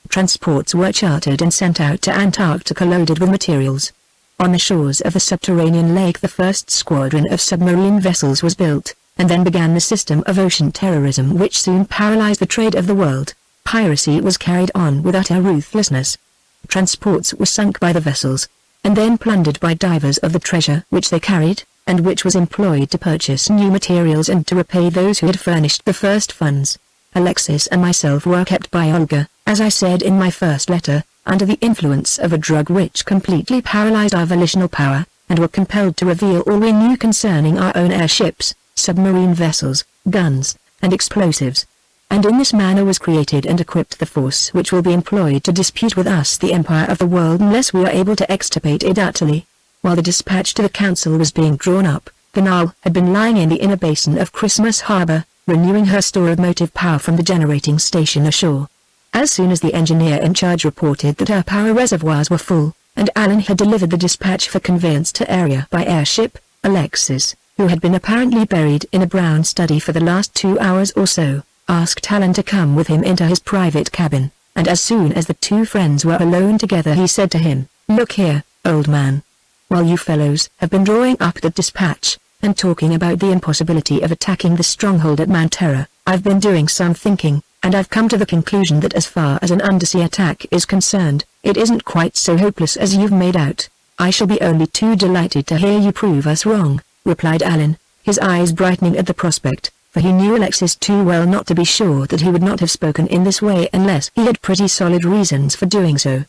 Transports were chartered and sent out to Antarctica loaded with materials. On the shores of the subterranean lake the first squadron of submarine vessels was built, and then began the system of ocean terrorism which soon paralyzed the trade of the world. Piracy was carried on with utter ruthlessness. Transports were sunk by the vessels, and then plundered by divers of the treasure which they carried, and which was employed to purchase new materials and to repay those who had furnished the first funds. Alexis and myself were kept by Olga, as I said in my first letter, under the influence of a drug which completely paralyzed our volitional power, and were compelled to reveal all we knew concerning our own airships, submarine vessels, guns, and explosives. And in this manner was created and equipped the force which will be employed to dispute with us the empire of the world unless we are able to extirpate it utterly. While the dispatch to the council was being drawn up, the Nile had been lying in the inner basin of Christmas Harbor, renewing her store of motive power from the generating station ashore. As soon as the engineer in charge reported that her power reservoirs were full, and Alan had delivered the dispatch for conveyance to area by airship, Alexis, who had been apparently buried in a brown study for the last 2 hours or so, asked Alan to come with him into his private cabin, and as soon as the two friends were alone together he said to him, "Look here, old man. While you fellows have been drawing up the dispatch, and talking about the impossibility of attacking the stronghold at Mount Terror, I've been doing some thinking, and I've come to the conclusion that as far as an undersea attack is concerned, it isn't quite so hopeless as you've made out." "I shall be only too delighted to hear you prove us wrong," replied Alan, his eyes brightening at the prospect, for he knew Alexis too well not to be sure that he would not have spoken in this way unless he had pretty solid reasons for doing so.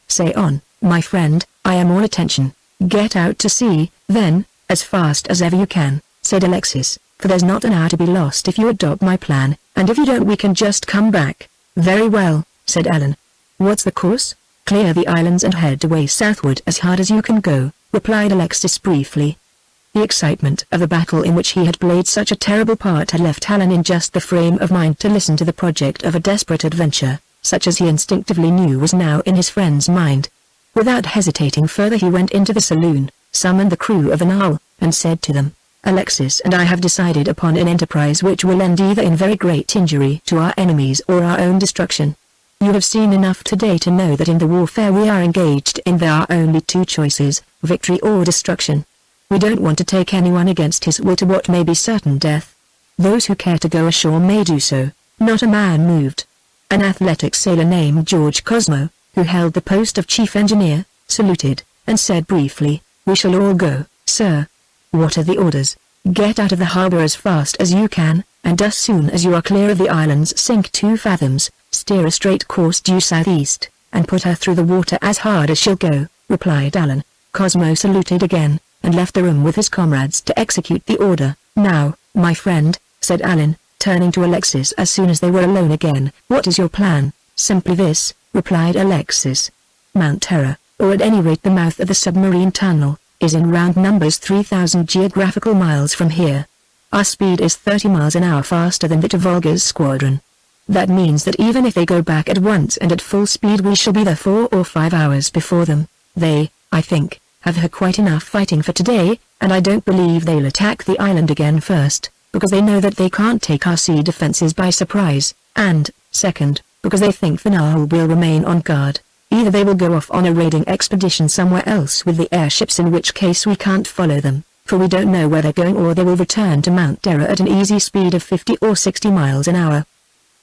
"Say on, my friend, I am all attention." "Get out to sea, then, as fast as ever you can," said Alexis, "for there's not an hour to be lost if you adopt my plan, and if you don't we can just come back." "Very well," said Alan. "What's the course?" "Clear the islands and head away southward as hard as you can go," replied Alexis briefly. The excitement of a battle in which he had played such a terrible part had left Alan in just the frame of mind to listen to the project of a desperate adventure, such as he instinctively knew was now in his friend's mind. Without hesitating further he went into the saloon, summoned the crew of the Nile, and said to them, "Alexis and I have decided upon an enterprise which will end either in very great injury to our enemies or our own destruction. You have seen enough today to know that in the warfare we are engaged in there are only two choices, victory or destruction. We don't want to take anyone against his will to what may be certain death. Those who care to go ashore may do so." Not a man moved. An athletic sailor named George Cosmo, who held the post of chief engineer, saluted, and said briefly, "We shall all go, sir." "What are the orders?" "Get out of the harbor as fast as you can, and as soon as you are clear of the islands sink 2 fathoms, steer a straight course due southeast, and put her through the water as hard as she'll go," replied Alan. Cosmo saluted again, and left the room with his comrades to execute the order. "Now, my friend," said Alan, turning to Alexis as soon as they were alone again, "what is your plan?" "Simply this," replied Alexis. "Mount Terror, or at any rate the mouth of the submarine tunnel, is in round numbers 3,000 geographical miles from here. Our speed is 30 miles an hour faster than that of Volga's squadron. That means that even if they go back at once and at full speed we shall be there 4 or 5 hours before them. They, I think, have had quite enough fighting for today, and I don't believe they'll attack the island again first, because they know that they can't take our sea defenses by surprise, and, second, because they think the Nile will remain on guard. Either they will go off on a raiding expedition somewhere else with the airships, in which case we can't follow them, for we don't know where they're going, or they will return to Mount Terror at an easy speed of 50 or 60 miles an hour.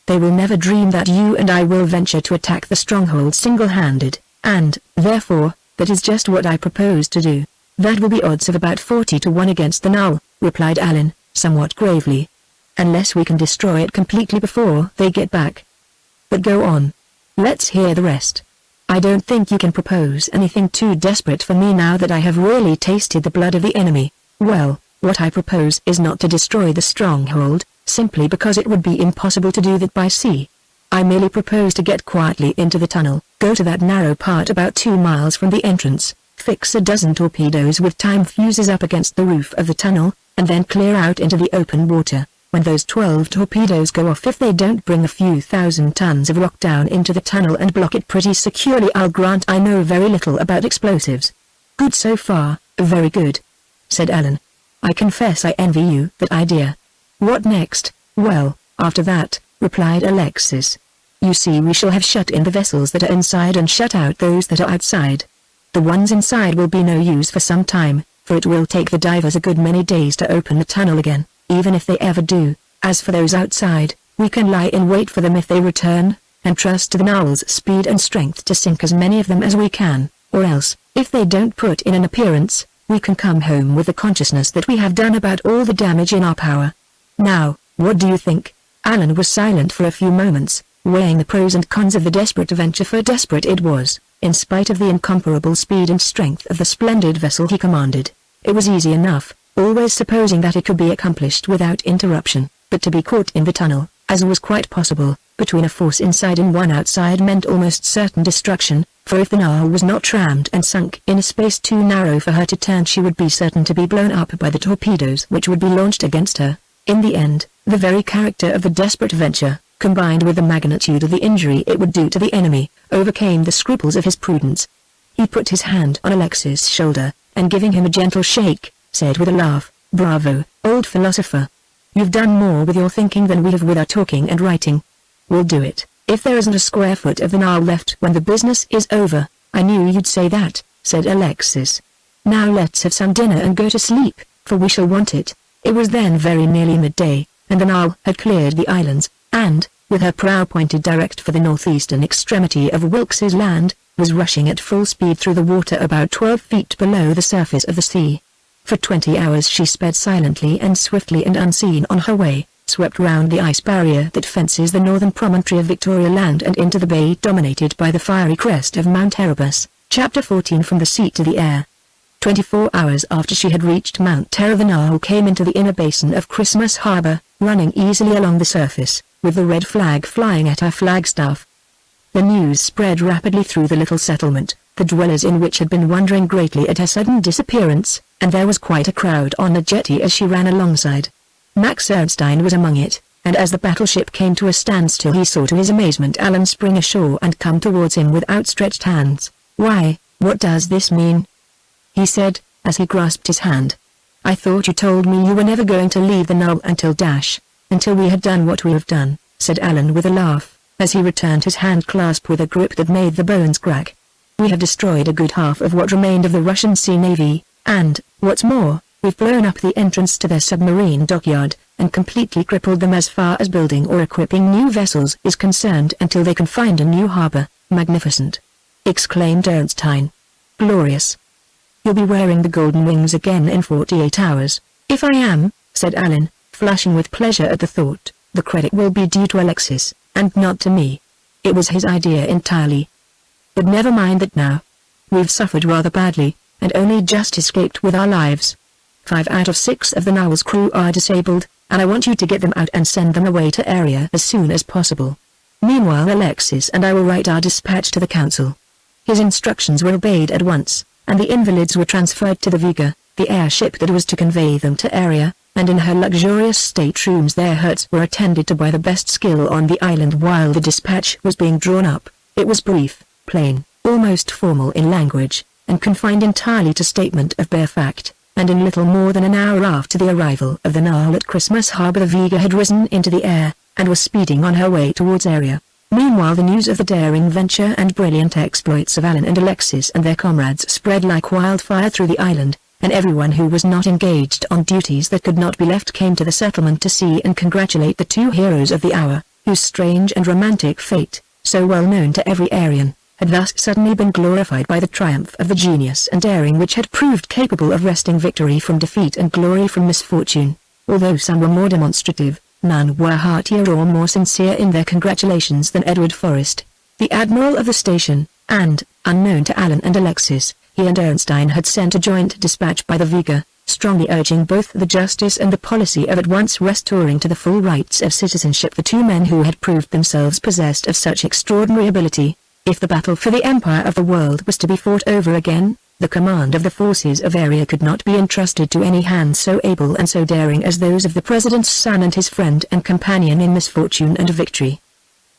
They will never dream that you and I will venture to attack the stronghold single-handed, and, therefore, that is just what I propose to do." "That will be odds of about 40 to 1 against the Nile," replied Alan, somewhat gravely. "Unless we can destroy it completely before they get back. But go on. Let's hear the rest." "I don't think you can propose anything too desperate for me now that I have really tasted the blood of the enemy." "Well, what I propose is not to destroy the stronghold, simply because it would be impossible to do that by sea. I merely propose to get quietly into the tunnel, go to that narrow part about 2 miles from the entrance, fix a dozen torpedoes with time fuses up against the roof of the tunnel, and then clear out into the open water. when those 12 torpedoes go off, if they don't bring a few thousand tons of rock down into the tunnel and block it pretty securely. I'll grant I know very little about explosives." "Good so far, very good," said Ellen. "I confess I envy you that idea." "What next?" "Well, after that," replied Alexis. "You see, we shall have shut in the vessels that are inside and shut out those that are outside. The ones inside will be no use for some time, for it will take the divers a good many days to open the tunnel again, even if they ever do. As for those outside, we can lie in wait for them if they return, and trust to the Narwhal's speed and strength to sink as many of them as we can, or else, if they don't put in an appearance, we can come home with the consciousness that we have done about all the damage in our power. Now, what do you think?" Alan was silent for a few moments, weighing the pros and cons of the desperate venture, for desperate it was, in spite of the incomparable speed and strength of the splendid vessel he commanded. It was easy enough, always supposing that it could be accomplished without interruption, but to be caught in the tunnel, as was quite possible, between a force inside and one outside, meant almost certain destruction, for if the Narwhal was not rammed and sunk in a space too narrow for her to turn, she would be certain to be blown up by the torpedoes which would be launched against her. In the end, the very character of the desperate venture, combined with the magnitude of the injury it would do to the enemy, overcame the scruples of his prudence. He put his hand on Alexis' shoulder, and giving him a gentle shake, said with a laugh, "Bravo, old philosopher. You've done more with your thinking than we have with our talking and writing. We'll do it, if there isn't a square foot of the Narwhal left when the business is over." "I knew you'd say that," said Alexis. "Now let's have some dinner and go to sleep, for we shall want it." It was then very nearly midday, and the Narwhal had cleared the islands, and, with her prow pointed direct for the northeastern extremity of Wilkes's Land, was rushing at full speed through the water about 12 feet below the surface of the sea. For 20 hours she sped silently and swiftly and unseen on her way, swept round the ice barrier that fences the northern promontory of Victoria Land and into the bay dominated by the fiery crest of Mount Erebus. Chapter 14. From the Sea to the Air. 24 hours after she had reached Mount Terror, the Narwhal came into the inner basin of Christmas Harbor, running easily along the surface, with the red flag flying at her flagstaff. The news spread rapidly through the little settlement, the dwellers in which had been wondering greatly at her sudden disappearance, and there was quite a crowd on the jetty as she ran alongside. Max Ernstein was among it, and as the battleship came to a standstill he saw to his amazement Alan spring ashore and come towards him with outstretched hands. "Why, what does this mean?" he said, as he grasped his hand. "I thought you told me you were never going to leave the Narwhal until we had done what we have done," said Alan with a laugh, as he returned his hand clasp with a grip that made the bones crack. "We have destroyed a good half of what remained of the Russian Sea Navy, and, what's more, we've blown up the entrance to their submarine dockyard, and completely crippled them as far as building or equipping new vessels is concerned until they can find a new harbor." "Magnificent!" exclaimed Ernstein. "Glorious! You'll be wearing the golden wings again in 48 hours. "If I am," said Alan, flushing with pleasure at the thought, "the credit will be due to Alexis, and not to me. It was his idea entirely. But never mind that now. We've suffered rather badly, and only just escaped with our lives. 5 out of 6 of the Narwhal's crew are disabled, and I want you to get them out and send them away to Area as soon as possible. Meanwhile Alexis and I will write our dispatch to the council." His instructions were obeyed at once, and the invalids were transferred to the Vega, the airship that was to convey them to Area, and in her luxurious staterooms their hurts were attended to by the best skill on the island. While the dispatch was being drawn up, it was brief, plain, almost formal in language, and confined entirely to statement of bare fact, and in little more than an hour after the arrival of the Narwhal at Christmas Harbor the Vega had risen into the air, and was speeding on her way towards Area. Meanwhile the news of the daring venture and brilliant exploits of Alan and Alexis and their comrades spread like wildfire through the island, and everyone who was not engaged on duties that could not be left came to the settlement to see and congratulate the two heroes of the hour, whose strange and romantic fate, so well known to every Aryan, had thus suddenly been glorified by the triumph of the genius and daring which had proved capable of wresting victory from defeat and glory from misfortune. Although some were more demonstrative, none were heartier or more sincere in their congratulations than Edward Forrest, the admiral of the station, and, unknown to Alan and Alexis, he and Ernstein had sent a joint dispatch by the Vega, strongly urging both the justice and the policy of at once restoring to the full rights of citizenship the two men who had proved themselves possessed of such extraordinary ability. If the battle for the empire of the world was to be fought over again, The command of the forces of area could not be entrusted to any hands so able and so daring as those of the president's son and his friend and companion in misfortune and victory.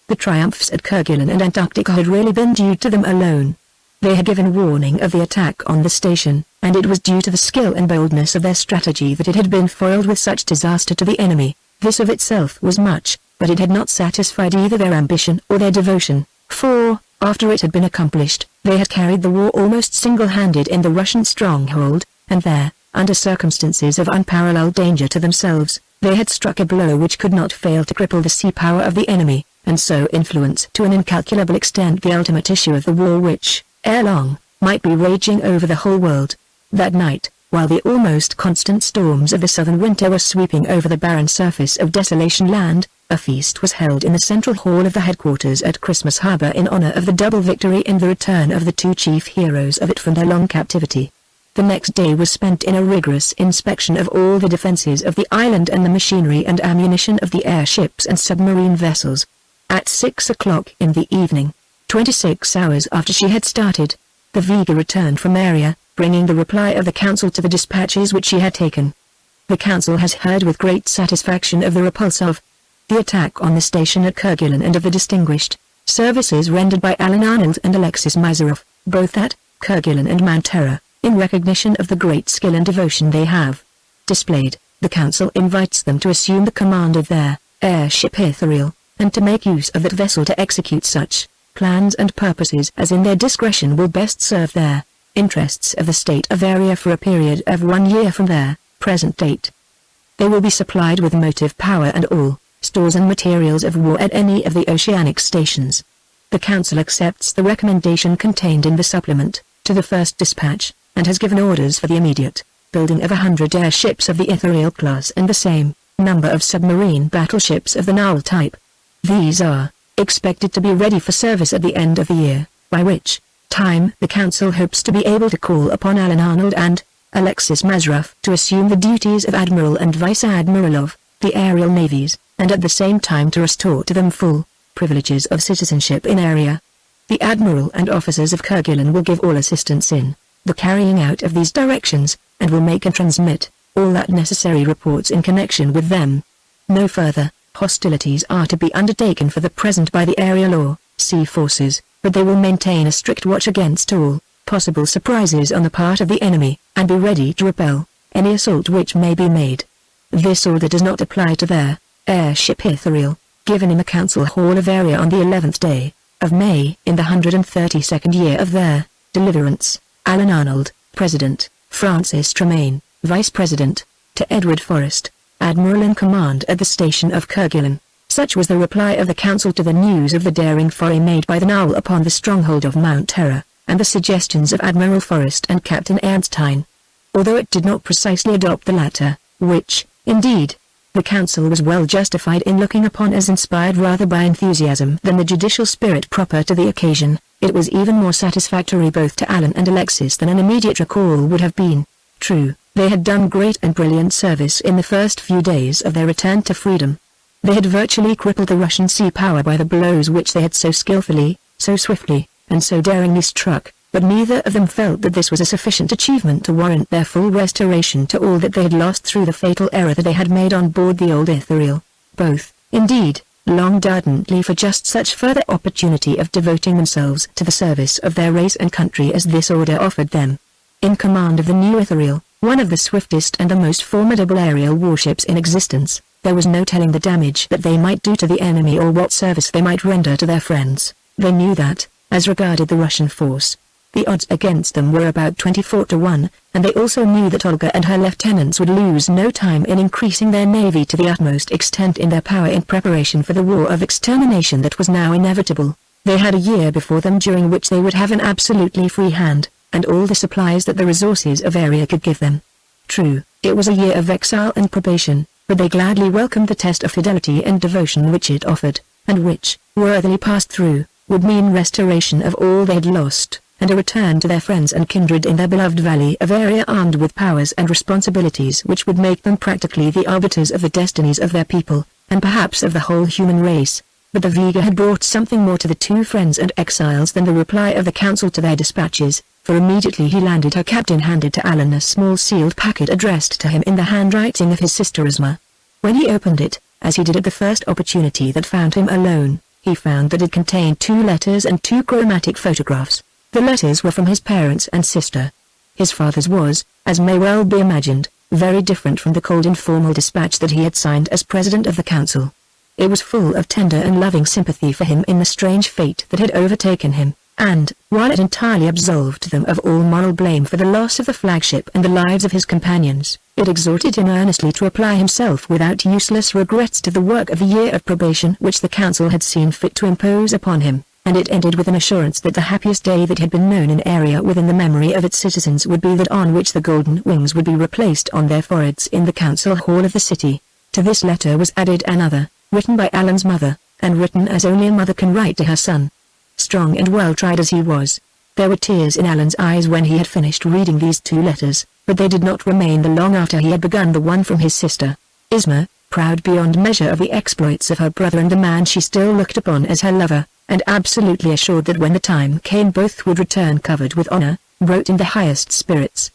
The triumphs at Kerguelen and Antarctica had really been due to them alone. They had given warning of the attack on the station, and it was due to the skill and boldness of their strategy that it had been foiled with such disaster to the enemy. This of itself was much, but it had not satisfied either their ambition or their devotion, for, after it had been accomplished, they had carried the war almost single-handed in the Russian stronghold, and there, under circumstances of unparalleled danger to themselves, they had struck a blow which could not fail to cripple the sea power of the enemy, and so influence to an incalculable extent the ultimate issue of the war which, ere long, might be raging over the whole world. That night, while the almost constant storms of the southern winter were sweeping over the barren surface of Desolation Land, a feast was held in the central hall of the headquarters at Christmas Harbor in honor of the double victory and the return of the two chief heroes of it from their long captivity. The next day was spent in a rigorous inspection of all the defenses of the island and the machinery and ammunition of the airships and submarine vessels. At 6 o'clock in the evening, 26 hours after she had started, the Vega returned from area, bringing the reply of the council to the dispatches which she had taken. The council has heard with great satisfaction of the repulse of the attack on the station at Kerguelen and of the distinguished services rendered by Alan Arnold and Alexis Mazarov, both at Kerguelen and Mount Terror, in recognition of the great skill and devotion they have displayed. The council invites them to assume the command of their airship Ithuriel, and to make use of that vessel to execute such plans and purposes as in their discretion will best serve their interests of the state of area for a period of 1 year from their present date. They will be supplied with motive power and all stores and materials of war at any of the oceanic stations. The council accepts the recommendation contained in the supplement to the first dispatch, and has given orders for the immediate building of 100 airships of the Ithuriel class and the same number of submarine battleships of the Nile type. These are expected to be ready for service at the end of the year, by which time the council hopes to be able to call upon Alan Arnold and Alexis Mazarov to assume the duties of Admiral and Vice Admiral of the aerial navies, and at the same time to restore to them full privileges of citizenship in area. The Admiral and officers of Kerguelen will give all assistance in the carrying out of these directions, and will make and transmit all that necessary reports in connection with them. No further hostilities are to be undertaken for the present by the aerial or sea forces, but they will maintain a strict watch against all possible surprises on the part of the enemy, and be ready to repel any assault which may be made. This order does not apply to their airship Ithuriel, given in the Council Hall of Area on the 11th day of May in the 132nd year of their deliverance. Alan Arnold, President; Francis Tremaine, Vice President; to Edward Forrest, Admiral in command at the station of Kerguelen. Such was the reply of the council to the news of the daring foray made by the Nile upon the stronghold of Mount Terror, and the suggestions of Admiral Forrest and Captain Ernstine. Although it did not precisely adopt the latter, which, indeed, the council was well justified in looking upon as inspired rather by enthusiasm than the judicial spirit proper to the occasion, it was even more satisfactory both to Alan and Alexis than an immediate recall would have been. True, they had done great and brilliant service in the first few days of their return to freedom. They had virtually crippled the Russian sea power by the blows which they had so skillfully, so swiftly, and so daringly struck, but neither of them felt that this was a sufficient achievement to warrant their full restoration to all that they had lost through the fatal error that they had made on board the old Ithuriel. Both, indeed, longed ardently for just such further opportunity of devoting themselves to the service of their race and country as this order offered them. In command of the new Ithuriel, one of the swiftest and the most formidable aerial warships in existence, there was no telling the damage that they might do to the enemy or what service they might render to their friends. They knew that, as regarded the Russian force, the odds against them were about 24 to 1, and they also knew that Olga and her lieutenants would lose no time in increasing their navy to the utmost extent in their power in preparation for the war of extermination that was now inevitable. They had a year before them during which they would have an absolutely free hand, and all the supplies that the resources of area could give them. True, it was a year of exile and probation, but they gladly welcomed the test of fidelity and devotion which it offered, and which, worthily passed through, would mean restoration of all they had lost, and a return to their friends and kindred in their beloved valley of area armed with powers and responsibilities which would make them practically the arbiters of the destinies of their people, and perhaps of the whole human race. But the Vega had brought something more to the two friends and exiles than the reply of the council to their dispatches, for immediately he landed her captain handed to Alan a small sealed packet addressed to him in the handwriting of his sister Isma. When he opened it, as he did at the first opportunity that found him alone, he found that it contained 2 letters and 2 chromatic photographs. The letters were from his parents and sister. His father's was, as may well be imagined, very different from the cold informal dispatch that he had signed as president of the council. It was full of tender and loving sympathy for him in the strange fate that had overtaken him, and, while it entirely absolved them of all moral blame for the loss of the flagship and the lives of his companions, it exhorted him earnestly to apply himself without useless regrets to the work of the year of probation which the council had seen fit to impose upon him, and it ended with an assurance that the happiest day that had been known in area within the memory of its citizens would be that on which the golden wings would be replaced on their foreheads in the council hall of the city. To this letter was added another, written by Alan's mother, and written as only a mother can write to her son. Strong and well-tried as he was, there were tears in Alan's eyes when he had finished reading these 2 letters, but they did not remain there long after he had begun the one from his sister. Isma, proud beyond measure of the exploits of her brother and the man she still looked upon as her lover, and absolutely assured that when the time came both would return covered with honor, wrote in the highest spirits.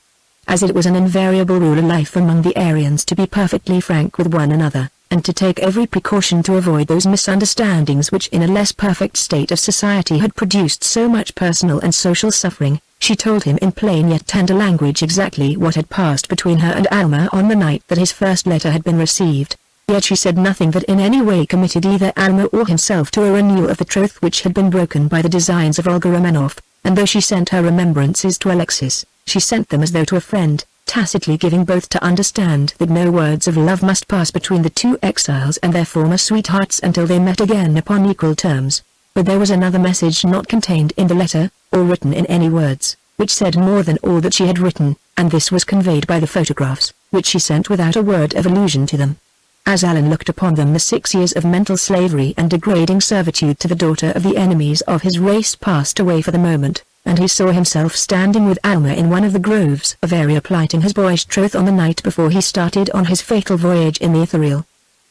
As it was an invariable rule of life among the Aryans to be perfectly frank with one another, and to take every precaution to avoid those misunderstandings which in a less perfect state of society had produced so much personal and social suffering, she told him in plain yet tender language exactly what had passed between her and Alma on the night that his first letter had been received. Yet she said nothing that in any way committed either Alma or himself to a renewal of the troth which had been broken by the designs of Olga Romanoff, and though she sent her remembrances to Alexis, she sent them as though to a friend, tacitly giving both to understand that no words of love must pass between the 2 exiles and their former sweethearts until they met again upon equal terms. But there was another message not contained in the letter, or written in any words, which said more than all that she had written, and this was conveyed by the photographs, which she sent without a word of allusion to them. As Alan looked upon them the 6 years of mental slavery and degrading servitude to the daughter of the enemies of his race passed away for the moment, and he saw himself standing with Alma in one of the groves of Area plighting his boyish troth on the night before he started on his fatal voyage in the ethereal.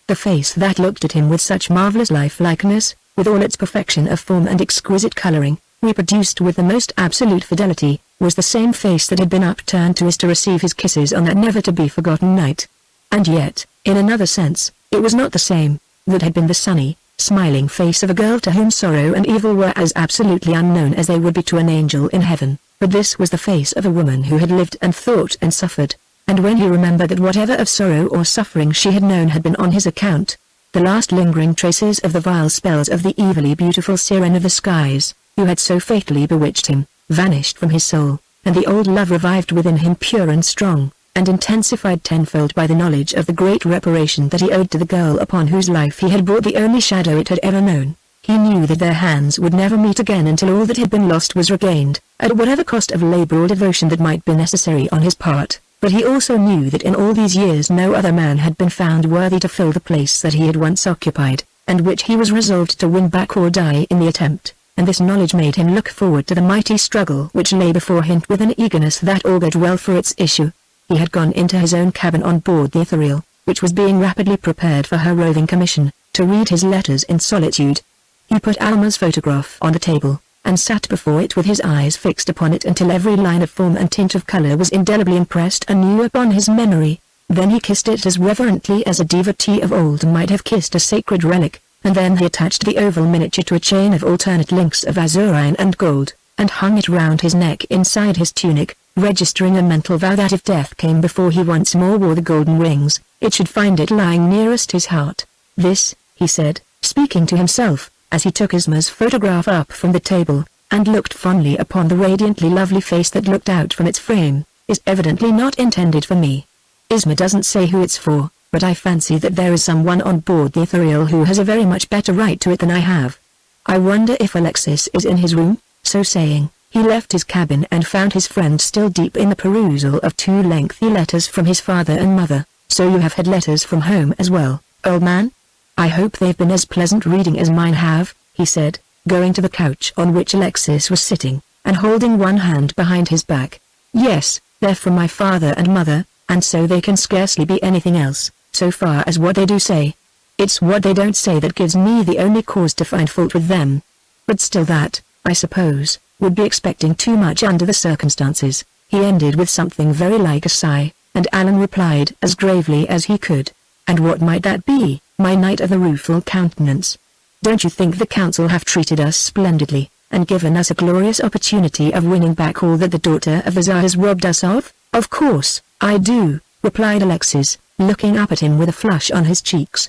The face that looked at him with such marvelous life-likeness, with all its perfection of form and exquisite coloring, reproduced with the most absolute fidelity, was the same face that had been upturned to his to receive his kisses on that never-to-be-forgotten night. And yet, in another sense, it was not the same, that had been the sunny, smiling face of a girl to whom sorrow and evil were as absolutely unknown as they would be to an angel in heaven, but this was the face of a woman who had lived and thought and suffered, and when he remembered that whatever of sorrow or suffering she had known had been on his account, the last lingering traces of the vile spells of the evilly beautiful Syren of the skies, who had so fatally bewitched him, vanished from his soul, and the old love revived within him pure and strong, and intensified tenfold by the knowledge of the great reparation that he owed to the girl upon whose life he had brought the only shadow it had ever known. He knew that their hands would never meet again until all that had been lost was regained, at whatever cost of labor or devotion that might be necessary on his part, but he also knew that in all these years no other man had been found worthy to fill the place that he had once occupied, and which he was resolved to win back or die in the attempt, and this knowledge made him look forward to the mighty struggle which lay before him with an eagerness that augured well for its issue. He had gone into his own cabin on board the Ethereal, which was being rapidly prepared for her roving commission, to read his letters in solitude. He put Alma's photograph on the table, and sat before it with his eyes fixed upon it until every line of form and tint of color was indelibly impressed anew upon his memory. Then he kissed it as reverently as a devotee of old might have kissed a sacred relic, and then he attached the oval miniature to a chain of alternate links of azurine and gold, and hung it round his neck inside his tunic, registering a mental vow that if death came before he once more wore the golden rings, it should find it lying nearest his heart. This, he said, speaking to himself, as he took Isma's photograph up from the table, and looked fondly upon the radiantly lovely face that looked out from its frame, is evidently not intended for me. Isma doesn't say who it's for, but I fancy that there is someone on board the Ethereal who has a very much better right to it than I have. I wonder if Alexis is in his room. So saying, he left his cabin and found his friend still deep in the perusal of 2 lengthy letters from his father and mother. So you have had letters from home as well, old man? I hope they've been as pleasant reading as mine have, he said, going to the couch on which Alexis was sitting, and holding one hand behind his back. Yes, they're from my father and mother, and so they can scarcely be anything else, so far as what they do say. It's what they don't say that gives me the only cause to find fault with them. But still that, I suppose, would be expecting too much under the circumstances." He ended with something very like a sigh, and Alan replied as gravely as he could. "And what might that be, my knight of the rueful countenance? Don't you think the council have treated us splendidly, and given us a glorious opportunity of winning back all that the daughter of the Tsar has robbed us of?" "Of course, I do," replied Alexis, looking up at him with a flush on his cheeks.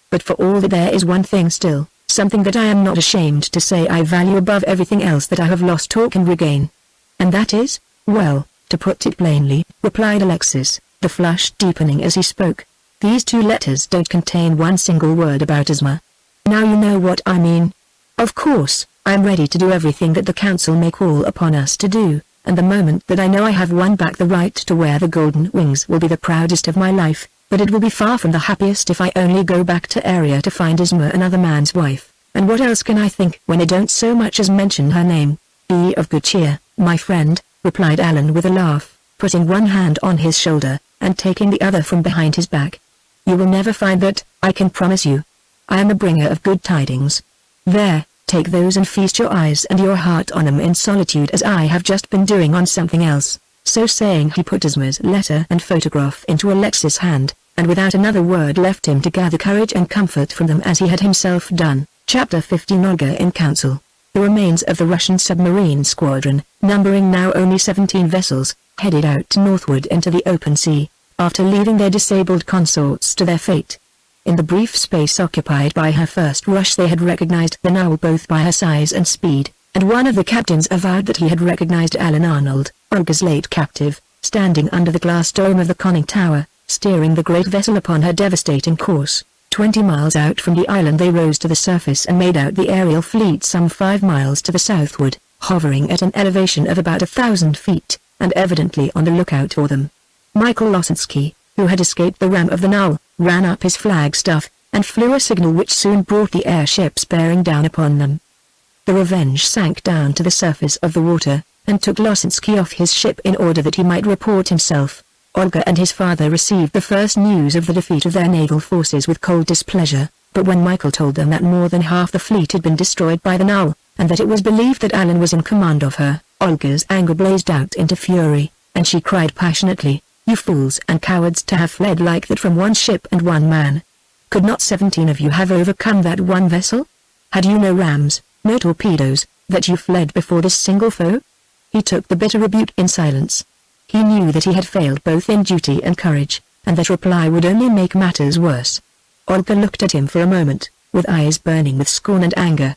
"But for all that there is one thing still, something that I am not ashamed to say I value above everything else that I have lost or can regain." "And that is?" "Well, to put it plainly," replied Alexis, the flush deepening as he spoke, "these 2 letters don't contain one single word about Ozma. Now you know what I mean. Of course, I am ready to do everything that the council may call upon us to do, and the moment that I know I have won back the right to wear the golden wings will be the proudest of my life, but it will be far from the happiest if I only go back to Area to find Ozma another man's wife, and what else can I think when I don't so much as mention her name?" "Be of good cheer, my friend," replied Alan with a laugh, putting one hand on his shoulder, and taking the other from behind his back. "You will never find that, I can promise you. I am a bringer of good tidings. There, take those and feast your eyes and your heart on them in solitude as I have just been doing on something else." So saying he put Ozma's letter and photograph into Alexis' hand, and without another word left him to gather courage and comfort from them as he had himself done. Chapter 15 Olga in Council. The remains of the Russian submarine squadron, numbering now only 17 vessels, headed out northward into the open sea, after leaving their disabled consorts to their fate. In the brief space occupied by her first rush they had recognized the Nowl both by her size and speed, and one of the captains avowed that he had recognized Alan Arnold, Olga's late captive, standing under the glass dome of the conning tower, steering the great vessel upon her devastating course. 20 miles out from the island they rose to the surface and made out the aerial fleet some 5 miles to the southward, hovering at an elevation of about 1,000 feet, and evidently on the lookout for them. Michael Losensky, who had escaped the ram of the Nowl, ran up his flagstaff, and flew a signal which soon brought the airships bearing down upon them. The Revenge sank down to the surface of the water, and took Losensky off his ship in order that he might report himself. Olga and his father received the first news of the defeat of their naval forces with cold displeasure, but when Michael told them that more than half the fleet had been destroyed by the Nowl, and that it was believed that Alan was in command of her, Olga's anger blazed out into fury, and she cried passionately, "You fools and cowards to have fled like that from one ship and one man! Could not 17 of you have overcome that one vessel? Had you no rams, no torpedoes, that you fled before this single foe?" He took the bitter rebuke in silence. He knew that he had failed both in duty and courage, and that reply would only make matters worse. Olga looked at him for a moment, with eyes burning with scorn and anger.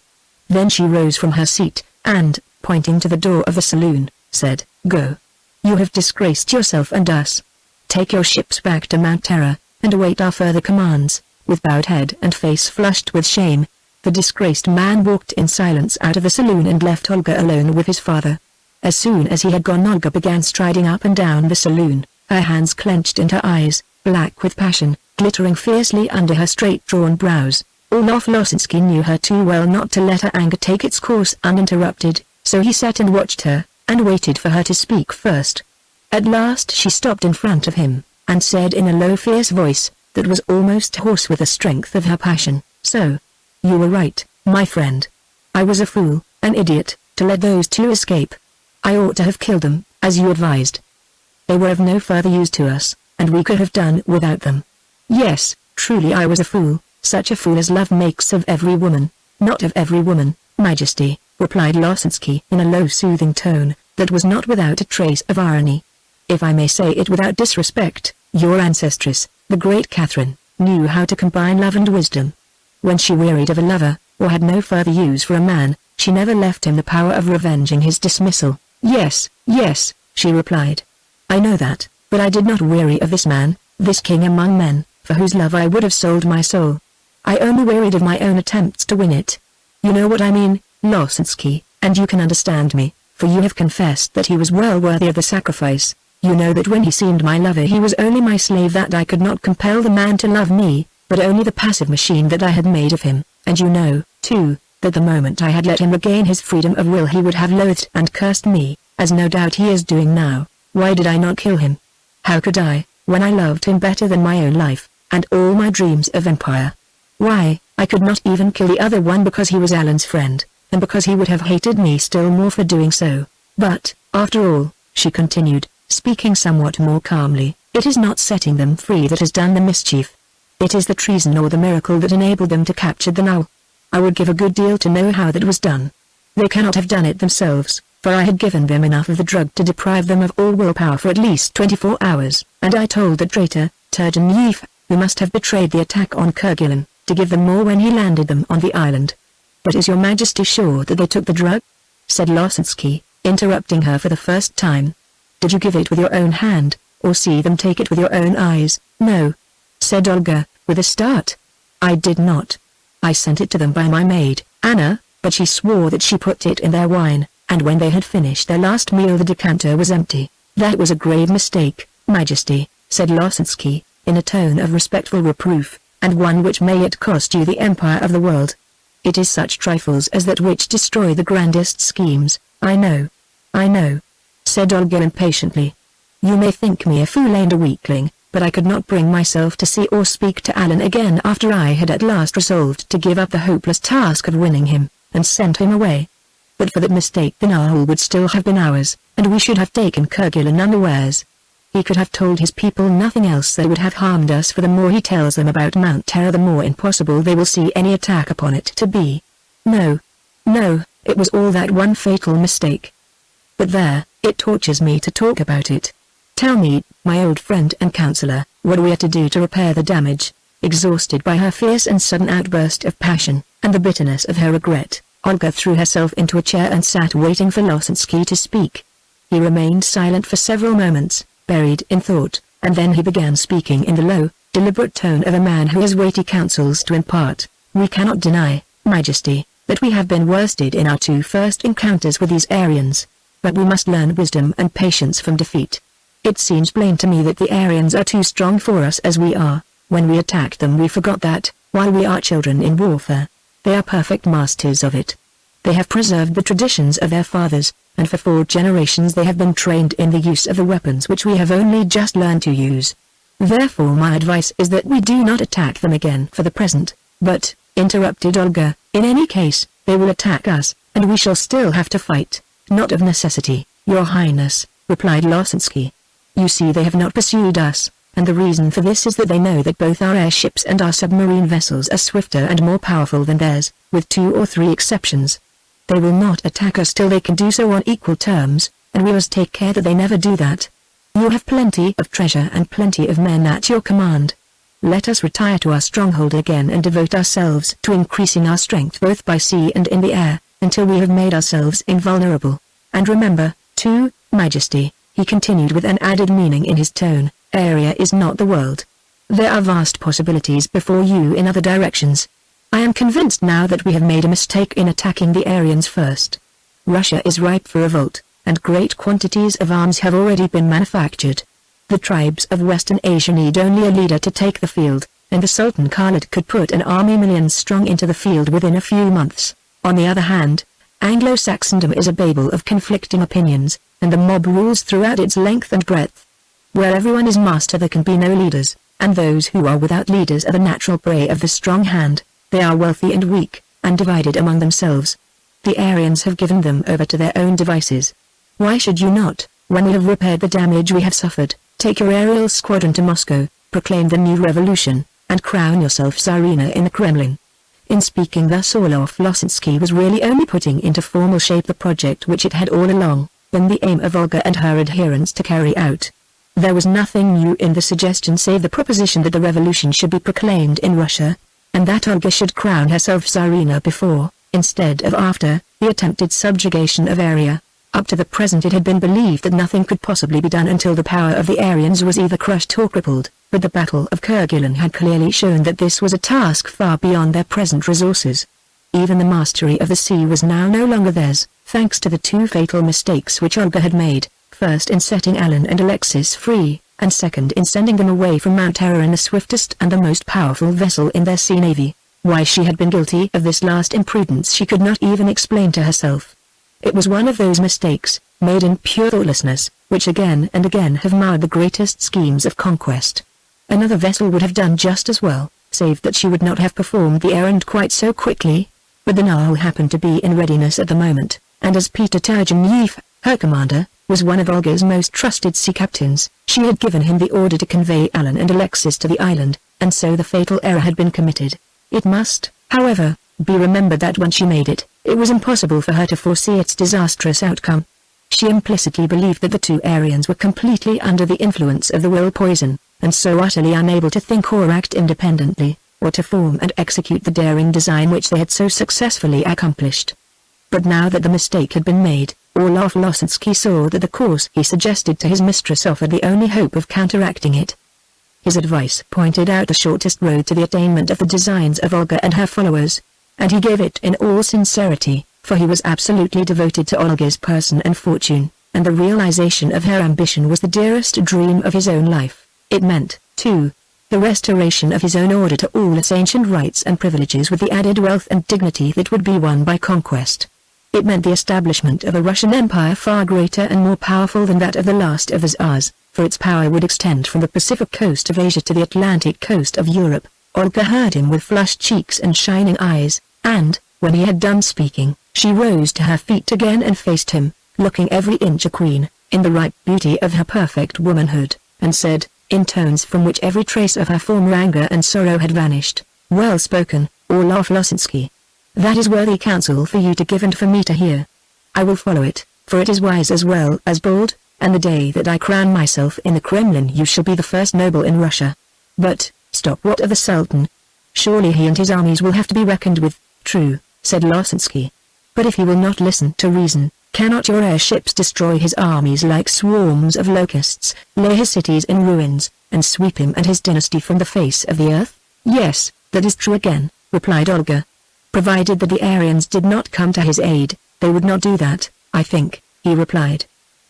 Then she rose from her seat, and, pointing to the door of the saloon, said, "Go. You have disgraced yourself and us. Take your ships back to Mount Terror, and await our further commands." With bowed head and face flushed with shame, the disgraced man walked in silence out of the saloon and left Olga alone with his father. As soon as he had gone, Olga began striding up and down the saloon, her hands clenched and her eyes, black with passion, glittering fiercely under her straight-drawn brows. Olaf Losensky knew her too well not to let her anger take its course uninterrupted, so he sat and watched her, and waited for her to speak first. At last she stopped in front of him, and said in a low fierce voice, that was almost hoarse with the strength of her passion, "So. You were right, my friend. I was a fool, an idiot, to let those 2 escape. I ought to have killed them, as you advised. They were of no further use to us, and we could have done without them. Yes, truly I was a fool, such a fool as love makes of every woman." "Not of every woman, Majesty," replied Losensky in a low soothing tone, that was not without a trace of irony. "If I may say it without disrespect, your ancestress, the great Catherine, knew how to combine love and wisdom. When she wearied of a lover, or had no further use for a man, she never left him the power of revenging his dismissal." Yes, she replied. "I know that, but I did not weary of this man, this king among men, for whose love I would have sold my soul. I only wearied of my own attempts to win it. You know what I mean, Losensky, and you can understand me, for you have confessed that he was well worthy of the sacrifice. You know that when he seemed my lover he was only my slave, that I could not compel the man to love me, but only the passive machine that I had made of him, and you know, too, that the moment I had let him regain his freedom of will he would have loathed and cursed me, as no doubt he is doing now. Why did I not kill him? How could I, when I loved him better than my own life, and all my dreams of empire? Why, I could not even kill the other one because he was Alan's friend, and because he would have hated me still more for doing so. But, after all, she continued, speaking somewhat more calmly, it is not setting them free that has done the mischief. It is the treason or the miracle that enabled them to capture the Null. I would give a good deal to know how that was done. They cannot have done it themselves, for I had given them enough of the drug to deprive them of all willpower for at least 24 hours, and I told the traitor, Turgeon Yeef, who must have betrayed the attack on Kerguelen, to give them more when he landed them on the island. But is your Majesty sure that they took the drug? Said Losensky, interrupting her for the first time. Did you give it with your own hand, or see them take it with your own eyes? No, said Olga, with a start. I did not. I sent it to them by my maid, Anna, but she swore that she put it in their wine, and when they had finished their last meal the decanter was empty. That was a grave mistake, Majesty, said Losensky, in a tone of respectful reproof, and one which may yet cost you the empire of the world. It is such trifles as that which destroy the grandest schemes. I know, said Olga impatiently. You may think me a fool and a weakling, but I could not bring myself to see or speak to Alan again after I had at last resolved to give up the hopeless task of winning him, and sent him away. But for that mistake the Null would still have been ours, and we should have taken Kerguelen unawares. He could have told his people nothing else that would have harmed us, for the more he tells them about Mount Terror the more impossible they will see any attack upon it to be. No, it was all that one fatal mistake. But there, it tortures me to talk about it. Tell me, my old friend and counselor, what we are to do to repair the damage. Exhausted by her fierce and sudden outburst of passion, and the bitterness of her regret, Olga threw herself into a chair and sat waiting for Losensky to speak. He remained silent for several moments, buried in thought, and then he began speaking in the low, deliberate tone of a man who has weighty counsels to impart. We cannot deny, Majesty, that we have been worsted in our two first encounters with these Aryans. But we must learn wisdom and patience from defeat. It seems plain to me that the Aryans are too strong for us as we are. When we attacked them we forgot that, while we are children in warfare, they are perfect masters of it. They have preserved the traditions of their fathers, and for 4 generations they have been trained in the use of the weapons which we have only just learned to use. Therefore my advice is that we do not attack them again for the present. But, interrupted Olga, in any case, they will attack us, and we shall still have to fight. Not of necessity, Your Highness, replied Losensky. You see they have not pursued us, and the reason for this is that they know that both our airships and our submarine vessels are swifter and more powerful than theirs, with 2 or 3 exceptions. They will not attack us till they can do so on equal terms, and we must take care that they never do that. You have plenty of treasure and plenty of men at your command. Let us retire to our stronghold again and devote ourselves to increasing our strength both by sea and in the air, until we have made ourselves invulnerable. And remember, too, Majesty, he continued with an added meaning in his tone, Area is not the world. There are vast possibilities before you in other directions. I am convinced now that we have made a mistake in attacking the Aryans first. Russia is ripe for revolt, and great quantities of arms have already been manufactured. The tribes of Western Asia need only a leader to take the field, and the Sultan Khalid could put an army millions strong into the field within a few months. On the other hand, Anglo-Saxondom is a babel of conflicting opinions, and the mob rules throughout its length and breadth. Where everyone is master there can be no leaders, and those who are without leaders are the natural prey of the strong hand. They are wealthy and weak, and divided among themselves. The Aryans have given them over to their own devices. Why should you not, when we have repaired the damage we have suffered, take your aerial squadron to Moscow, proclaim the new revolution, and crown yourself Tsarina in the Kremlin? In speaking thus Orlov Losensky was really only putting into formal shape the project which it had all along been the aim of Olga and her adherents to carry out. There was nothing new in the suggestion save the proposition that the revolution should be proclaimed in Russia, and that Olga should crown herself Tsarina before, instead of after, the attempted subjugation of Aria. Up to the present it had been believed that nothing could possibly be done until the power of the Aryans was either crushed or crippled, but the Battle of Kerguelen had clearly shown that this was a task far beyond their present resources. Even the mastery of the sea was now no longer theirs, thanks to the 2 fatal mistakes which Olga had made, first in setting Alan and Alexis free, and second in sending them away from Mount Terror in the swiftest and the most powerful vessel in their sea navy. Why she had been guilty of this last imprudence she could not even explain to herself. It was one of those mistakes, made in pure thoughtlessness, which again and again have marred the greatest schemes of conquest. Another vessel would have done just as well, save that she would not have performed the errand quite so quickly. But the Nile happened to be in readiness at the moment, and as Peter Turgenev, her commander, was one of Olga's most trusted sea captains, she had given him the order to convey Alan and Alexis to the island, and so the fatal error had been committed. It must, however, be remembered that when she made it, it was impossible for her to foresee its disastrous outcome. She implicitly believed that the two Aryans were completely under the influence of the will poison, and so utterly unable to think or act independently, or to form and execute the daring design which they had so successfully accomplished. But now that the mistake had been made, Olaf Losensky saw that the course he suggested to his mistress offered the only hope of counteracting it. His advice pointed out the shortest road to the attainment of the designs of Olga and her followers, and he gave it in all sincerity, for he was absolutely devoted to Olga's person and fortune, and the realization of her ambition was the dearest dream of his own life. It meant, too, the restoration of his own order to all its ancient rights and privileges with the added wealth and dignity that would be won by conquest. It meant the establishment of a Russian empire far greater and more powerful than that of the last of the Tsars, for its power would extend from the Pacific coast of Asia to the Atlantic coast of Europe. Olga heard him with flushed cheeks and shining eyes, and, when he had done speaking, she rose to her feet again and faced him, looking every inch a queen, in the ripe beauty of her perfect womanhood, and said, in tones from which every trace of her former anger and sorrow had vanished, "Well spoken, Olaf Losensky. That is worthy counsel for you to give and for me to hear. I will follow it, for it is wise as well as bold, and the day that I crown myself in the Kremlin you shall be the first noble in Russia. But, stop, what of the Sultan? Surely he and his armies will have to be reckoned with." "True," said Losensky. "But if he will not listen to reason, cannot your airships destroy his armies like swarms of locusts, lay his cities in ruins, and sweep him and his dynasty from the face of the earth?" "Yes, that is true again," replied Olga. "Provided that the Aryans did not come to his aid, they would not do that, I think," he replied.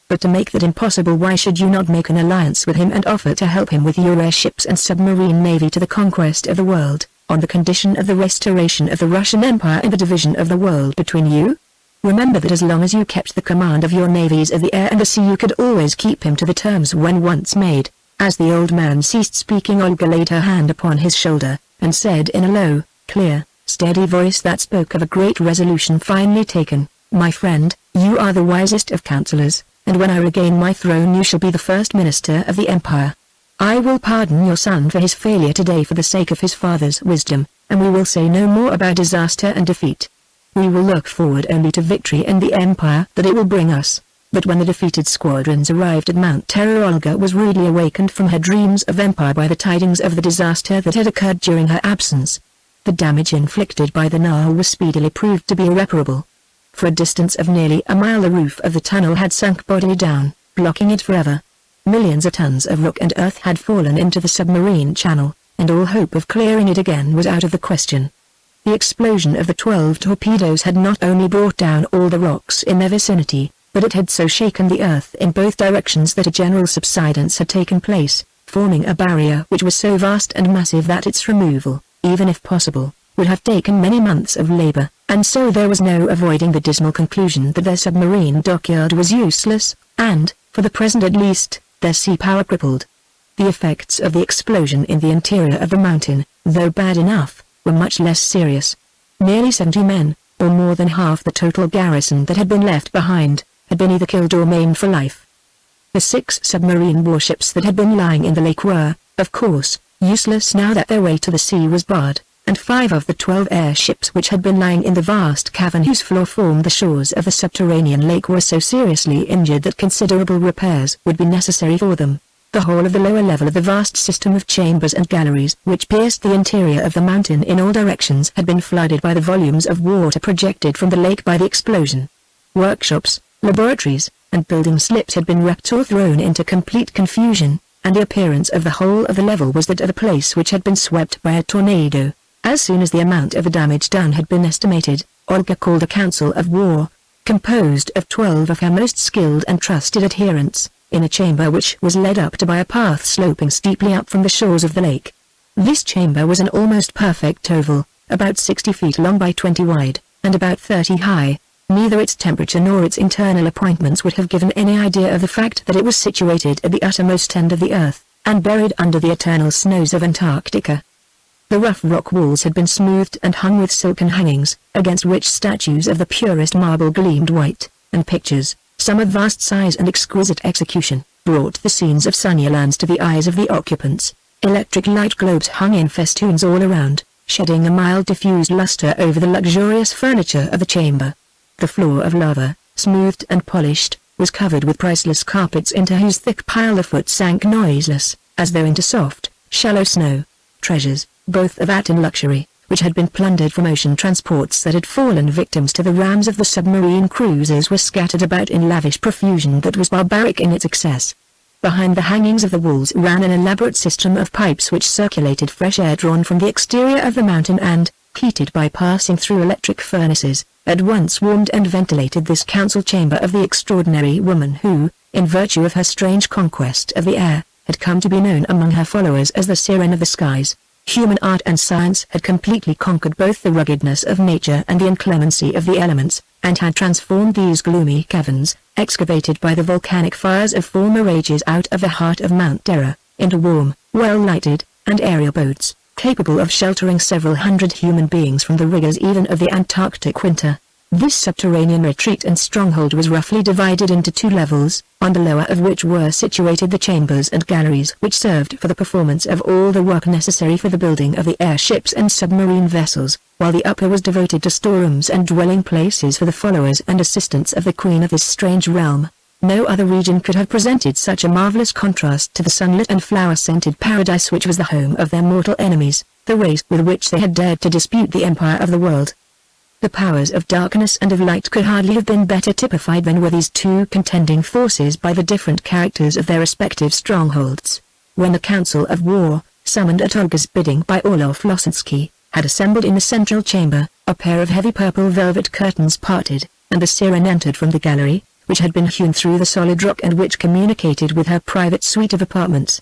"But to make that impossible, why should you not make an alliance with him and offer to help him with your airships and submarine navy to the conquest of the world, on the condition of the restoration of the Russian Empire and the division of the world between you? Remember that as long as you kept the command of your navies of the air and the sea you could always keep him to the terms when once made." As the old man ceased speaking, Olga laid her hand upon his shoulder, and said in a low, clear, steady voice that spoke of a great resolution finely taken, "My friend, you are the wisest of counselors, and when I regain my throne you shall be the first minister of the empire. I will pardon your son for his failure today for the sake of his father's wisdom, and we will say no more about disaster and defeat. We will look forward only to victory and the empire that it will bring us." But when the defeated squadrons arrived at Mount Terror, Olga was rudely awakened from her dreams of empire by the tidings of the disaster that had occurred during her absence. The damage inflicted by the Nile was speedily proved to be irreparable. For a distance of nearly a mile the roof of the tunnel had sunk bodily down, blocking it forever. Millions of tons of rock and earth had fallen into the submarine channel, and all hope of clearing it again was out of the question. The explosion of the 12 torpedoes had not only brought down all the rocks in their vicinity, but it had so shaken the earth in both directions that a general subsidence had taken place, forming a barrier which was so vast and massive that its removal, even if possible, would have taken many months of labor, and so there was no avoiding the dismal conclusion that their submarine dockyard was useless, and, for the present at least, their sea power crippled. The effects of the explosion in the interior of the mountain, though bad enough, were much less serious. Nearly 70 men, or more than half the total garrison that had been left behind, had been either killed or maimed for life. The 6 submarine warships that had been lying in the lake were, of course, useless now that their way to the sea was barred, and 5 of the 12 airships which had been lying in the vast cavern whose floor formed the shores of the subterranean lake were so seriously injured that considerable repairs would be necessary for them. The whole of the lower level of the vast system of chambers and galleries which pierced the interior of the mountain in all directions had been flooded by the volumes of water projected from the lake by the explosion. Workshops, laboratories, and building slips had been wrecked or thrown into complete confusion, and the appearance of the whole of the level was that of a place which had been swept by a tornado. As soon as the amount of the damage done had been estimated, Olga called a council of war, composed of 12 of her most skilled and trusted adherents, in a chamber which was led up to by a path sloping steeply up from the shores of the lake. This chamber was an almost perfect oval, about 60 feet long by 20 wide, and about 30 high. Neither its temperature nor its internal appointments would have given any idea of the fact that it was situated at the uttermost end of the earth, and buried under the eternal snows of Antarctica. The rough rock walls had been smoothed and hung with silken hangings, against which statues of the purest marble gleamed white, and pictures, some of vast size and exquisite execution, brought the scenes of sunnier lands to the eyes of the occupants. Electric light globes hung in festoons all around, shedding a mild diffused luster over the luxurious furniture of the chamber. The floor of lava, smoothed and polished, was covered with priceless carpets into whose thick pile the foot sank noiseless, as though into soft, shallow snow. Treasures, both of art and luxury, which had been plundered from ocean transports that had fallen victims to the rams of the submarine cruisers, were scattered about in lavish profusion that was barbaric in its excess. Behind the hangings of the walls ran an elaborate system of pipes which circulated fresh air drawn from the exterior of the mountain and, heated by passing through electric furnaces, at once warmed and ventilated this council chamber of the extraordinary woman who, in virtue of her strange conquest of the air, had come to be known among her followers as the Syren of the skies. Human art and science had completely conquered both the ruggedness of nature and the inclemency of the elements, and had transformed these gloomy caverns, excavated by the volcanic fires of former ages out of the heart of Mount Terror, into warm, well-lighted, and aerial abodes, capable of sheltering several hundred human beings from the rigors even of the Antarctic winter. This subterranean retreat and stronghold was roughly divided into two levels, on the lower of which were situated the chambers and galleries which served for the performance of all the work necessary for the building of the airships and submarine vessels, while the upper was devoted to storerooms and dwelling places for the followers and assistants of the queen of this strange realm. No other region could have presented such a marvelous contrast to the sunlit and flower-scented paradise which was the home of their mortal enemies, the race with which they had dared to dispute the empire of the world. The powers of darkness and of light could hardly have been better typified than were these two contending forces by the different characters of their respective strongholds. When the Council of War, summoned at Olga's bidding by Olaf Losensky, had assembled in the central chamber, a pair of heavy purple velvet curtains parted, and the Syren entered from the gallery, which had been hewn through the solid rock and which communicated with her private suite of apartments.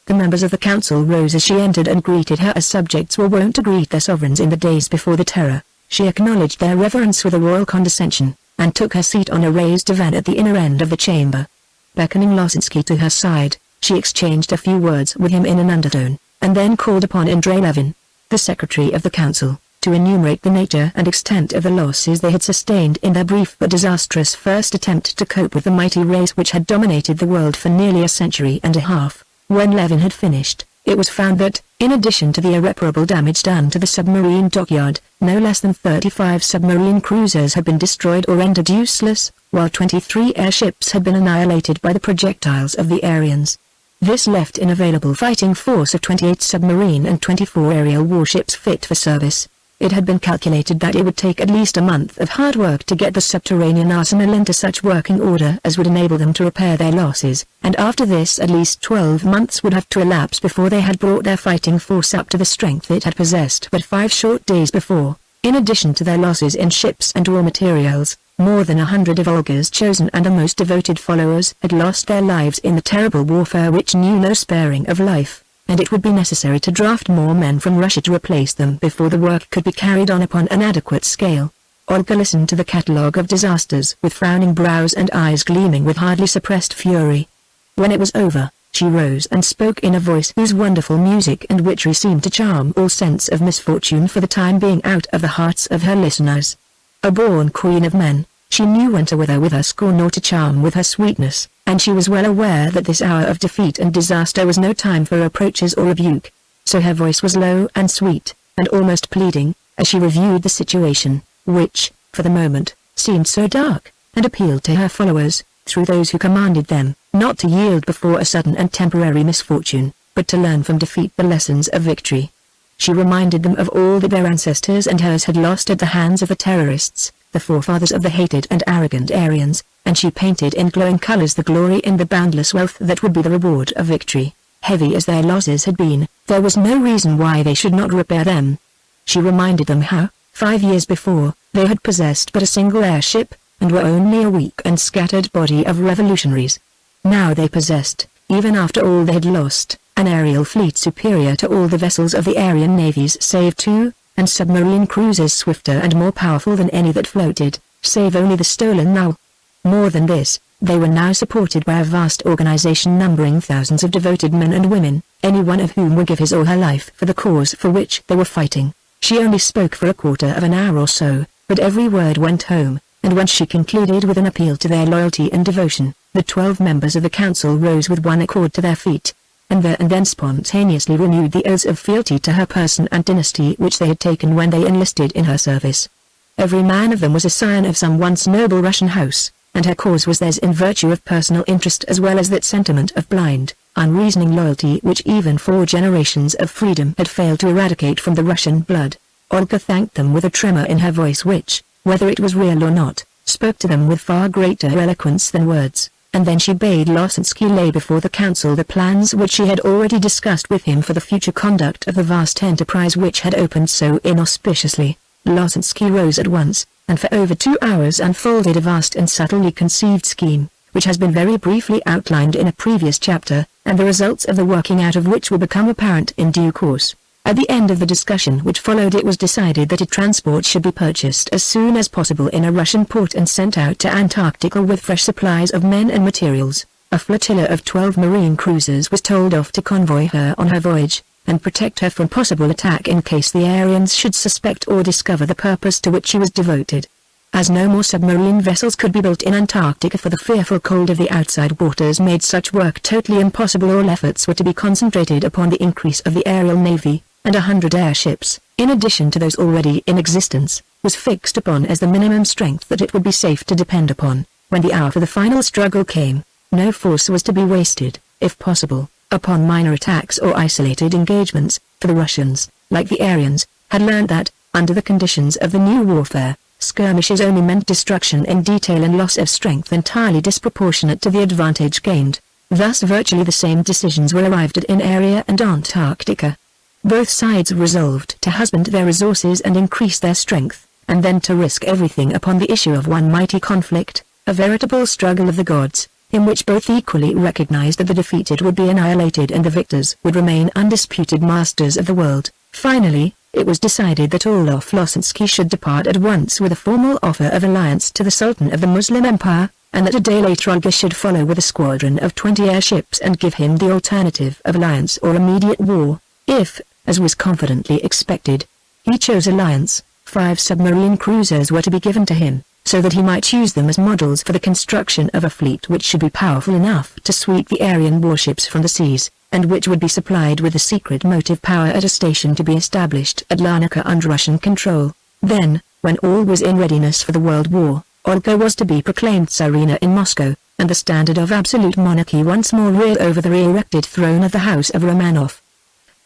The members of the council rose as she entered and greeted her as subjects were wont to greet their sovereigns in the days before the Terror. She acknowledged their reverence with a royal condescension, and took her seat on a raised divan at the inner end of the chamber. Beckoning Losensky to her side, she exchanged a few words with him in an undertone, and then called upon Andrei Levin, the secretary of the council, to enumerate the nature and extent of the losses they had sustained in their brief but disastrous first attempt to cope with the mighty race which had dominated the world for nearly a century and a half. When Levin had finished, it was found that, in addition to the irreparable damage done to the submarine dockyard, no less than 35 submarine cruisers had been destroyed or rendered useless, while 23 airships had been annihilated by the projectiles of the Aryans. This left an available fighting force of 28 submarine and 24 aerial warships fit for service. It had been calculated that it would take at least a month of hard work to get the subterranean arsenal into such working order as would enable them to repair their losses, and after this at least 12 months would have to elapse before they had brought their fighting force up to the strength it had possessed but 5 short days before. In addition to their losses in ships and raw materials, more than 100 of Olga's chosen and most devoted followers had lost their lives in the terrible warfare which knew no sparing of life, and it would be necessary to draft more men from Russia to replace them before the work could be carried on upon an adequate scale. Olga listened to the catalogue of disasters with frowning brows and eyes gleaming with hardly suppressed fury. When it was over, she rose and spoke in a voice whose wonderful music and witchery seemed to charm all sense of misfortune for the time being out of the hearts of her listeners. A born queen of men, she knew when to wither with her scorn or to charm with her sweetness, and she was well aware that this hour of defeat and disaster was no time for reproaches or rebuke. So her voice was low and sweet, and almost pleading, as she reviewed the situation, which, for the moment, seemed so dark, and appealed to her followers, through those who commanded them, not to yield before a sudden and temporary misfortune, but to learn from defeat the lessons of victory. She reminded them of all that their ancestors and hers had lost at the hands of the terrorists, the forefathers of the hated and arrogant Aryans, and she painted in glowing colors the glory and the boundless wealth that would be the reward of victory. Heavy as their losses had been, there was no reason why they should not repair them. She reminded them how, 5 years before, they had possessed but a single airship, and were only a weak and scattered body of revolutionaries. Now they possessed, even after all they had lost, an aerial fleet superior to all the vessels of the Aryan navies save 2, and submarine cruisers swifter and more powerful than any that floated, save only the stolen now. More than this, they were now supported by a vast organization numbering thousands of devoted men and women, any one of whom would give his or her life for the cause for which they were fighting. She only spoke for a quarter of an hour or so, but every word went home, and when she concluded with an appeal to their loyalty and devotion, the 12 members of the council rose with one accord to their feet, and there and then spontaneously renewed the oaths of fealty to her person and dynasty which they had taken when they enlisted in her service. Every man of them was a scion of some once noble Russian house, and her cause was theirs in virtue of personal interest as well as that sentiment of blind, unreasoning loyalty which even 4 generations of freedom had failed to eradicate from the Russian blood. Olga thanked them with a tremor in her voice which, whether it was real or not, spoke to them with far greater eloquence than words, and then she bade Losensky lay before the council the plans which she had already discussed with him for the future conduct of the vast enterprise which had opened so inauspiciously. Losensky rose at once, and for over 2 hours unfolded a vast and subtly conceived scheme, which has been very briefly outlined in a previous chapter, and the results of the working out of which will become apparent in due course. At the end of the discussion which followed it was decided that a transport should be purchased as soon as possible in a Russian port and sent out to Antarctica with fresh supplies of men and materials. A flotilla of 12 marine cruisers was told off to convoy her on her voyage, and protect her from possible attack in case the Aryans should suspect or discover the purpose to which she was devoted. As no more submarine vessels could be built in Antarctica for the fearful cold of the outside waters made such work totally impossible, all efforts were to be concentrated upon the increase of the aerial navy, and 100 airships, in addition to those already in existence, was fixed upon as the minimum strength that it would be safe to depend upon. When the hour for the final struggle came, no force was to be wasted, if possible, upon minor attacks or isolated engagements, for the Russians, like the Aryans, had learned that, under the conditions of the new warfare, skirmishes only meant destruction in detail and loss of strength entirely disproportionate to the advantage gained. Thus virtually the same decisions were arrived at in area and Antarctica. Both sides resolved to husband their resources and increase their strength, and then to risk everything upon the issue of one mighty conflict, a veritable struggle of the gods, in which both equally recognized that the defeated would be annihilated and the victors would remain undisputed masters of the world. Finally, it was decided that Olaf Losensky should depart at once with a formal offer of alliance to the Sultan of the Muslim Empire, and that a day later Olga should follow with a squadron of 20 airships and give him the alternative of alliance or immediate war. If, as was confidently expected, he chose alliance, 5 submarine cruisers were to be given to him, so that he might use them as models for the construction of a fleet which should be powerful enough to sweep the Aryan warships from the seas, and which would be supplied with the secret motive power at a station to be established at Larnaca under Russian control. Then, when all was in readiness for the World War, Olga was to be proclaimed Tsarina in Moscow, and the standard of absolute monarchy once more reared over the re-erected throne of the House of Romanoff.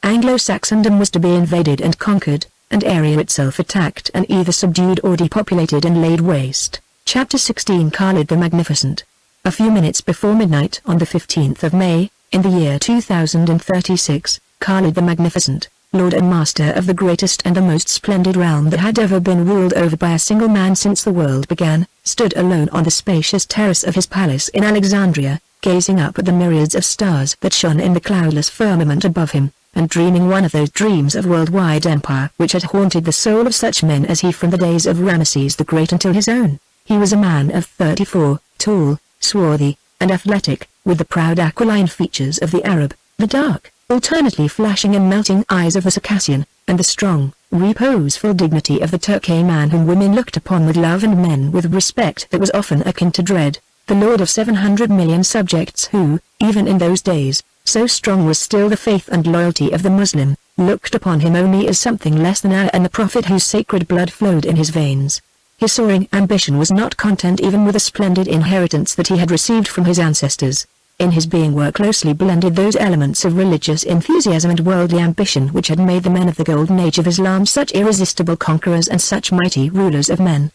Anglo-Saxondom was to be invaded and conquered, and area itself attacked and either subdued or depopulated and laid waste. Chapter 16 Khalid the Magnificent. A few minutes before midnight on the 15th of May, in the year 2036, Khalid the Magnificent, lord and master of the greatest and the most splendid realm that had ever been ruled over by a single man since the world began, stood alone on the spacious terrace of his palace in Alexandria, gazing up at the myriads of stars that shone in the cloudless firmament above him, and dreaming one of those dreams of worldwide empire which had haunted the soul of such men as he from the days of Ramesses the Great until his own. He was a man of 34, tall, swarthy, and athletic, with the proud aquiline features of the Arab, the dark, alternately flashing and melting eyes of the Circassian, and the strong, reposeful dignity of the Turkey man whom women looked upon with love and men with respect that was often akin to dread, the lord of 700 million subjects who, even in those days, so strong was still the faith and loyalty of the Muslim, looked upon him only as something less than Allah and the Prophet whose sacred blood flowed in his veins. His soaring ambition was not content even with the splendid inheritance that he had received from his ancestors. In his being were closely blended those elements of religious enthusiasm and worldly ambition which had made the men of the golden age of Islam such irresistible conquerors and such mighty rulers of men.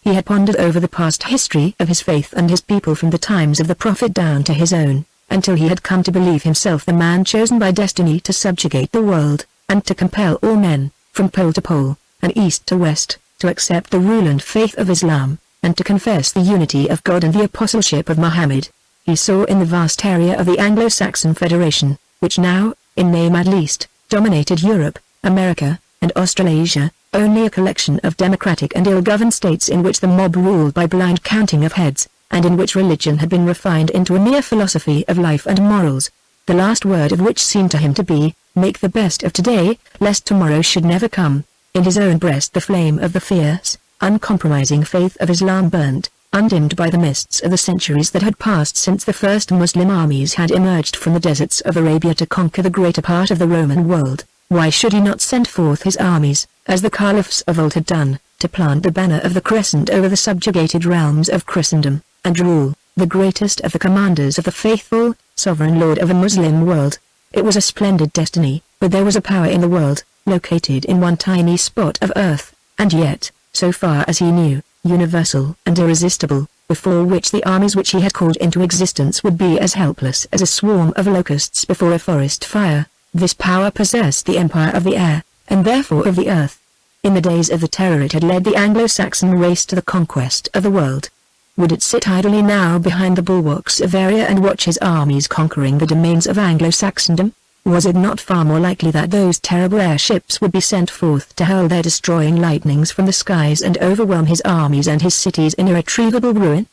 He had pondered over the past history of his faith and his people from the times of the Prophet down to his own, until he had come to believe himself the man chosen by destiny to subjugate the world, and to compel all men, from pole to pole, and east to west, to accept the rule and faith of Islam, and to confess the unity of God and the apostleship of Muhammad. He saw in the vast area of the Anglo-Saxon Federation, which now, in name at least, dominated Europe, America, and Australasia, only a collection of democratic and ill-governed states in which the mob ruled by blind counting of heads, and in which religion had been refined into a mere philosophy of life and morals. the last word of which seemed to him to be, "Make the best of today, lest tomorrow should never come." In his own breast the flame of the fierce, uncompromising faith of Islam burnt, undimmed by the mists of the centuries that had passed since the first Muslim armies had emerged from the deserts of Arabia to conquer the greater part of the Roman world. Why should he not send forth his armies, as the caliphs of old had done, to plant the banner of the crescent over the subjugated realms of Christendom, and rule, the greatest of the commanders of the faithful, sovereign lord of a Muslim world? It was a splendid destiny, but there was a power in the world, located in one tiny spot of earth, and yet, so far as he knew, universal and irresistible, before which the armies which he had called into existence would be as helpless as a swarm of locusts before a forest fire. This power possessed the empire of the air, and therefore of the earth. In the days of the terror it had led the Anglo-Saxon race to the conquest of the world. Would it sit idly now behind the bulwarks of Aria and watch his armies conquering the domains of Anglo-Saxondom? Was it not far more likely that those terrible airships would be sent forth to hurl their destroying lightnings from the skies and overwhelm his armies and his cities in irretrievable ruin?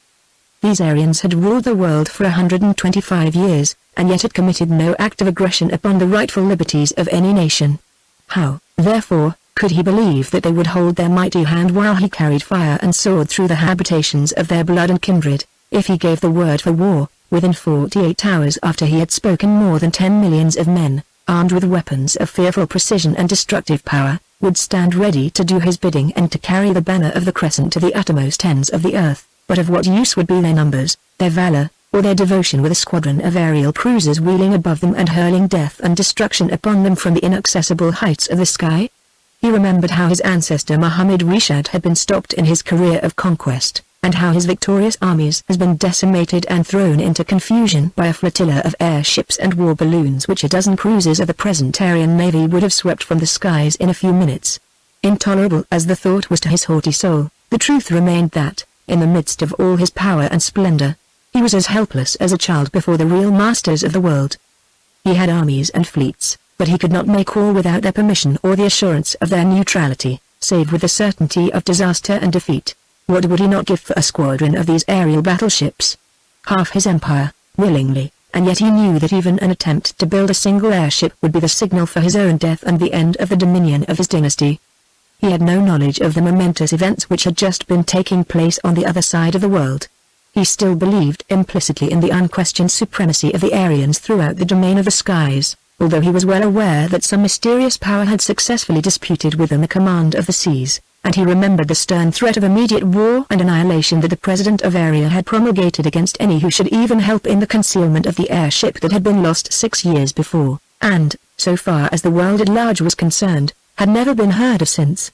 These Aryans had ruled the world for 125 years, and yet had committed no act of aggression upon the rightful liberties of any nation. How, therefore, could he believe that they would hold their mighty hand while he carried fire and sword through the habitations of their blood and kindred? If he gave the word for war, within 48 hours after he had spoken, more than 10 millions of men, armed with weapons of fearful precision and destructive power, would stand ready to do his bidding and to carry the banner of the crescent to the uttermost ends of the earth. But of what use would be their numbers, their valor, or their devotion with a squadron of aerial cruisers wheeling above them and hurling death and destruction upon them from the inaccessible heights of the sky? He remembered how his ancestor Muhammad Rishad had been stopped in his career of conquest, and how his victorious armies has been decimated and thrown into confusion by a flotilla of airships and war balloons which a dozen cruisers of the present Aryan navy would have swept from the skies in a few minutes. Intolerable as the thought was to his haughty soul, the truth remained that, in the midst of all his power and splendor, he was as helpless as a child before the real masters of the world. He had armies and fleets, but he could not make war without their permission or the assurance of their neutrality, save with the certainty of disaster and defeat. What would he not give for a squadron of these aerial battleships? Half his empire, willingly, and yet he knew that even an attempt to build a single airship would be the signal for his own death and the end of the dominion of his dynasty. He had no knowledge of the momentous events which had just been taking place on the other side of the world. He still believed implicitly in the unquestioned supremacy of the Aryans throughout the domain of the skies, although he was well aware that some mysterious power had successfully disputed with them the command of the seas, and he remembered the stern threat of immediate war and annihilation that the president of Aria had promulgated against any who should even help in the concealment of the airship that had been lost 6 years before, and, so far as the world at large was concerned, had never been heard of since.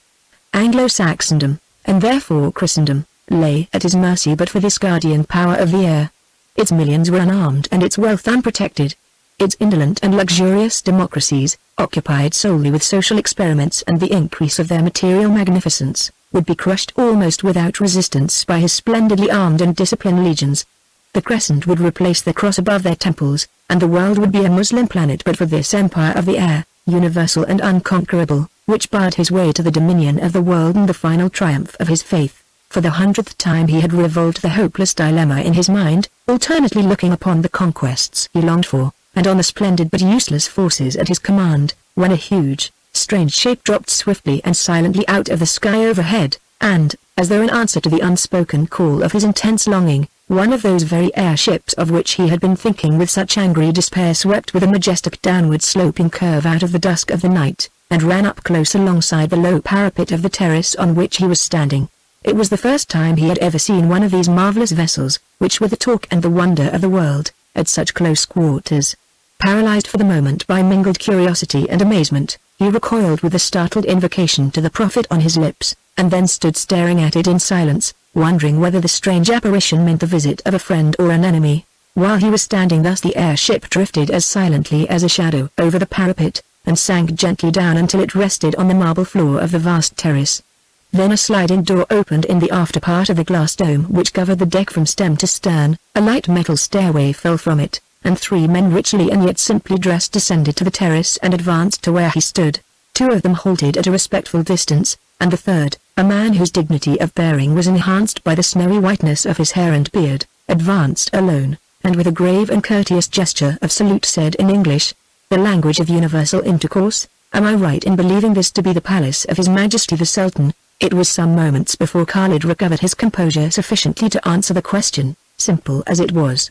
Anglo-Saxondom, and therefore Christendom, lay at his mercy but for this guardian power of the air. Its millions were unarmed and its wealth unprotected. Its indolent and luxurious democracies, occupied solely with social experiments and the increase of their material magnificence, would be crushed almost without resistance by his splendidly armed and disciplined legions. The crescent would replace the cross above their temples, and the world would be a Muslim planet but for this empire of the air, universal and unconquerable, which barred his way to the dominion of the world and the final triumph of his faith. For the 100th time he had revolved the hopeless dilemma in his mind, alternately looking upon the conquests he longed for, and on the splendid but useless forces at his command, when a huge, strange shape dropped swiftly and silently out of the sky overhead, and, as though in answer to the unspoken call of his intense longing, one of those very airships of which he had been thinking with such angry despair swept with a majestic downward sloping curve out of the dusk of the night, and ran up close alongside the low parapet of the terrace on which he was standing. It was the first time he had ever seen one of these marvelous vessels, which were the talk and the wonder of the world, at such close quarters. Paralyzed for the moment by mingled curiosity and amazement, he recoiled with a startled invocation to the Prophet on his lips, and then stood staring at it in silence, wondering whether the strange apparition meant the visit of a friend or an enemy. While he was standing thus the airship drifted as silently as a shadow over the parapet, and sank gently down until it rested on the marble floor of the vast terrace. Then a sliding door opened in the after part of the glass dome which covered the deck from stem to stern, a light metal stairway fell from it, and 3 men richly and yet simply dressed descended to the terrace and advanced to where he stood. 2 of them halted at a respectful distance, and the third, a man whose dignity of bearing was enhanced by the snowy whiteness of his hair and beard, advanced alone. and with a grave and courteous gesture of salute said in English, the language of universal intercourse, "Am I right in believing this to be the palace of His Majesty the Sultan?" It was some moments before Khalid recovered his composure sufficiently to answer the question, simple as it was.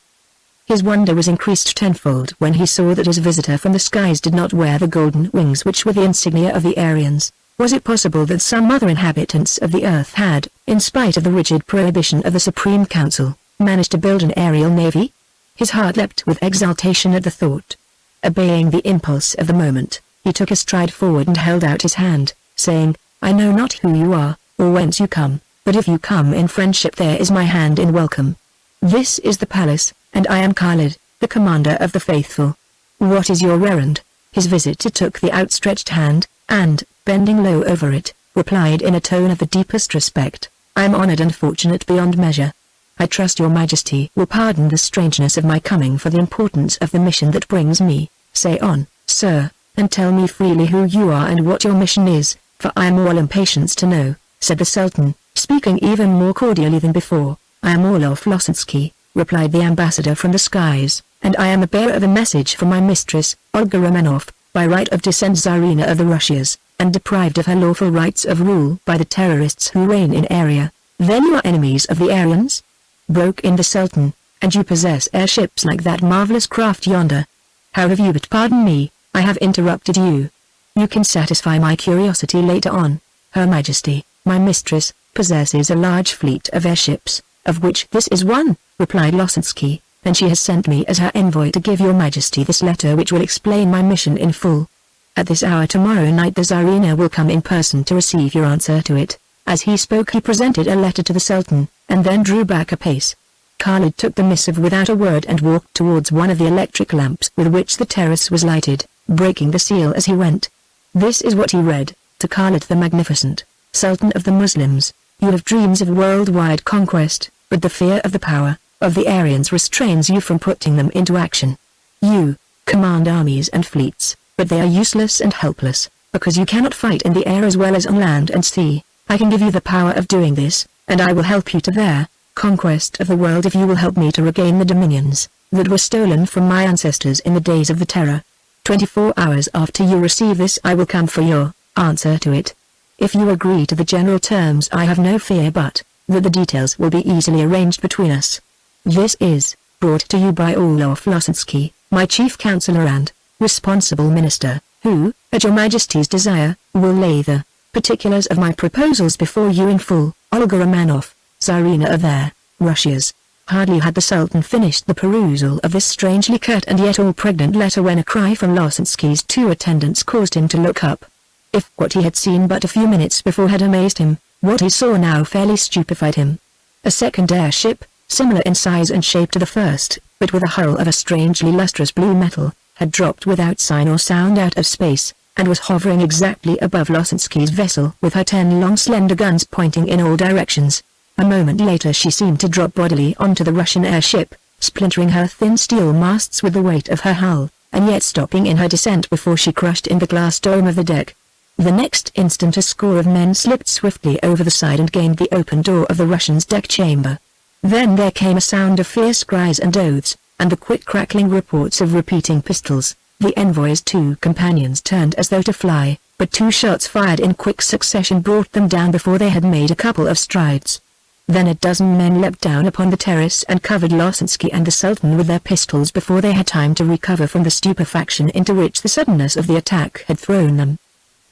His wonder was increased tenfold when he saw that his visitor from the skies did not wear the golden wings which were the insignia of the Aryans. Was it possible that some other inhabitants of the earth had, in spite of the rigid prohibition of the Supreme Council, managed to build an aerial navy? His heart leapt with exultation at the thought. Obeying the impulse of the moment, he took a stride forward and held out his hand, saying, "I know not who you are, or whence you come, but if you come in friendship there is my hand in welcome. This is the palace, and I am Khalid, the commander of the faithful. What is your errand?" His visitor took the outstretched hand, and, bending low over it, replied in a tone of the deepest respect, "I am honored and fortunate beyond measure. I trust your Majesty will pardon the strangeness of my coming for the importance of the mission that brings me. Say on, sir, and tell me freely who you are and what your mission is, for I am all impatience to know," said the Sultan, speaking even more cordially than before. "I am Olaf Losensky," replied the ambassador from the skies, "and I am the bearer of a message from my mistress, Olga Romanoff, by right of descent Tsarina of the Russias, and deprived of her lawful rights of rule by the terrorists who reign in area." "Then you are enemies of the Aryans?" broke in the Sultan, "and you possess airships like that marvelous craft yonder. How have you but pardon me, I have interrupted you. You can satisfy my curiosity later on. Her Majesty, my mistress, possesses a large fleet of airships, of which this is one," replied Losensky, "and she has sent me as her envoy to give your Majesty this letter which will explain my mission in full. At this hour tomorrow night the Tsarina will come in person to receive your answer to it." As he spoke he presented a letter to the Sultan, and then drew back a pace. Khalid took the missive without a word and walked towards one of the electric lamps with which the terrace was lighted, breaking the seal as he went. This is what he read: "To Khalid the Magnificent, Sultan of the Muslims, you have dreams of worldwide conquest, but the fear of the power of the Aryans restrains you from putting them into action. You command armies and fleets, but they are useless and helpless, because you cannot fight in the air as well as on land and sea. I can give you the power of doing this, and I will help you to their conquest of the world if you will help me to regain the dominions that were stolen from my ancestors in the days of the terror. 24 hours after you receive this I will come for your answer to it. If you agree to the general terms I have no fear but that the details will be easily arranged between us. This is brought to you by Olaf Losensky, my chief counselor and responsible minister, who, at your Majesty's desire, will lay the particulars of my proposals before you in full. Olga Romanoff, Tsarina of the Russias." Hardly had the Sultan finished the perusal of this strangely curt and yet all pregnant letter when a cry from Losensky's two attendants caused him to look up. If what he had seen but a few minutes before had amazed him, what he saw now fairly stupefied him. A second airship, similar in size and shape to the first, but with a hull of a strangely lustrous blue metal, had dropped without sign or sound out of space, and was hovering exactly above Losensky's vessel with her 10 long slender guns pointing in all directions. A moment later she seemed to drop bodily onto the Russian airship, splintering her thin steel masts with the weight of her hull, and yet stopping in her descent before she crushed in the glass dome of the deck. The next instant a score of men slipped swiftly over the side and gained the open door of the Russian's deck chamber. Then there came a sound of fierce cries and oaths, and the quick crackling reports of repeating pistols. The envoy's two companions turned as though to fly, but 2 shots fired in quick succession brought them down before they had made a couple of strides. Then a dozen men leapt down upon the terrace and covered Losensky and the Sultan with their pistols before they had time to recover from the stupefaction into which the suddenness of the attack had thrown them.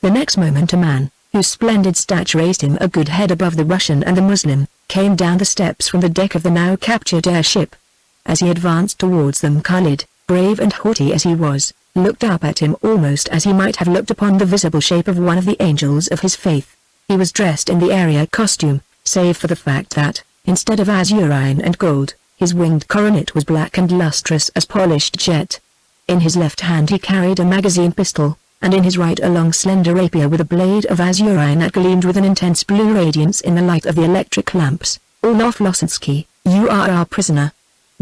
The next moment a man, whose splendid stature raised him a good head above the Russian and the Muslim, came down the steps from the deck of the now captured airship. As he advanced towards them Khalid, brave and haughty as he was, looked up at him almost as he might have looked upon the visible shape of one of the angels of his faith. He was dressed in the area costume, save for the fact that, instead of azurine and gold, his winged coronet was black and lustrous as polished jet. In his left hand he carried a magazine pistol, and in his right a long slender rapier with a blade of azurine that gleamed with an intense blue radiance in the light of the electric lamps. "Olaf Losensky, you are our prisoner.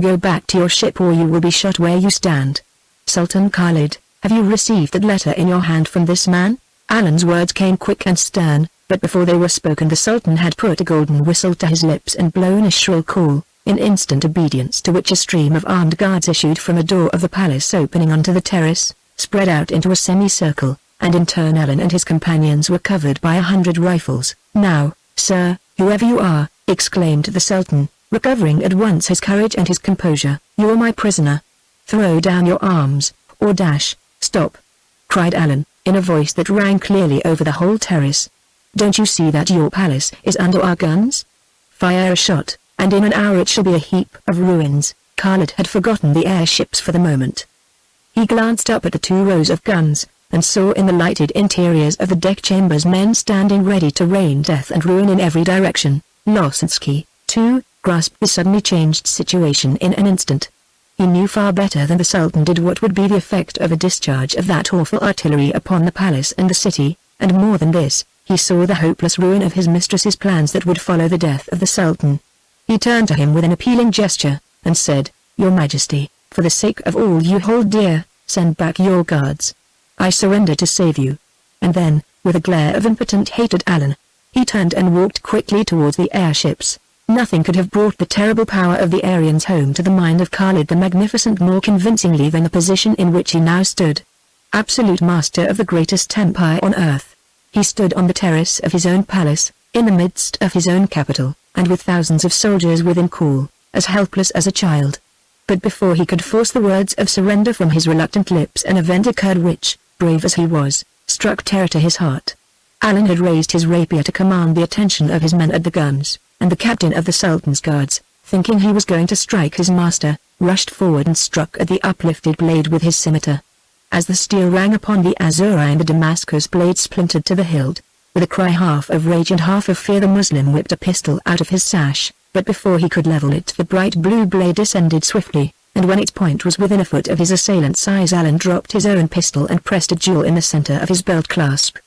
Go back to your ship or you will be shot where you stand." "Sultan Khalid, have you received that letter in your hand from this man?" Alan's words came quick and stern, but before they were spoken the Sultan had put a golden whistle to his lips and blown a shrill call. in instant obedience to which a stream of armed guards issued from a door of the palace opening onto the terrace, spread out into a semicircle, and in turn Alan and his companions were covered by 100 rifles. "Now, sir, whoever you are," exclaimed the Sultan, recovering at once his courage and his composure, "you're my prisoner. Throw down your arms, or dash." "Stop!" cried Alan, in a voice that rang clearly over the whole terrace. "Don't you see that your palace is under our guns? Fire a shot, and in an hour it shall be a heap of ruins." Khalid had forgotten the airships for the moment. He glanced up at the 2 rows of guns, and saw in the lighted interiors of the deck chambers men standing ready to rain death and ruin in every direction. Losinsky, too, grasped the suddenly changed situation in an instant. He knew far better than the Sultan did what would be the effect of a discharge of that awful artillery upon the palace and the city, and more than this, he saw the hopeless ruin of his mistress's plans that would follow the death of the Sultan. He turned to him with an appealing gesture, and said, "Your Majesty, for the sake of all you hold dear, send back your guards. I surrender to save you." And then, with a glare of impotent hate at Alan, he turned and walked quickly towards the airships. Nothing could have brought the terrible power of the Aryans home to the mind of Khalid the Magnificent more convincingly than the position in which he now stood. Absolute master of the greatest empire on earth. He stood on the terrace of his own palace, in the midst of his own capital, and with thousands of soldiers within call, as helpless as a child. But before he could force the words of surrender from his reluctant lips an event occurred which, brave as he was, struck terror to his heart. Alan had raised his rapier to command the attention of his men at the guns, and the captain of the Sultan's guards, thinking he was going to strike his master, rushed forward and struck at the uplifted blade with his scimitar. As the steel rang upon the azurine the Damascus blade splintered to the hilt. With a cry half of rage and half of fear the Muslim whipped a pistol out of his sash, but before he could level it the bright blue blade descended swiftly, and when its point was within a foot of his assailant's eyes Alan dropped his own pistol and pressed a jewel in the center of his belt clasp.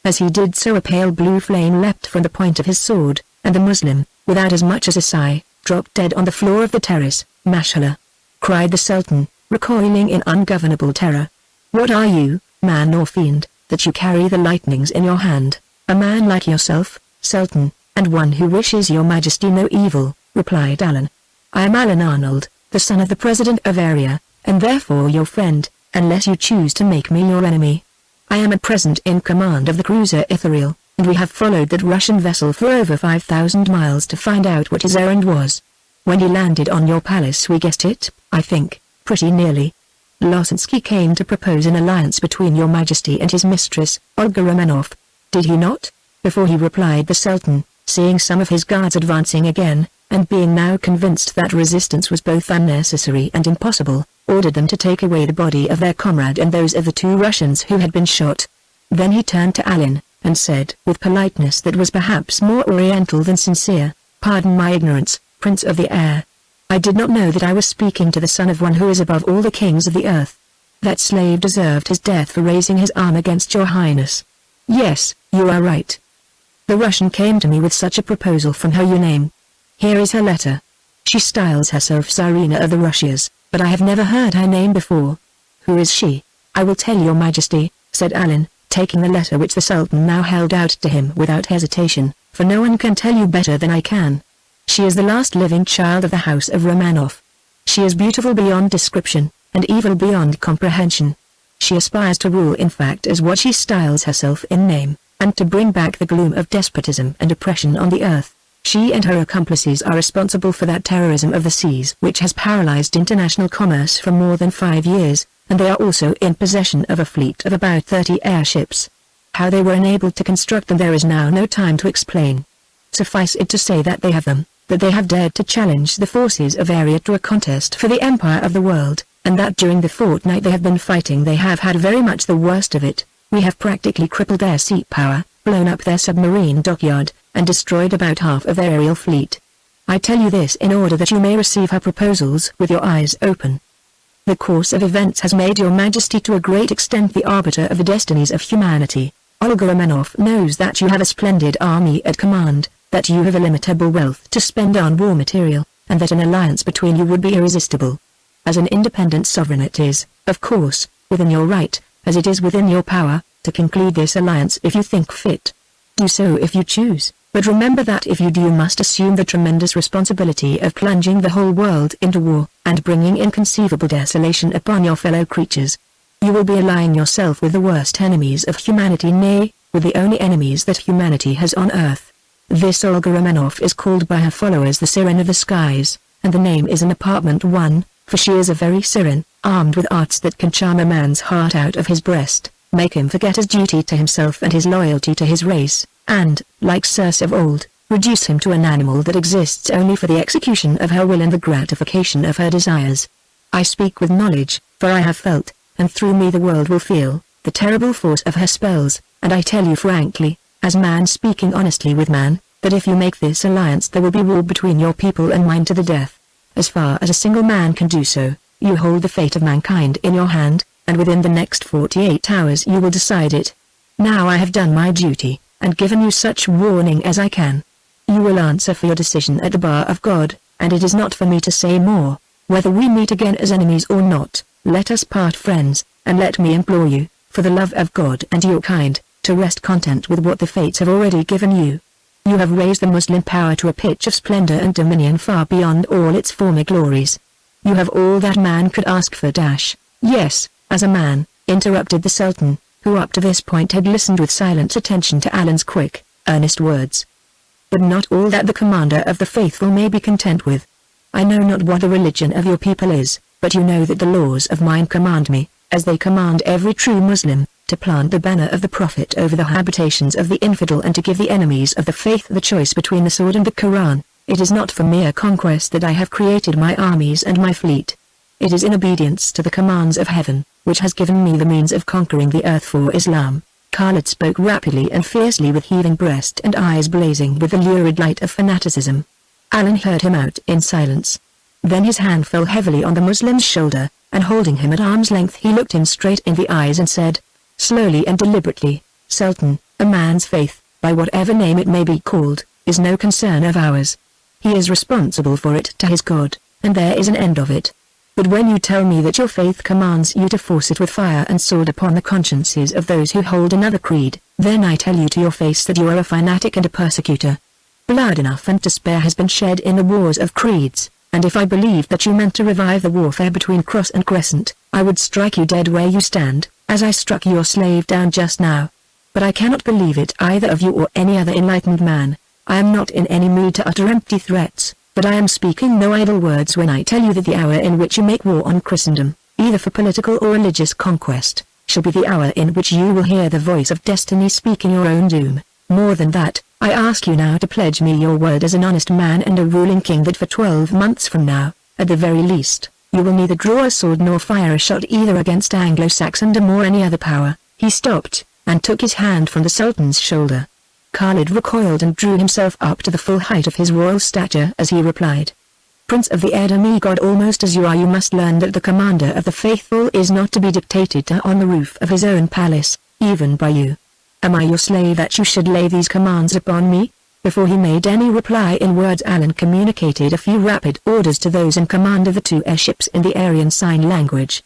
As he did so a pale blue flame leapt from the point of his sword, and the Muslim, without as much as a sigh, dropped dead on the floor of the terrace. "Mashallah!" cried the Sultan, recoiling in ungovernable terror. "What are you, man or fiend, that you carry the lightnings in your hand?" "A man like yourself, Sultan, and one who wishes your Majesty no evil," replied Alan. "I am Alan Arnold, the son of the President of Aria, and therefore your friend, unless you choose to make me your enemy. I am at present in command of the cruiser Ithuriel, and we have followed that Russian vessel for over 5,000 miles to find out what his errand was. When he landed on your palace we guessed it, I think, pretty nearly. Losinsky came to propose an alliance between your Majesty and his mistress, Olga Romanoff. Did he not?" Before he replied the Sultan, seeing some of his guards advancing again, and being now convinced that resistance was both unnecessary and impossible, ordered them to take away the body of their comrade and those of the 2 Russians who had been shot. Then he turned to Alan, and said with politeness that was perhaps more oriental than sincere, "Pardon my ignorance, Prince of the Air. I did not know that I was speaking to the son of one who is above all the kings of the earth. That slave deserved his death for raising his arm against your highness." "Yes, you are right. The Russian came to me with such a proposal from her name. Here is her letter. She styles herself Syren of the Russias, but I have never heard her name before." "Who is she?" "I will tell your Majesty," said Alan, taking the letter which the Sultan now held out to him without hesitation, "for no one can tell you better than I can. She is the last living child of the house of Romanoff. She is beautiful beyond description, and evil beyond comprehension. She aspires to rule in fact as what she styles herself in name, and to bring back the gloom of despotism and oppression on the earth. She and her accomplices are responsible for that terrorism of the seas which has paralyzed international commerce for more than 5 years, and they are also in possession of a fleet of about 30 airships. How they were enabled to construct them there is now no time to explain. Suffice it to say that they have them, that they have dared to challenge the forces of Aria to a contest for the empire of the world, and that during the fortnight they have been fighting they have had very much the worst of it. We have practically crippled their sea power, blown up their submarine dockyard, and destroyed about half of their aerial fleet. I tell you this in order that you may receive her proposals with your eyes open. The course of events has made your Majesty to a great extent the arbiter of the destinies of humanity. Olga Romanoff knows that you have a splendid army at command, that you have illimitable wealth to spend on war material, and that an alliance between you would be irresistible. As an independent sovereign it is, of course, within your right, as it is within your power, to conclude this alliance if you think fit. Do so if you choose, But remember that if you do, you must assume the tremendous responsibility of plunging the whole world into war, and bringing inconceivable desolation upon your fellow creatures. You will be allying yourself with the worst enemies of humanity, nay, with the only enemies that humanity has on earth. This Olga Romanoff is called by her followers the Syren of the skies, and the name is an apartment one, for she is a very Syren, armed with arts that can charm a man's heart out of his breast, make him forget his duty to himself and his loyalty to his race, and, like Circe of old, reduce him to an animal that exists only for the execution of her will and the gratification of her desires. I speak with knowledge, for I have felt, and through me the world will feel, the terrible force of her spells, and I tell you frankly, as man speaking honestly with man, that if you make this alliance there will be war between your people and mine to the death. As far as a single man can do so, you hold the fate of mankind in your hand, and within the next 48 hours you will decide it. Now I have done my duty, and given you such warning as I can. You will answer for your decision at the bar of God, and it is not for me to say more. Whether we meet again as enemies or not, let us part friends, and let me implore you, for the love of God and your kind, to rest content with what the fates have already given you. You have raised the Muslim power to a pitch of splendor and dominion far beyond all its former glories. You have all that man could ask for. Yes, as a man, interrupted the Sultan, who up to this point had listened with silent attention to Alan's quick, earnest words. But not all that the commander of the faithful may be content with. I know not what the religion of your people is, but you know that the laws of mine command me, as they command every true Muslim, to plant the banner of the Prophet over the habitations of the infidel and to give the enemies of the faith the choice between the sword and the Quran. It is not for mere conquest that I have created my armies and my fleet. It is in obedience to the commands of heaven, which has given me the means of conquering the earth for Islam. Khalid spoke rapidly and fiercely with heaving breast and eyes blazing with the lurid light of fanaticism. Alan heard him out in silence. Then his hand fell heavily on the Muslim's shoulder, and holding him at arm's length he looked him straight in the eyes and said, slowly and deliberately, Sultan, a man's faith, by whatever name it may be called, is no concern of ours. He is responsible for it to his God, and there is an end of it. But when you tell me that your faith commands you to force it with fire and sword upon the consciences of those who hold another creed, then I tell you to your face that you are a fanatic and a persecutor. Blood enough and to spare has been shed in the wars of creeds, and if I believed that you meant to revive the warfare between cross and crescent, I would strike you dead where you stand, as I struck your slave down just now. But I cannot believe it either of you or any other enlightened man. I am not in any mood to utter empty threats, but I am speaking no idle words when I tell you that the hour in which you make war on Christendom, either for political or religious conquest, shall be the hour in which you will hear the voice of destiny speaking your own doom. More than that, I ask you now to pledge me your word as an honest man and a ruling king that for 12 months from now, at the very least, you will neither draw a sword nor fire a shot either against Anglo-Saxondom or any other power. He stopped, and took his hand from the Sultan's shoulder. Khalid recoiled and drew himself up to the full height of his royal stature as he replied. Prince of the air, demigod almost as you are, you must learn that the commander of the faithful is not to be dictated to on the roof of his own palace, even by you. Am I your slave that you should lay these commands upon me? Before he made any reply in words, Alan communicated a few rapid orders to those in command of the 2 airships in the Aryan Sign Language.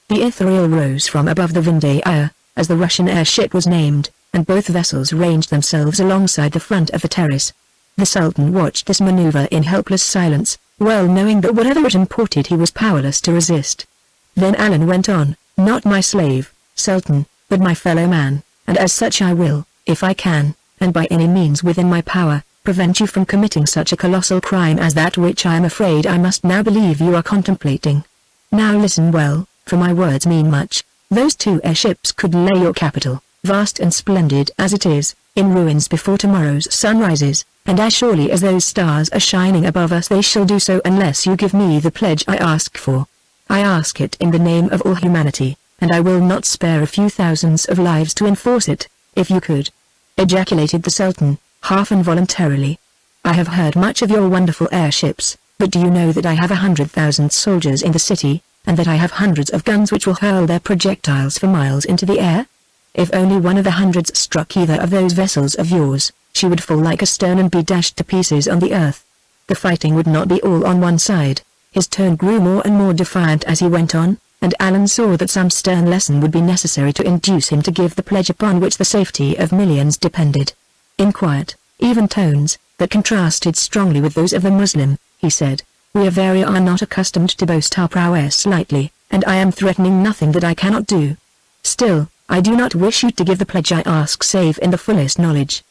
The Ithuriel rose from above the Vindaya, as the Russian airship was named, and both vessels ranged themselves alongside the front of the terrace. The Sultan watched this maneuver in helpless silence, well knowing that whatever it imported he was powerless to resist. Then Alan went on, not my slave, Sultan, but my fellow man, and as such I will, if I can, and by any means within my power, prevent you from committing such a colossal crime as that which I am afraid I must now believe you are contemplating. Now listen well, for my words mean much. Those 2 airships could lay your capital, vast and splendid as it is, in ruins before tomorrow's sun rises, and as surely as those stars are shining above us they shall do so unless you give me the pledge I ask for. I ask it in the name of all humanity, and I will not spare a few thousands of lives to enforce it, if you could. Ejaculated the Sultan, half involuntarily. I have heard much of your wonderful airships, but do you know that I have 100,000 soldiers in the city, and that I have hundreds of guns which will hurl their projectiles for miles into the air? If only one of the hundreds struck either of those vessels of yours, she would fall like a stone and be dashed to pieces on the earth. The fighting would not be all on one side. His tone grew more and more defiant as he went on, and Alan saw that some stern lesson would be necessary to induce him to give the pledge upon which the safety of millions depended. In quiet, even tones, that contrasted strongly with those of the Muslim, he said, "We are not accustomed to boast our prowess lightly, and I am threatening nothing that I cannot do. Still, I do not wish you to give the pledge I ask save in the fullest knowledge.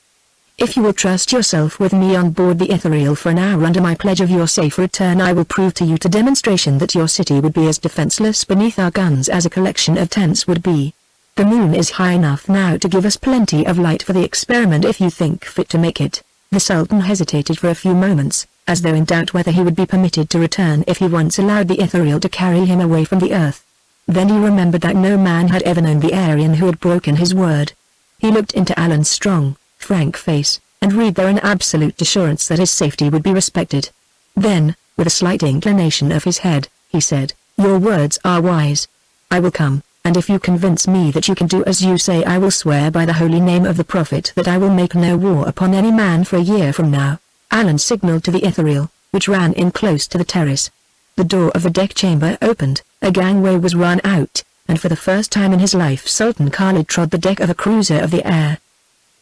If you will trust yourself with me on board the Ethereal for an hour under my pledge of your safe return, I will prove to you to demonstration that your city would be as defenseless beneath our guns as a collection of tents would be. The moon is high enough now to give us plenty of light for the experiment if you think fit to make it." The Sultan hesitated for a few moments, as though in doubt whether he would be permitted to return if he once allowed the Ethereal to carry him away from the earth. Then he remembered that no man had ever known the Aryan who had broken his word. He looked into Alan's strong, frank face, and read there an absolute assurance that his safety would be respected. Then, with a slight inclination of his head, he said, "Your words are wise. I will come, and if you convince me that you can do as you say, I will swear by the holy name of the Prophet that I will make no war upon any man for a year from now." Alan signaled to the Ethereal, which ran in close to the terrace. The door of the deck chamber opened, a gangway was run out, and for the first time in his life Sultan Khalid trod the deck of a cruiser of the air.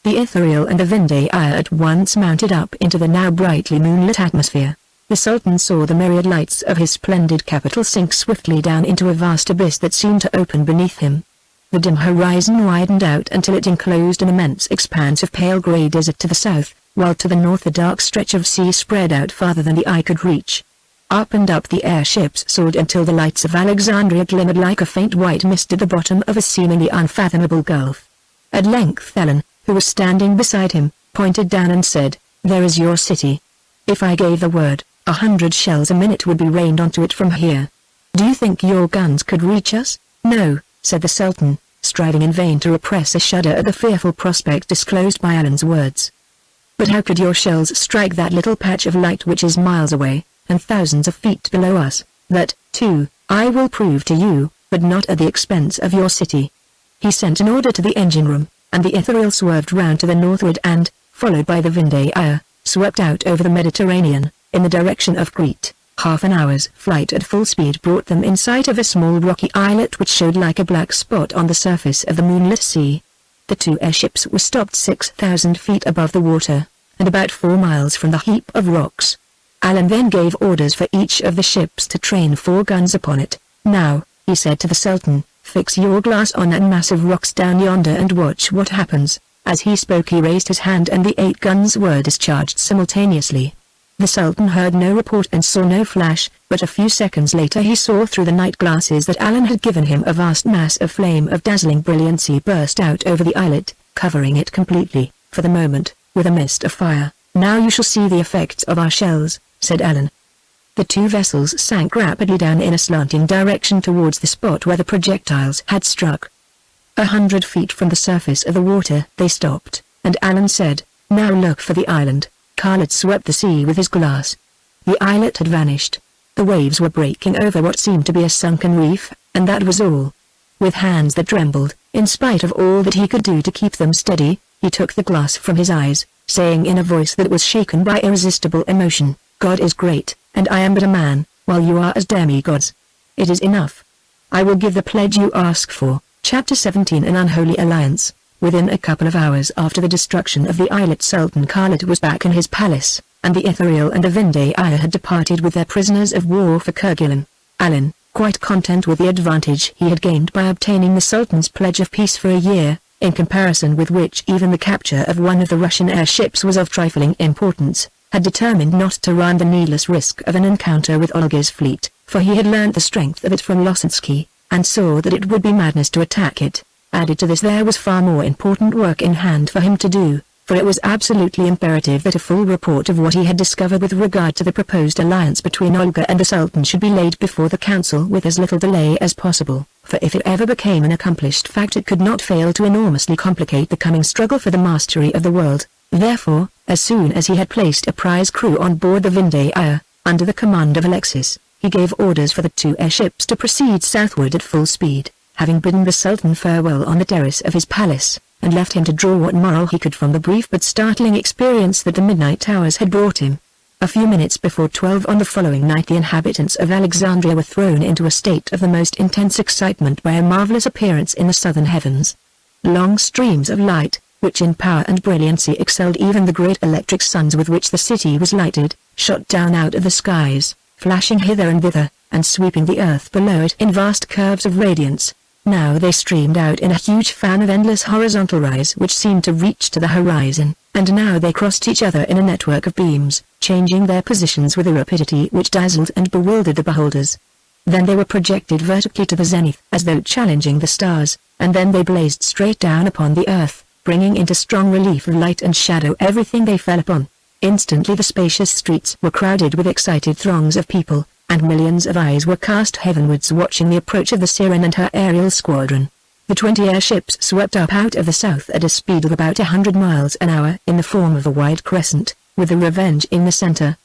The Ethereal and the Vindaya at once mounted up into the now brightly moonlit atmosphere. The Sultan saw the myriad lights of his splendid capital sink swiftly down into a vast abyss that seemed to open beneath him. The dim horizon widened out until it enclosed an immense expanse of pale grey desert to the south, while to the north a dark stretch of sea spread out farther than the eye could reach. Up and up the airships soared until the lights of Alexandria glimmered like a faint white mist at the bottom of a seemingly unfathomable gulf. At length Alan, who was standing beside him, pointed down and said, "There is your city. If I gave the word, 100 shells a minute would be rained onto it from here. Do you think your guns could reach us?" "No," said the Sultan, striving in vain to repress a shudder at the fearful prospect disclosed by Alan's words. "But how could your shells strike that little patch of light which is miles away, and thousands of feet below us? That, too, I will prove to you, but not at the expense of your city." He sent an order to the engine room, and the Ethereal swerved round to the northward and, followed by the Vindaya, swept out over the Mediterranean, in the direction of Crete. Half an hour's flight at full speed brought them in sight of a small rocky islet which showed like a black spot on the surface of the moonlit sea. The two airships were stopped 6,000 feet above the water, and about 4 miles from the heap of rocks. Alan then gave orders for each of the ships to train 4 guns upon it. "Now," he said to the Sultan, "fix your glass on that mass of rocks down yonder and watch what happens." As he spoke he raised his hand and the 8 guns were discharged simultaneously. The Sultan heard no report and saw no flash, but a few seconds later he saw through the night glasses that Alan had given him a vast mass of flame of dazzling brilliancy burst out over the islet, covering it completely, for the moment, with a mist of fire. "Now you shall see the effects of our shells," said Alan. The 2 vessels sank rapidly down in a slanting direction towards the spot where the projectiles had struck. 100 feet from the surface of the water they stopped, and Alan said, "Now look for the island." Khalid swept the sea with his glass. The islet had vanished. The waves were breaking over what seemed to be a sunken reef, and that was all. With hands that trembled, in spite of all that he could do to keep them steady, he took the glass from his eyes, saying in a voice that was shaken by irresistible emotion, "God is great, and I am but a man, while you are as demigods. It is enough. I will give the pledge you ask for." Chapter 17 An Unholy Alliance. Within a couple of hours after the destruction of the islet, Sultan Khalid was back in his palace, and the Ethereal and the Vindaya had departed with their prisoners of war for Kerguelen. Alan, quite content with the advantage he had gained by obtaining the Sultan's pledge of peace for a year, in comparison with which even the capture of one of the Russian airships was of trifling importance, had determined not to run the needless risk of an encounter with Olga's fleet, for he had learnt the strength of it from Losensky, and saw that it would be madness to attack it. Added to this, there was far more important work in hand for him to do, for it was absolutely imperative that a full report of what he had discovered with regard to the proposed alliance between Olga and the Sultan should be laid before the council with as little delay as possible, for if it ever became an accomplished fact it could not fail to enormously complicate the coming struggle for the mastery of the world. Therefore, as soon as he had placed a prize crew on board the Vindaya, under the command of Alexis, he gave orders for the 2 airships to proceed southward at full speed, having bidden the Sultan farewell on the terrace of his palace, and left him to draw what moral he could from the brief but startling experience that the midnight hours had brought him. A few minutes before 12 on the following night the inhabitants of Alexandria were thrown into a state of the most intense excitement by a marvelous appearance in the southern heavens. Long streams of light, which in power and brilliancy excelled even the great electric suns with which the city was lighted, shot down out of the skies, flashing hither and thither, and sweeping the earth below it in vast curves of radiance. Now they streamed out in a huge fan of endless horizontal rays which seemed to reach to the horizon, and now they crossed each other in a network of beams, changing their positions with a rapidity which dazzled and bewildered the beholders. Then they were projected vertically to the zenith, as though challenging the stars, and then they blazed straight down upon the earth, bringing into strong relief of light and shadow everything they fell upon. Instantly the spacious streets were crowded with excited throngs of people, and millions of eyes were cast heavenwards watching the approach of the Syren and her aerial squadron. The 20 airships swept up out of the south at a speed of about 100 miles an hour in the form of a wide crescent, with the Revenge in the center.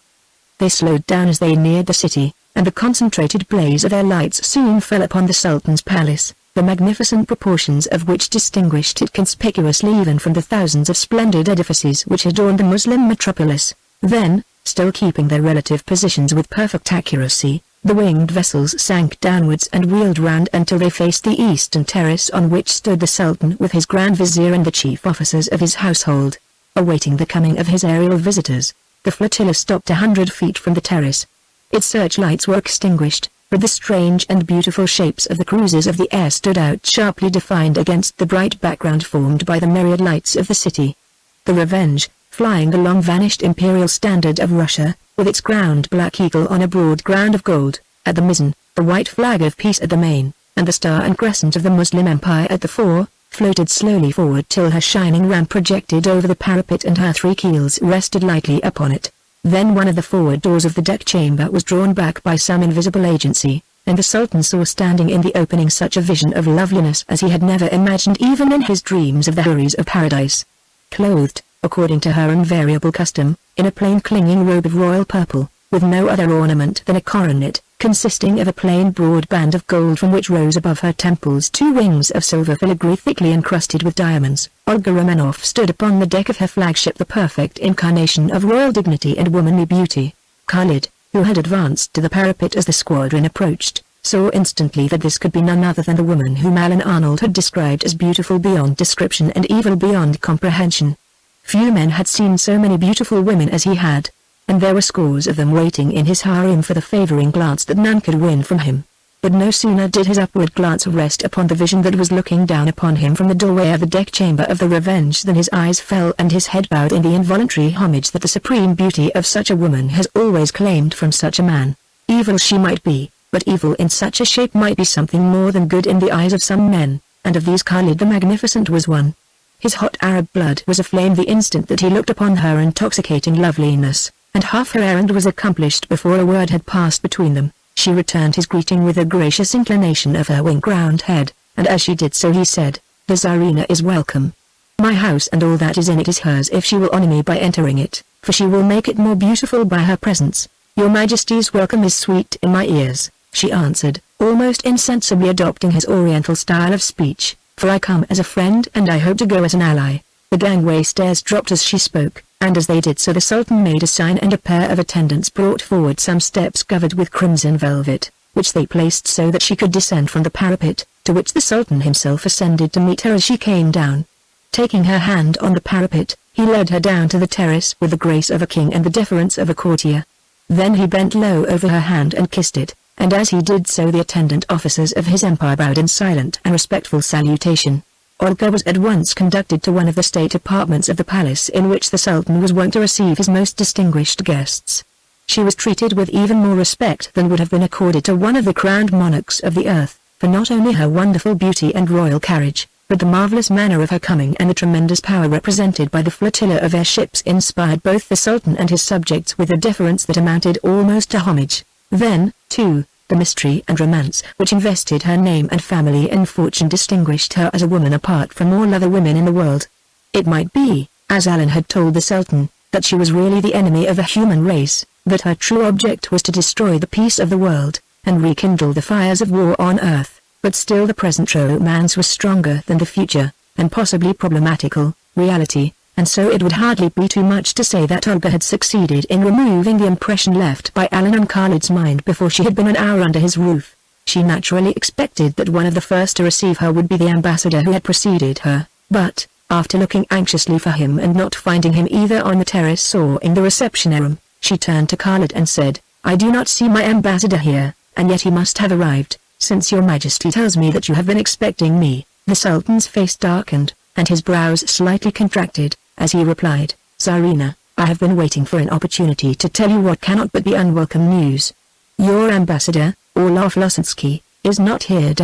They slowed down as they neared the city, and the concentrated blaze of their lights soon fell upon the Sultan's palace, the magnificent proportions of which distinguished it conspicuously even from the thousands of splendid edifices which adorned the Muslim metropolis. Then, still keeping their relative positions with perfect accuracy, the winged vessels sank downwards and wheeled round until they faced the eastern terrace on which stood the Sultan with his Grand Vizier and the chief officers of his household. Awaiting the coming of his aerial visitors, the flotilla stopped 100 feet from the terrace. Its searchlights were extinguished, but the strange and beautiful shapes of the cruisers of the air stood out sharply defined against the bright background formed by the myriad lights of the city. The Revenge, flying the long-vanished imperial standard of Russia, with its crowned black eagle on a broad ground of gold, at the mizzen, the white flag of peace at the main, and the star and crescent of the Muslim Empire at the fore, floated slowly forward till her shining ram projected over the parapet and her 3 keels rested lightly upon it. Then one of the forward doors of the deck chamber was drawn back by some invisible agency, and the Sultan saw standing in the opening such a vision of loveliness as he had never imagined even in his dreams of the houris of paradise. Clothed, according to her invariable custom, in a plain clinging robe of royal purple, with no other ornament than a coronet, consisting of a plain broad band of gold from which rose above her temples 2 wings of silver filigree thickly encrusted with diamonds, Olga Romanoff stood upon the deck of her flagship, the perfect incarnation of royal dignity and womanly beauty. Khalid, who had advanced to the parapet as the squadron approached, saw instantly that this could be none other than the woman whom Alan Arnold had described as beautiful beyond description and evil beyond comprehension. Few men had seen so many beautiful women as he had, and there were scores of them waiting in his harem for the favoring glance that none could win from him. But no sooner did his upward glance rest upon the vision that was looking down upon him from the doorway of the deck chamber of the Revenge than his eyes fell and his head bowed in the involuntary homage that the supreme beauty of such a woman has always claimed from such a man. Evil she might be, but evil in such a shape might be something more than good in the eyes of some men, and of these Khalid the Magnificent was one. His hot Arab blood was aflame the instant that he looked upon her intoxicating loveliness, and half her errand was accomplished before a word had passed between them. She returned his greeting with a gracious inclination of her wing-crowned head, and as she did so he said, "The Tsarina is welcome. My house and all that is in it is hers if she will honor me by entering it, for she will make it more beautiful by her presence. Your Majesty's welcome is sweet in my ears," she answered, almost insensibly adopting his oriental style of speech, "for I come as a friend and I hope to go as an ally." The gangway stairs dropped as she spoke, and as they did so the Sultan made a sign and a pair of attendants brought forward some steps covered with crimson velvet, which they placed so that she could descend from the parapet, to which the Sultan himself ascended to meet her as she came down. Taking her hand on the parapet, he led her down to the terrace with the grace of a king and the deference of a courtier. Then he bent low over her hand and kissed it, and as he did so the attendant officers of his empire bowed in silent and respectful salutation. Olga was at once conducted to one of the state apartments of the palace in which the Sultan was wont to receive his most distinguished guests. She was treated with even more respect than would have been accorded to one of the crowned monarchs of the earth, for not only her wonderful beauty and royal carriage, but the marvelous manner of her coming and the tremendous power represented by the flotilla of airships inspired both the Sultan and his subjects with a deference that amounted almost to homage. Then, too, the mystery and romance which invested her name and family and fortune distinguished her as a woman apart from all other women in the world. It might be, as Alan had told the Sultan, that she was really the enemy of the human race, that her true object was to destroy the peace of the world, and rekindle the fires of war on earth, but still the present romance was stronger than the future, and possibly problematical, reality, and so it would hardly be too much to say that Olga had succeeded in removing the impression left by Alan on Khalid's mind before she had been an hour under his roof. She naturally expected that one of the first to receive her would be the ambassador who had preceded her, but, After looking anxiously for him and not finding him either on the terrace or in the reception room, she turned to Khalid and said, "I do not see my ambassador here, and yet he must have arrived, since your majesty tells me that you have been expecting me." The Sultan's face darkened, and his brows slightly contracted, as he replied, "Tsarina, I have been waiting for an opportunity to tell you what cannot but be unwelcome news. Your ambassador, Olaf Losensky, is not here.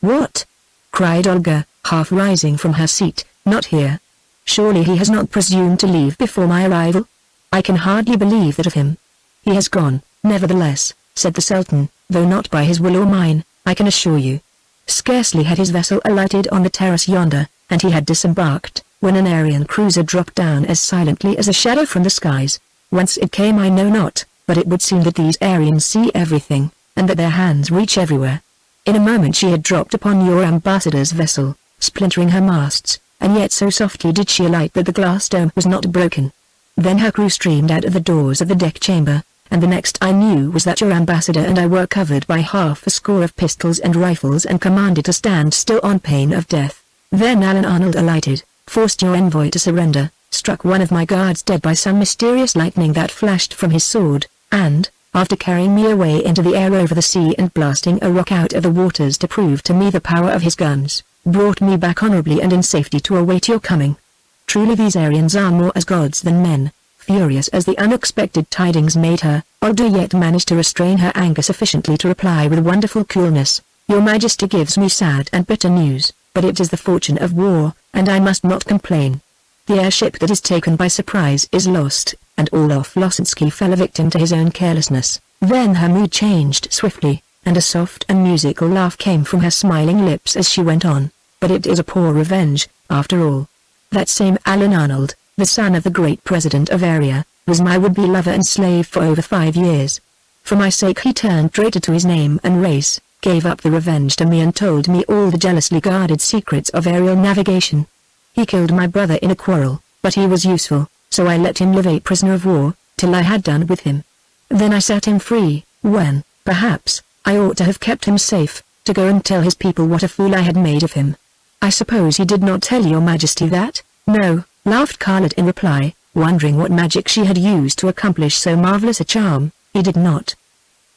What?" cried Olga, half rising from her seat. "Not here? Surely he has not presumed to leave before my arrival? I can hardly believe that of him." "He has gone, nevertheless," said the Sultan, "though not by his will or mine, I can assure you." Scarcely had his vessel alighted on the terrace yonder, and he had disembarked, when an Aryan cruiser dropped down as silently as a shadow from the skies. Whence it came I know not, but it would seem that these Aryans see everything, and that their hands reach everywhere. In a moment she had dropped upon your ambassador's vessel, splintering her masts, and yet so softly did she alight that the glass dome was not broken. Then her crew streamed out of the doors of the deck chamber, and the next I knew was that your ambassador and I were covered by half a score of pistols and rifles and commanded to stand still on pain of death. Then Alan Arnold alighted, forced your envoy to surrender, struck one of my guards dead by some mysterious lightning that flashed from his sword, and, after carrying me away into the air over the sea and blasting a rock out of the waters to prove to me the power of his guns, brought me back honorably and in safety to await your coming. Truly these Aryans are more as gods than men." Furious as the unexpected tidings made her, Olga yet managed to restrain her anger sufficiently to reply with wonderful coolness, "Your Majesty gives me sad and bitter news, but it is the fortune of war, and I must not complain. The airship that is taken by surprise is lost, and Olaf Losensky fell a victim to his own carelessness." Then her mood changed swiftly, and a soft and musical laugh came from her smiling lips as she went on, "But it is a poor revenge, after all. That same Alan Arnold, the son of the great president of Area, was my would-be lover and slave for over 5 years. For my sake he turned traitor to his name and race, gave up the revenge to me and told me all the jealously guarded secrets of aerial navigation. He killed my brother in a quarrel, but he was useful, so I let him live a prisoner of war, till I had done with him. Then I set him free, when, perhaps, I ought to have kept him safe, to go and tell his people what a fool I had made of him." "I suppose he did not tell your Majesty that?" "No," laughed Khalid in reply, wondering what magic she had used to accomplish so marvelous a charm. "He did not.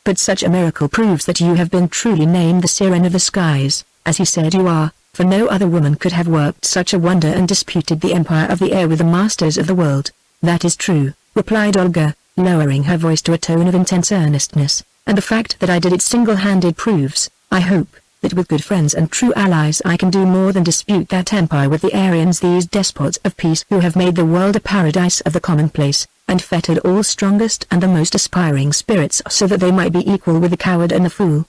But such a miracle proves that you have been truly named the Syren of the skies, as he said you are, for no other woman could have worked such a wonder and disputed the empire of the air with the masters of the world." "That is true," replied Olga, lowering her voice to a tone of intense earnestness, "and the fact that I did it single-handed proves, I hope, that with good friends and true allies I can do more than dispute that empire with the Aryans, these despots of peace who have made the world a paradise of the commonplace, and fettered all strongest and the most aspiring spirits so that they might be equal with the coward and the fool.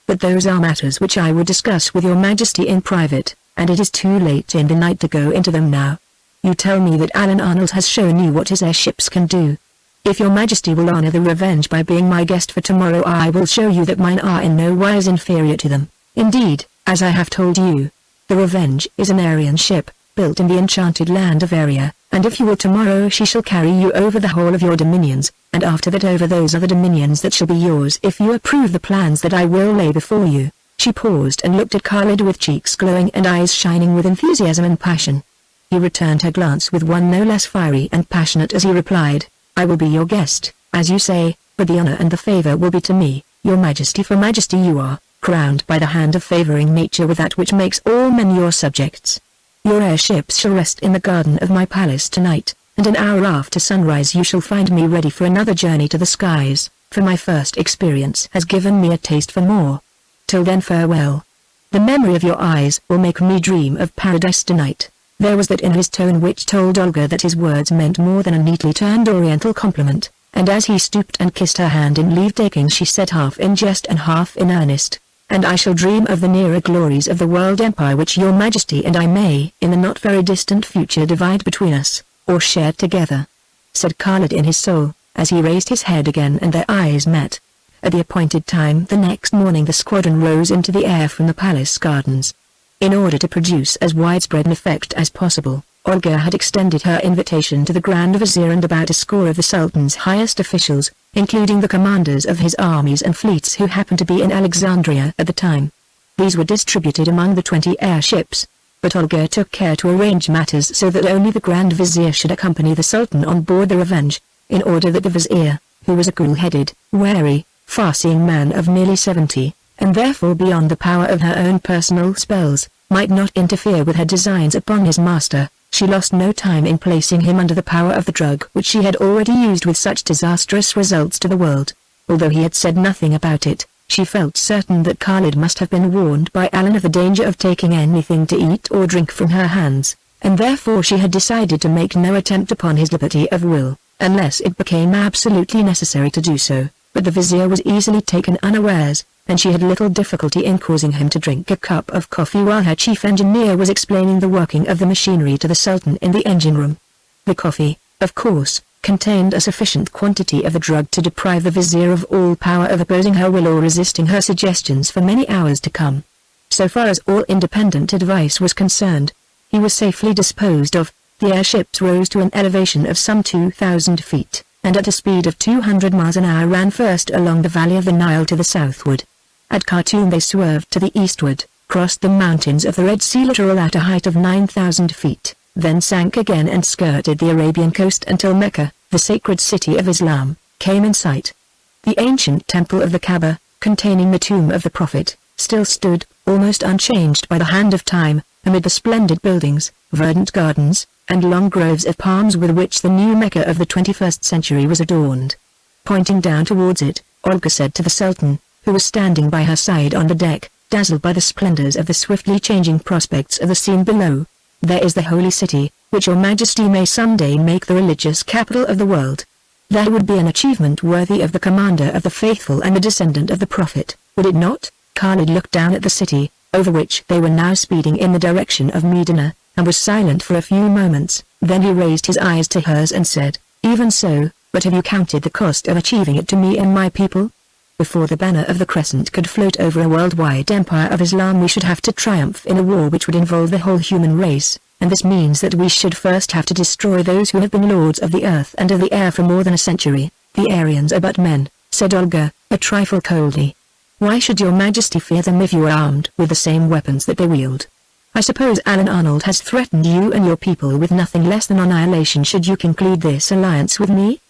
But those are matters which I would discuss with your Majesty in private, and it is too late in the night to go into them now. You tell me that Alan Arnold has shown you what his airships can do. If your Majesty will honor the revenge by being my guest for tomorrow, I will show you that mine are in no wise inferior to them. Indeed, as I have told you, the Revenge is an Aryan ship, built in the enchanted land of Aria, and if you will tomorrow she shall carry you over the whole of your dominions, and after that over those other dominions that shall be yours if you approve the plans that I will lay before you." She paused and looked at Khalid with cheeks glowing and eyes shining with enthusiasm and passion. He returned her glance with one no less fiery and passionate as he replied, "I will be your guest, as you say, but the honor and the favor will be to me, your Majesty, for Majesty you are, crowned by the hand of favoring nature with that which makes all men your subjects. Your airships shall rest in the garden of my palace tonight, and an hour after sunrise you shall find me ready for another journey to the skies, for my first experience has given me a taste for more. Till then farewell. The memory of your eyes will make me dream of paradise tonight." There was that in his tone which told Olga that his words meant more than a neatly turned oriental compliment, and as he stooped and kissed her hand in leave-taking she said half in jest and half in earnest, "And I shall dream of the nearer glories of the world empire which your Majesty and I may, in the not very distant future, divide between us, or share together," said Khalid in his soul, as he raised his head again and their eyes met. At the appointed time the next morning the squadron rose into the air from the palace gardens. In order to produce as widespread an effect as possible, Olga had extended her invitation to the Grand Vizier and about a score of the Sultan's highest officials, including the commanders of his armies and fleets who happened to be in Alexandria at the time. These were distributed among the 20 airships, but Olga took care to arrange matters so that only the Grand Vizier should accompany the Sultan on board the Revenge, in order that the Vizier, who was a cool-headed, wary, far-seeing man of nearly 70, and therefore beyond the power of her own personal spells, might not interfere with her designs upon his master. She lost no time in placing him under the power of the drug which she had already used with such disastrous results to the world. Although he had said nothing about it, she felt certain that Khalid must have been warned by Alan of the danger of taking anything to eat or drink from her hands, and therefore she had decided to make no attempt upon his liberty of will, unless it became absolutely necessary to do so. But the Vizier was easily taken unawares, and she had little difficulty in causing him to drink a cup of coffee while her chief engineer was explaining the working of the machinery to the Sultan in the engine room. The coffee, of course, contained a sufficient quantity of the drug to deprive the Vizier of all power of opposing her will or resisting her suggestions for many hours to come. So far as all independent advice was concerned, he was safely disposed of. The airships rose to an elevation of some 2,000 feet, and at a speed of 200 miles an hour ran first along the valley of the Nile to the southward. At Khartoum they swerved to the eastward, crossed the mountains of the Red Sea littoral at a height of 9,000 feet, then sank again and skirted the Arabian coast until Mecca, the sacred city of Islam, came in sight. The ancient temple of the Kaaba, containing the tomb of the Prophet, still stood, almost unchanged by the hand of time, amid the splendid buildings, verdant gardens, and long groves of palms with which the new Mecca of the 21st century was adorned. Pointing down towards it, Olga said to the Sultan, who was standing by her side on the deck, dazzled by the splendors of the swiftly changing prospects of the scene below, "There is the holy city, which your majesty may someday make the religious capital of the world. That would be an achievement worthy of the commander of the faithful and the descendant of the Prophet, would it not?" Khalid looked down at the city, over which they were now speeding in the direction of Medina, and was silent for a few moments. Then he raised his eyes to hers and said, "Even so, but have you counted the cost of achieving it to me and my people? Before the banner of the Crescent could float over a worldwide empire of Islam we should have to triumph in a war which would involve the whole human race, and this means that we should first have to destroy those who have been lords of the earth and of the air for more than a century." "The Aryans are but men," said Olga, a trifle coldly. "Why should your majesty fear them if you are armed with the same weapons that they wield? I suppose Alan Arnold has threatened you and your people with nothing less than annihilation should you conclude this alliance with me?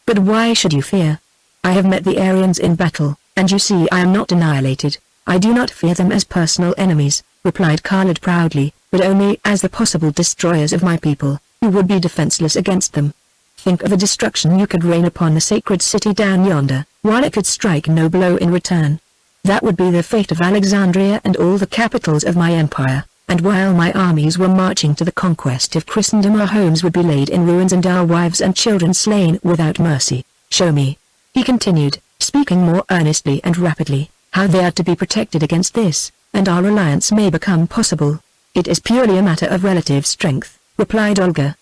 But why should you fear? I have met the Aryans in battle, and you see I am not annihilated. I do not fear them as personal enemies," replied Khalid proudly, "but only as the possible destroyers of my people, who would be defenseless against them. Think of the destruction you could rain upon the sacred city down yonder, while it could strike no blow in return. That would be the fate of Alexandria and all the capitals of my empire, and while my armies were marching to the conquest of Christendom our homes would be laid in ruins and our wives and children slain without mercy. Show me," he continued, speaking more earnestly and rapidly, "how they are to be protected against this, and our alliance may become possible." "It is purely a matter of relative strength," replied Olga.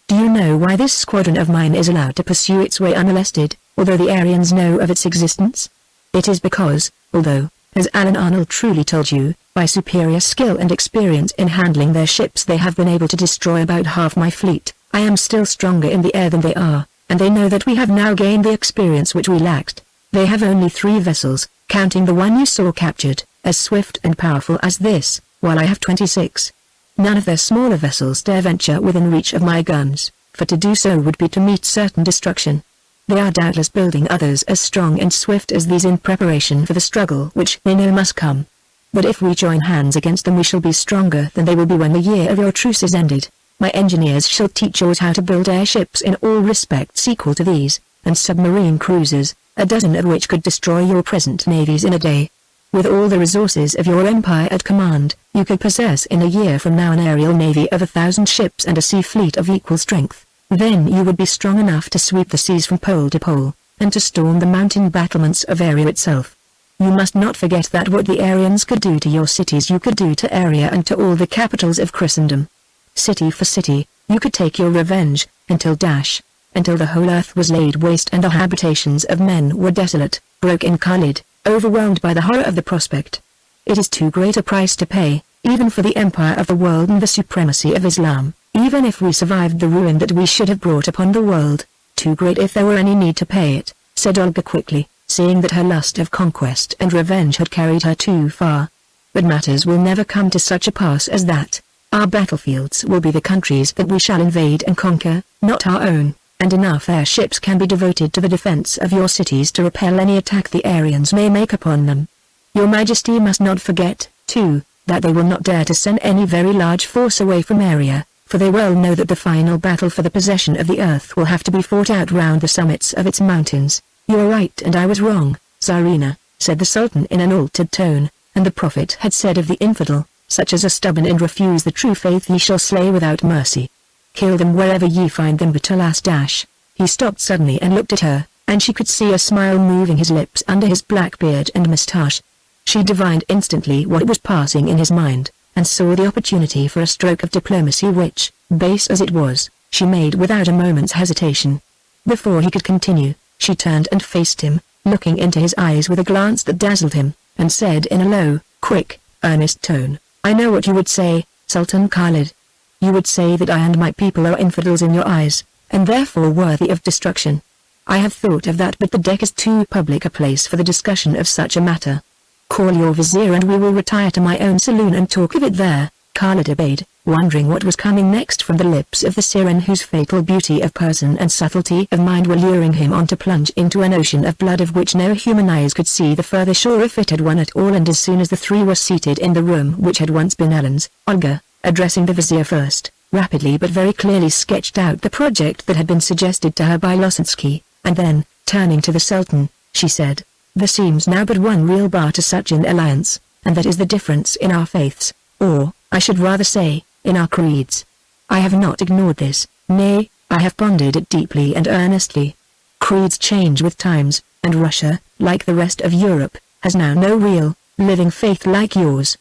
"Do you know why this squadron of mine is allowed to pursue its way unmolested, although the Aryans know of its existence? It is because, although, as Alan Arnold truly told you, by superior skill and experience in handling their ships they have been able to destroy about half my fleet, I am still stronger in the air than they are, and they know that we have now gained the experience which we lacked. They have only 3 vessels, counting the one you saw captured, as swift and powerful as this, while I have 26. None of their smaller vessels dare venture within reach of my guns, for to do so would be to meet certain destruction. They are doubtless building others as strong and swift as these in preparation for the struggle which they know must come. But if we join hands against them we shall be stronger than they will be when the year of your truce is ended. My engineers shall teach yours how to build airships in all respects equal to these, and submarine cruisers, a dozen of which could destroy your present navies in a day. With all the resources of your empire at command, you could possess in a year from now an aerial navy of 1,000 ships and a sea fleet of equal strength. Then you would be strong enough to sweep the seas from pole to pole, and to storm the mountain battlements of Aria itself. You must not forget that what the Aryans could do to your cities you could do to Aria and to all the capitals of Christendom. City for city, you could take your revenge, until the whole earth was laid waste and the habitations of men were desolate," broke in Khalid, overwhelmed by the horror of the prospect. "It is too great a price to pay, even for the empire of the world and the supremacy of Islam, even if we survived the ruin that we should have brought upon the world. Too great if there were any need to pay it," said Olga quickly, seeing that her lust of conquest and revenge had carried her too far. "But matters will never come to such a pass as that. Our battlefields will be the countries that we shall invade and conquer, not our own, and enough airships can be devoted to the defense of your cities to repel any attack the Aryans may make upon them. Your Majesty must not forget, too, that they will not dare to send any very large force away from Arya, for they well know that the final battle for the possession of the earth will have to be fought out round the summits of its mountains. You are right and I was wrong, Syren, said the Sultan in an altered tone, and the Prophet had said of the infidel, such as are stubborn and refuse the true faith ye shall slay without mercy. Kill them wherever ye find them but alas dash. He stopped suddenly and looked at her, and she could see a smile moving his lips under his black beard and moustache. She divined instantly what was passing in his mind, and saw the opportunity for a stroke of diplomacy which, base as it was, she made without a moment's hesitation. Before he could continue, she turned and faced him, looking into his eyes with a glance that dazzled him, and said in a low, quick, earnest tone, I know what you would say, Sultan Khalid. You would say that I and my people are infidels in your eyes, and therefore worthy of destruction. I have thought of that but the deck is too public a place for the discussion of such a matter. Call your vizier and we will retire to my own saloon and talk of it there, Khalid obeyed, wondering what was coming next from the lips of the Syren whose fatal beauty of person and subtlety of mind were luring him on to plunge into an ocean of blood of which no human eyes could see the further shore if it had one at all. And as soon as the three were seated in the room which had once been Ellen's, Olga, addressing the vizier first, rapidly but very clearly sketched out the project that had been suggested to her by Losensky, and then, turning to the Sultan, she said, there seems now but one real bar to such an alliance, and that is the difference in our faiths, or, I should rather say, in our creeds. I have not ignored this, nay, I have pondered it deeply and earnestly. Creeds change with times, and Russia, like the rest of Europe, has now no real, living faith like yours.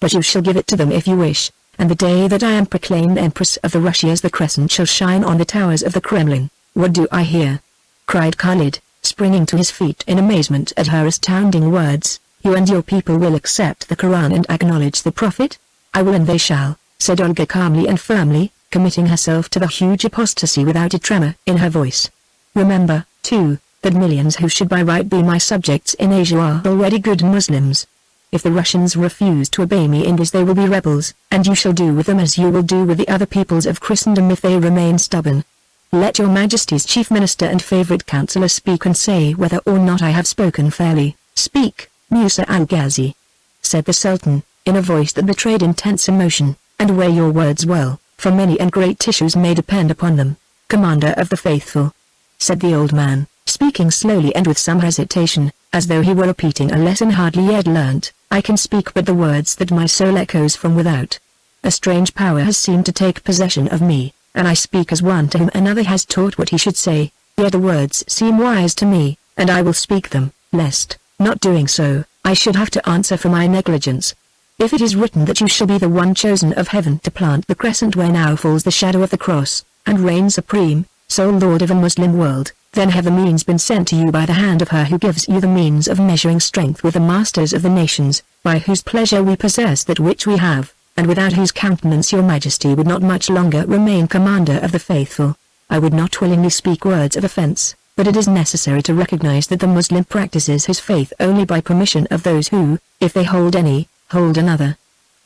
But you shall give it to them if you wish, and the day that I am proclaimed Empress of the Russias the crescent shall shine on the towers of the Kremlin. What do I hear? Cried Khalid, springing to his feet in amazement at her astounding words. You and your people will accept the Quran and acknowledge the Prophet? I will and they shall, said Olga calmly and firmly, committing herself to the huge apostasy without a tremor in her voice. Remember, too, that millions who should by right be my subjects in Asia are already good Muslims. If the Russians refuse to obey me in this they will be rebels, and you shall do with them as you will do with the other peoples of Christendom if they remain stubborn. Let your Majesty's chief minister and favorite councillor speak and say whether or not I have spoken fairly. Speak, Musa al-Ghazi, said the Sultan, in a voice that betrayed intense emotion, and weigh your words well, for many and great issues may depend upon them. Commander of the faithful, said the old man, speaking slowly and with some hesitation, as though he were repeating a lesson hardly yet learnt, I can speak but the words that my soul echoes from without. A strange power has seemed to take possession of me, and I speak as one to whom another has taught what he should say, yet the words seem wise to me, and I will speak them, lest, not doing so, I should have to answer for my negligence. If it is written that you shall be the one chosen of heaven to plant the crescent where now falls the shadow of the cross, and reign supreme, sole lord of a Muslim world, then have the means been sent to you by the hand of her who gives you the means of measuring strength with the masters of the nations, by whose pleasure we possess that which we have, and without whose countenance your Majesty would not much longer remain commander of the faithful. I would not willingly speak words of offense, but it is necessary to recognize that the Muslim practices his faith only by permission of those who, if they hold any, hold another.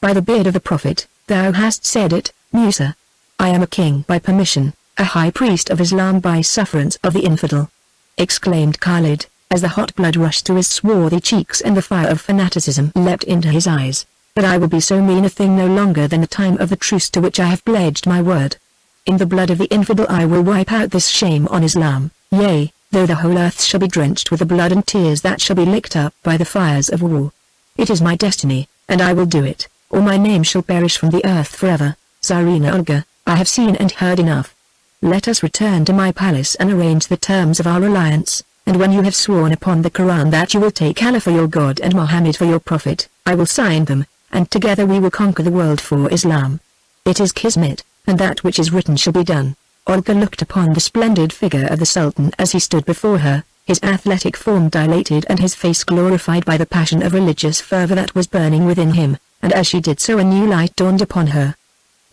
By the beard of the Prophet, thou hast said it, Musa. I am a king by permission, a high priest of Islam by sufferance of the infidel, exclaimed Khalid, as the hot blood rushed to his swarthy cheeks and the fire of fanaticism leapt into his eyes. But I will be so mean a thing no longer than the time of the truce to which I have pledged my word. In the blood of the infidel I will wipe out this shame on Islam, yea, though the whole earth shall be drenched with the blood and tears that shall be licked up by the fires of war. It is my destiny, and I will do it, or my name shall perish from the earth forever. Syren Olga, I have seen and heard enough. Let us return to my palace and arrange the terms of our alliance, and when you have sworn upon the Quran that you will take Allah for your God and Mohammed for your Prophet, I will sign them, and together we will conquer the world for Islam. It is Kismet, and that which is written shall be done. Olga looked upon the splendid figure of the Sultan as he stood before her, his athletic form dilated and his face glorified by the passion of religious fervor that was burning within him, and as she did so a new light dawned upon her.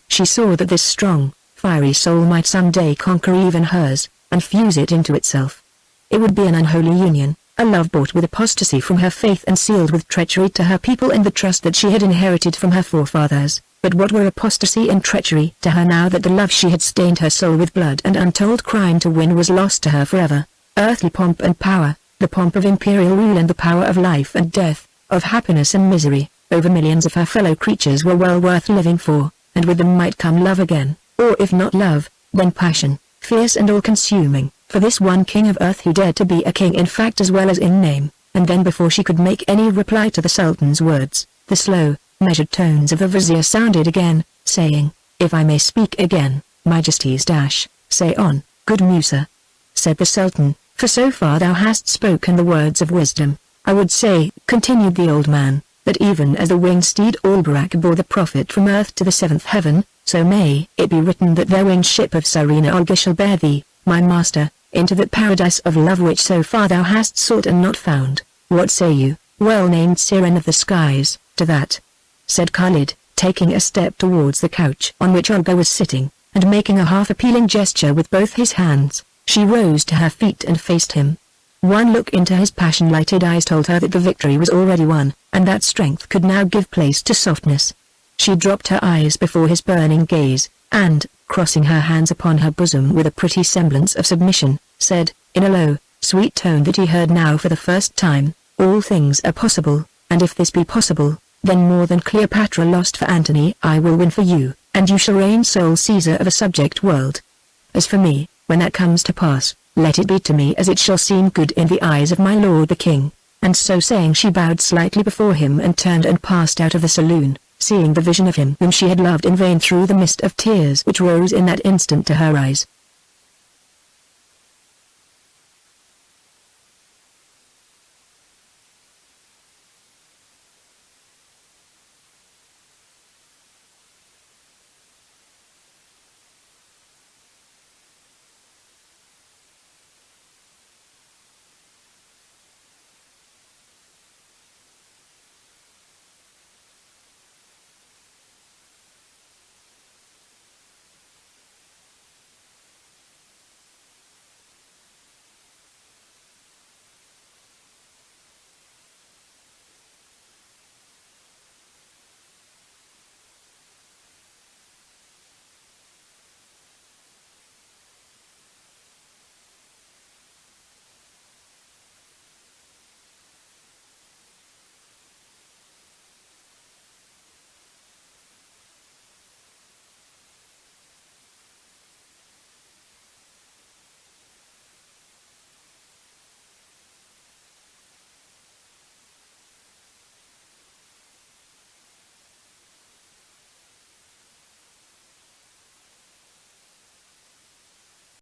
She saw that this strong, fiery soul might some day conquer even hers, and fuse it into itself. It would be an unholy union, a love bought with apostasy from her faith and sealed with treachery to her people and the trust that she had inherited from her forefathers. But what were apostasy and treachery to her now that the love she had stained her soul with blood and untold crime to win was lost to her forever? Earthly pomp and power, the pomp of imperial rule and the power of life and death, of happiness and misery, over millions of her fellow creatures were well worth living for, and with them might come love again, or if not love, then passion, fierce and all-consuming, for this one king of earth who dared to be a king in fact as well as in name. And then before she could make any reply to the Sultan's words, the slow, measured tones of the vizier sounded again, saying, "If I may speak again, Majesty's say on, good Musa," said the Sultan, "for so far thou hast spoken the words of wisdom. I would say," continued the old man, "that even as the winged steed Albarak bore the prophet from earth to the seventh heaven, so may it be written that their winged ship of Syren Olga shall bear thee, my master, into that paradise of love which so far thou hast sought and not found. What say you, well-named Syren of the skies, to that?" said Khalid, taking a step towards the couch on which Olga was sitting, and making a half-appealing gesture with both his hands. She rose to her feet and faced him. One look into his passion-lighted eyes told her that the victory was already won, and that strength could now give place to softness. She dropped her eyes before his burning gaze, and, crossing her hands upon her bosom with a pretty semblance of submission, said, in a low, sweet tone that he heard now for the first time, "All things are possible, and if this be possible, then more than Cleopatra lost for Antony I will win for you, and you shall reign sole Caesar of a subject world. As for me, when that comes to pass, let it be to me as it shall seem good in the eyes of my lord the king." And so saying she bowed slightly before him and turned and passed out of the saloon, seeing the vision of him whom she had loved in vain through the mist of tears which rose in that instant to her eyes.